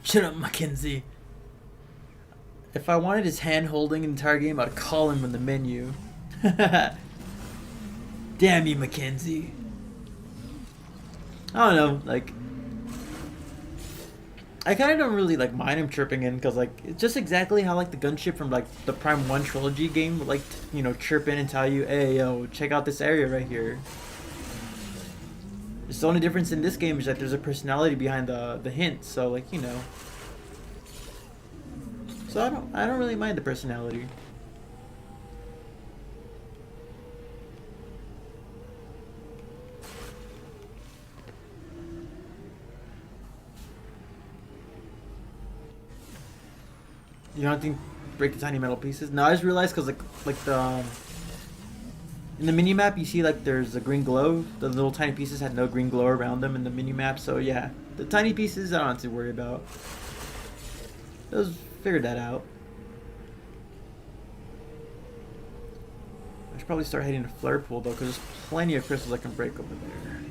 Shut up, Mackenzie. If I wanted his hand holding the entire game, I'd call him in the menu. Damn you, Mackenzie. I don't know, like, I kind of don't really like mind him chirping in because like it's just exactly how like the gunship from like the Prime 1 trilogy game would like chirp in and tell you, hey yo, check out this area right here. It's the only difference in this game is that there's a personality behind the hint, so like so I don't really mind the personality. You don't think break the tiny metal pieces? No, I just realized because like the in the mini map you see like there's a green glow. The little tiny pieces had no green glow around them in the mini map, so yeah, the tiny pieces I don't have to worry about. Just figured that out. I should probably start heading to Flare Pool though, because there's plenty of crystals I can break over there.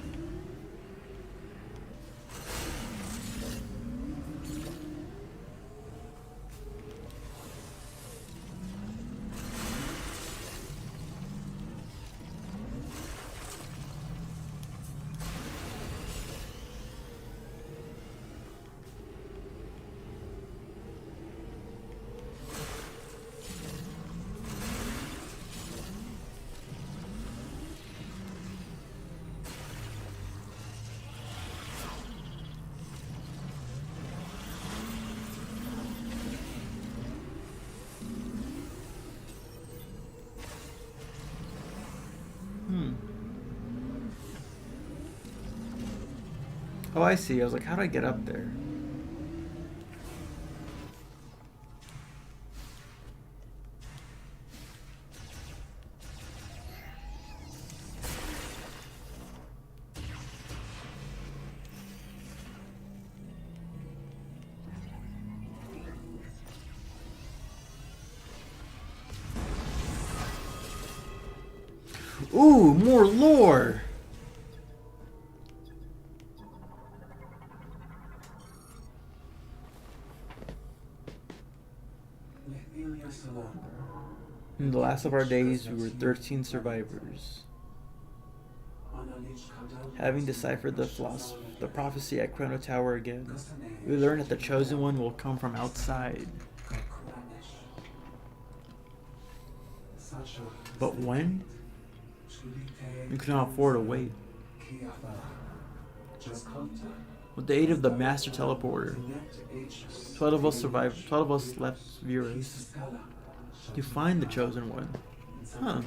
Oh, I see. I was like, how do I get up there? Ooh, more lore! In the last of our days, we were 13 survivors. Having deciphered the prophecy at Chrono Tower again, we learn that the Chosen One will come from outside. But when? We cannot afford to wait. With the aid of the Master Teleporter, 12 of us survived. 12 of us left Virus to find the Chosen One. Huh.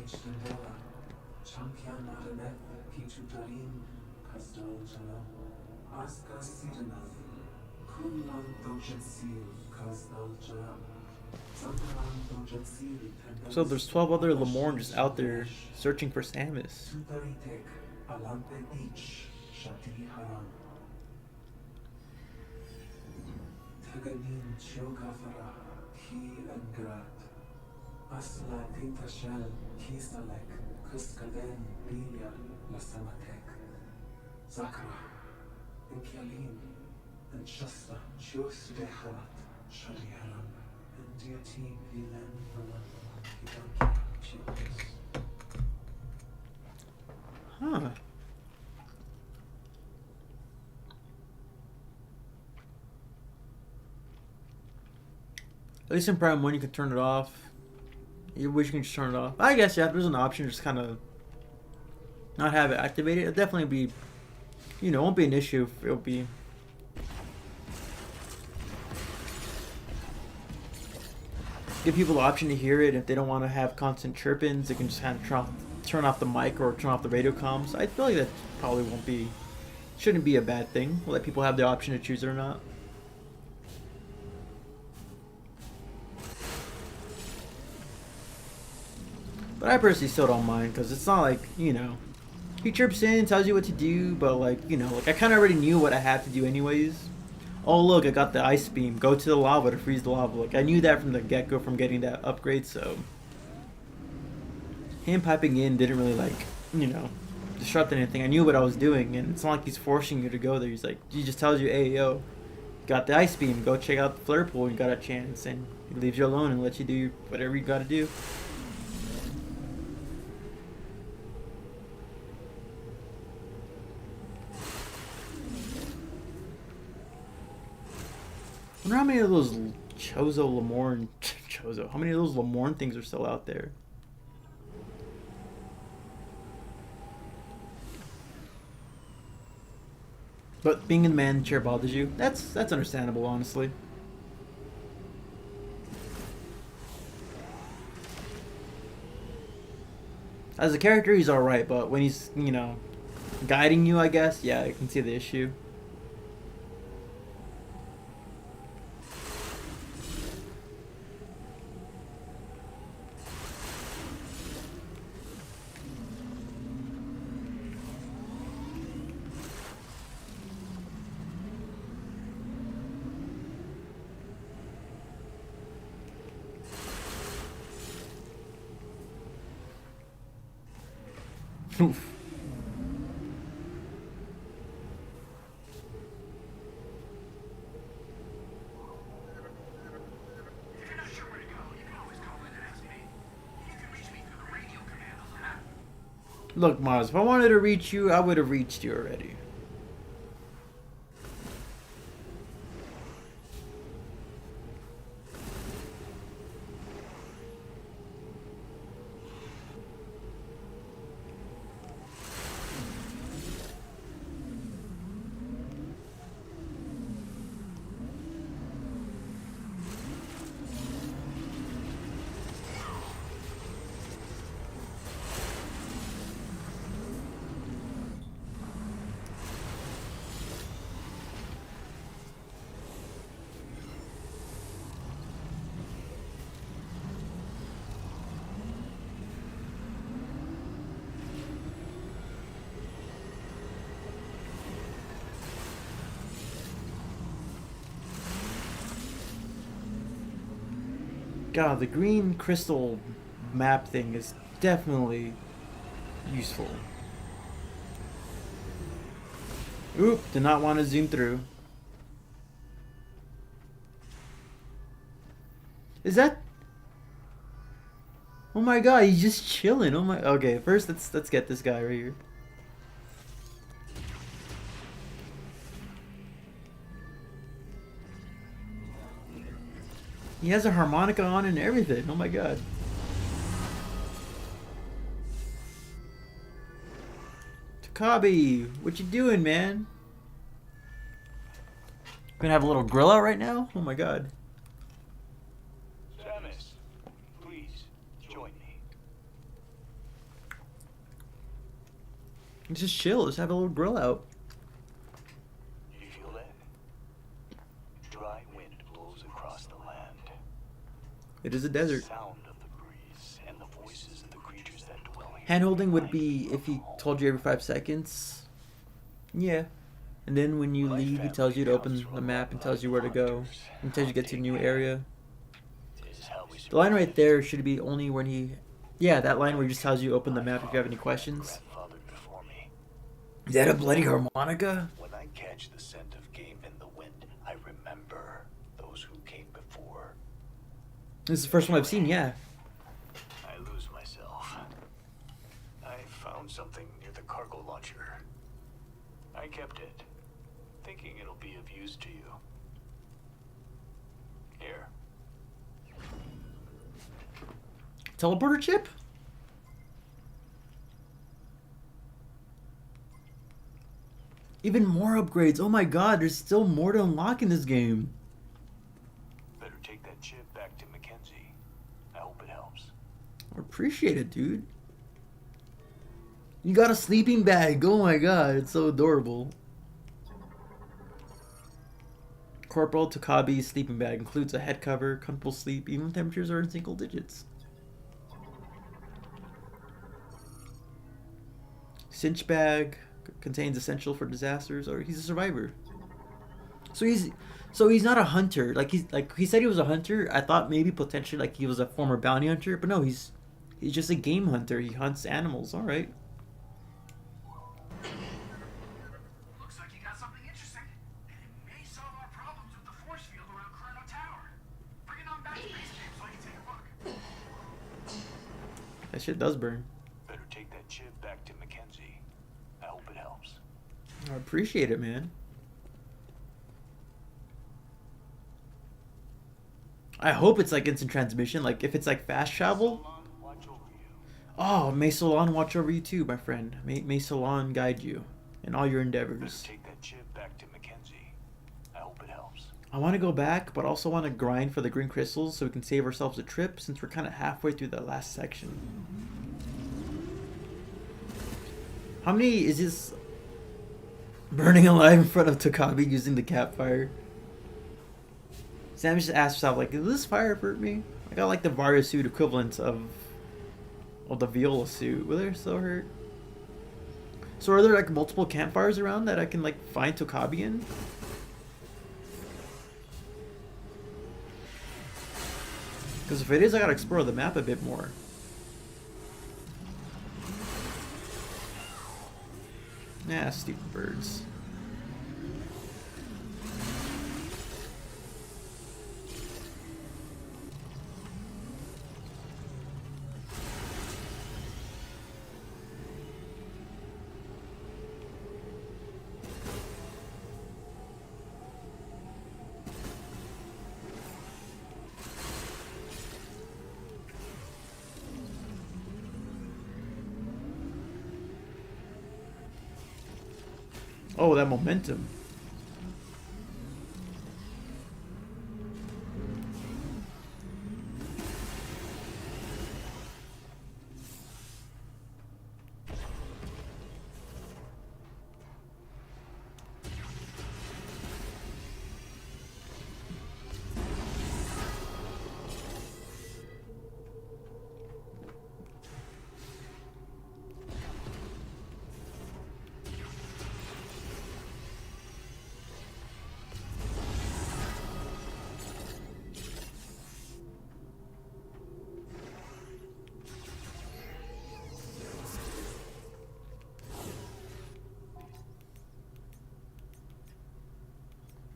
So there's 12 other Lemorn just out there searching for Samus. Sakura, and Kyalim, and Shasta, Chus de Halat, Shaliana, and Diati Vilen Mana, Hidanki, Chus. Huh. At least in Prime 1 you can turn it off. You wish you can just turn it off. I guess, yeah, if there's an option to just kind of not have it activated, it'll definitely be, you know, it won't be an issue. It'll be... Give people the option to hear it. If they don't want to have constant chirpings, they can just kind of turn off the mic or turn off the radio comms. I feel like that probably won't be... Shouldn't be a bad thing. We'll let people have the option to choose it or not. But I personally still don't mind, because it's not like, you know, he chirps in, tells you what to do, but like, you know, like I kind of already knew what I had to do anyways. Oh look, I got the ice beam, go to the lava to freeze the lava. Like I knew that from the get-go from getting that upgrade, so him piping in didn't really like, you know, disrupt anything. I knew what I was doing, and it's not like he's forcing you to go there. He's like, he just tells you, hey yo, got the ice beam, go check out the flare pool, you got a chance, and he leaves you alone and lets you do whatever you gotta do. I wonder how many of those how many of those Lamorne things are still out there? But being in the man chair bothers you. That's understandable, honestly. As a character, he's alright, but when he's, you know, guiding you, I guess, yeah, I can see the issue. Oof. If you're not sure where to go, you can always call in and ask me. You can reach me through the radio command on the map. Look, Mars, if I wanted to reach you, I would have reached you already. God, the green crystal map thing is definitely useful. Oop, did not want to zoom through. Is that... Oh my god, he's just chilling. Oh my... Okay, first let's get this guy right here. He has a harmonica on and everything. Oh my god. Takabe, what you doing, man? Gonna have a little grill out right now? Oh my god. Samus, please join me. Just chill. Just have a little grill out. Do you feel that? Dry wind blows across the land. It is a desert. Sound of the breeze and the voices of the creatures that dwell here. Handholding would be if he told you every 5 seconds. Yeah. And then when you leave, he tells you to open the map and tells you where to go. Until you get to a new area. The line right there should be only when he... Yeah, that line where he just tells you open the map if you have any questions. Is that a bloody harmonica? When I catch the scent of game in the wind, I remember those who came before. This is the first one I've seen, yeah. I lose myself. I found something near the cargo launcher. I kept it, thinking it'll be of use to you. Here. Teleporter chip? Even more upgrades. Oh my god, there's still more to unlock in this game. Better take that chip back to Mackenzie. I hope it helps. I appreciate it, dude. You got a sleeping bag. Oh my god, it's so adorable. Corporal Takabi's sleeping bag includes a head cover, comfortable sleep, even when temperatures are in single digits. Cinch bag contains essential for disasters, or he's a survivor. So he's not a hunter. Like he said he was a hunter. I thought maybe potentially like he was a former bounty hunter, but no, he's just a game hunter. He hunts animals. All right. Looks like you got something interesting. And it may solve our problems with the force field around Chrono Tower. Bring it on back to base camp so I can take a look. That shit does burn. Better take that chip back to Mackenzie. I hope it helps. I appreciate it, man. I hope it's like instant transmission. Like if it's like fast travel. Watch over you. Oh, may Solon watch over you too, my friend. May Solon guide you in all your Better endeavors. take that chip back to Mackenzie. I hope it helps. I want to go back, but also want to grind for the green crystals so we can save ourselves a trip since we're kind of halfway through the last section. How many is this burning alive in front of Takabi using the campfire? Sam just asked herself, like, does this fire hurt me? I got like the Varia suit equivalent of the Viola suit. Will it still hurt? So are there like multiple campfires around that I can like find Takabi in? Because if it is, I gotta explore the map a bit more. Nah, stupid birds. Oh, that momentum.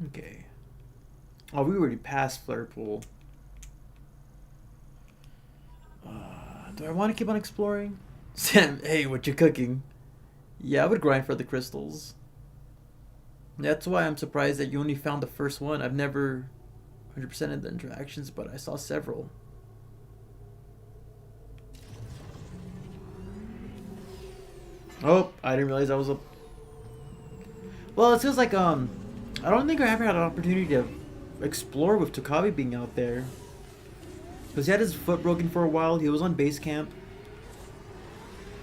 Okay. Oh, we already passed Flare Pool. Do I want to keep on exploring? Sam, hey, what you cooking? Yeah, I would grind for the crystals. That's why I'm surprised that you only found the first one. I've never 100%ed the interactions, but I saw several. Oh, I didn't realize I was a... Well, it feels like, I don't think I ever had an opportunity to explore with Takabi being out there. Because he had his foot broken for a while. He was on base camp.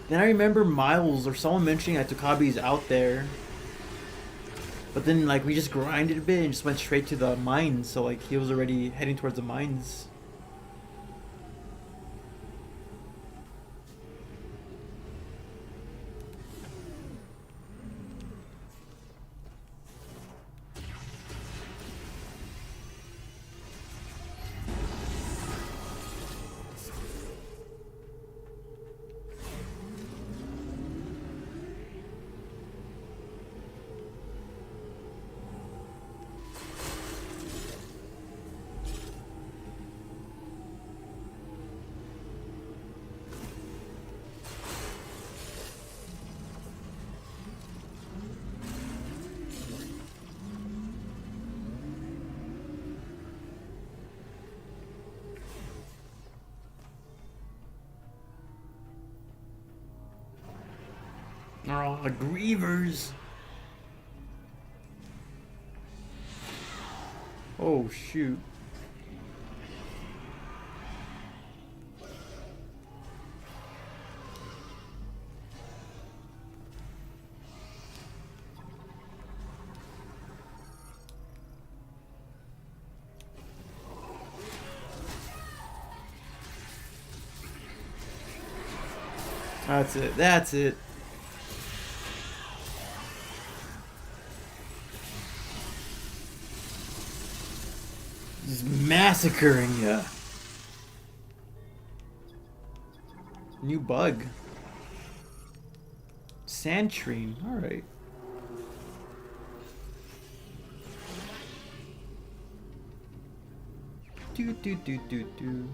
Then I remember Miles or someone mentioning that Takabi's out there. But then, like, we just grinded a bit and just went straight to the mines. So, like, he was already heading towards the mines. Oh, Grievers. Oh, shoot. That's it. That's it. Just massacring ya. New bug. Santrine. Alright. Do.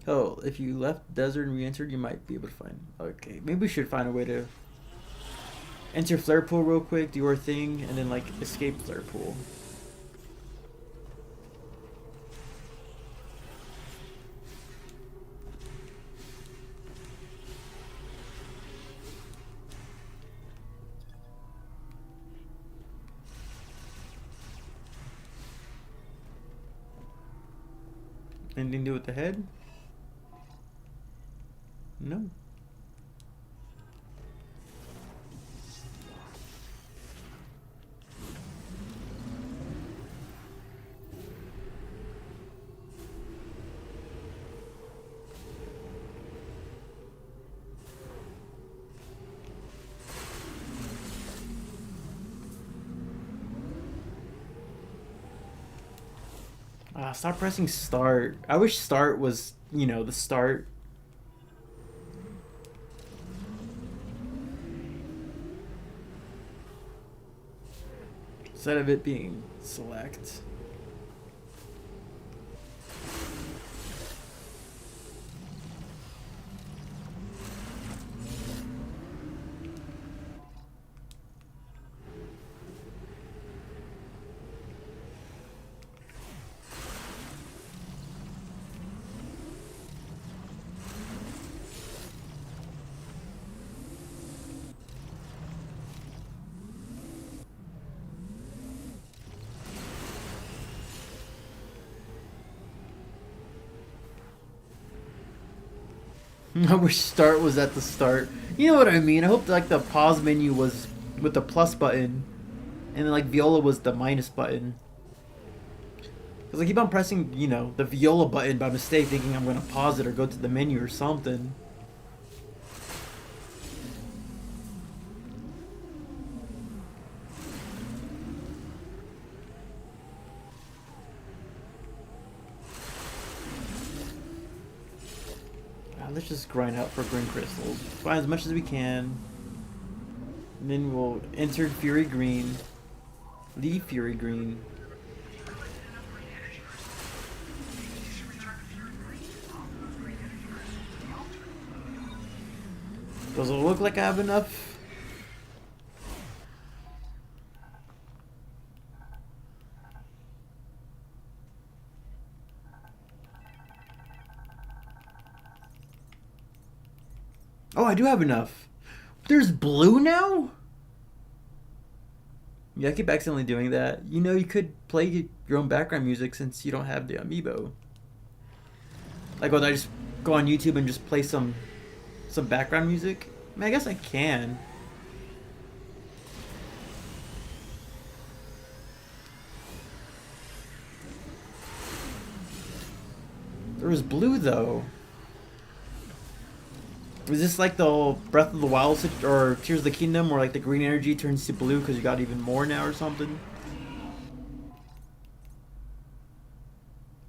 Oh, if you left the desert and re-entered, you might be able to find. Okay, maybe we should find a way to enter flare pool real quick, do our thing, and then like escape flare pool. Anything to do with the head? No. Stop pressing start. I wish start was, you know, the start. Instead of it being select. I wish start was at the start. You know what I mean? I hope like the pause menu was with the plus button, and then like Viola was the minus button. Cause I keep on pressing, you know, the Viola button by mistake, thinking I'm gonna pause it or go to the menu or something. Let's just grind out for green crystals. Find as much as we can. And then we'll enter Fury Green. Leave Fury Green. Does it look like I have enough? Oh, I do have enough. There's blue now? Yeah, I keep accidentally doing that. You know, you could play your own background music since you don't have the amiibo. Like, would I just go on YouTube and just play some background music? I mean, I guess I can. There was blue, though. Was this like the Breath of the Wild or Tears of the Kingdom where like the green energy turns to blue because you got even more now or something?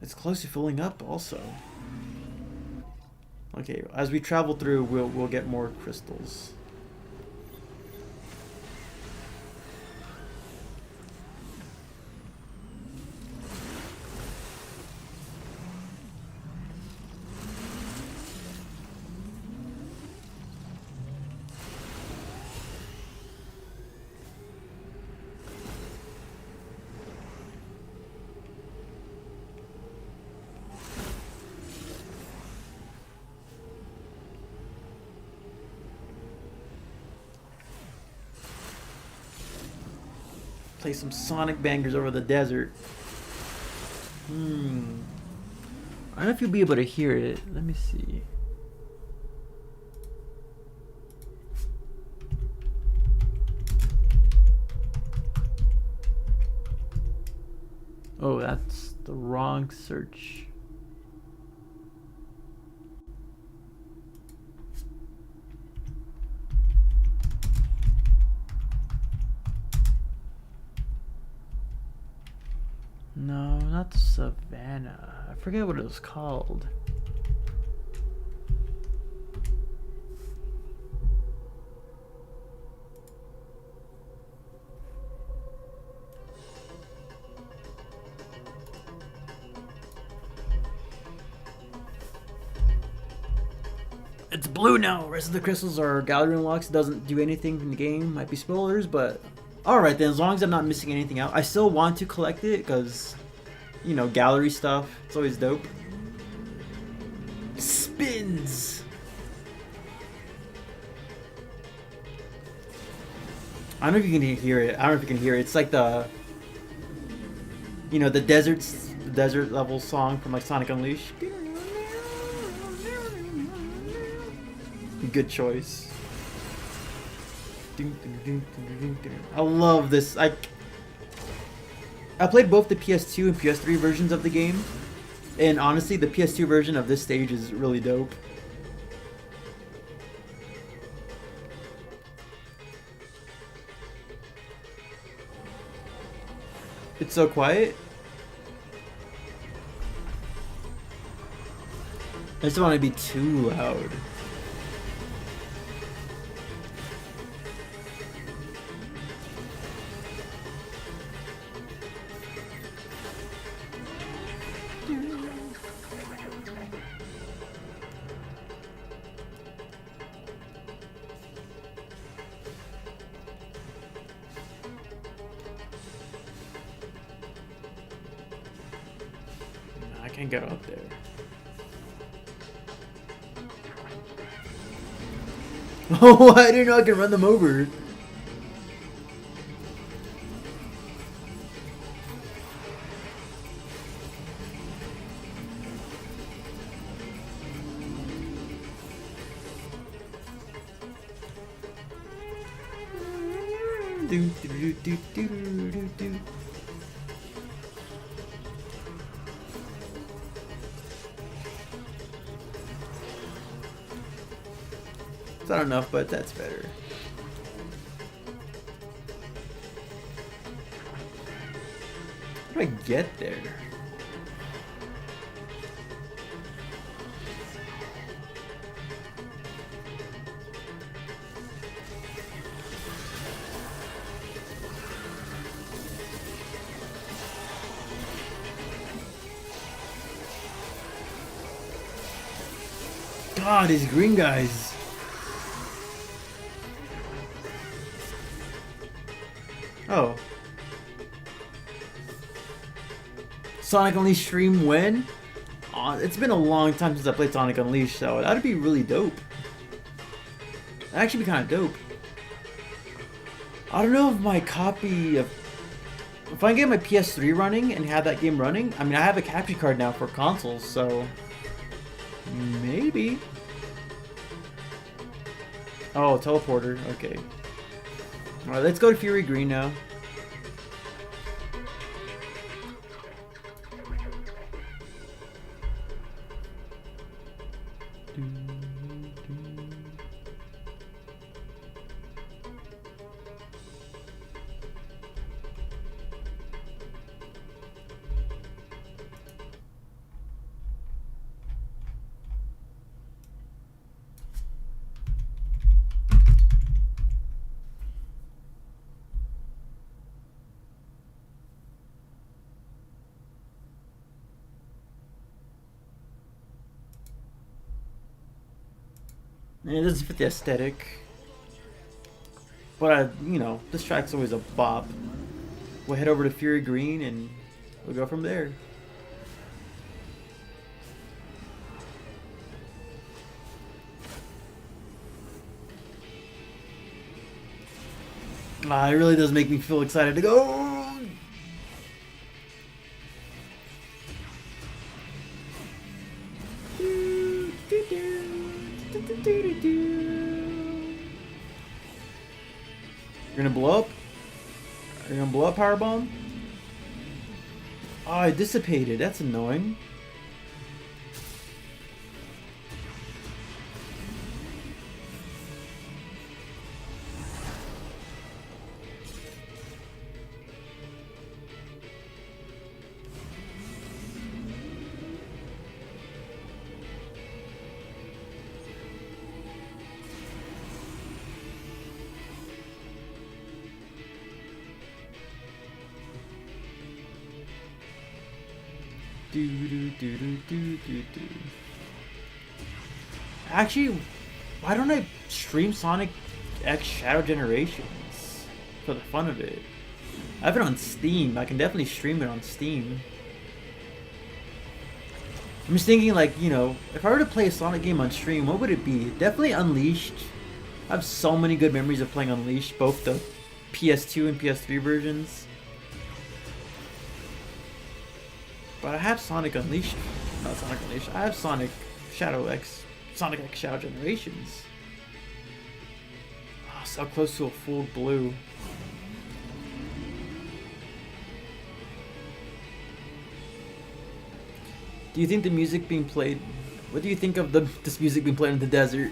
It's close to filling up also. Okay, as we travel through, we'll get more crystals. Play some Sonic bangers over the desert. I don't know if you'll be able to hear it. Let me see. Oh, that's the wrong search. No, not the Savannah. I forget what it was called. It's blue now. Rest of the crystals are gallery unlocks. It doesn't do anything in the game. Might be spoilers, but alright then. As long as I'm not missing anything out. I still want to collect it because, you know, gallery stuff. It's always dope. Spins. I don't know if you can hear it. I don't know if you can hear it. It's like the, you know, the desert level song from like Sonic Unleashed. Good choice. I love this. I played both the PS2 and PS3 versions of the game, and honestly, the PS2 version of this stage is really dope. It's so quiet. I just don't want to be too loud. I can't get up there. Oh, I didn't know I could run them over. Do, do, do, do, do, do. It's not enough, but that's better. How do I get there? God, these green guys. Oh. Sonic Unleashed stream when? It's been a long time since I played Sonic Unleashed, so that'd be really dope. That'd actually be kind of dope. I don't know if my copy of... If I can get my PS3 running and have that game running, I mean, I have a capture card now for consoles, so... Maybe. Oh, teleporter. Okay. Alright, let's go to Fury Green now. It doesn't fit the aesthetic. But, you know, this track's always a bop. We'll head over to Fury Green and we'll go from there. It really does make me feel excited to go. You're gonna blow up? Are you gonna blow up Powerbomb? Oh, it dissipated. That's annoying. Actually, why don't I stream Sonic X Shadow Generations for the fun of it? I have it on Steam. I can definitely stream it on Steam. I'm just thinking, like, you know, if I were to play a Sonic game on stream, what would it be? Definitely Unleashed. I have so many good memories of playing Unleashed, both the PS2 and PS3 versions. But I have Sonic Unleashed. Not Sonic Unleashed. I have Sonic X Shadow Generations. Oh, so close to a full blue. Do you think the music being played? What do you think of this music being played in the desert?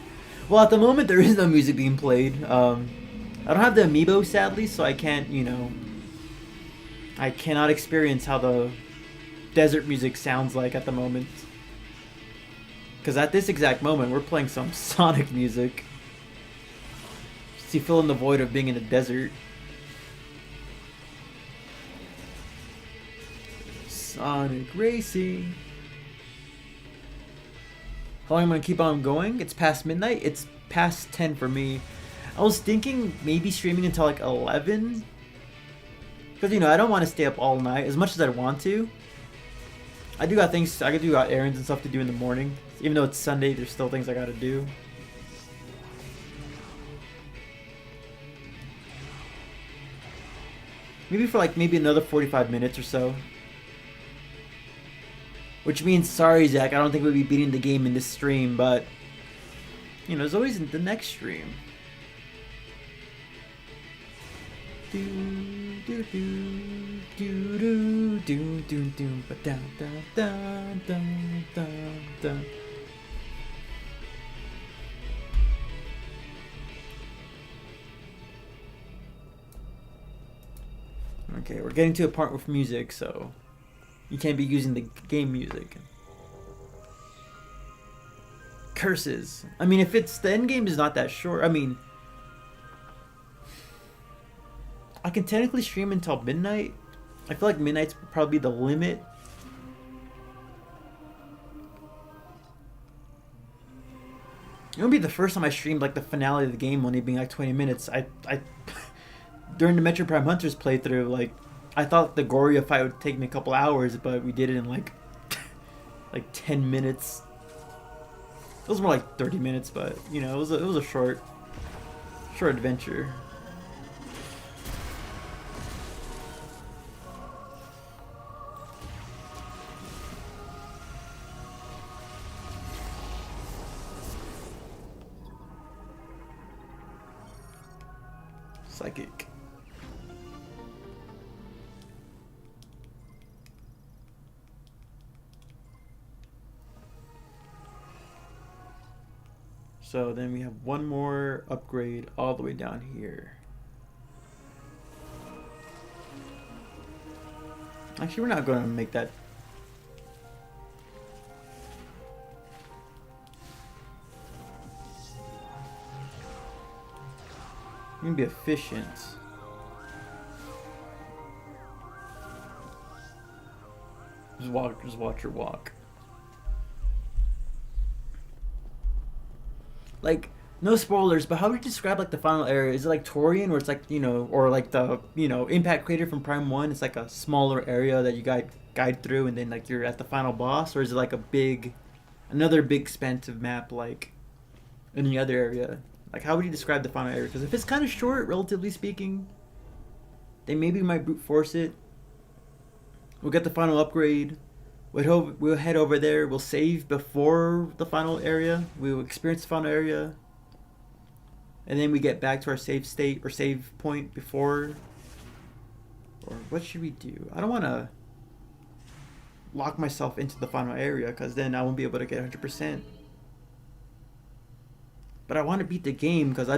Well, at the moment there is no music being played. I don't have the amiibo, sadly, so I can't, you know, I cannot experience how the desert music sounds like at the moment. Because at this exact moment, we're playing some Sonic music. Just to fill in the void of being in the desert. Sonic Racing. How long am I going to keep on going? It's past midnight. It's past 10 for me. I was thinking maybe streaming until like 11. Because, you know, I don't want to stay up all night as much as I want to. I got errands and stuff to do in the morning. Even though it's Sunday, there's still things I gotta do. Maybe for like another 45 minutes or so. Which means, sorry Zach, I don't think we'll be beating the game in this stream, but you know, there's always the next stream. Do do do do do do do do ba da da da da da da. Okay, we're getting to a part with music, so you can't be using the game music. Curses. I mean, if it's the end game is not that short. I mean, I can technically stream until midnight. I feel like midnight's probably the limit. It would be the first time I streamed like the finale of the game only being like 20 minutes. I during the Metroid Prime Hunters playthrough, like I thought the Goria fight would take me a couple hours, but we did it in like 10 minutes. It was more like 30 minutes, but you know, it was a short adventure. Psychic. So then we have one more upgrade all the way down here. Actually, we're not going to make that. We're going to be efficient. Just watch her walk. Like, no spoilers, but how would you describe like the final area? Is it like Torian, where it's like, you know, or like the, you know, Impact Crater from Prime 1? It's like a smaller area that you guide through and then like you're at the final boss? Or is it like another big expansive map like any other area? Like, how would you describe the final area? Because if it's kind of short, relatively speaking, then maybe we might brute force it. We'll get the final upgrade. We'll head over there. We'll save before the final area. We'll experience the final area. And then we get back to our save state or save point before. Or what should we do? I don't want to lock myself into the final area because then I won't be able to get 100%. But I want to beat the game because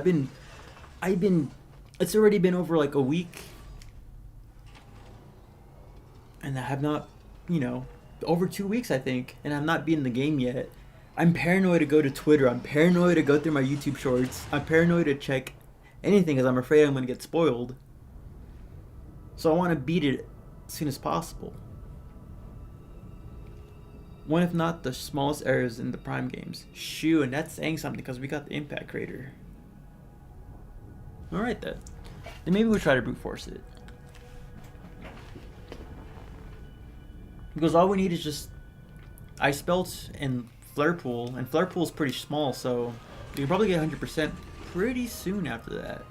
it's already been over like a week. And I have not, over 2 weeks I think, and I'm not beating the game yet. I'm paranoid to go to Twitter. I'm paranoid to go through my YouTube shorts. I'm paranoid to check anything because I'm afraid I'm going to get spoiled. So I want to beat it as soon as possible. One if not the smallest areas in the Prime games. Shoo, and that's saying something because we got the impact crater. Alright then. Then maybe we'll try to brute force it. Because all we need is just Ice Belt and Flare Pool. And Flare Pool is pretty small, so you can probably get 100% pretty soon after that.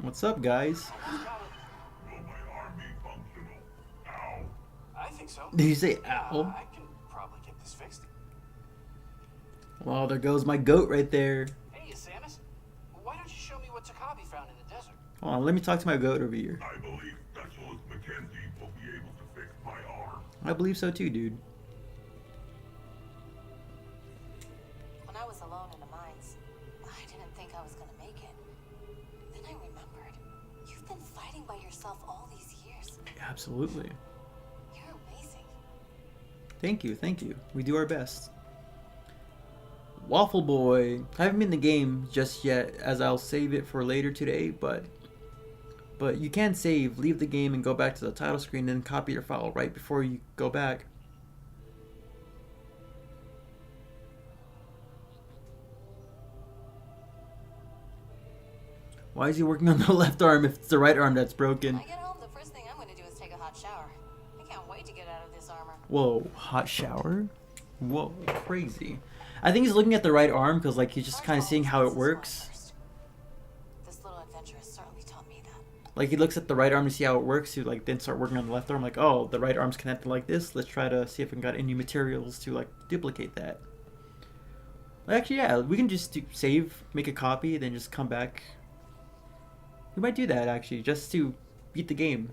What's up, guys? Will my arm be functional? Ow. I think so. Did you say ow? I can probably get this fixed. Well, there goes my goat right there. Hey, Samus. Why don't you show me what Takabi found in the desert? Hold on, let me talk to my goat over here. I believe Specialist Mackenzie will be able to fix my arm. I believe so too, dude. When I was alone in the mines, I didn't think I was gonna make it. Then I remembered, you've been fighting by yourself all these years. Absolutely. You're amazing. Thank you, thank you. We do our best. Waffle Boy. I haven't been in the game just yet, as I'll save it for later today, but you can save, leave the game, and go back to the title screen, and then copy your file right before you go back. Why is he working on the left arm if it's the right arm that's broken? When I get home, the first thing I'm gonna do is take a hot shower. I can't wait to get out of this armor. Whoa, hot shower? Whoa, crazy. I think he's looking at the right arm because like he's just kind of seeing how it works. This little adventure has certainly taught me that. Like he looks at the right arm to see how it works to like then start working on the left arm. Like, oh, the right arm's connected like this. Let's try to see if we got any materials to like duplicate that. Actually, yeah, we can just save, make a copy, then just come back. We might do that actually, just to beat the game.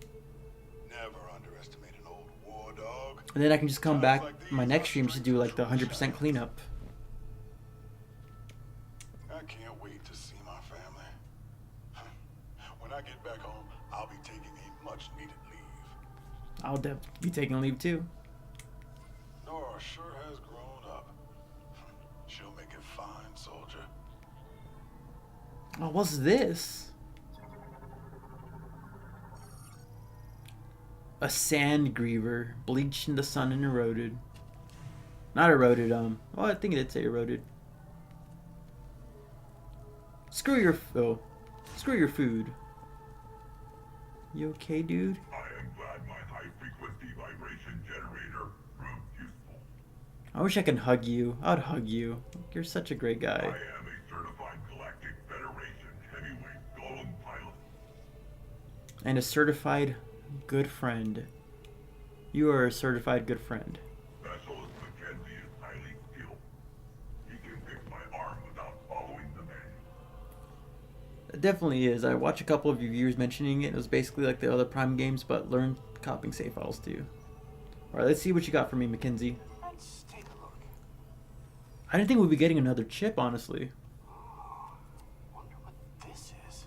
Never underestimate an old war dog. And then I can just come back my next stream to do like the 100% cleanup. I can't wait to see my family. When I get back home, I'll be taking a much-needed leave. I'll be taking leave too. Nora sure has grown up. She'll make a fine soldier. Oh, what's this? A sand griever, bleached in the sun and eroded. Not eroded, well, I think it did say eroded. Screw your food. You okay, dude? I am glad my high-frequency vibration generator proved useful. I wish I could hug you. I'd hug you. You're such a great I guy. am a certified Galactic Federation heavyweight golem pilot. And a certified good friend. You are a certified good friend. Specialist Mackenzie is highly skilled. He can fix my arm without following the manual. It definitely is. I watched a couple of your viewers mentioning it. It was basically like the other Prime games, but learn copying save files too. Alright, let's see what you got for me, Mackenzie. Let's take a look. I didn't think we'd be getting another chip, honestly. Wonder what this is.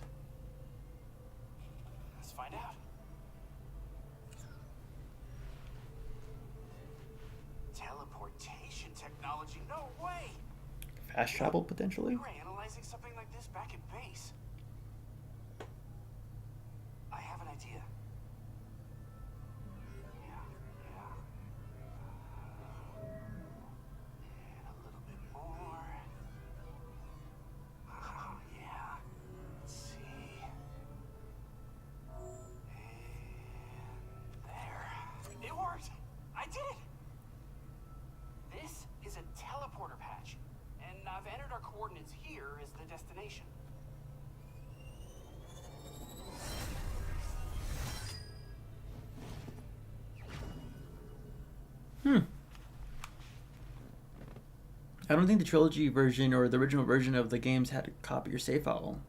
Let's find out. Teleportation technology? No way! Fast travel, potentially? We were analyzing something like this back at base. I have an idea. Yeah, information. Hmm. I don't think the trilogy version or the original version of the games had to copy your save file.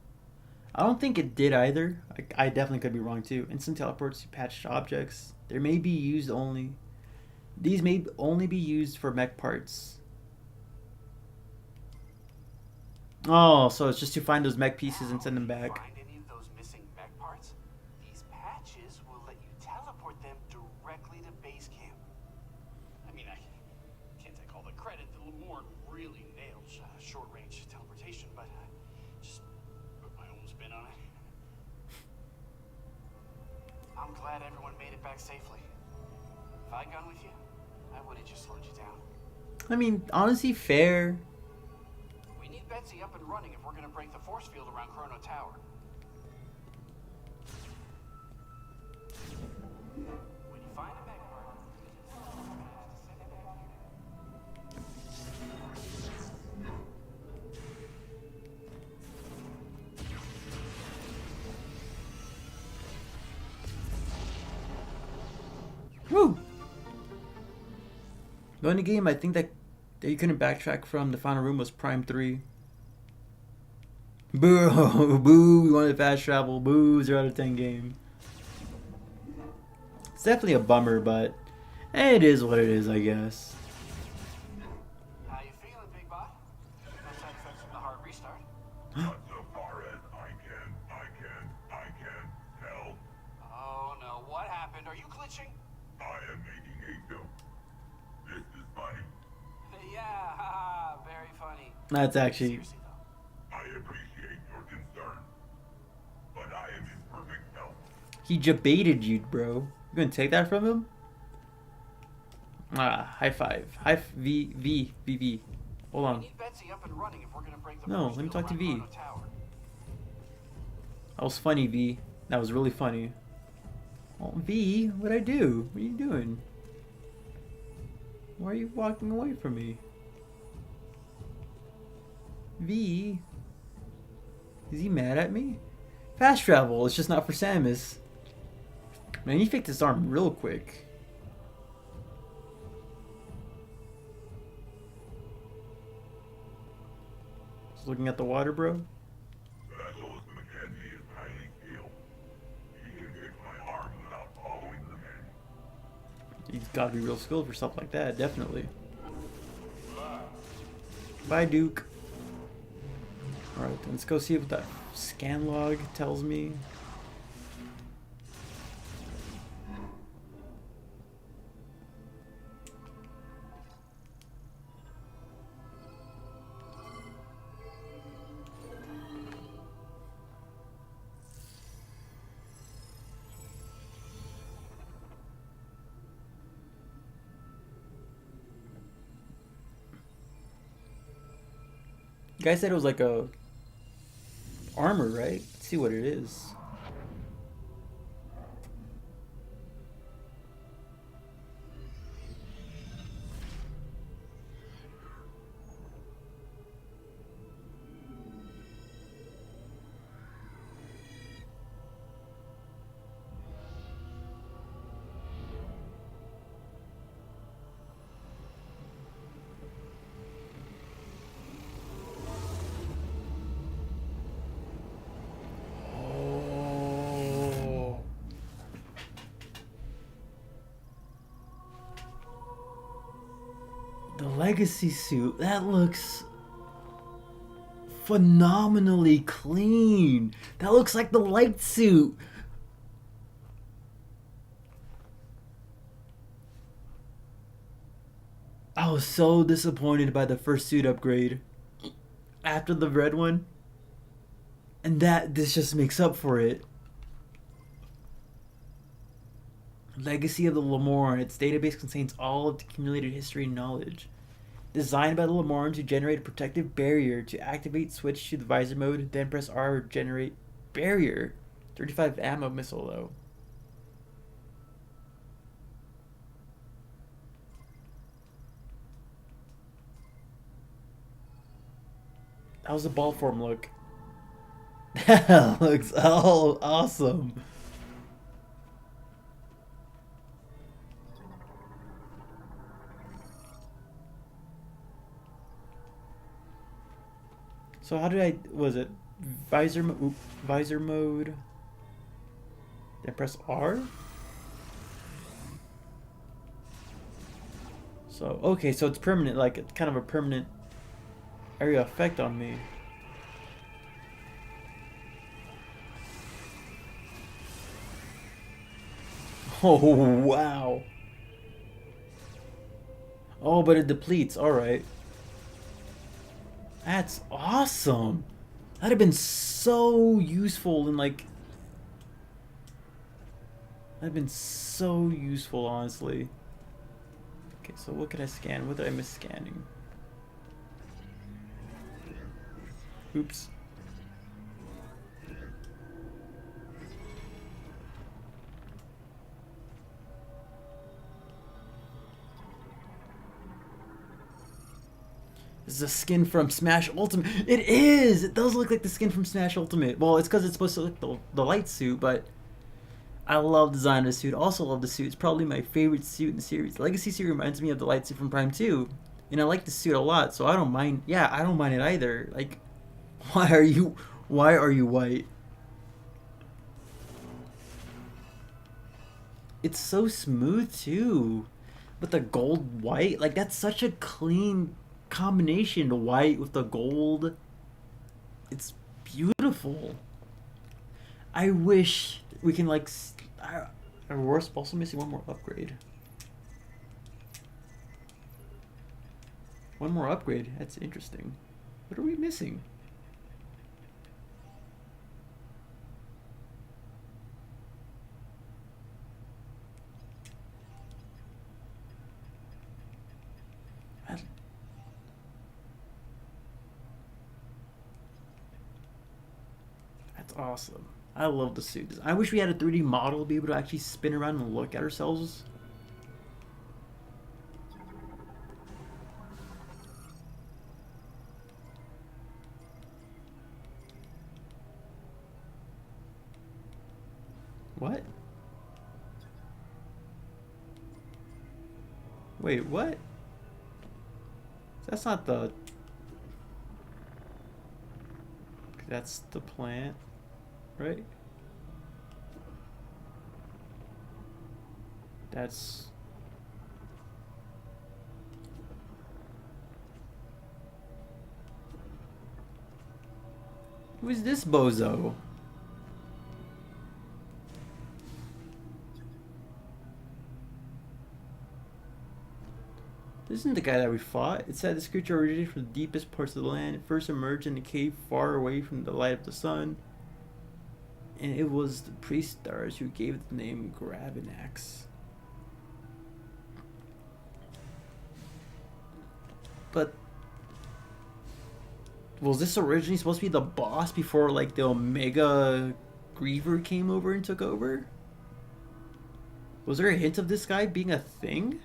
I don't think it did either. I definitely could be wrong too. Instant teleports to patched objects. There may be used only. These may only be used for mech parts. Oh, so it's just to find those mech pieces and send them back. Find any of those missing mech parts? These patches will let you teleport them directly to base camp. I mean, I can't take all the credit. The Lamorne really nailed short-range teleportation, but I just put my own spin on it. I'm glad everyone made it back safely. If I'd gone with you, I would have just slowed you down. I mean, honestly, fair. We need Betsy up and running if we're going to break the force field around Chrono Tower. When you find a mech part, send it back here. Woo! The only game I think that you couldn't backtrack from the final room was Prime 3. Boo! Boo! We wanted fast travel. Boo! 0 out of 10 game. It's definitely a bummer, but it is what it is, I guess. How you feeling, Big Bot? No side effects from the hard restart. Not so far as I can tell. Oh no, what happened? Are you glitching? I am making a joke. This is funny. Yeah, haha, very funny. That's actually. Seriously though. I appreciate your concern, but I am in perfect health. He jebaited you, bro. You gonna take that from him? Ah, high five. V. Hold We on. need Betsy up and running if we're gonna break the No, force let me field talk to around V. Chrono Tower. That was funny, V. That was really funny. Oh, V, what'd I do? What are you doing? Why are you walking away from me? V? Is he mad at me? Fast travel, it's just not for Samus. Man, he fixed his arm real quick. Just looking at the water, bro. Specialist Mackenzie is highly skilled. He can fix my arm without following the manual. He's gotta be real skilled for stuff like that, definitely. Bye, Duke. Alright, let's go see what that scan log tells me. You guys said it was like a armor, right? Let's see what it is. Oh. The legacy suit, that looks phenomenally clean. That looks like the light suit. I was so disappointed by the first suit upgrade after the red one. And this just makes up for it. Legacy of the Lamorne. Its database contains all of the accumulated history and knowledge. Designed by the Lamorne to generate a protective barrier. To activate, switch to the visor mode, then press R to generate barrier. 35 ammo missile though. How's the ball form look? That looks all awesome. So how did I, was it visor mode? Then press R? So, okay, so it's permanent, like it's kind of a permanent area effect on me. Oh, wow. Oh, but it depletes, alright. That's awesome. That'd have been so useful in like... That'd have been so useful, honestly. Okay, so what can I scan? What did I miss scanning? Oops. This is a skin from Smash Ultimate. It is! It does look like the skin from Smash Ultimate. Well, it's because it's supposed to look the light suit, but I love the design of the suit. Also love the suit. It's probably my favorite suit in the series. The Legacy suit reminds me of the light suit from Prime 2. And I like the suit a lot, so I don't mind. Yeah, I don't mind it either. Like, why are you white? It's so smooth too. With the gold white, like that's such a clean combination, the white with the gold. It's beautiful. I wish we can like we're also missing one more upgrade. One more upgrade. That's interesting. What are we missing? That's awesome. I love the suit. I wish we had a 3D model to be able to actually spin around and look at ourselves. What? Wait, what? That's not the... That's the plant, right? That's... Who is this bozo? This isn't the guy that we fought. It said this creature originated from the deepest parts of the land. It first emerged in a cave far away from the light of the sun. And it was the priest stars who gave it the name Grabinax. But was this originally supposed to be the boss before like the Omega Griever came over and took over? Was there a hint of this guy being a thing?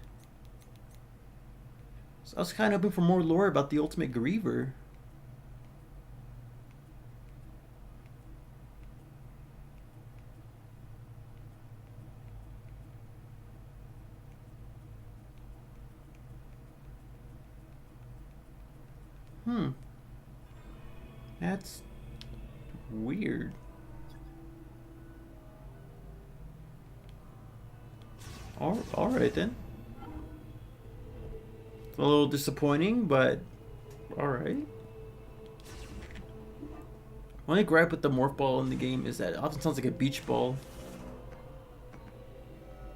So I was kind of hoping for more lore about the Ultimate Griever. That's weird. Alright then. It's a little disappointing, but alright. Only gripe with the morph ball in the game is that it often sounds like a beach ball.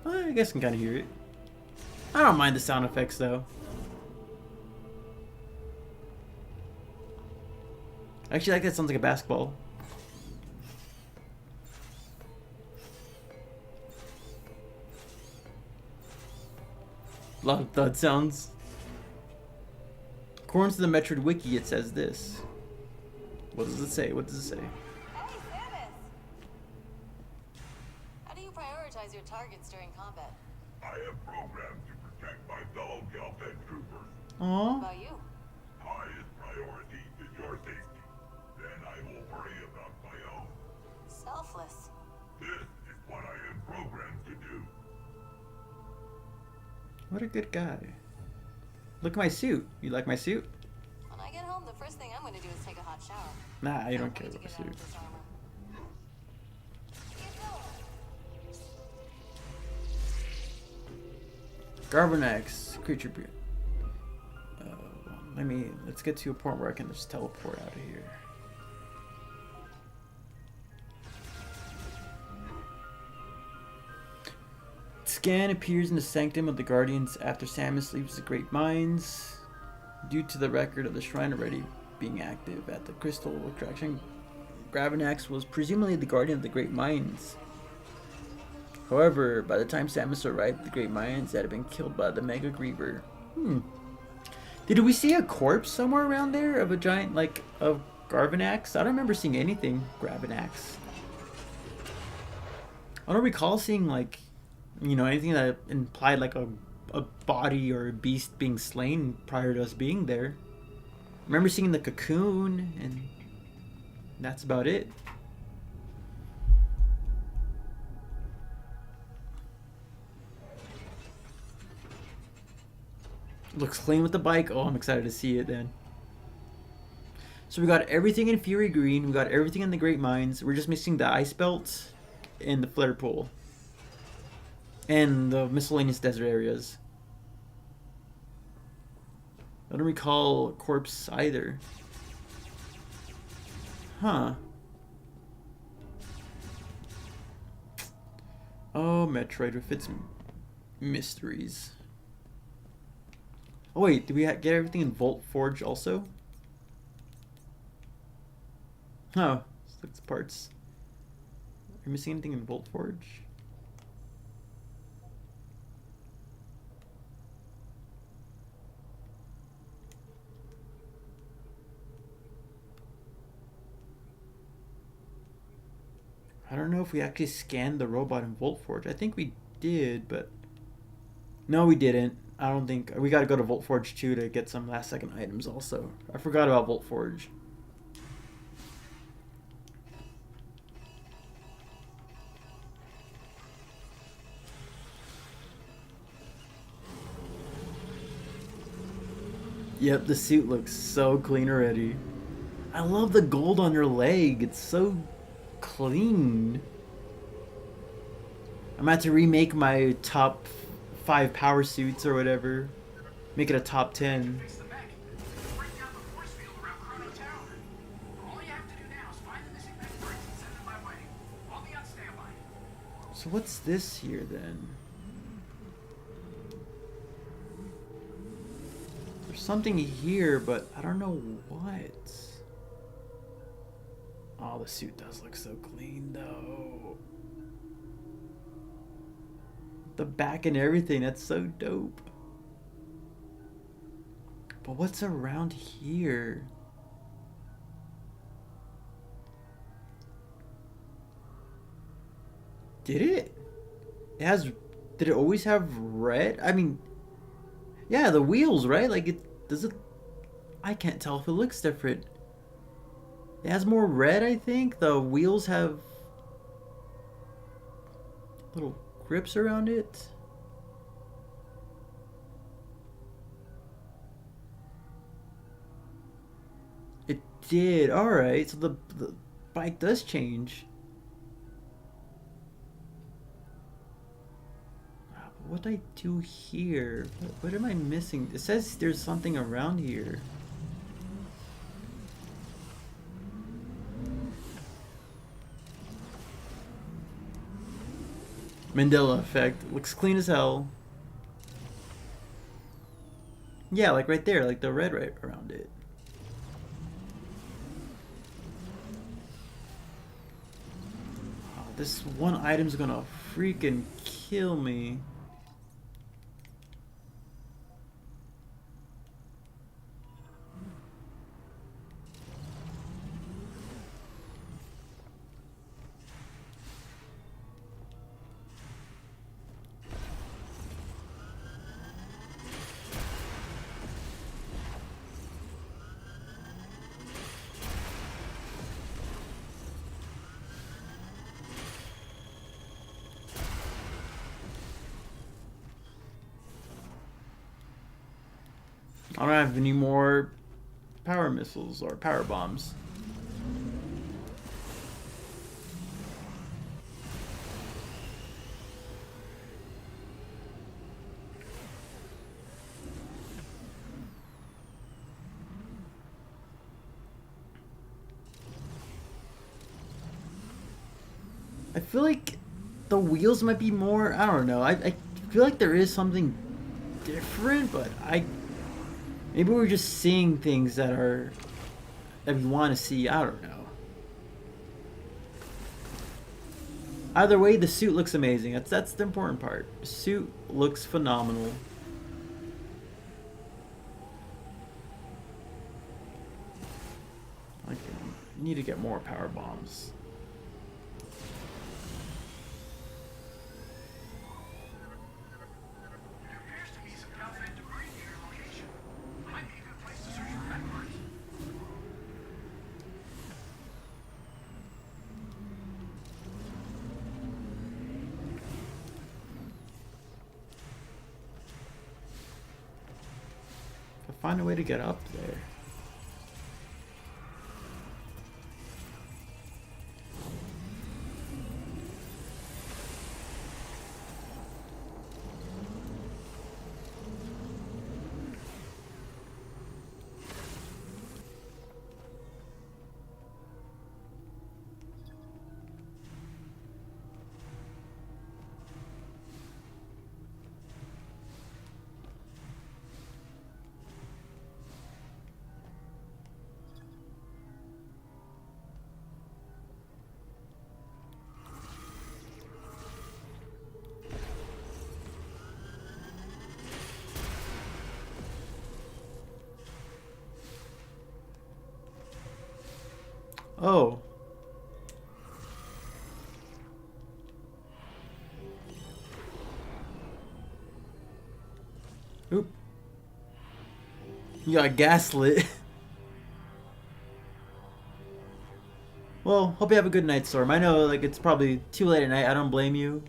I guess I can kind of hear it. I don't mind the sound effects though. Actually, like that sounds like a basketball. A lot of thud sounds. According to the Metroid wiki, it says this. What does it say? What does it say? Hey, Samus! How do you prioritize your targets during combat? I have programmed to protect my fellow Galfed troopers. What Aww. about you? Highest priority is your safety. Then I will worry about my What a good guy. Look at my suit. You like my suit? When I get home, the first thing I'm gonna do is take a hot shower. Nah, you don't Can't care wait about to my get out suit. of this armor. Garbonex, creature breed. Let's get to a point where I can just teleport out of here. Scan appears in the sanctum of the Guardians after Samus leaves the Great Mines. Due to the record of the shrine already being active at the crystal extraction, Gravenax was presumably the Guardian of the Great Mines. However, by the time Samus arrived at the Great Mines, it had been killed by the Mega Griever. Did we see a corpse somewhere around there of a giant, like, of Garvanax? I don't remember seeing anything Gravanax. I don't recall seeing, like, anything that implied, like, a body or a beast being slain prior to us being there. I remember seeing the cocoon, and that's about it. Looks clean with the bike. Oh, I'm excited to see it then. So we got everything in Fury Green. We got everything in the Great Mines. We're just missing the Ice Belt and the Flare Pool. And the miscellaneous desert areas. I don't recall Corpse either. Huh. Oh, Metroid with its mysteries. Oh wait, did we get everything in Volt Forge also? Oh, 6 parts. Are you missing anything in Volt Forge? I don't know if we actually scanned the robot in Volt Forge. I think we did, but no, we didn't. I don't think we got to go to Volt Forge 2 to get some last second items also. I forgot about Volt Forge. Yep, the suit looks so clean already. I love the gold on your leg. It's so clean. I'm about to remake my top 5 power suits or whatever. Make it a top 10. Fix the mech. Break down the force field around Chrono Tower. All you have to do now is find the missing mech parts and send them my way. I'll be on standby. So what's this here then? There's something here, but I don't know what. Oh, the suit does look so clean though. The back and everything, that's so dope. But what's around here? Did it? Did it always have red? I mean, yeah, the wheels, right? Like I can't tell if it looks different. It has more red, I think. The wheels have little grips around it. It did. Alright, so the bike does change. What do I do here? What am I missing? It says there's something around here. Mandela effect. Looks clean as hell. Yeah, like right there, like the red right around it. Oh, this one item's gonna freaking kill me. I don't have any more power missiles or power bombs. I feel like the wheels might be more. I don't know. I feel like there is something different, but maybe we're just seeing things that we want to see. I don't know. Either way, the suit looks amazing. That's the important part. The suit looks phenomenal. I need to get more power bombs. There appears to be some Calvin debris near your location. Might be a good place to search for mech parts. If I find a way to get up there. Oh. Oop. You got gaslit. Well, hope you have a good night, Storm. I know, like, it's probably too late at night. I don't blame you,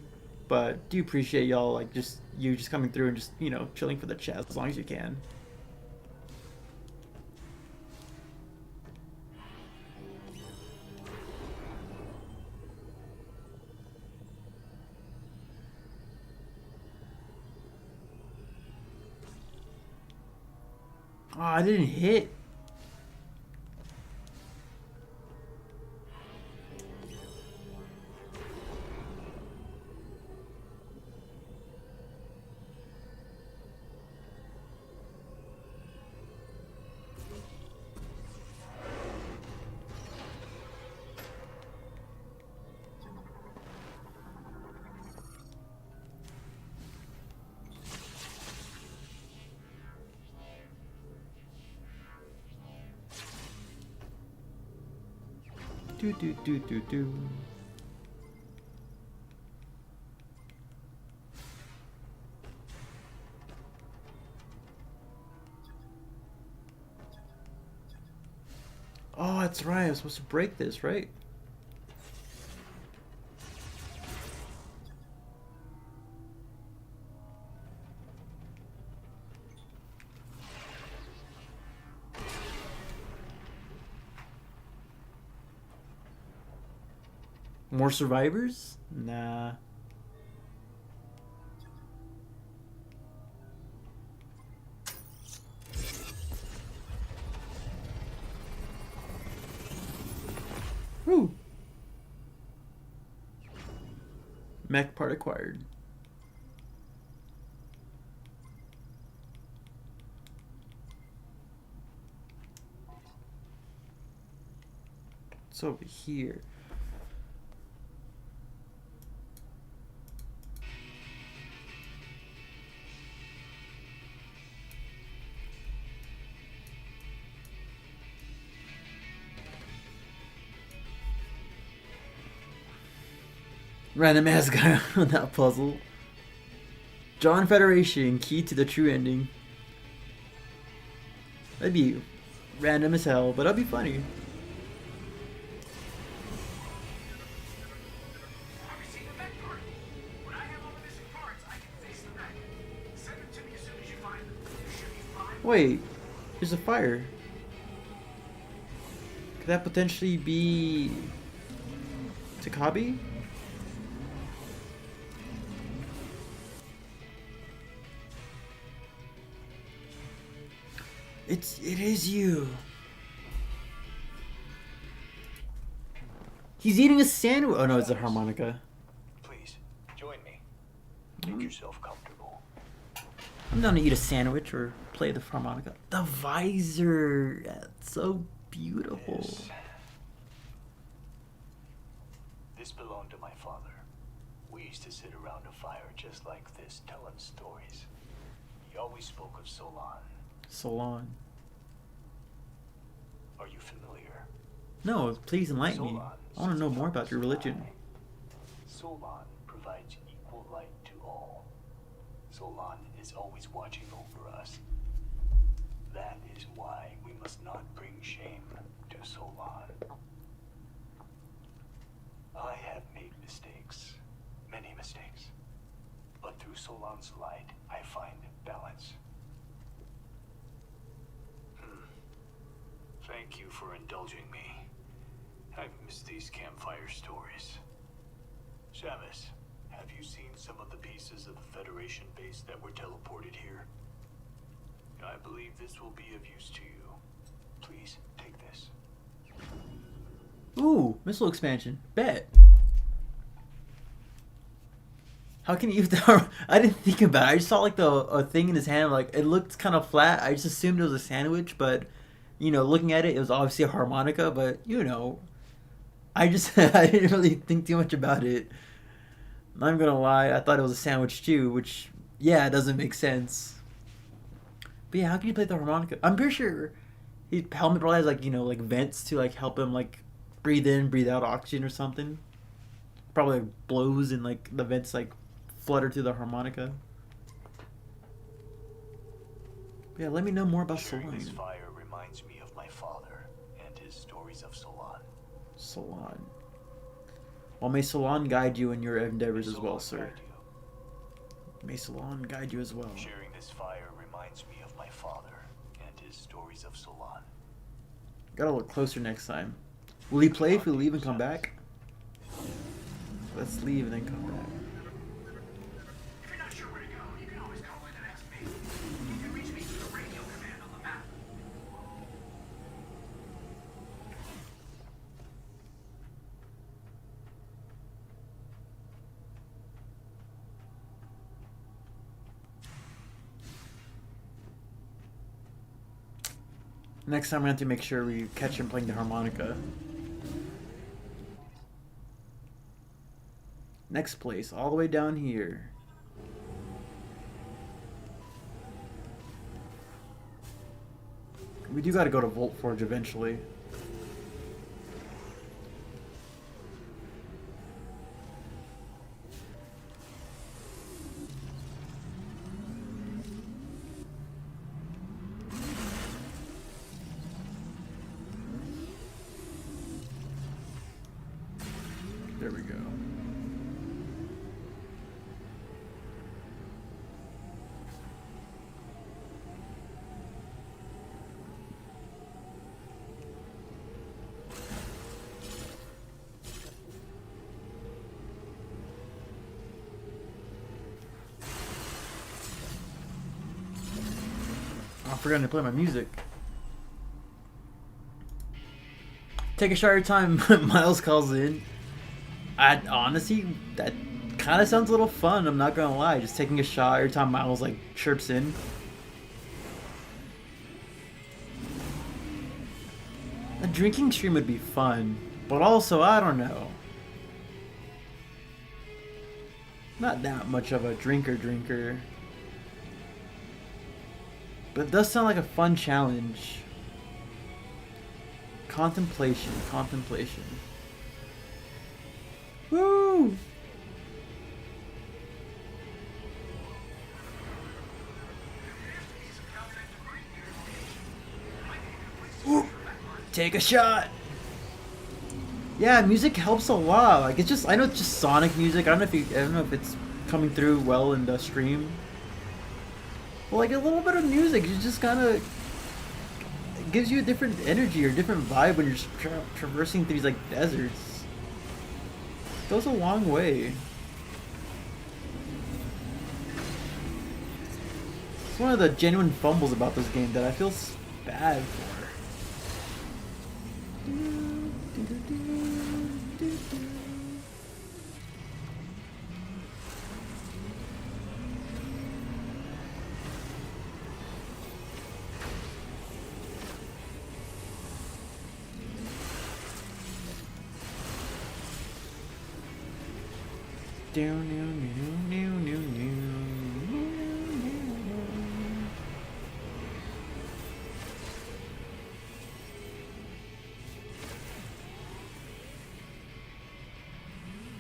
but do appreciate y'all, like, just coming through and just, you know, chilling for the chat as long as you can. Oh, I didn't hit. Do do do do do. Oh, that's right. I was supposed to break this, right? More survivors? Nah. Woo. Mech part acquired. It's over here. Random ass guy on that puzzle. John Federation, key to the true ending. That'd be random as hell, but that'd be funny. Have you seen the mech part? When I have all the missing parts, I can fix the mech. Send them to me as soon as you find them. You should be fine. Wait, There's a fire. Could that potentially be Takabi? It is you. He's eating a sandwich. Oh no, it's a harmonica. Please, join me. Make yourself comfortable. I'm down to eat a sandwich or play the harmonica. The visor, that's so beautiful. This belonged to my father. We used to sit around a fire just like this, telling stories. He always spoke of Solon. Solon. Are you familiar? No, please enlighten me. Solon I want to know sits more above about the your religion. sky. Solon provides equal light to all. Solon is always watching over us. That is why we must not bring shame to Solon. I have made mistakes, many mistakes. But through Solon's light, I find balance. Thank you for indulging me. I've missed these campfire stories. Shamus, have you seen some of the pieces of the Federation base that were teleported here? I believe this will be of use to you. Please, take this. Ooh, missile expansion. Bet. How can you use the? I didn't think about it. I just saw like a thing in his hand. Like it looked kind of flat. I just assumed it was a sandwich, but you know, looking at it, it was obviously a harmonica. But you know, I just I didn't really think too much about it. I'm gonna lie. I thought it was a sandwich too, which yeah, it doesn't make sense. But yeah, how can you play the harmonica? I'm pretty sure his helmet probably has like you know like vents to like help him like breathe in, breathe out oxygen or something. Probably like, blows and like the vents like flutter through the harmonica. But yeah, let me know more about Sharing Solon. this fire reminds me of my father and his stories of Solon. Solon. Well, may Solon guide you in your endeavors May as well, Solon sir. guide you. May Solon guide you as well. Sharing this fire reminds me of my father and his stories of Solon. Gotta look closer next time. Will he play if we leave and come back? Let's leave and then come back. If you're not sure where to go, you can always call in and ask me. You can reach me through the radio command on the map. Next time we have to make sure we catch him playing the harmonica. Next place, all the way down here. We do gotta go to Volt Forge eventually. There we go. I'm forgetting to play my music. Take a shot every time Miles calls in. I honestly, that kind of sounds a little fun. I'm not gonna lie. Just taking a shot every time Miles like chirps in. A drinking stream would be fun, but also I don't know. Not that much of a drinker. But it does sound like a fun challenge. Contemplation. Woo! Ooh, take a shot. Yeah, music helps a lot. Like it's just, I know it's just Sonic music. I don't know if it's coming through well in the stream. But like a little bit of music, you just kind of gives you a different energy or different vibe when you're traversing through these like deserts. It goes a long way. It's one of the genuine fumbles about this game that I feel bad for.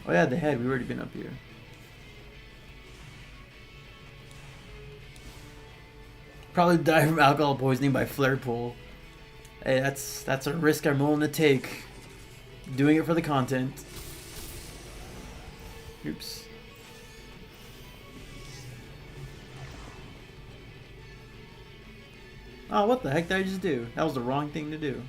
Oh yeah, the head. We've already been up here. Probably die from alcohol poisoning by flare pool. Hey, that's a risk I'm willing to take. Doing it for the content. Oops. Oh, what the heck did I just do? That was the wrong thing to do.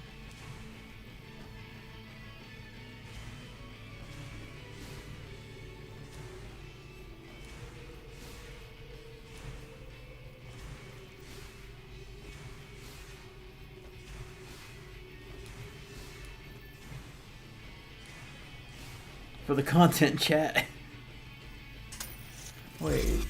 For the content, chat. Wait.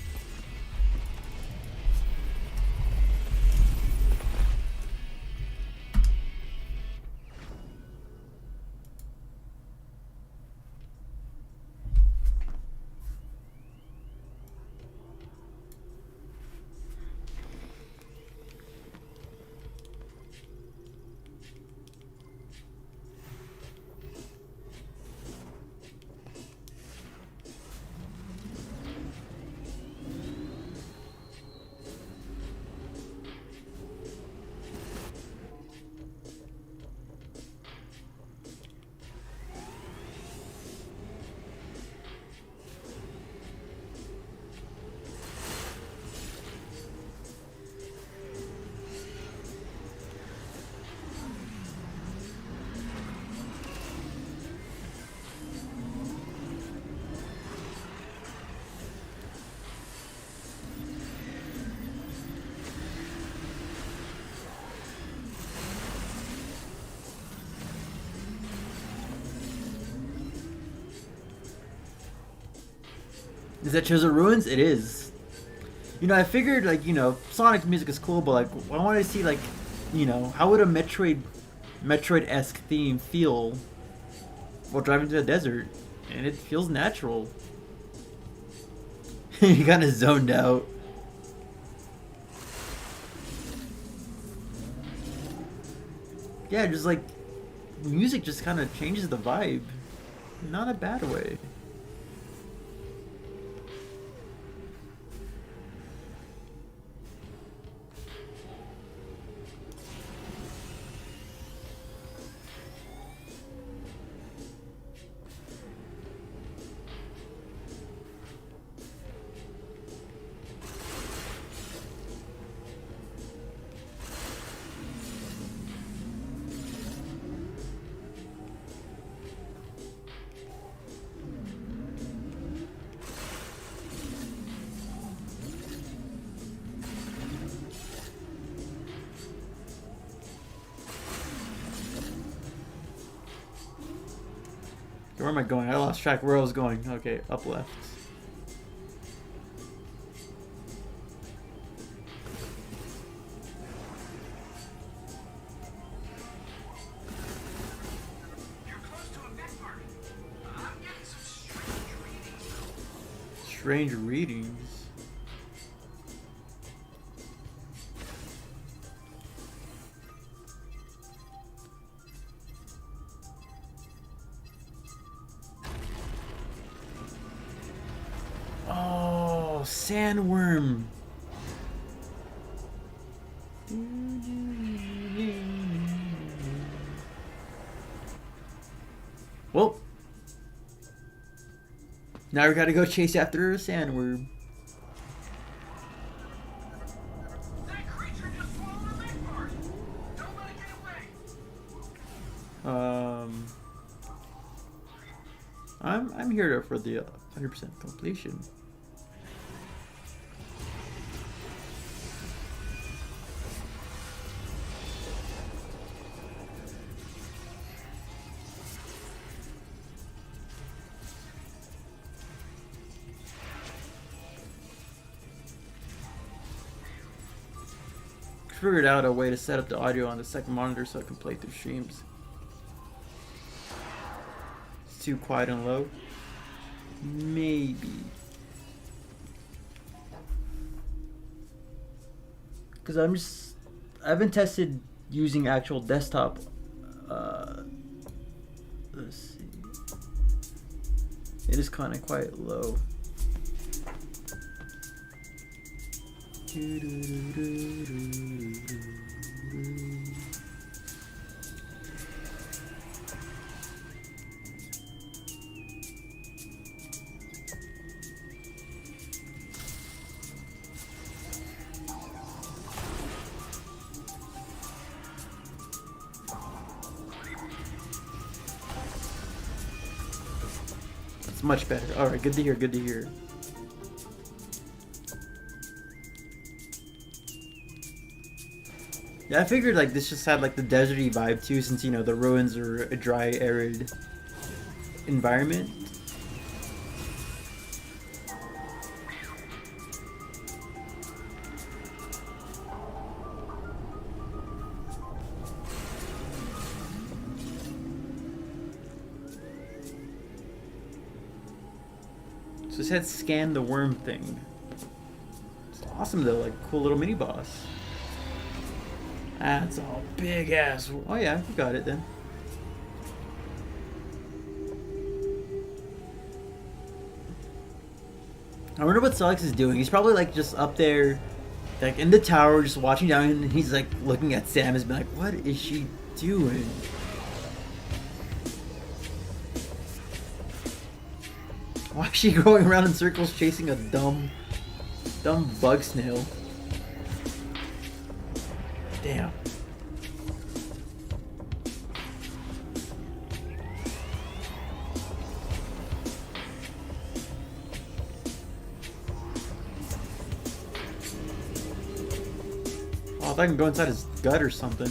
Is that Treasure Ruins? It is. You know, I figured, like, you know, Sonic music is cool, but, like, I wanted to see, like, you know, how would a Metroid-esque theme feel while driving through the desert? And it feels natural. You kind of zoned out. Yeah, just, like, music just kind of changes the vibe. Not a bad way. Where am I going? I lost track where I was going. Okay, up left. You're close to a network. I'm getting some strange readings, though. Strange readings. Oh, sandworm. Well, now we gotta go chase after a sandworm. That creature just swallowed a leg part. Don't let it Um, I'm here for the 100% completion. Figured out a way to set up the audio on the second monitor so I can play through streams. It's too quiet and low. Maybe. Because I haven't tested using actual desktop. Let's see. It is kind of quite low. It's much better. All right, good to hear. Good to hear. Yeah, I figured like this just had like the deserty vibe too, since you know the ruins are a dry, arid environment. So it said scan the worm thing. It's awesome though, like cool little mini boss. That's all big ass. Oh yeah, you got it then. I wonder what Celix is doing. He's probably like just up there, like in the tower, just watching down, and he's like looking at Samus, being like, "What is she doing?" Why is she going around in circles chasing a dumb bug snail? Damn. Oh, I thought I can go inside his gut or something.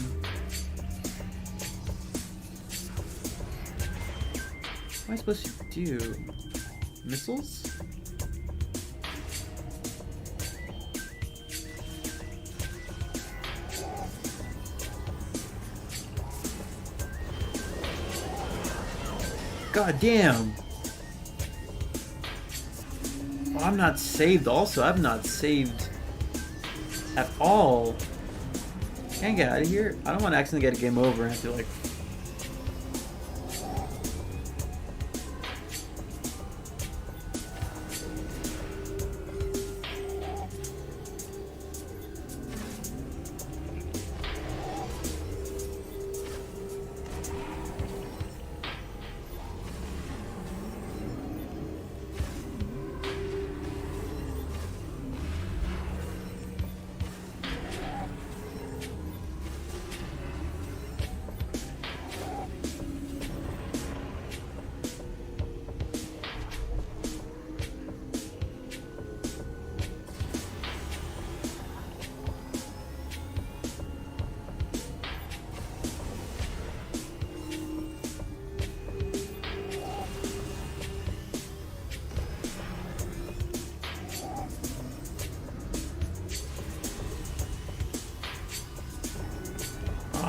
What am I supposed to do? Missiles? God damn. Oh, I'm not saved also. I'm not saved at all. Can't get out of here. I don't want to accidentally get a game over and have to like...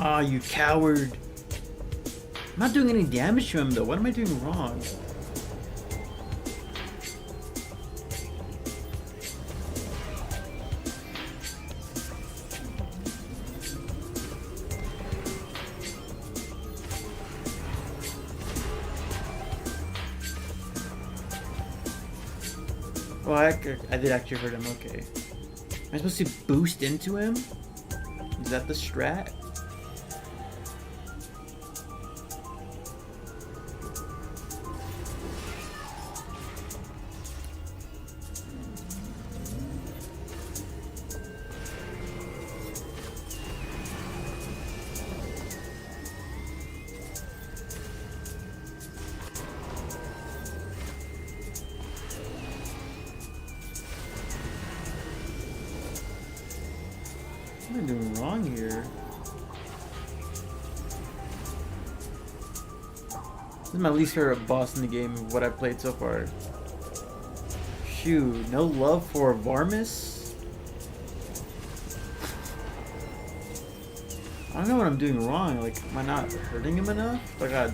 Ah, you coward. I'm not doing any damage to him though. What am I doing wrong? Oh, I did actually hurt him. Okay. Am I supposed to boost into him? Is that the strat? am I doing wrong here? This is my least favorite boss in the game of what I've played so far. Shoot, no love for Varmus? I don't know what I'm doing wrong. Like, am I not hurting him enough? Oh god.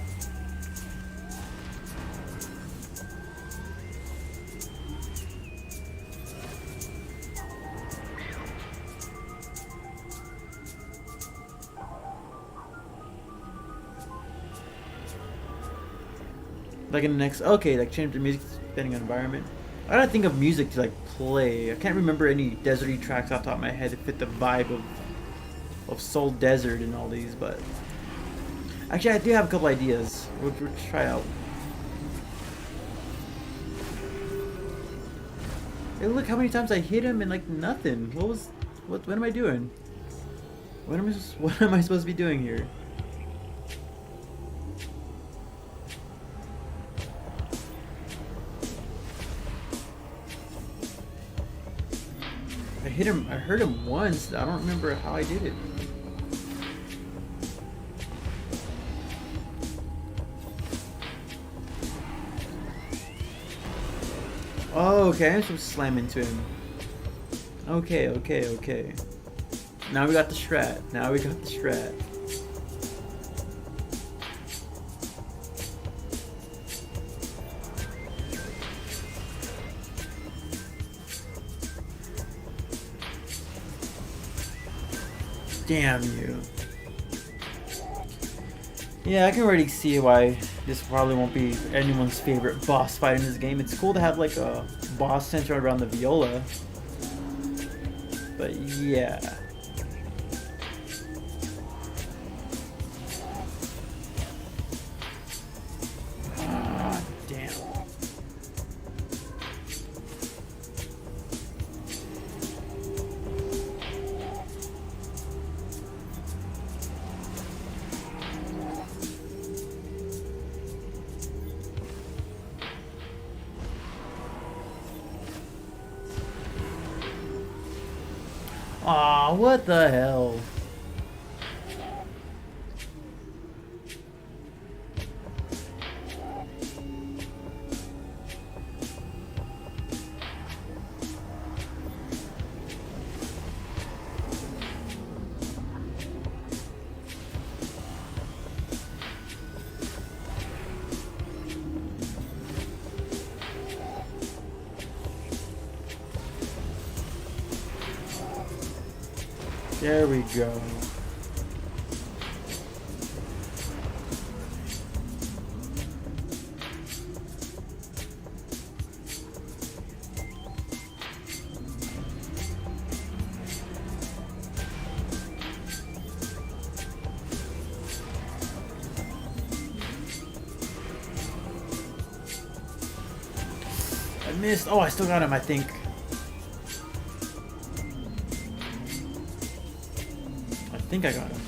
Like in the next, okay, like change the music depending on environment. I gotta think of music to like play. I can't remember any deserty tracks off the top of my head to fit the vibe of Soul Desert and all these, but actually I do have a couple ideas. We'll try out. Hey, look how many times I hit him and like nothing. What am I doing? What am I supposed to be doing here? I heard him once. I don't remember how I did it. Oh, okay. I'm supposed to slam into him. Okay. Now we got the strat. Damn you. Yeah, I can already see why this probably won't be anyone's favorite boss fight in this game. It's cool to have like a boss centered around the viola. But yeah. Ah, damn. Aw, what the hell? There we go. I missed. Oh, I still got him, I think. I think I got him.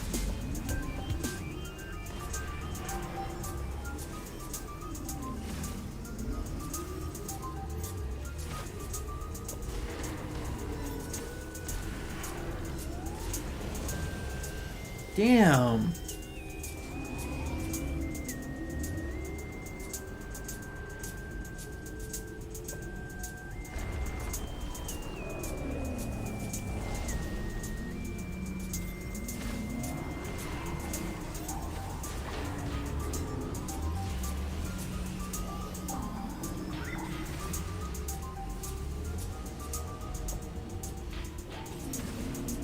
Damn.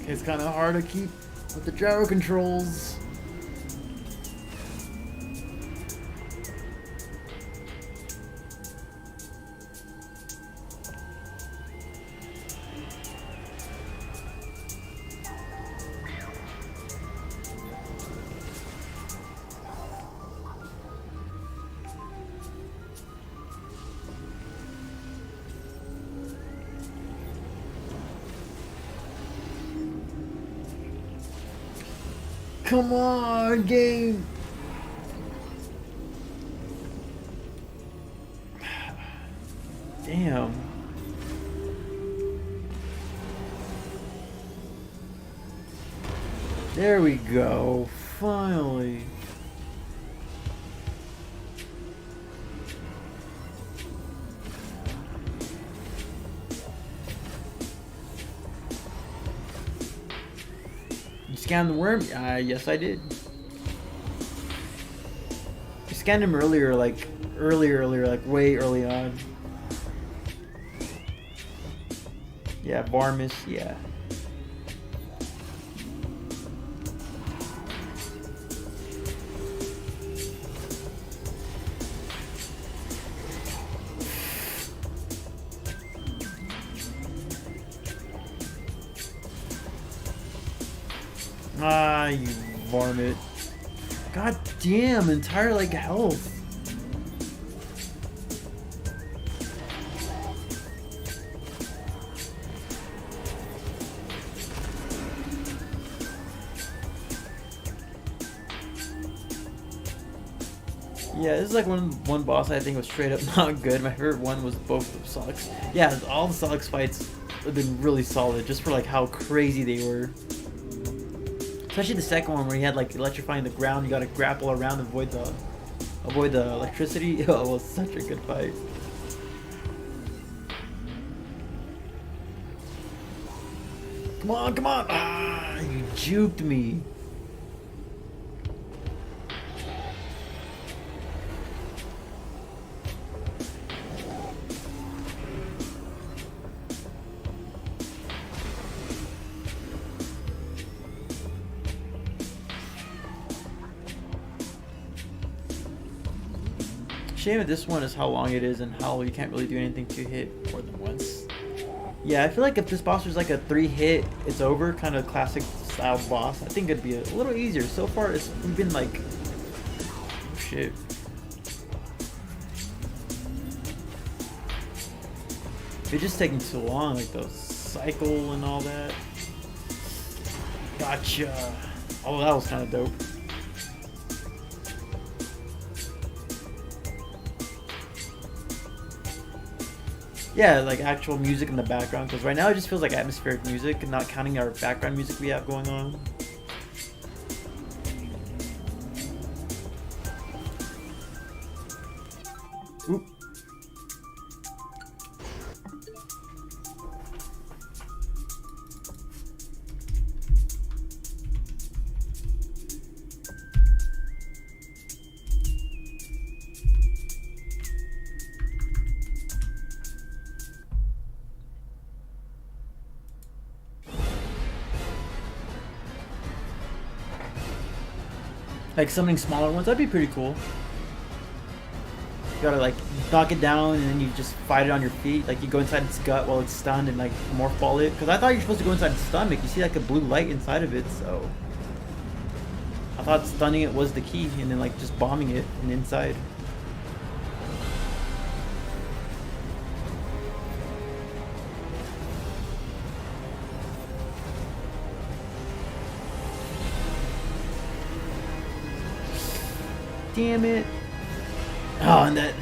It's kind of hard to keep with the gyro controls. Come on, game. Damn. There we go. Finally. You scanned the worm? Yes, I did. I scanned him earlier, like like way early on. Yeah, Barmis, yeah. Ah, you varmint. God damn, entire like health. Yeah, this is like one boss I think was straight up not good. My favorite one was both of Solix. Yeah, all the Solix fights have been really solid just for like how crazy they were. Especially the second one where he had like electrifying the ground, you gotta grapple around and avoid the electricity. Oh, it was such a good fight. Come on, come on! Ah, you juked me. Shame of this one is how long it is and how you can't really do anything to hit more than once. Yeah, I feel like if this boss was like a 3-hit, it's over, kind of classic style boss, I think it'd be a little easier. So far, we've been like, oh shit. It's just taking too long, like the cycle and all that. Gotcha. Oh, that was kind of dope. Yeah, like actual music in the background, because right now it just feels like atmospheric music, not counting our background music we have going on. Oop. Like summoning smaller ones, that'd be pretty cool. You gotta like knock it down and then you just fight it on your feet. Like you go inside its gut while it's stunned and like morph ball it. Because I thought you're supposed to go inside its stomach. You see like a blue light inside of it, so I thought stunning it was the key and then like just bombing it and inside. Damn it. Oh, and that.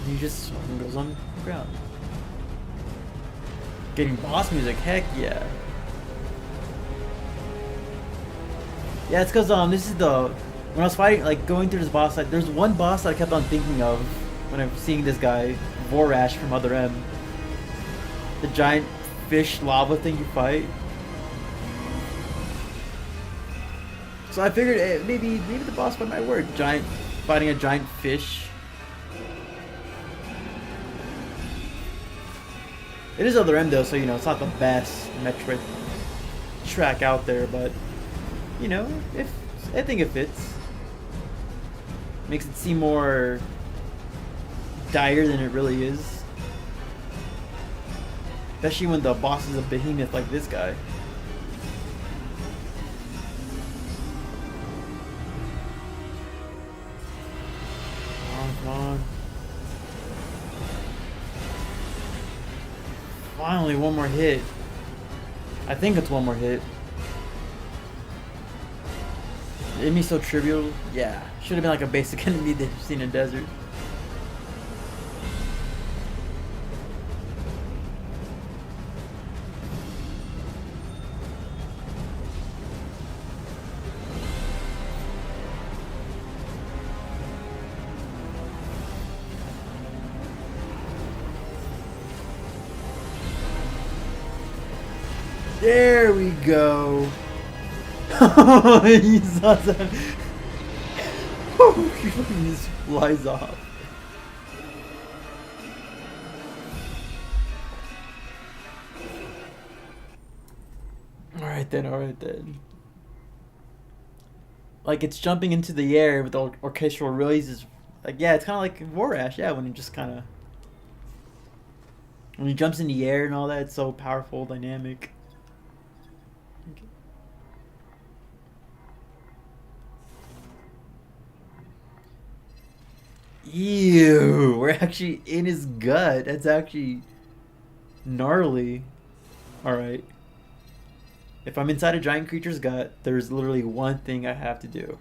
He just goes on the ground. Getting boss music, heck yeah. Yeah, it's cause this is when I was fighting, like going through this boss, like there's one boss that I kept on thinking of when I'm seeing this guy, Vorash from Other M. The giant fish lava thing you fight. So I figured maybe the boss fight might work. Fighting a giant fish. It is Other M though, so it's not the best Metroid track out there, but if I think it fits. Makes it seem more dire than it really is. Especially when the boss is a behemoth like this guy. Come on. Finally, one more hit. I think it's one more hit. The enemy's so trivial. Yeah, should have been like a basic enemy that you've seen in desert. There we go. He saw that. He just flies off. Alright then. Like, it's jumping into the air with the orchestral releases. Like, yeah, it's kind of like War Ash, yeah, when it just kind of... When he jumps in the air and all that, it's so powerful, dynamic. Okay. Ew, we're actually in his gut. That's actually gnarly. Alright. If I'm inside a giant creature's gut, there's literally one thing I have to do.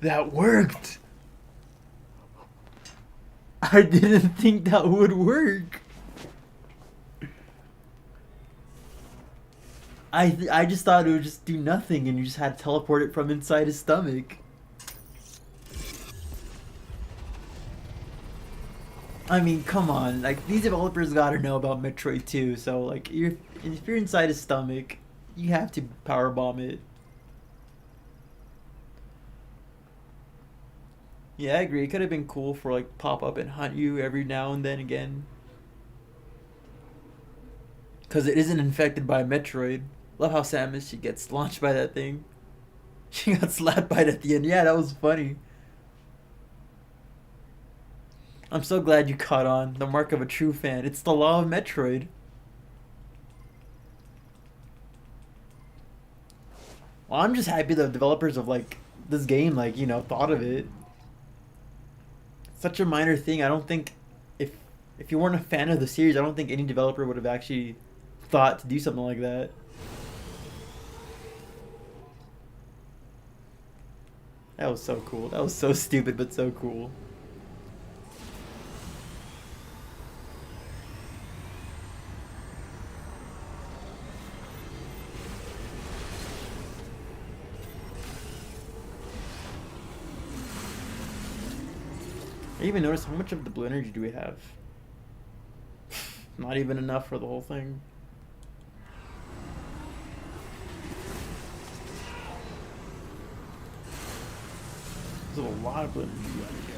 That worked! I didn't think that would work. I just thought it would just do nothing and you just had to teleport it from inside his stomach. I mean, come on. Like, these developers gotta know about Metroid 2, so like if you're inside his stomach, you have to powerbomb it. Yeah, I agree. It could have been cool for like pop up and hunt you every now and then again. Cause it isn't infected by Metroid. Love how Samus, she gets launched by that thing. She got slapped by it at the end. Yeah, that was funny. I'm so glad you caught on. The mark of a true fan. It's the law of Metroid. Well, I'm just happy the developers of like this game thought of it. Such a minor thing. I don't think if you weren't a fan of the series, I don't think any developer would have actually thought to do something like that. That was so cool. That was so stupid, but so cool. I even noticed how much of the blue energy do we have? Not even enough for the whole thing. There's a lot of blue energy you gotta get.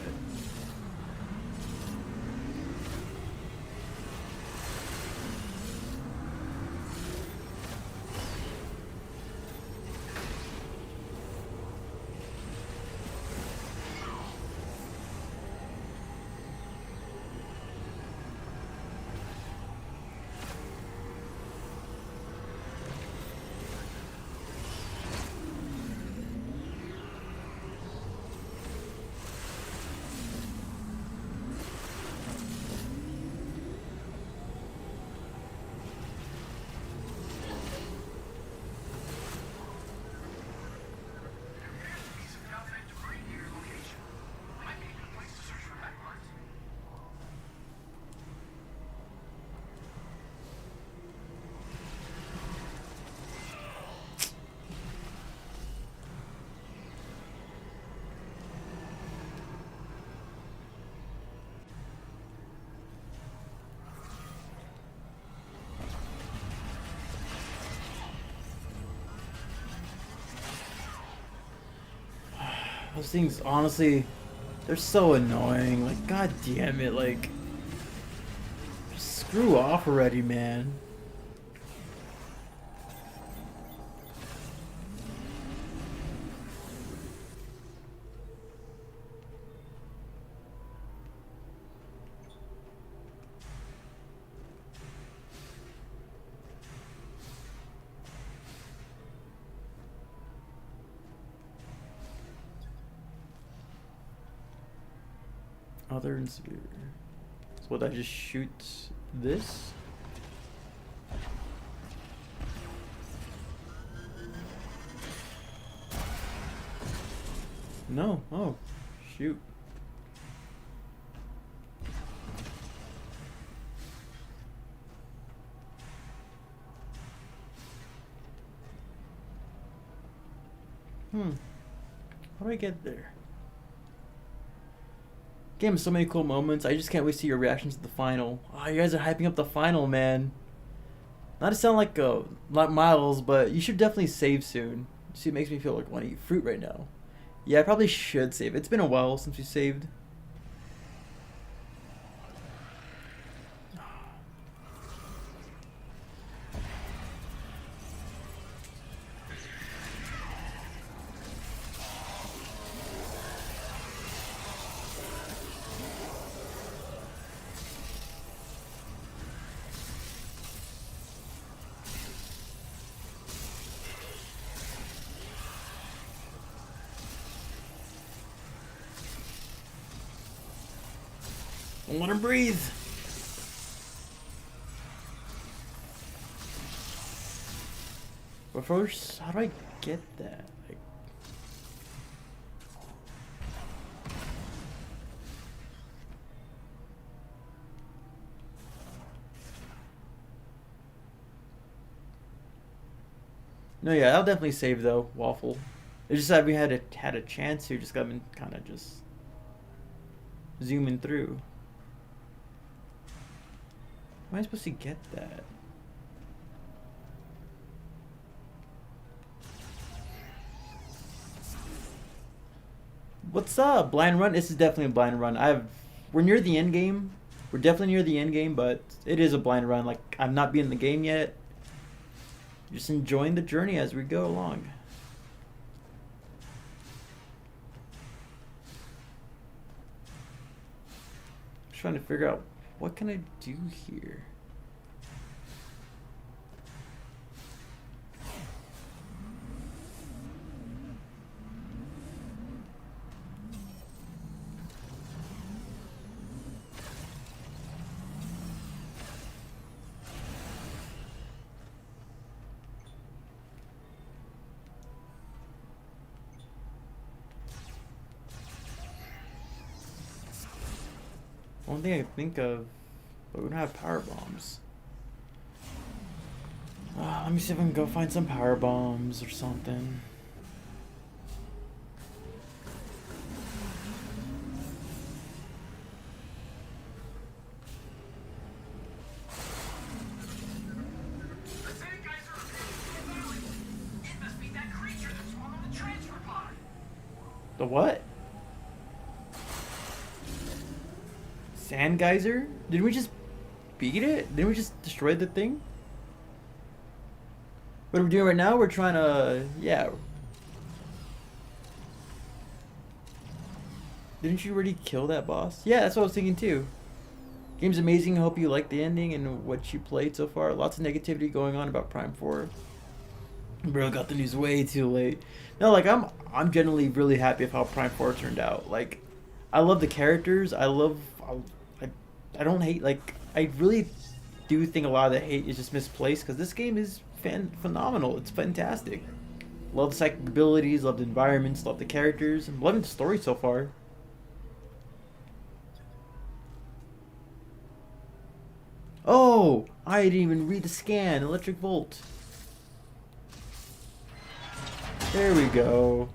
Those things, honestly, they're so annoying. Like, god damn it, like, screw off already, man. Other and severe. So would I just shoot this? No. Oh, shoot. How do I get there? Game has so many cool moments. I just can't wait to see your reactions to the final. Oh, you guys are hyping up the final, man. Not to sound like Miles, but you should definitely save soon. See, it makes me feel like I want to eat fruit right now. Yeah, I probably should save. It's been a while since we saved. I want to breathe. But first, how do I get that? Like, no, yeah, I'll definitely save though, Waffle. It's just that we had a chance to, just got been kind of just zooming through. How am I supposed to get that? What's up? Blind run? This is definitely a blind run. We're near the end game. We're definitely near the end game, but it is a blind run. Like, I'm not beating the game yet. Just enjoying the journey as we go along. Just trying to figure out what can I do here. One thing I can think of, but we don't have power bombs. Let me see if I can go find some power bombs or something. The sand geyser appears in the valley. It must be that creature that swung on the transfer pod. The what? Sand geyser? Didn't we just beat it? Didn't we just destroy the thing? What are we doing right now? We're trying to... Yeah. Didn't you already kill that boss? Yeah, that's what I was thinking too. Game's amazing. I hope you like the ending and what you played so far. Lots of negativity going on about Prime 4. Bro, got the news way too late. No, like, I'm generally really happy with how Prime 4 turned out. Like, I love the characters. I don't hate, like, I really do think a lot of the hate is just misplaced because this game is phenomenal. It's fantastic. Love the psychic abilities, love the environments, love the characters. I'm loving the story so far. Oh, I didn't even read the scan. Electric Volt. There we go.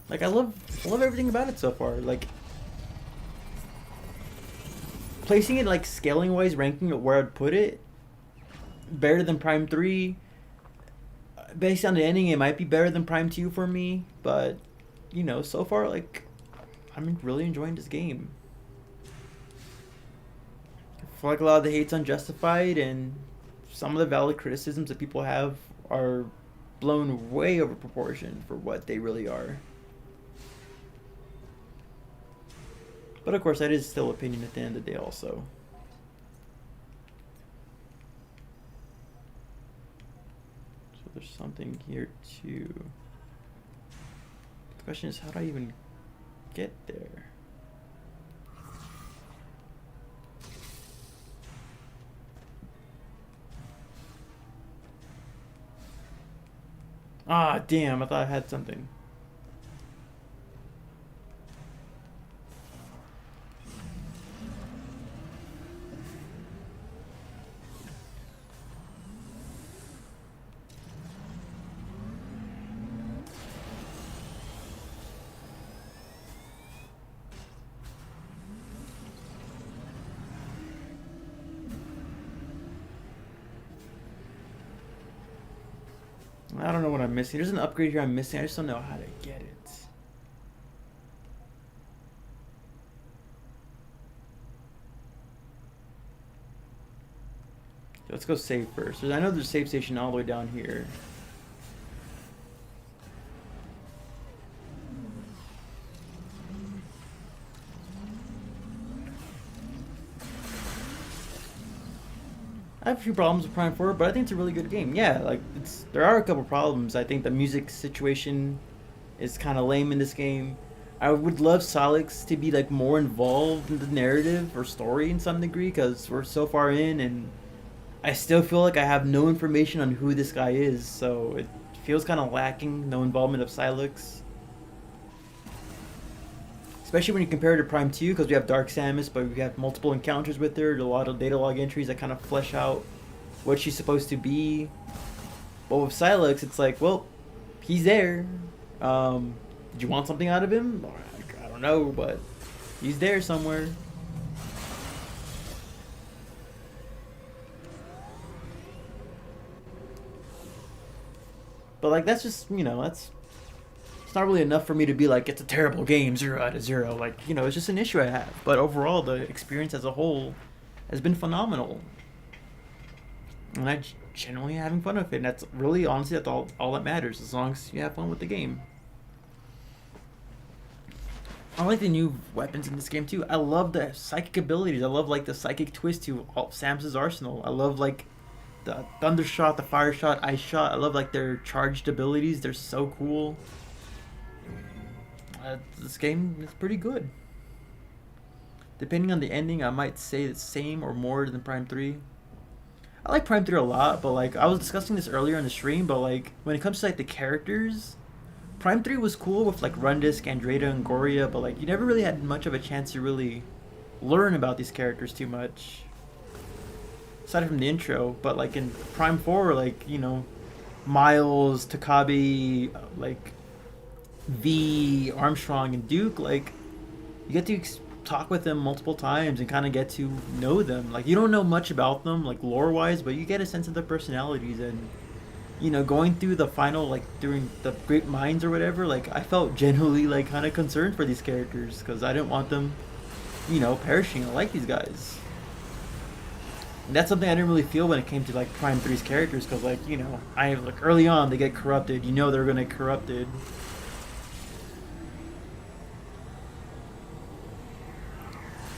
Like, I love everything about it so far. Like, placing it, like, scaling wise, ranking it where I'd put it, better than Prime 3. based on the ending, it might be better than Prime 2 for me, but you know, so far, like, I'm really enjoying this game. I feel like a lot of the hate's unjustified, and some of the valid criticisms that people have are blown way over proportion for what they really are. But of course, that is still opinion at the end of the day, also. So there's something here too. The question is, how do I even get there? Ah, damn, I thought I had something. I don't know what I'm missing. There's an upgrade here I'm missing. I just don't know how to get it. Let's go save first. I know there's a save station all the way down here. I have a few problems with Prime 4, but I think it's a really good game. Yeah, like there are a couple problems. I think the music situation is kind of lame in this game. I would love Solix to be like more involved in the narrative or story in some degree, because we're so far in and I still feel like I have no information on who this guy is, so it feels kind of lacking, no involvement of Silex. Especially when you compare it to Prime 2, because we have Dark Samus, but we have multiple encounters with her, a lot of data log entries that kind of flesh out what she's supposed to be. But with Silex, it's like, well, he's there. Did you want something out of him? I don't know, but he's there somewhere. But like, that's just, you know, it's not really enough for me to be like, it's a terrible game, 0 out of 0. Like, you know, it's just an issue I have. But overall, the experience as a whole has been phenomenal. And I'm genuinely having fun with it. And that's really, honestly, that's all that matters, as long as you have fun with the game. I like the new weapons in this game too. I love the psychic abilities. I love like the psychic twist to Samus's arsenal. I love like the thunder shot, the fire shot, ice shot. I love like their charged abilities. They're so cool. This game is pretty good. Depending on the ending, I might say the same or more than Prime 3. I like Prime 3 a lot, but like I was discussing this earlier in the stream, but like when it comes to like the characters, Prime 3 was cool with like Rundisk, Andreda, and Goria, but like you never really had much of a chance to really learn about these characters too much. Aside from the intro, but like in Prime 4, like, you know, Miles, Takabe, like V, Armstrong, and Duke, like you get to talk with them multiple times and kind of get to know them. Like you don't know much about them, like lore-wise, but you get a sense of their personalities. And you know, going through the final, like during the Great Minds or whatever, like I felt genuinely like kind of concerned for these characters because I didn't want them, you know, perishing. I like these guys. And that's something I didn't really feel when it came to like Prime 3's characters, because like, you know, I like early on they get corrupted. You know they're gonna get corrupted.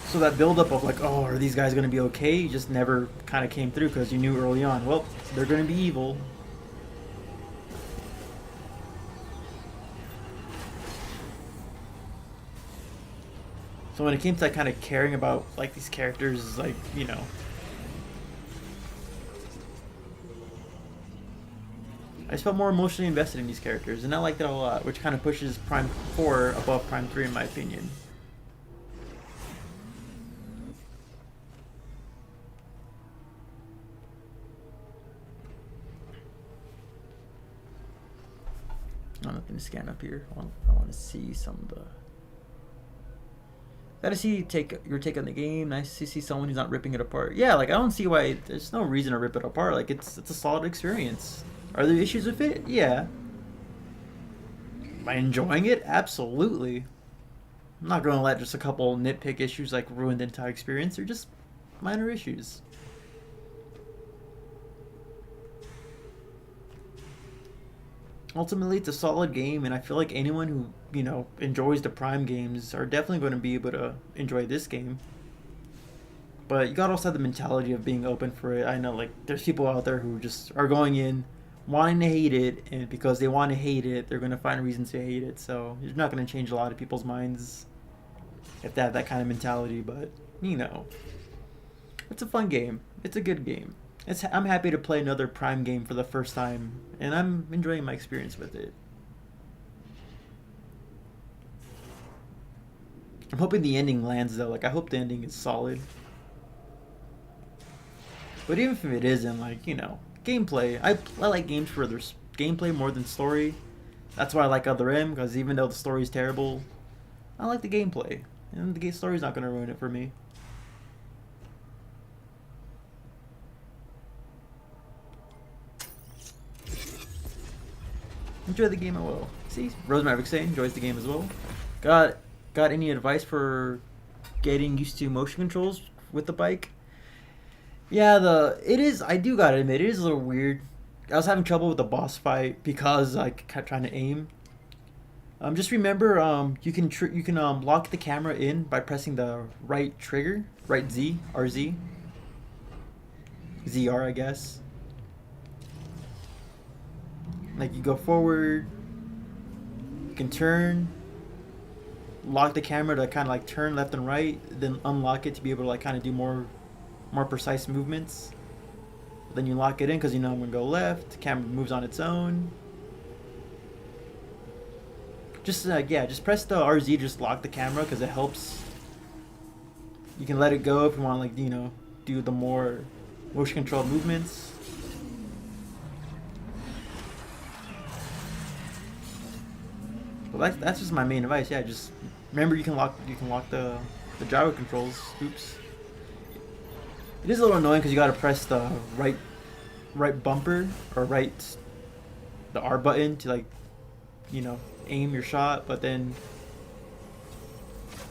So that buildup of like, oh, are these guys gonna be okay? Just never kind of came through because you knew early on, well, they're gonna be evil. So when it came to like, kind of caring about like these characters, like, you know, I just felt more emotionally invested in these characters, and I liked that a lot, which kind of pushes Prime 4 above Prime 3 in my opinion. Oh, nothing to scan up here. I want to see some of the. Gotta see your take on the game. Nice to see someone who's not ripping it apart. Yeah, like I don't see why there's no reason to rip it apart. Like it's a solid experience. Are there issues with it? Yeah. Am I enjoying it? Absolutely. I'm not going to let just a couple nitpick issues like ruin the entire experience. They're just minor issues. Ultimately, it's a solid game, and I feel like anyone who, enjoys the Prime games are definitely going to be able to enjoy this game. But you gotta also have the mentality of being open for it. I know, like, there's people out there who just are going in wanting to hate it, and because they want to hate it, they're gonna find reasons to hate it. So you're not gonna change a lot of people's minds if they have that kind of mentality. But it's a fun game. It's a good game. I'm happy to play another Prime game for the first time, and I'm enjoying my experience with it. I'm hoping the ending lands though. Like, I hope the ending is solid. But even if it isn't, like, gameplay. I like games for their gameplay more than story. That's why I like Other M, because even though the story's terrible, I like the gameplay. And the story's not going to ruin it for me. Enjoy the game as well. See, Rose Maverick saying enjoys the game as well. Got any advice for getting used to motion controls with the bike? Yeah, it is. I do gotta admit, it is a little weird. I was having trouble with the boss fight because I kept trying to aim. Just remember, you can lock the camera in by pressing the right trigger, right Z, RZ, ZR, I guess. Like, you go forward, you can turn, lock the camera to kind of like turn left and right, then unlock it to be able to like kind of do more precise movements. Then you lock it in because I'm gonna go left. The camera moves on its own. Just just press the RZ, just lock the camera because it helps. You can let it go if you want to, like, do the more motion control movements. Well, that's just my main advice. Yeah, just remember you can lock the gyro controls. Oops. It is a little annoying because you gotta press the right bumper or the R button to, like, aim your shot, but then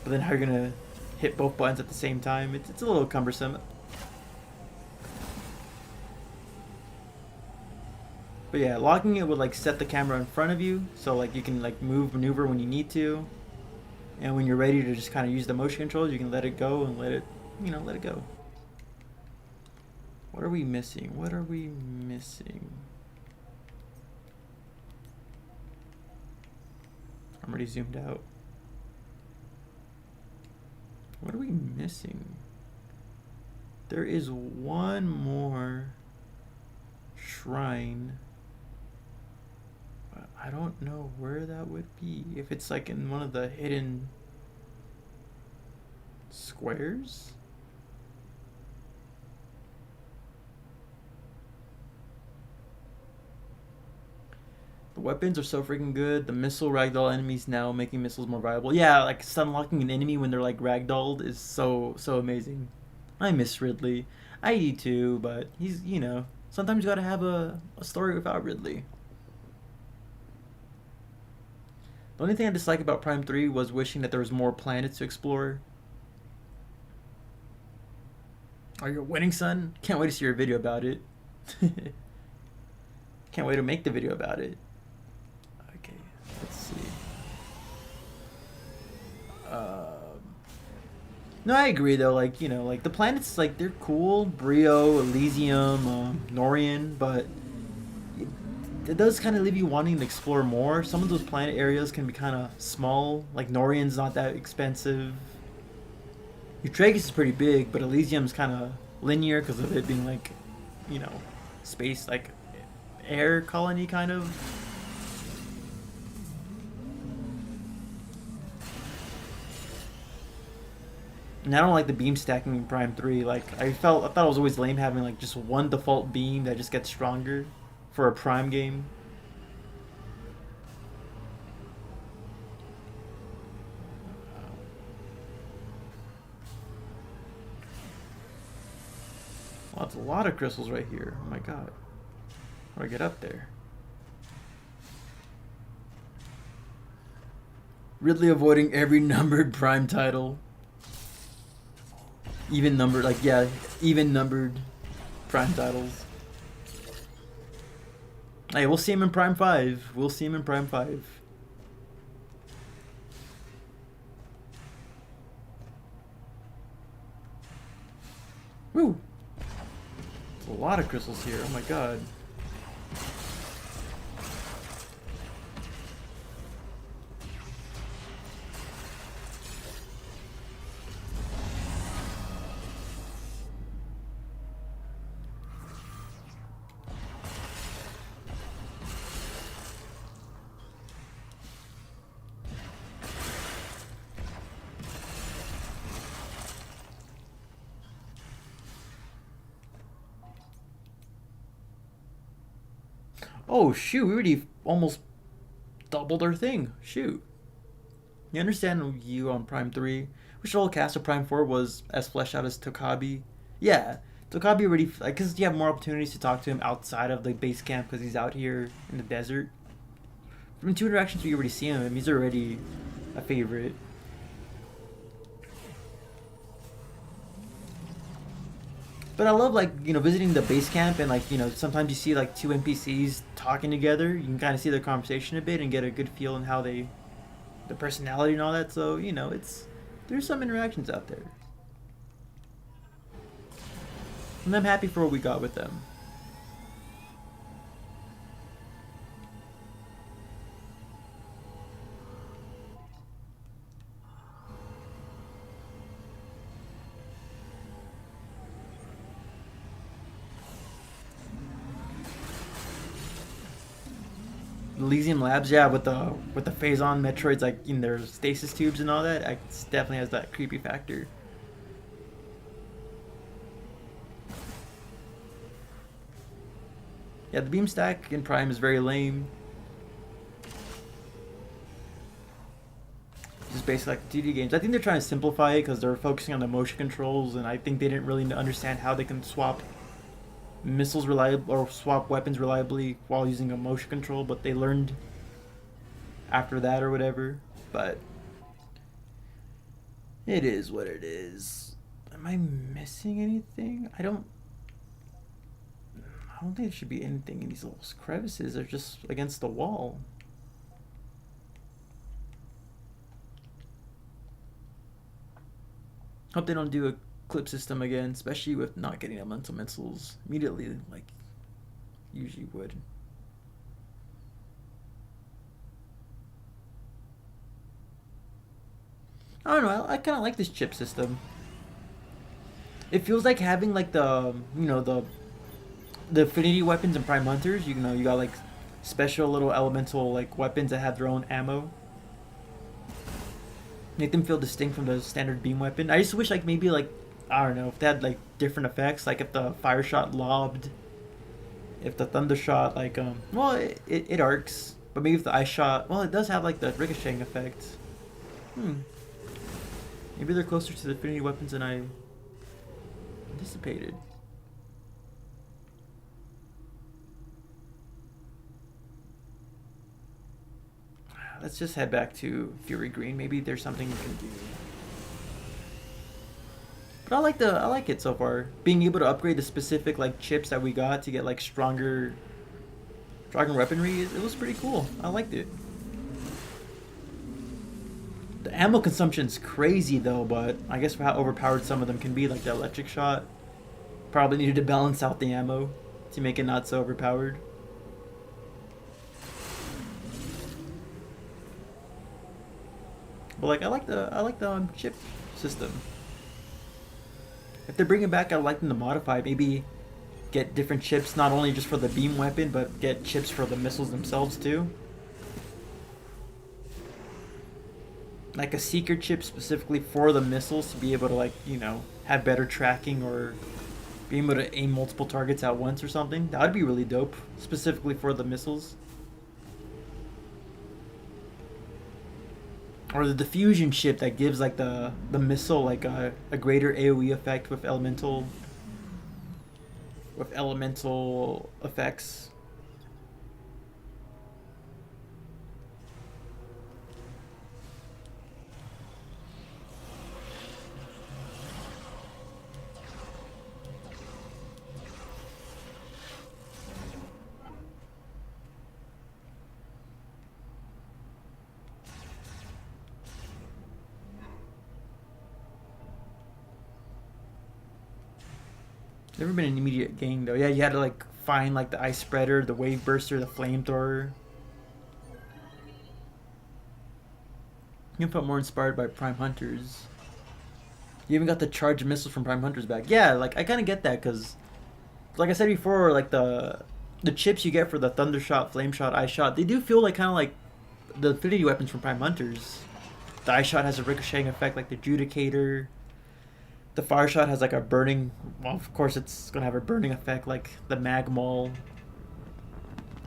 how you're gonna hit both buttons at the same time? It's a little cumbersome. But yeah, locking it would like set the camera in front of you, so like you can like maneuver when you need to, and when you're ready to just kind of use the motion controls, you can let it go and let it go. What are we missing? I'm already zoomed out. What are we missing? There is one more shrine. But I don't know where that would be. If it's like in one of the hidden squares? The weapons are so freaking good. The missile ragdoll enemies now making missiles more viable. Yeah, like unlocking an enemy when they're like ragdolled is so amazing. I miss Ridley. I do too, but he's, sometimes you gotta have a story without Ridley. The only thing I dislike about Prime 3 was wishing that there was more planets to explore. Are you winning, son? Can't wait to see your video about it. Can't wait to make the video about it. Okay, let's see. No, I agree though. Like, like the planets, like, they're cool. Brio, Elysium, Norian, but it does kind of leave you wanting to explore more. Some of those planet areas can be kind of small. Like, Norian's not that expensive. Eutragus is pretty big, but Elysium's kind of linear because of it being like, space, like air colony kind of. And I don't like the beam stacking in Prime 3. Like, I thought it was always lame having like just one default beam that just gets stronger for a Prime game. Wow, that's a lot of crystals right here. Oh my god. How do I get up there? Ridley avoiding every numbered Prime title. Even numbered, like, yeah, even numbered Prime titles. Hey, we'll see him in Prime 5. We'll see him in Prime 5. Woo! There's a lot of crystals here. Oh my god. Oh shoot, we already almost doubled our thing. Shoot. You understand you on Prime 3? Wish the whole cast of Prime 4 was as fleshed out as Tokabi. Yeah, Tokabi already, like, because you have more opportunities to talk to him outside of the base camp because he's out here in the desert. From the 2 interactions we already see him, he's already a favorite. But I love, like, you know, visiting the base camp and, like, you know, sometimes you see, like, 2 NPCs talking together. You can kind of see their conversation a bit and get a good feel on how they, the personality and all that. So, you know, there's some interactions out there. And I'm happy for what we got with them. Elysium Labs, yeah, with the phase-on Metroids, like in their stasis tubes and all that, it definitely has that creepy factor. Yeah, the beam stack in Prime is very lame. Just basically like 2D games. I think they're trying to simplify it because they're focusing on the motion controls, and I think they didn't really understand how they can swap missiles reliably or swap weapons reliably while using a motion control, but they learned after that or whatever. But it is what it is. Am I missing anything? I don't think there should be anything in these little crevices. They're just against the wall. Hope they don't do a clip system again, especially with not getting elemental missiles immediately like usually would. I don't know, I kind of like this chip system. It feels like having like the, you know, the affinity weapons and Prime Hunters. You know, you got like special little elemental like weapons that have their own ammo. Make them feel distinct from the standard beam weapon. I just wish like maybe like, I don't know, if they had like different effects, like if the fire shot lobbed, if the thunder shot like well it arcs, but maybe if the ice shot, well it does have like the ricocheting effect. Maybe they're closer to the affinity weapons than I anticipated. Let's just head back to Fury Green. Maybe there's something we can do. But I like it so far. Being able to upgrade the specific like chips that we got to get like stronger weaponry, it was pretty cool. I liked it. The ammo consumption's crazy though, but I guess for how overpowered some of them can be, like the electric shot, probably needed to balance out the ammo to make it not so overpowered. But like I like the chip system. If they're bringing back, I'd like them to modify. Maybe get different chips, not only just for the beam weapon, but get chips for the missiles themselves too. Like a seeker chip specifically for the missiles to be able to, like, you know, have better tracking or be able to aim multiple targets at once or something. That would be really dope, specifically for the missiles. Or the diffusion chip that gives like the missile like a greater AoE effect with elemental effects. Never been an immediate gang though. Yeah, you had to like find like the ice spreader, the wave burster, the flamethrower. You felt more inspired by Prime Hunters. You even got the charged missiles from Prime Hunters back. Yeah, like I kind of get that because, like I said before, like the chips you get for the Thunder Shot, Flame Shot, Ice Shot, they do feel like kind of like the Infinity weapons from Prime Hunters. The Ice Shot has a ricocheting effect like the Judicator. The Fire Shot has like a burning. Well, of course it's gonna have a burning effect like the Magmol.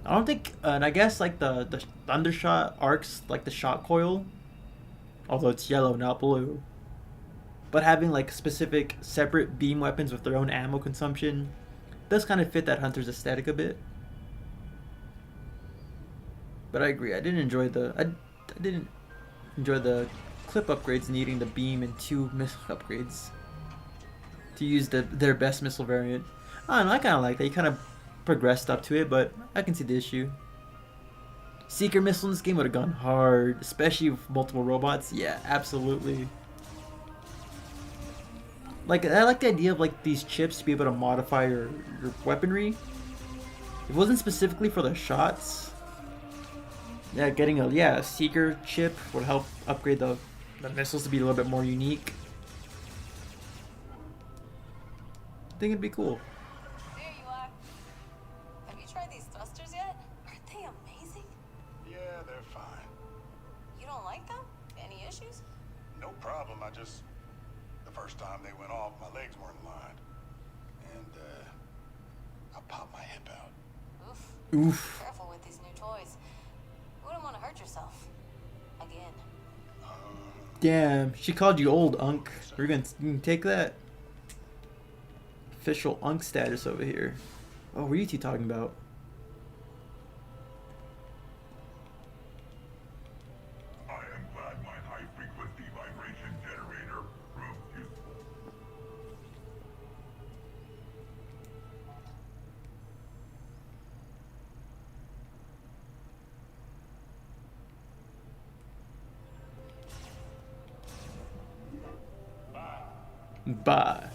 I don't think, and I guess like the Thunder Shot arcs like the shot coil, although it's yellow, not blue. But having like specific separate beam weapons with their own ammo consumption does kind of fit that Hunter's aesthetic a bit. But I agree, I didn't enjoy the clip upgrades needing the beam and 2 missile upgrades to use their best missile variant. I don't know, I kind of like that. You kind of progressed up to it, but I can see the issue. Seeker missile in this game would have gone hard, especially with multiple robots. Yeah, absolutely. Like, I like the idea of like these chips to be able to modify your weaponry. It wasn't specifically for the shots. Yeah, getting a Seeker chip would help upgrade the missiles to be a little bit more unique. I think it'd be cool. There you are. Have you tried these thrusters yet? Aren't they amazing? Yeah, they're fine. You don't like them? Any issues? No problem. The first time they went off, my legs weren't aligned. And, I popped my hip out. Oof. Oof. Careful with these new toys. Wouldn't want to hurt yourself. Again. Damn, she called you old, Unk. We're gonna take that. Official Unk status over here. Oh, what are you two talking about? I am glad my high-frequency vibration generator proved useful. Bye.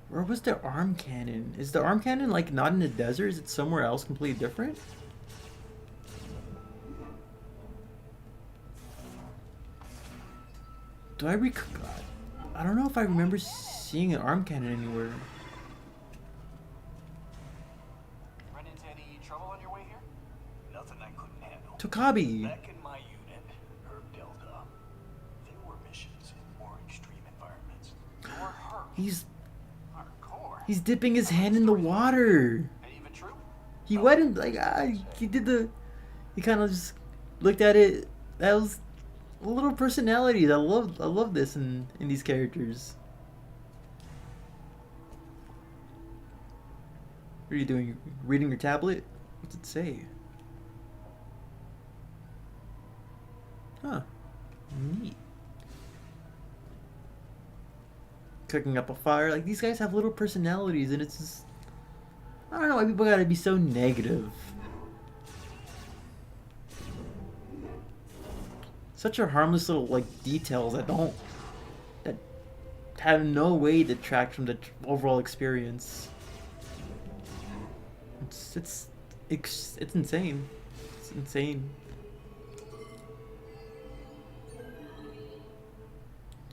Where was the arm cannon? Is the arm cannon like not in the desert? Is it somewhere else completely different? Do I I don't know if I remember seeing an arm cannon anywhere. Run into any trouble on your way here? Nothing I couldn't handle. Tokabi. Back in my unit, Herb Delta, there were missions in more extreme environments. Your Herb, hardcore. He's dipping his hand in the water. Ain't even true? He went like he kind of just looked at it. That was a little personality. I love this in these characters. What are you doing? Reading your tablet? What's it say? Huh. Neat. Cooking up a fire. Like, these guys have little personalities, and it's just, I don't know why people gotta be so negative. Such a harmless little like details that have no way to detract from the overall experience. It's insane. It's insane.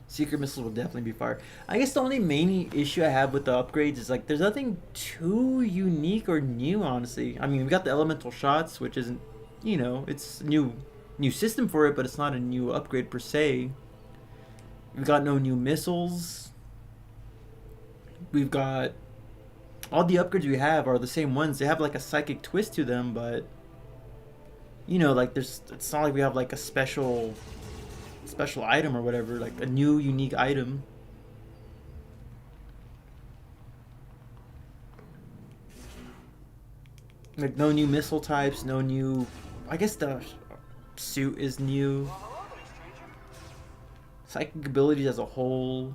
Secret missile will definitely be fire. I guess the only main issue I have with the upgrades is like there's nothing too unique or new, honestly. I mean, we got the elemental shots, which isn't, it's new system for it, but it's not a new upgrade per se. We've got no new missiles. We've got all the upgrades we have are the same ones. They have like a psychic twist to them, but like it's not like we have like a special item or whatever, like a new unique item. Like no new missile types, no new, I guess the suit is new. Well, hello there, stranger. Psychic abilities as a whole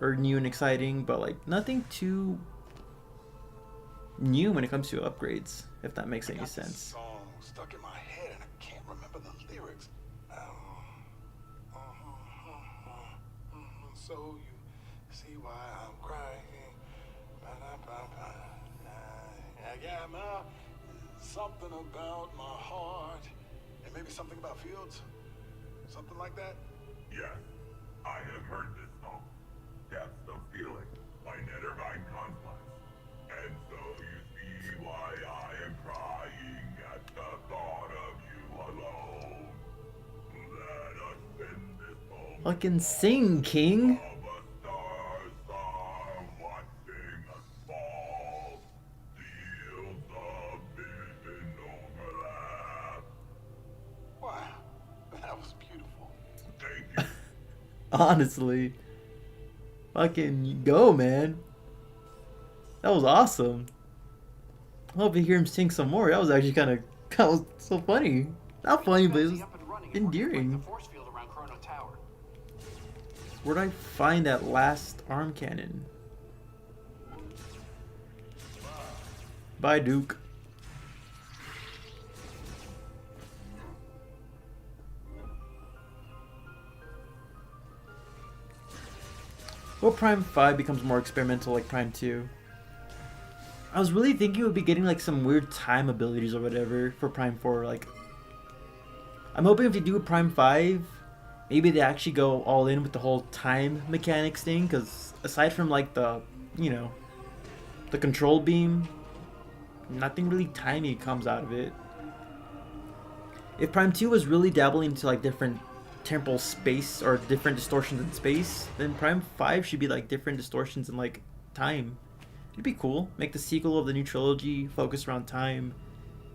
are new and exciting, but like nothing too new when it comes to upgrades, if that makes I any got this sense. song stuck in my head and I can't remember the lyrics. So you see why I'm crying. Yeah, ma. Something about my heart. And maybe something about fields. Something like that. Yes, I have heard this song. Depths of Feeling by Nethervine Complex. And so you see why I am crying at the thought of you alone. Let us spend this moment Fucking sing, King. of a star watching us fall. Fields of vision overlap. Wow, that was beautiful. Thank you. Honestly. Fucking go, man. That was awesome. I hope to hear him sing some more. That was actually that was so funny. Not funny, but it was endearing. Force field around Chrono Tower. Where'd I find that last arm cannon? Bye, Duke. Well, Prime 5 becomes more experimental like Prime 2. I was really thinking we'd be getting like some weird time abilities or whatever for Prime 4. Like, I'm hoping if they do a Prime 5, maybe they actually go all in with the whole time mechanics thing. Because aside from like the, the control beam, nothing really timey comes out of it. If Prime 2 was really dabbling into like different temporal space or different distortions in space, then Prime 5 should be like different distortions in like time. It'd be cool. Make the sequel of the new trilogy focus around time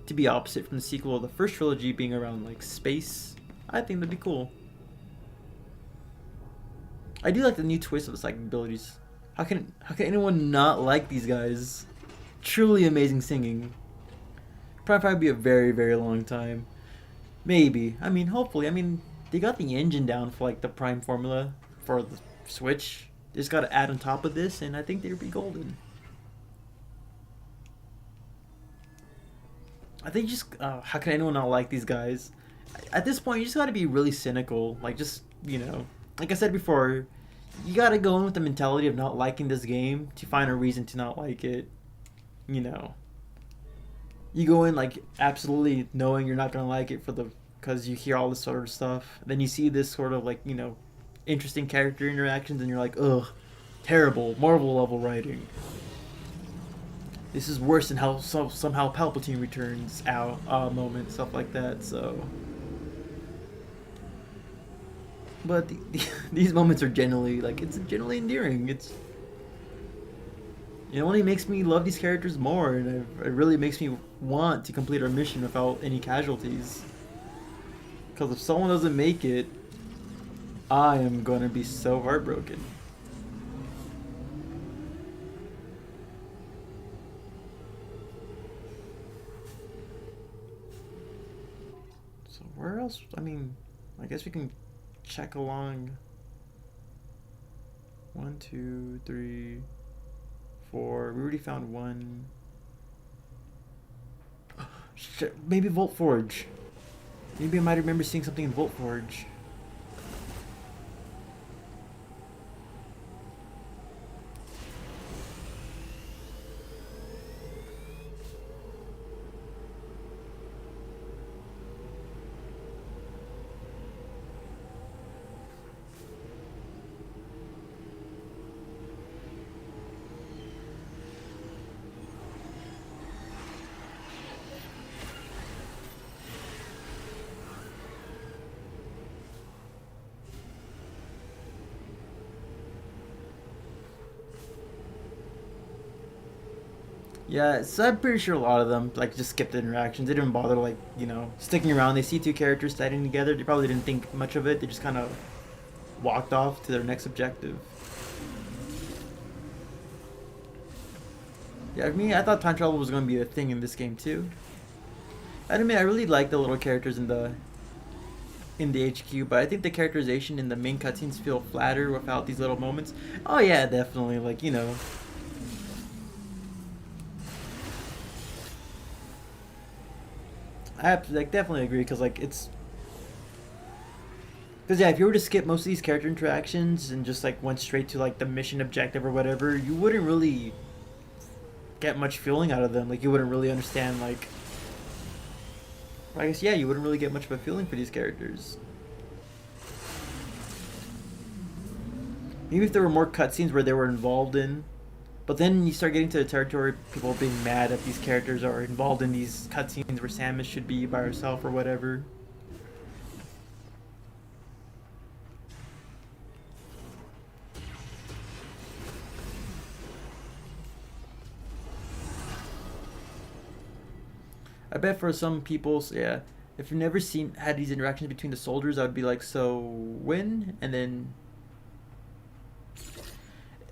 to be opposite from the sequel of the first trilogy being around like space. I think that'd be cool. I do like the new twist of the psychic abilities. How can anyone not like these guys? Truly amazing singing. Prime 5 would be a very, very long time. Maybe. I mean, hopefully. I mean, they got the engine down for like the Prime formula for the Switch. They just got to add on top of this, and I think they'd be golden. I think just how can anyone not like these guys? At this point, you just got to be really cynical. Like, just like I said before, you got to go in with the mentality of not liking this game to find a reason to not like it. You go in like absolutely knowing you're not gonna like it because you hear all this sort of stuff. Then you see this sort of like interesting character interactions, and you're like, ugh, terrible Marvel level writing. This is worse than how somehow Palpatine returns out moment, stuff like that. So, but these moments are generally it's generally endearing. It only makes me love these characters more, and it really makes me want to complete our mission without any casualties. Because if someone doesn't make it, I am gonna be so heartbroken. So where else? I mean, I guess we can check along. 1, 2, 3, 4. We already found one. Shit, maybe Volt Forge. Maybe I might remember seeing something in Volt Forge. Yeah, so I'm pretty sure a lot of them just skipped the interactions. They didn't bother sticking around. They see two characters fighting together. They probably didn't think much of it. They just kind of walked off to their next objective. Yeah, I thought time travel was going to be a thing in this game too. I admit I really like the little characters in the HQ, but I think the characterization in the main cutscenes feel flatter without these little moments. Oh yeah, definitely. like definitely agree because like it's because yeah, if you were to skip most of these character interactions and just like went straight to like the mission objective or whatever, you wouldn't really get much feeling out of them. Like you wouldn't really understand like. I guess yeah, you wouldn't really get much of a feeling for these characters. Maybe if there were more cutscenes where they were involved in, but then you start getting to the territory of people being mad that these characters are involved in these cutscenes where Samus should be by herself or whatever. I bet for some people, yeah, if you've never had these interactions between the soldiers, I would be like, so when? And then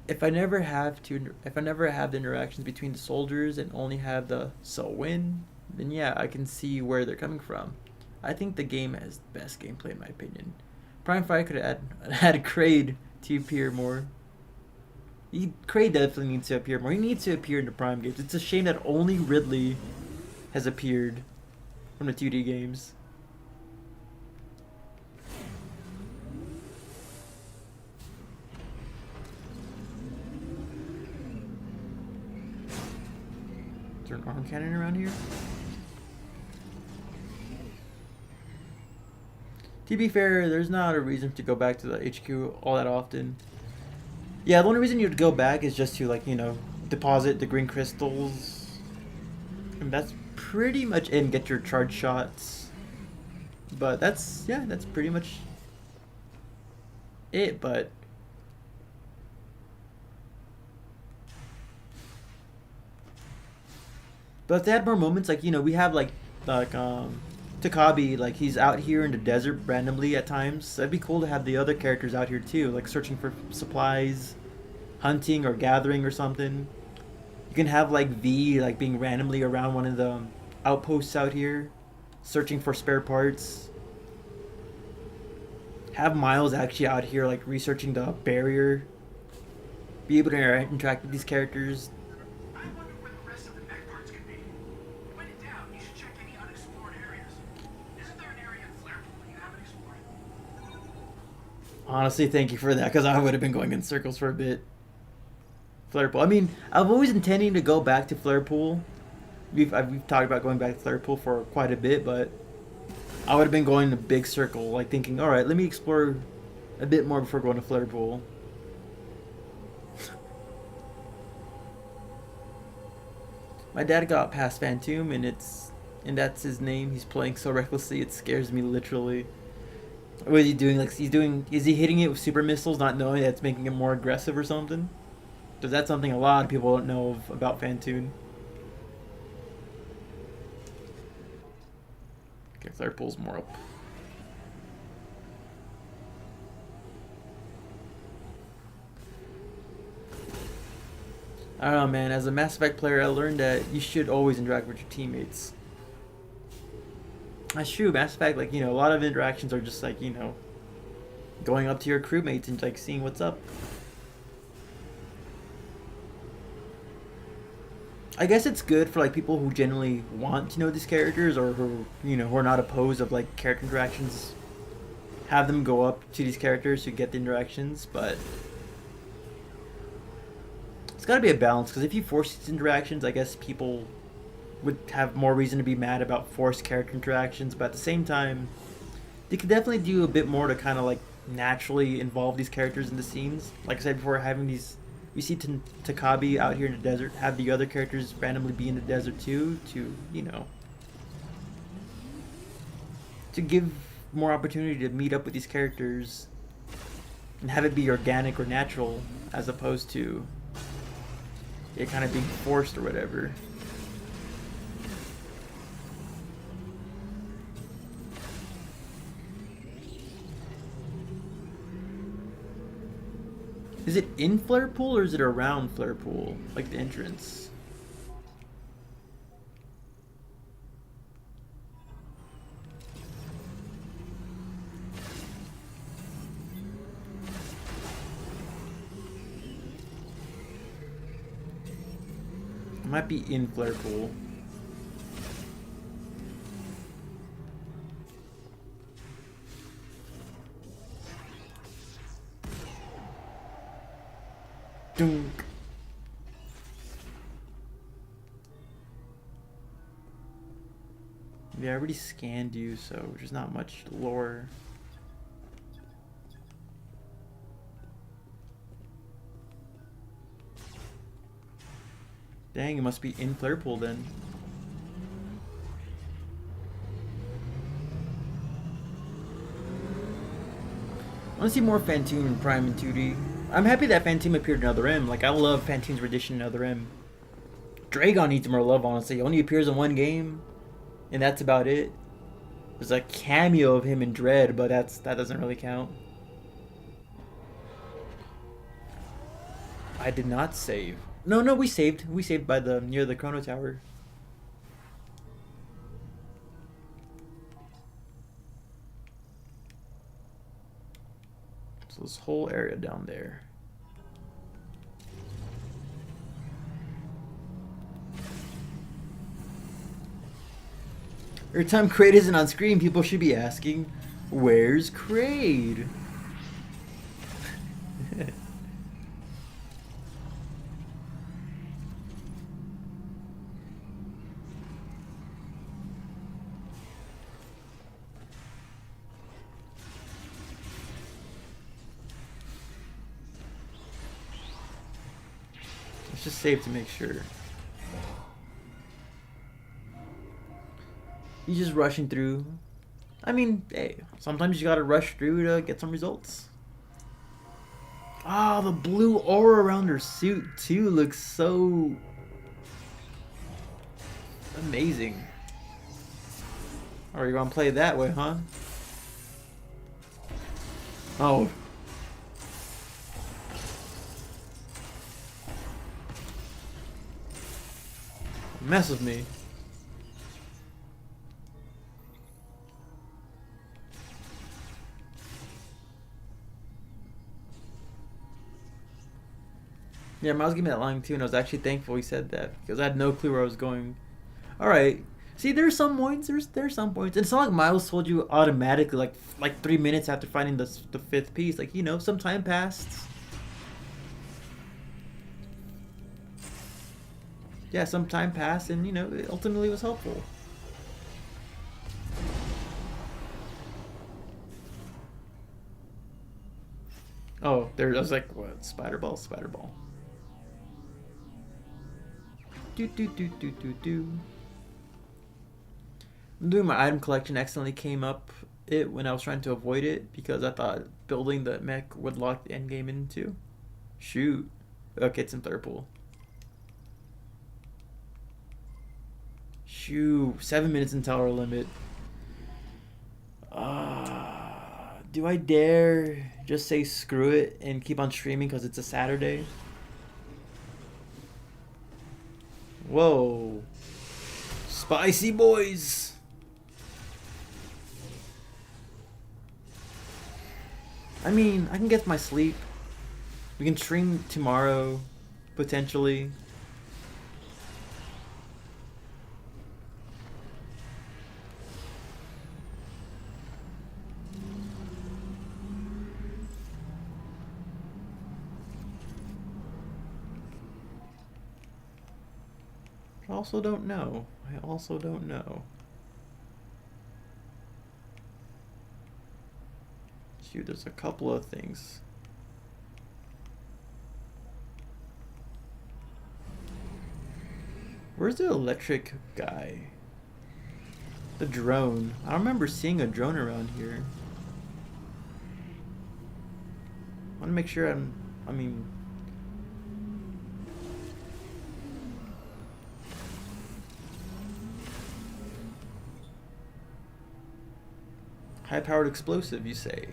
if I never have the interactions between the soldiers and only have the so when, then yeah, I can see where they're coming from. I think the game has the best gameplay in my opinion. Prime 5 could have had Kraid to appear more. Kraid definitely needs to appear more. He needs to appear in the Prime games. It's a shame that only Ridley has appeared from the 2D games. Is there an arm cannon around here? To be fair, there's not a reason to go back to the HQ all that often. Yeah, the only reason you'd go back is just to, like, you know, deposit the green crystals. And that's pretty much it, and get your charge shots. But that's pretty much it, but if they had more moments, like, you know, we have like Takabi, like he's out here in the desert randomly at times. That'd be cool to have the other characters out here too, like searching for supplies, hunting or gathering or something. You can have like V like being randomly around one of the outposts out here, searching for spare parts. Have Miles actually out here like researching the barrier. Be able to interact with these characters. I wonder where the rest of the mech parts could be. When in doubt, you should check any unexplored areas. Isn't there an area in Flarepool you haven't explored? Honestly, thank you for that, because I would have been going in circles for a bit. Flarepool. I mean, I've always intending to go back to Flarepool. We've talked about going back to Flarepool for quite a bit, but I would have been going in a big circle, like thinking, all right, let me explore a bit more before going to Flarepool. My dad got past Phantom, and that's his name. He's playing so recklessly, it scares me literally. What is he doing? Like is he hitting it with super missiles, not knowing that's making him more aggressive or something? Because that's something a lot of people don't know about Phantom. Okay, Flarepool's more up. I don't know, man. As a Mass Effect player, I learned that you should always interact with your teammates. That's true. Mass Effect, like, you know, a lot of interactions are just like, you know, going up to your crewmates and like seeing what's up. I guess it's good for like people who generally want to know these characters, or who, you know, who are not opposed of like character interactions. Have them go up to these characters to get the interactions, but it's got to be a balance, because if you force these interactions, I guess people would have more reason to be mad about forced character interactions. But at the same time, they could definitely do a bit more to kind of like naturally involve these characters in the scenes. Like I said before, having these, we see Takabi out here in the desert, have the other characters randomly be in the desert too, to, you know, to give more opportunity to meet up with these characters and have it be organic or natural, as opposed to it kind of being forced or whatever. Is it in Flarepool or is it around Flarepool? Like the entrance? It might be in Flarepool. Dunk. Yeah, I already scanned you, so there's not much lore. Dang, it must be in player pool then. I want to see more Phantoon and Prime and 2D. I'm happy that Phantoon appeared in Other M. Like, I love Phantoon's rendition in Other M. Dragon needs more love, honestly. He only appears in one game, and that's about it. There's a cameo of him in Dread, but that doesn't really count. I did not save. No, we saved. We saved by the near the Chrono Tower. So this whole area down there. Every time Kraid isn't on screen, people should be asking, "Where's Kraid?" Let's just save to make sure. He's just rushing through. I mean, hey, sometimes you gotta rush through to get some results. Ah, the blue aura around her suit too looks so amazing. Are you gonna play that way, huh? Oh. Mess with me. Yeah, Miles gave me that line too, and I was actually thankful he said that because I had no clue where I was going. All right, see, there's some points. There's some points, and it's not like Miles told you automatically, like 3 minutes after finding the fifth piece. Like, you know, some time passed. Yeah, some time passed, and you know, it ultimately was helpful. Oh, there. I was like, what? Spider ball, spider ball. Do. I'm doing my item collection. Accidentally came up it when I was trying to avoid it because I thought building the mech would lock the end game into. Shoot. Okay, it's in third pool. Shoot, 7 minutes until our limit. Do I dare just say screw it and keep on streaming because it's a Saturday? Whoa. Spicy boys. I mean, I can get my sleep. We can stream tomorrow, potentially. I also don't know. Shoot, there's a couple of things. Where's the electric guy? The drone. I don't remember seeing a drone around here. I want to make sure I mean... High-powered explosive, you say?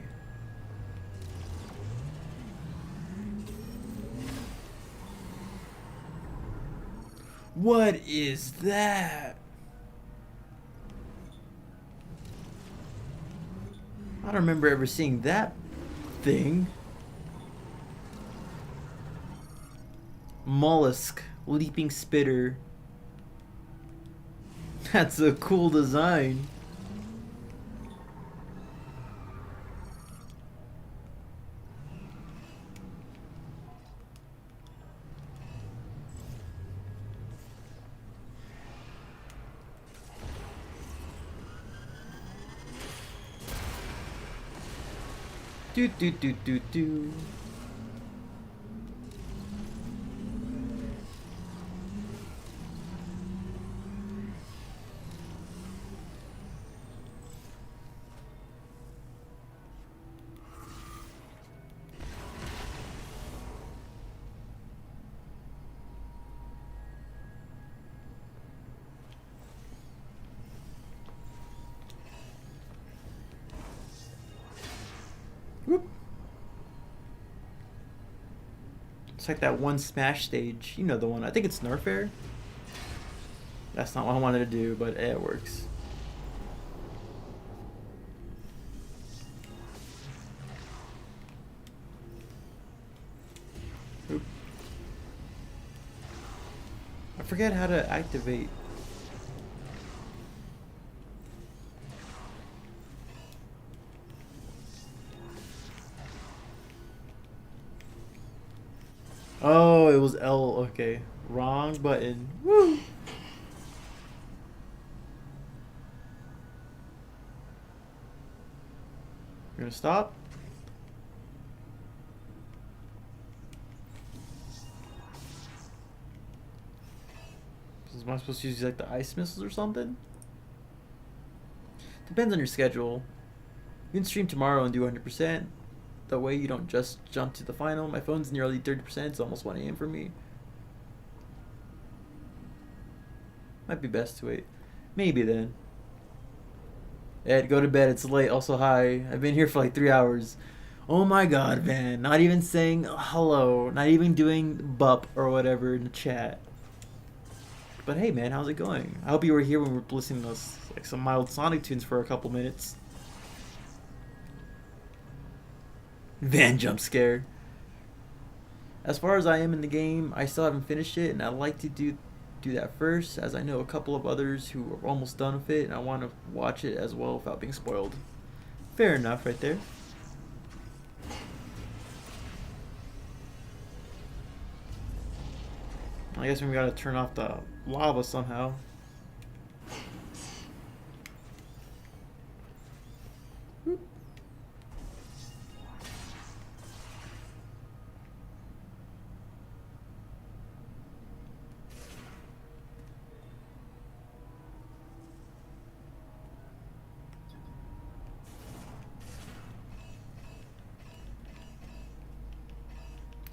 What is that? I don't remember ever seeing that thing. Mollusk, leaping spitter. That's a cool design. Do do do do do. Whoop. It's like that one Smash stage. You know the one. I think it's Nerfair. That's not what I wanted to do, but it works. Oop. I forget how to activate. Oh, it was L. Okay. Wrong button. Woo! You're gonna stop? Am I supposed to use like the ice missiles or something? Depends on your schedule. You can stream tomorrow and do 100%. That way you don't just jump to the final. My phone's nearly 30%. It's almost 1 a.m. for me. Might be best to wait. Maybe then. Ed, go to bed. It's late. Also, hi. I've been here for like 3 hours. Oh my god, man. Not even saying hello. Not even doing bup or whatever in the chat. But hey, man, how's it going? I hope you were here when we were listening to like some mild Sonic tunes for a couple minutes. Van jump scare. As far as I am in the game, I still haven't finished it, and I'd like to do that first, as I know a couple of others who are almost done with it, and I want to watch it as well without being spoiled. Fair enough, right there. I guess we gotta turn off the lava somehow. Whoop.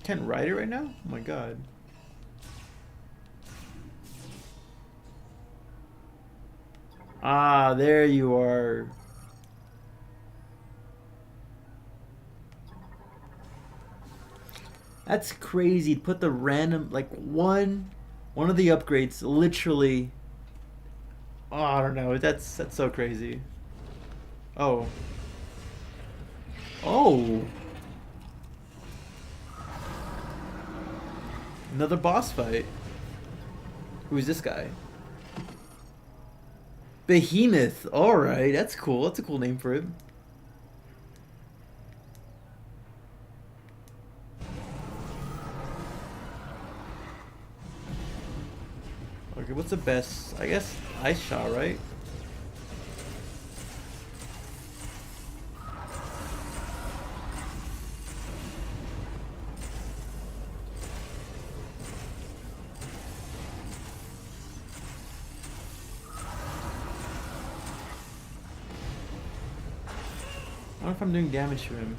Can't ride it right now? Oh my god. Ah, there you are. That's crazy. Put the random, like one of the upgrades literally. Oh, I don't know. That's so crazy. Oh. Oh. Another boss fight. Who's this guy? Behemoth. Alright, that's cool. That's a cool name for him. Okay, what's the best? I guess Ice Shot, right? I don't know if I'm doing damage to him.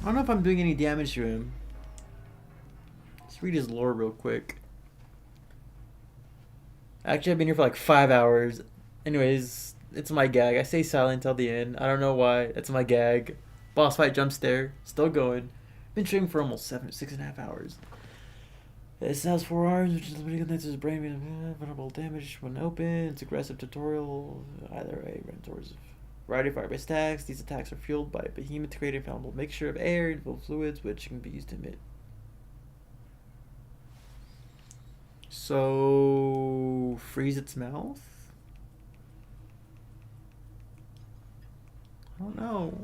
I don't know if I'm doing any damage to him. Let's read his lore real quick. Actually, I've been here for like 5 hours. Anyways, it's my gag. I stay silent till the end. I don't know why. It's my gag. Boss fight jump scare. Still going. Been streaming for almost 6.5 hours. It has 4 arms, which is limited connects his brain. Vulnerable damage when open. It's aggressive tutorial. Either way, run towards variety of fire-based attacks. These attacks are fueled by a behemoth created a flammable mixture of air and fluids, which can be used to emit. So freeze its mouth? I don't know.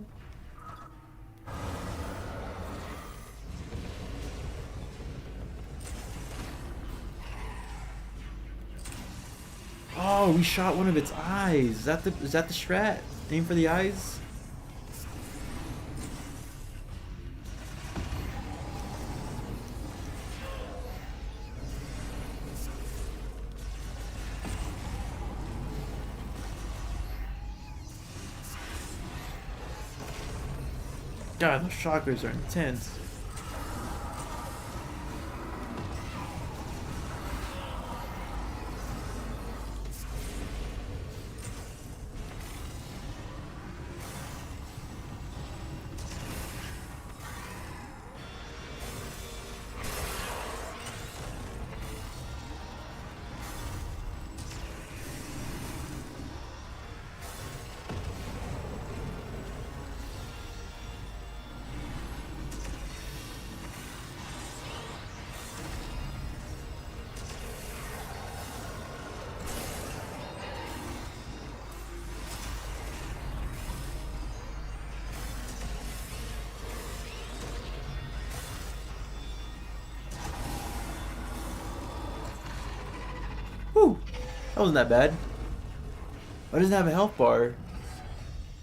Oh, we shot one of its eyes. Is that the strat? Aim for the eyes? God, those shockwaves are intense. Whew, that wasn't that bad. Why doesn't it have a health bar?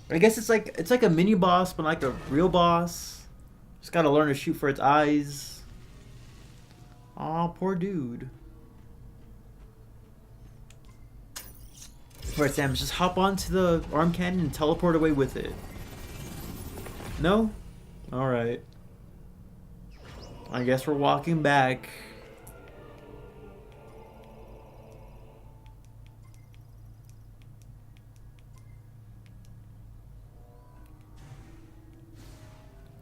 I guess it's like a mini boss, but like a real boss. Just gotta learn to shoot for its eyes. Aw, poor dude. Alright, Sam, just hop onto the arm cannon and teleport away with it. No? Alright. I guess we're walking back.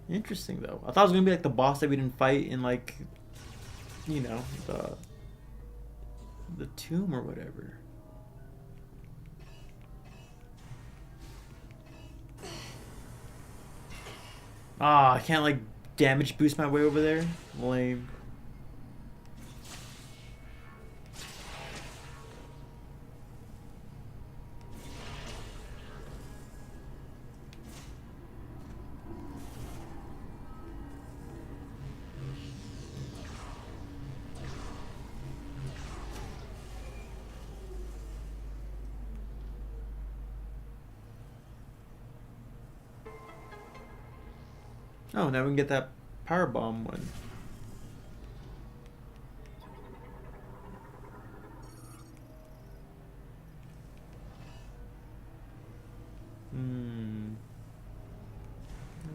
Interesting though. I thought it was gonna be like the boss that we didn't fight in like, you know, the tomb or whatever. Ah, I can't like damage boost my way over there. Lame. Oh, now we can get that power bomb one.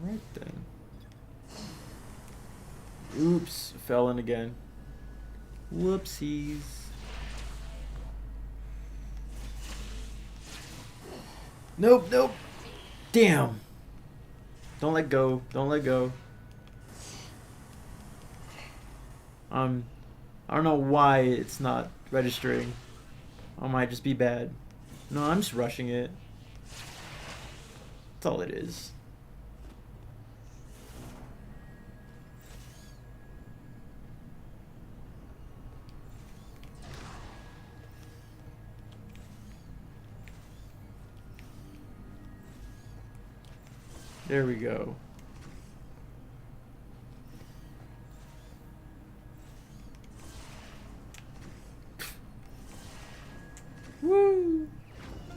Alright then. Oops, fell in again. Whoopsies. Nope, nope. Damn. Don't let go. Don't let go. I don't know why it's not registering. I might just be bad. No, I'm just rushing it. That's all it is. There we go. Woo!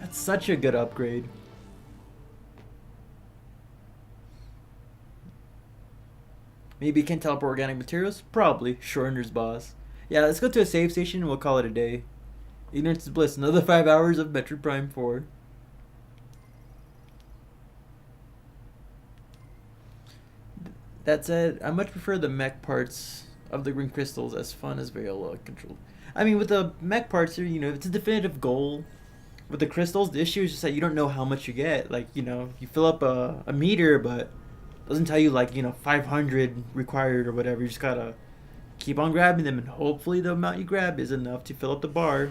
That's such a good upgrade. Maybe it can teleport organic materials? Probably. Schrodinger's boss. Yeah, let's go to a save station and we'll call it a day. Ignorance is bliss. Another 5 hours of Metroid Prime 4. That said, I much prefer the mech parts of the green crystals as fun as Viola controlled. I mean, with the mech parts, it's a definitive goal. With the crystals, the issue is just that you don't know how much you get. Like, you fill up a meter, but it doesn't tell you, like, 500 required or whatever. You just gotta keep on grabbing them, and hopefully the amount you grab is enough to fill up the bar.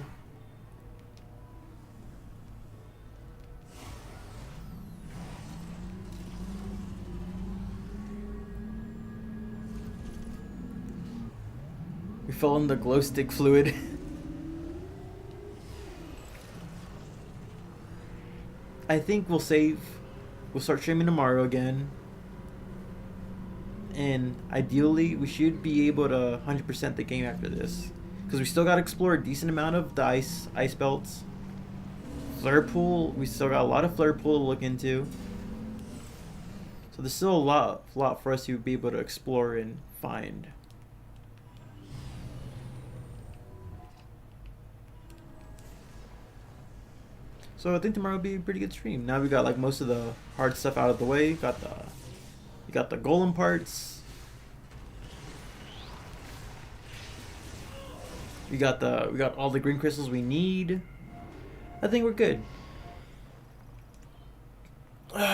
We fill in the glow stick fluid. I think we'll save. We'll start streaming tomorrow again. And ideally, we should be able to 100% the game after this. Because we still got to explore a decent amount of the ice belts. Flare pool, we still got a lot of flare pool to look into. So there's still a lot for us to be able to explore and find. So I think tomorrow will be a pretty good stream. Now we got like most of the hard stuff out of the way. You got the golem parts. We got all the green crystals we need. I think we're good.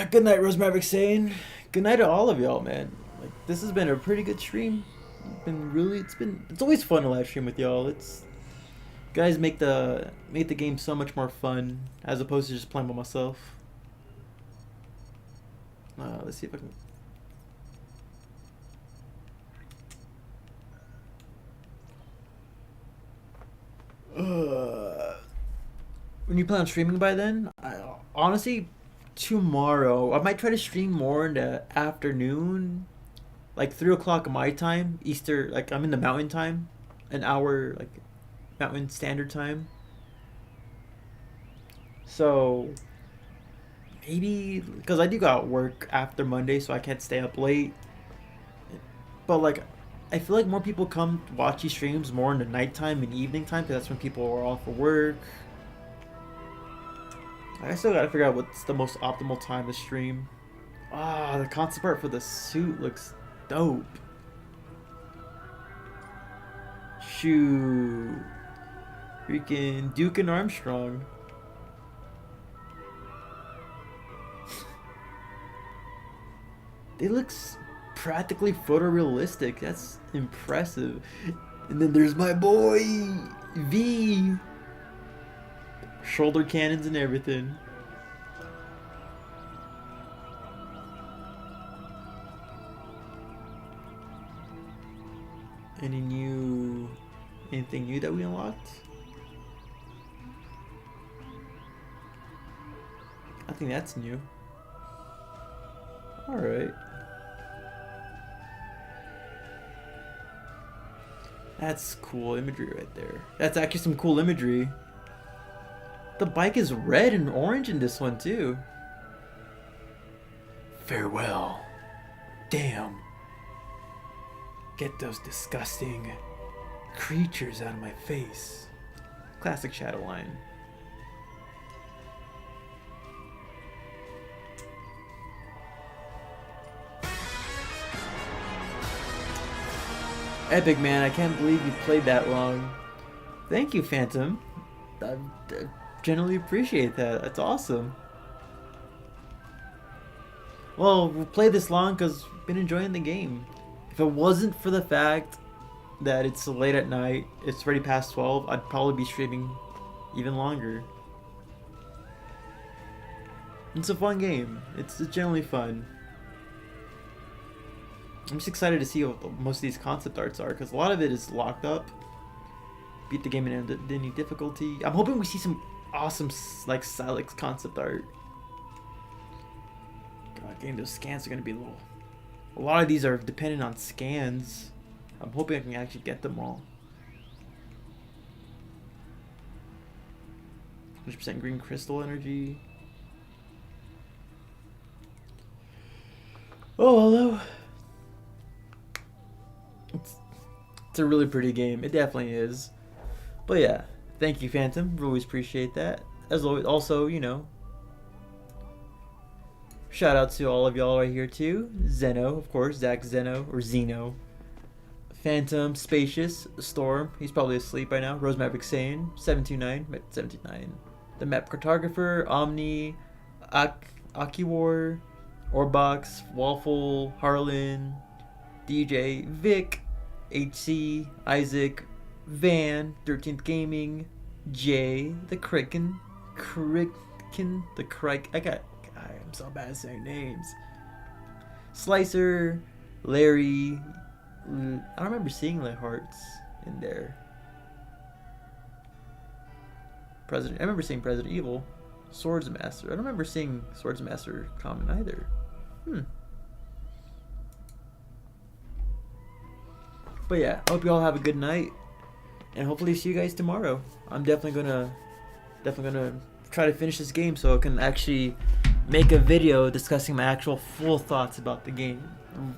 Good night, Rose Maverick saying. Good night to all of y'all, man. Like, this has been a pretty good stream. It's always fun to live stream with y'all. Guys make the game so much more fun as opposed to just playing by myself. Let's see if I can. When you plan on streaming by then, honestly, tomorrow I might try to stream more in the afternoon, like 3 o'clock my time, Easter. Like I'm in the Mountain Time, an hour like Mountain Standard Time. So maybe because I do got work after Monday, so I can't stay up late. But like, I feel like more people come watch these streams more in the nighttime and evening time because that's when people are off for work. I still gotta figure out what's the most optimal time to stream. The concept art for the suit looks dope. Shoot. Freaking Duke and Armstrong. They look practically photorealistic. That's impressive. And then there's my boy V. Shoulder cannons and everything. Anything new that we unlocked? I think that's new. Alright. That's cool imagery right there. That's actually some cool imagery. The bike is red and orange in this one too. Farewell. Damn. Get those disgusting creatures out of my face. Classic Shadowline. Epic, man. I can't believe you played that long. Thank you, Phantom. I generally appreciate that. That's awesome. Well, we'll play this long because we've been enjoying the game. If it wasn't for the fact that it's late at night, it's already past 12, I'd probably be streaming even longer. It's a fun game. It's generally fun. I'm just excited to see what most of these concept arts are, because a lot of it is locked up. Beat the game in any difficulty. I'm hoping we see some awesome, like, Silex concept art. God, getting those scans are going to be a little... A lot of these are dependent on scans. I'm hoping I can actually get them all. 100% green crystal energy. Oh, hello. It's a really pretty game. It definitely is. But yeah, thank you, Phantom. Always appreciate that. As always, also, Shout out to all of y'all right here too. Zeno, of course, Zach Zeno or Zeno. Phantom, Spacious, Storm. He's probably asleep by now. Rose Maverick Sane, 729. The Map Cartographer, Omni, Akiwar, Orbox, Waffle, Harlan, DJ, Vic, HC, Isaac, Van, 13th Gaming, Jay, the Kraken, the Crike. I'm so bad at saying names. Slicer, Larry. I don't remember seeing the hearts in there. I remember seeing President Evil. Swords Master. I don't remember seeing Swords Master common either. But yeah, I hope you all have a good night, and hopefully see you guys tomorrow. I'm definitely gonna try to finish this game so I can actually make a video discussing my actual full thoughts about the game.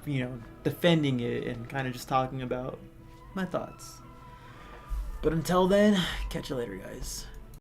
You know, defending it and kind of just talking about my thoughts. But until then, catch you later, guys.